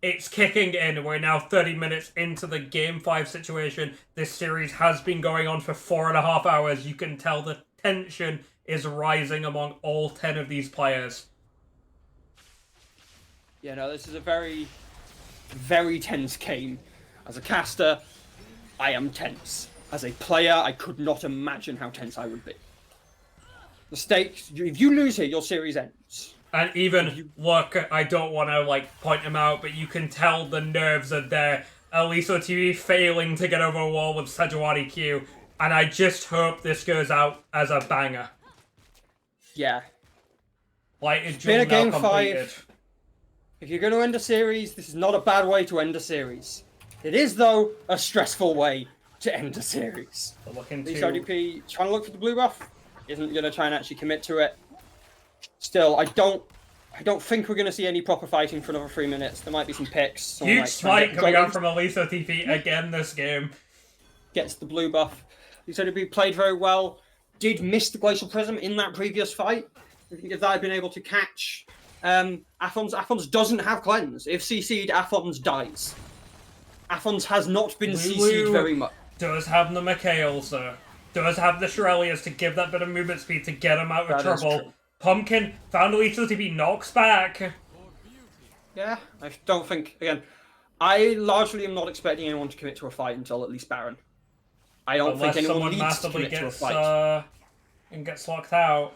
It's kicking in. We're now 30 minutes into the Game 5 situation. This series has been going on for 4.5 hours. You can tell the tension is rising among all 10 of these players. Yeah, no, this is a very, very tense game. As a caster, I am tense. As a player, I could not imagine how tense I would be. The stakes, if you lose here, your series ends. And even, look, I don't want to, like, point him out, but you can tell the nerves are there. Aliso TV failing to get over a wall with Sejuani Q. And I just hope this goes out as a banger. Yeah. Like, it's been a now game completed. 5. If you're going to end a series, this is not a bad way to end a series. It is, though, a stressful way to end a series. This ODP trying to look for the blue buff, isn't going to try and actually commit to it. Still, I don't think we're going to see any proper fighting for another 3 minutes. There might be some picks. Huge smite coming out from Aliso TV again this game. Gets the blue buff. This ODP played very well. Did miss the Glacial Prism in that previous fight. I think if that had been able to catch Aphons doesn't have cleanse. If CC'd, Aphons dies. Aphons has not been CC'd very much. Does have the Mikhail, sir. Does have the Shirelias to give that bit of movement speed to get him out of trouble. Pumpkin found Aliso TV, knocks back. Yeah, I don't think, again, I largely am not expecting anyone to commit to a fight until at least Baron. I don't think anyone needs to commit to a fight. And gets locked out.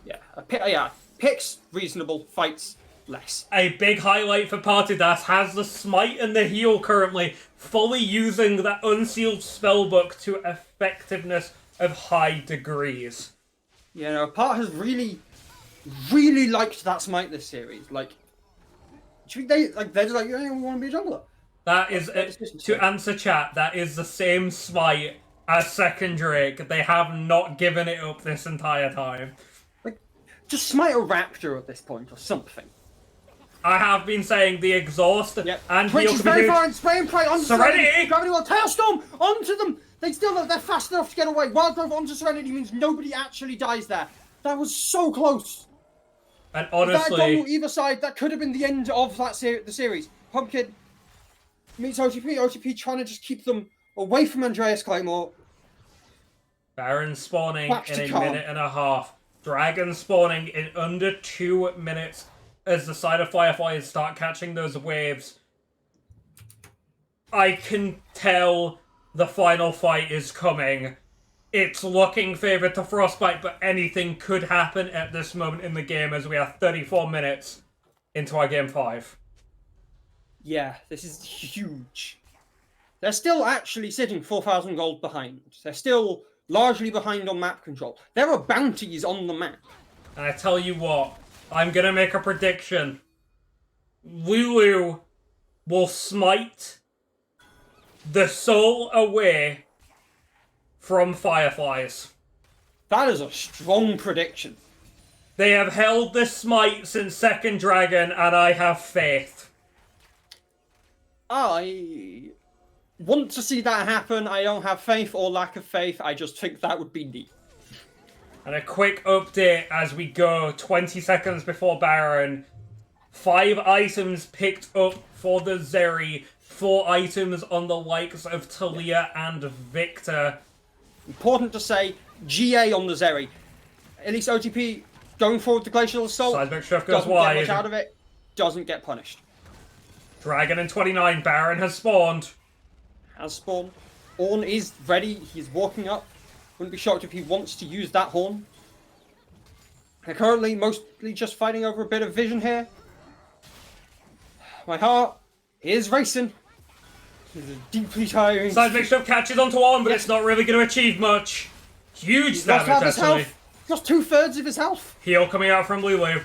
Yeah, picks reasonable, fights less. A big highlight for Partidas has the smite and the heal currently, fully using that unsealed spellbook to effectiveness of high degrees. You know, Part has really liked that smite this series. Like, do you think they're just like, we want to be a jungler? That is, to answer chat, that is the same smite as Second Drake. They have not given it up this entire time. Like, just smite a raptor at this point or something. I have been saying the exhaust and Twitch heal is very can far and spray and pray onto Serenity! Gravity Well, Tailstorm onto them! They're fast enough to get away. Wild Growth onto Serenity means nobody actually dies there. That was so close. And honestly, if that had gone either side, that could have been the end of that the series. Pumpkin meets OTP. OTP trying to just keep them away from Andreas Claymore. Baron spawning in a minute and a half. Dragon spawning in under 2 minutes as the side of Fireflies start catching those waves. I can tell the final fight is coming. It's looking favored to Frostbite, but anything could happen at this moment in the game as we are 34 minutes into our Game 5. Yeah, this is huge. They're still actually sitting 4,000 gold behind. They're still largely behind on map control. There are bounties on the map. And I tell you what, I'm going to make a prediction. Lulu will smite the soul away from Fireflies. That is a strong prediction. They have held this smite since Second Dragon, and I have faith. I want to see that happen. I don't have faith or lack of faith. I just think that would be neat. And a quick update as we go 20 seconds before Baron. 5 items picked up for the Zeri. 4 items on the likes of Talia and Victor. Important to say, GA on the Zeri. At least OTP going forward the Glacial Assault. Seismic Shift goes doesn't wide. Get much out of it. Doesn't get punished. Dragon in 29. Baron has spawned. Has spawned. Ornn is ready. He's walking up. Wouldn't be shocked if he wants to use that horn. They're currently mostly just fighting over a bit of vision here. My heart is racing. This is deeply tiring. Seismic Shift catches onto Ornn, but it's not really going to achieve much. Huge damage, actually. Just 2/3 of his health. Heal coming out from Lulu.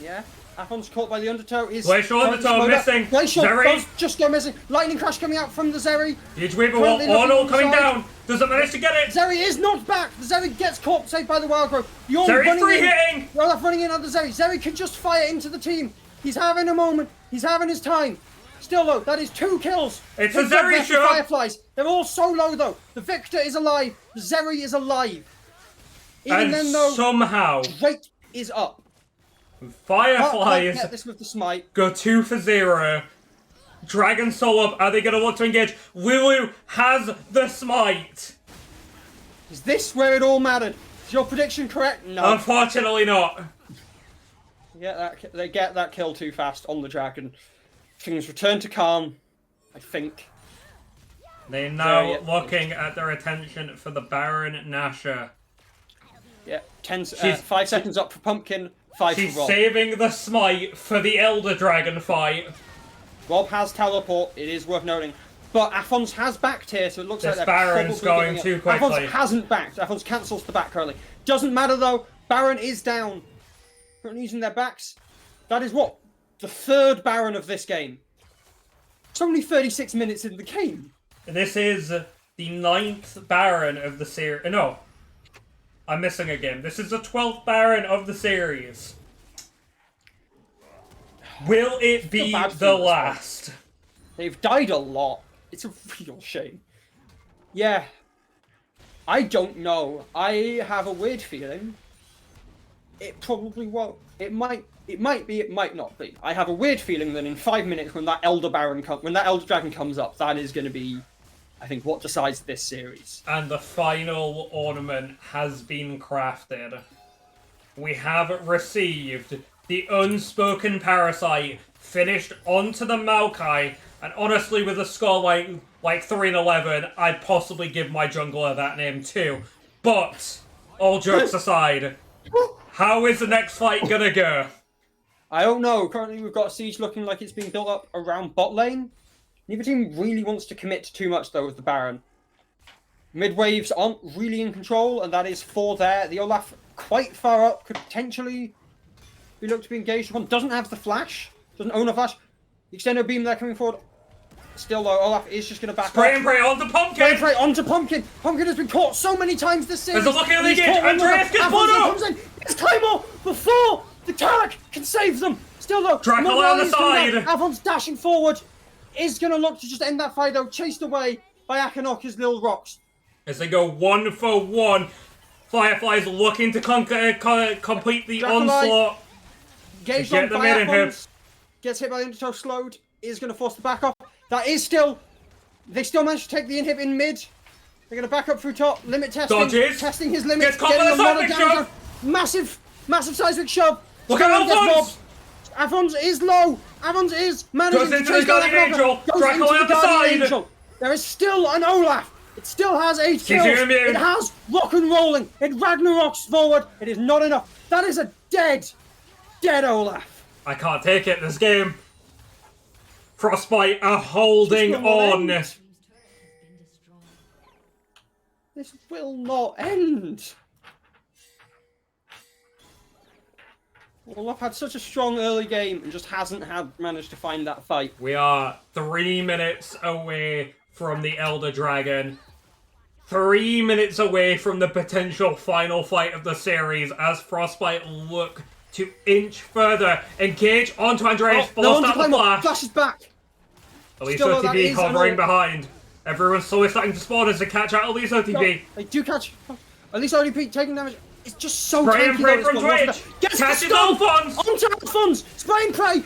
Yeah. Aphon's caught by the Undertow. Glacial Undertow missing. Glacial Zeri does just go missing. Lightning Crash coming out from the Zeri. Huge Weaver Wall. Ornn coming down. Doesn't manage to get it. Zeri is knocked back. The Zeri gets caught, saved by the Wild Growth. Zeri free hitting. Running in on the Zeri. Zeri can just fire into the team. He's having a moment. He's having his time. Still though, that is 2 kills. It's a Picked up Zeri by the shot. Fireflies. They're all so low though. The Victor is alive. The Zeri is alive. Even And then though, somehow, Drake is up. Can't Fireflies get this with the smite. go 2 for 0. Dragon Soul up. Are they going to look to engage? Lulu has the smite. Is this where it all mattered? Is your prediction correct? No. Unfortunately not. They get that kill too fast on the dragon. Things return to calm, I think. They're now Zeri- looking at their attention for the Baron Nashor. Yeah, 5 seconds up for Pumpkin, 5 She's for Rob. saving the smite for the Elder Dragon fight. Rob has teleport, it is worth noting. But Aphons has backed here, so it looks This like they're Baron's probably going giving too it. quickly. Aphons hasn't backed. Aphons cancels the back currently. Doesn't matter though, Baron is down. Currently using their backs. That is what? The 3rd Baron of this game. It's only 36 minutes in the game. This is the 9th Baron of the series. No, I'm missing a game. This is the 12th Baron of the series. Will it be bad for the this last? They've died a lot. It's a real shame. Yeah. I don't know. I have a weird feeling. It probably won't. It might be, it might not be. I have a weird feeling that in 5 minutes when that Elder Dragon comes up, that is going to be, I think, what decides this series. And the final ornament has been crafted. We have received the Unspoken Parasite finished onto the Maokai, and honestly, with a score like 3-11, I'd possibly give my jungler that name too. But, all jokes aside, how is the next fight gonna go? I don't know. Currently, we've got a siege looking like it's being built up around bot lane. Neither team really wants to commit to too much, though, with the Baron. Mid waves aren't really in control, and that is 4 there. The Olaf quite far up, could potentially be looked to be engaged upon. Doesn't have the flash. Doesn't own a flash. The extended beam there coming forward. Still, though, Olaf is just going to back Spray off. and pray on the Spray and Pumpkin! pray onto Pumpkin. Pumpkin has been caught so many times this series. There's a look at the He's engage. caught one Andreas more. gets Aphons blown up. comes in. It's Claymore before the Tarak can save them. Still, though, Dracula Monroe on the is coming side. down. Aphons dashing forward. Is going to look to just end that fight, though. Chased away by Akanok's little rocks. As they go 1 for 1, Fireflies looking to complete the Dracula onslaught. Engaged Get on the by mid in here. Aphons. Gets hit by the Undertow slowed. Is going to force the back off. That is still... They still managed to take the inhib in mid. They're going to back up through top. Limit testing. Dodges. Testing his limit. Gets caught by the Getting a lot of seismic damage. shove. Massive seismic shove. Look at Still gets Alphonse. robbed. Aphons is low. Aphons is managing Goes to into chase the Guardian down Angel. Akanok. Goes Dracula into on the Guardian side. Angel. There is still an Olaf. It still has 8 kills. immune. It has rock and rolling. It Ragnaroks forward. It is not enough. That is a dead Olaf. I can't take it this game. Frostbite are holding This will not on. end. This will not end. Olaf had such a strong early game and just hasn't managed to find that fight. We are 3 minutes away from the Elder Dragon. 3 minutes away from the potential final fight of the series as Frostbite look to inch further. Engage onto Andreas. Forced out the flash. Flashes back. Elise Still, though, that OTP is an hovering ult. behind. Everyone's slowly starting to spawn as they catch out Elise No, OTP. they do catch. At least ODP taking damage. It's just so Spray and tanky, pray though, from it's got lots Twitch. of- Gets the Catches stun Alphonse. onto Alphonse. Spray and pray.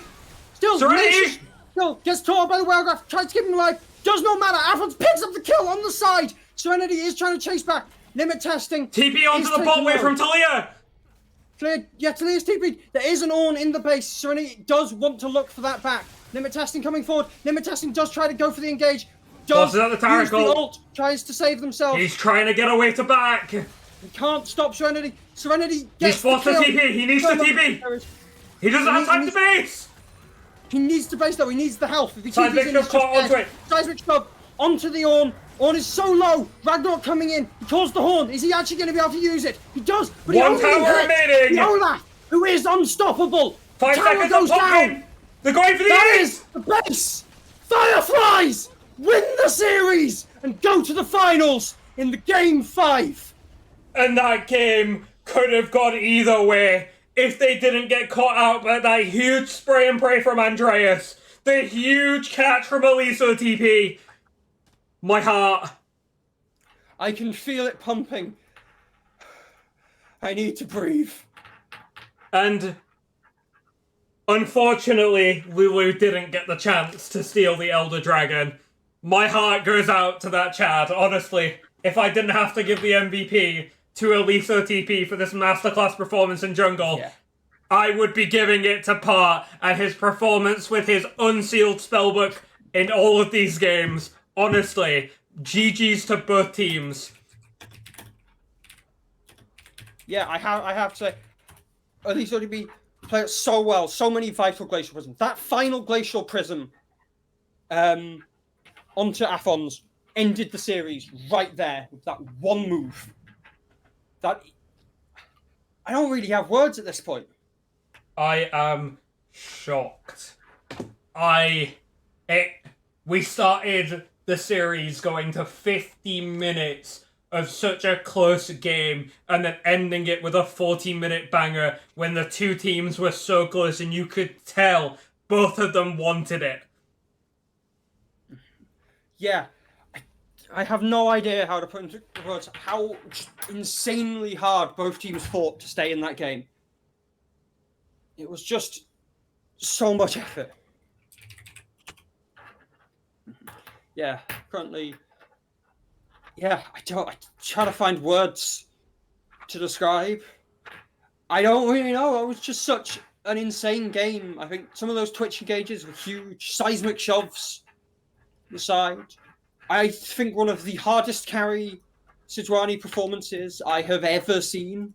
Still, Serenity. Nation- Still gets tore by the Wildgraph. Tries to keep him alive. Does not matter. Alphonse picks up the kill on the side. Serenity is trying to chase back. Limit testing. TP onto is the taking bot way low. from Talia. Cleared. Yeah, Talia's TP. There is an Ornn in the base. Serenity does want to look for that back. Limit testing coming forward. Limit testing does try to go for the engage. Does Forces out the use the Taracle. ult. Tries to save themselves. He's trying to get away to back. He can't stop Serenity. Serenity He's gets the forced to kill. TP. He needs to TP. He doesn't have time to base. He needs to base though. He needs the health. If he Seismic TPs in, shove he's caught just onto dead. it. Seismic shove onto the Ornn. Ornn is so low. Ragnarok coming in. He calls the horn. Is he actually going to be able to use it? He does. But he One only tower hit remaining. the Olaf, who is unstoppable. 5 Tower seconds goes on Pumpkin. down. They're going for the That ace. is the base. Fireflies win the series and go to the finals in the game 5. And that game could have gone either way. if they didn't get caught out by that huge spray and pray from Andreas, the huge catch from Elise OTP. My heart. I can feel it pumping. I need to breathe. And unfortunately, Lulu didn't get the chance to steal the Elder Dragon. My heart goes out to that Chad, honestly. If I didn't have to give the MVP to Elise OTP for this masterclass performance in jungle, Yeah. I would be giving it to Part and his performance with his unsealed spellbook in all of these games. Honestly, GG's to both teams. Yeah, I have to say, at least ODB played it so well. So many vital glacial prisms. That final glacial prism onto Athons ended the series right there with that one move. That I don't really have words at this point. I am shocked. We started the series going to 50 minutes of such a close game and then ending it with a 40-minute banger when the two teams were so close and you could tell both of them wanted it. Yeah, I have no idea how to put into words how insanely hard both teams fought to stay in that game. It was just so much effort. Yeah, currently, yeah, I try to find words to describe. I don't really know. It was just such an insane game. I think some of those Twitch engages were huge, seismic shoves on the side. I think one of the hardest carry Sidwani performances I have ever seen.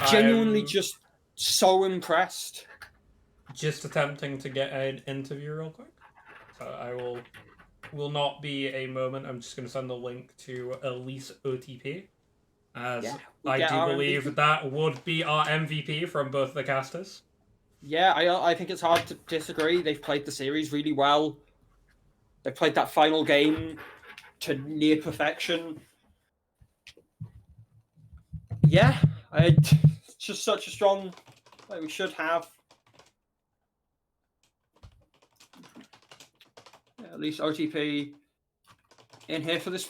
Genuinely just so impressed. Just attempting to get an interview real quick. So I will not be a moment. I'm just going to send a link to Elise OTP. As Yeah, I get do our believe MVP. that would be our MVP from both the casters. Yeah, I think it's hard to disagree. They've played the series really well. They played that final game to near perfection. Yeah, it's just such a strong play we should have. Yeah, at least OTP in here for this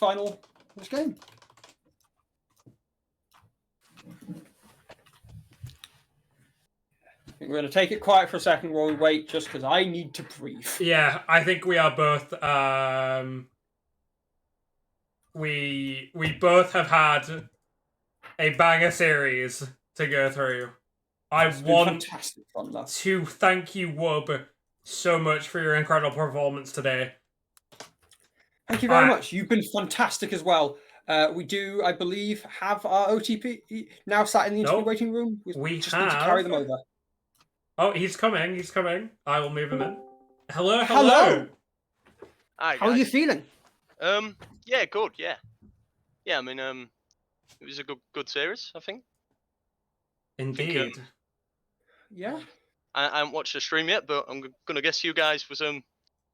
game. I think we're going to take it quiet for a second while we wait, just because I need to breathe. Yeah, I think we are both. We both have had a banger series to go through. I It's been want fantastic fun, though. to thank you, Wub, so much for your incredible performance today. Thank you very much. You've been fantastic as well. We do, I believe, have our OTP now sat in the interview Nope. waiting room. We just need to carry have- them over. Oh, he's coming. He's coming. I will move him in. Hello. Hello. Hi, How are guys. you feeling? Yeah, good. Yeah, I mean, it was a good series, I think. Indeed. Yeah. I haven't watched the stream yet, but I'm gonna guess you guys was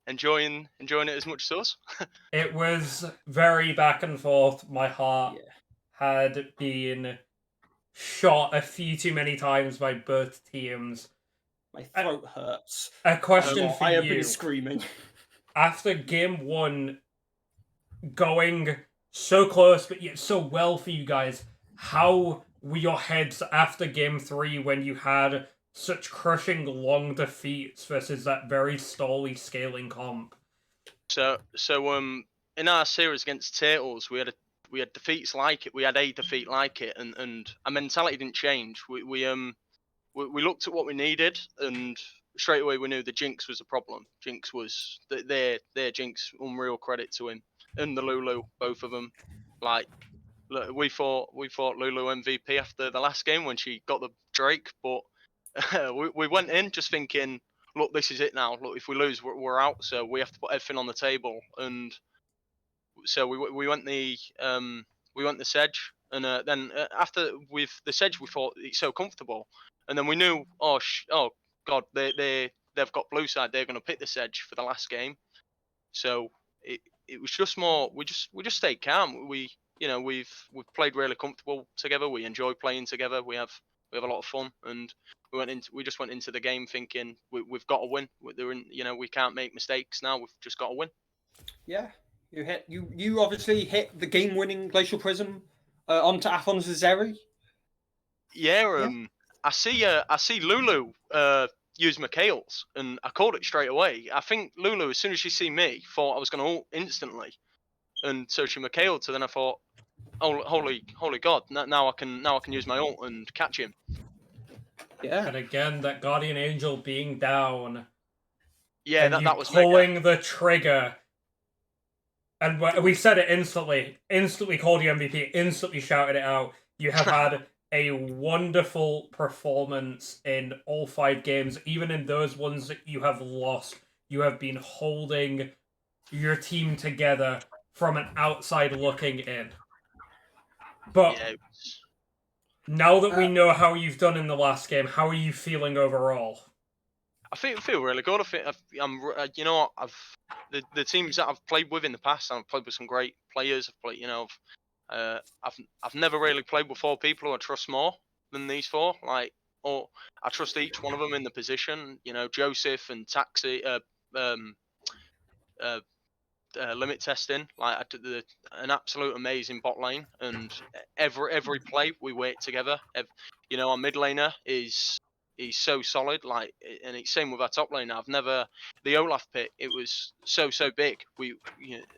enjoying it as much as us. It was very back and forth. My heart Yeah. had been shot a few too many times by both teams. My throat hurts. A question for I have you. been screaming. After game one going so close but yet so well for you guys, how were your heads after game three when you had such crushing long defeats versus that very stally scaling comp? So in our series against Turtles, we had defeats like it. We had a defeat like it, and our mentality didn't change. We looked at what we needed, and straight away we knew the Jinx was a problem. Jinx was their Jinx. Unreal credit to him and the Lulu, both of them. Like, look, we thought Lulu MVP after the last game when she got the Drake, but we went in just thinking, look, this is it now. Look, if we lose, we're out. So we have to put everything on the table, and so we went the Sedge, and then after with the Sedge, we thought it's so comfortable, and then we knew, oh god, they've got blue side, they're going to pick the Sedge for the last game, so it was just more we just stayed calm. We've played really comfortable together. We enjoy playing together. We have We have a lot of fun, and we just went into the game thinking we've got to win. We can't make mistakes now. We've just got to win. Yeah, you obviously hit the game-winning Glacial Prism onto Athon's Zeri. Yeah, I see Lulu use Mikhail's, and I called it straight away. I think Lulu, as soon as she seen me, thought I was going to ult instantly, and so she Mikhailed. So then I thought, oh, holy God! Now I can use my ult and catch him. Yeah, And again, that Guardian Angel being down, Yeah, and you that was mega. pulling the trigger. And we said it instantly called you MVP, instantly shouted it out. You have had a wonderful performance in all 5 games, even in those ones that you have lost. You have been holding your team together from an outside looking in. But Yeah, now that we know how you've done in the last game, how are you feeling overall? I feel really good. I think you know what, the teams that I've played with in the past, I've played with some great players. I've played, I've never really played with 4 people who I trust more than these 4. Or I trust each one of them in the position. Joseph and Taxi, limit testing. I did an absolute amazing bot lane, and every play we work together. Our mid laner he's so solid. And it's same with our top lane. The Olaf pit. It was so big.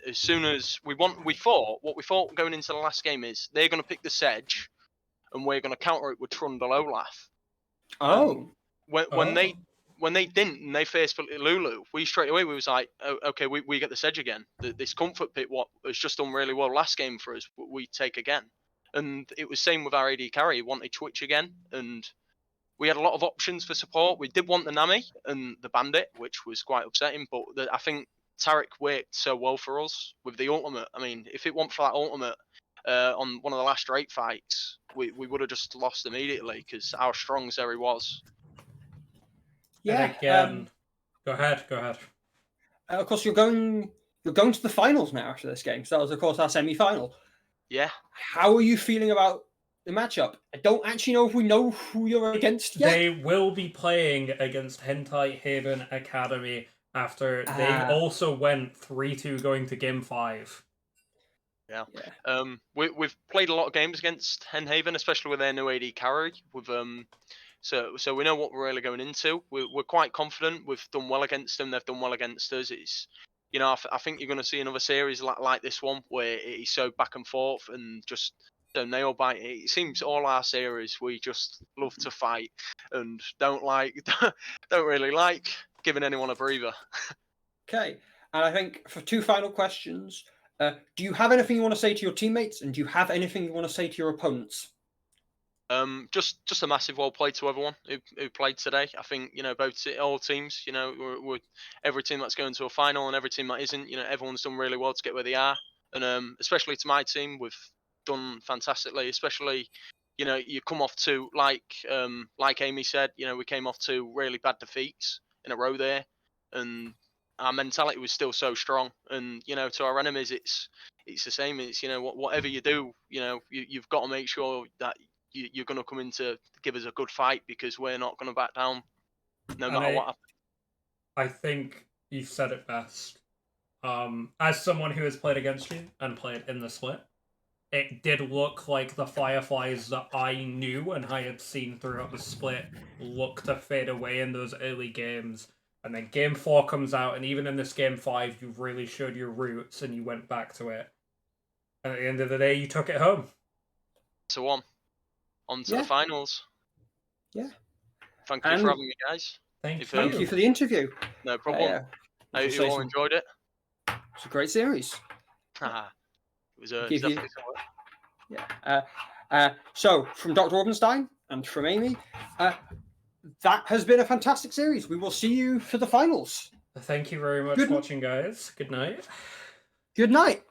As soon as we thought going into the last game is they're going to pick the Sedge, and we're going to counter it with Trundle Olaf. When they didn't, and they faced Lulu, we straight away was like, oh, okay, we get the Sedge again. This comfort pit, what has just done really well last game for us, we take again. And it was same with our AD carry. He wanted Twitch again, and we had a lot of options for support. We did want the Nami and the Bandit, which was quite upsetting, but I think Tarek worked so well for us with the ultimate. I mean, if it weren't for that ultimate on one of the last straight fights, we would have just lost immediately because how strong Zeri was. yeah. And again, go ahead. Of course, you're going to the finals now after this game. So that was, of course, our semi-final. Yeah. How are you feeling about the matchup? I don't actually know if we know who you're against yet. They will be playing against Hentai Haven Academy after they also went 3-2 going to Game 5. Yeah. We've played a lot of games against Henhaven, especially with their new AD carry. So we know what we're really going into. We're quite confident. We've done well against them. They've done well against us. It's I think you're going to see another series like this one where it's so back and forth and just so nail bite. It seems all our series we just love to fight and don't really like giving anyone a breather. Okay, and I think for 2 final questions, do you have anything you want to say to your teammates, and do you have anything you want to say to your opponents? Just a massive well played to everyone who played today. I think all teams. We're every team that's going to a final and every team that isn't. Everyone's done really well to get where they are, and especially to my team, we've done fantastically. Especially, you come off 2 like Amy said. We came off 2 really bad defeats in a row there, and our mentality was still so strong. And to our enemies, it's the same. It's whatever you do, you've got to make sure that you're going to come in to give us a good fight because we're not going to back down no matter what happens. I think you've said it best. As someone who has played against you and played in the split, it did look like the Fireflies that I knew and I had seen throughout the split look to fade away in those early games. And then Game 4 comes out, and even in this Game 5, you really showed your roots and you went back to it. And at the end of the day, you took it home. So on to the finals. Yeah. Thank you for having me, guys. Thank you for the interview. No problem. I hope you all enjoyed it. It's a great series. It was definitely Yeah. So from Dr. Orbenstein and from Amy, that has been a fantastic series. We will see you for the finals. Thank you very much for watching, guys. Good night. Good night.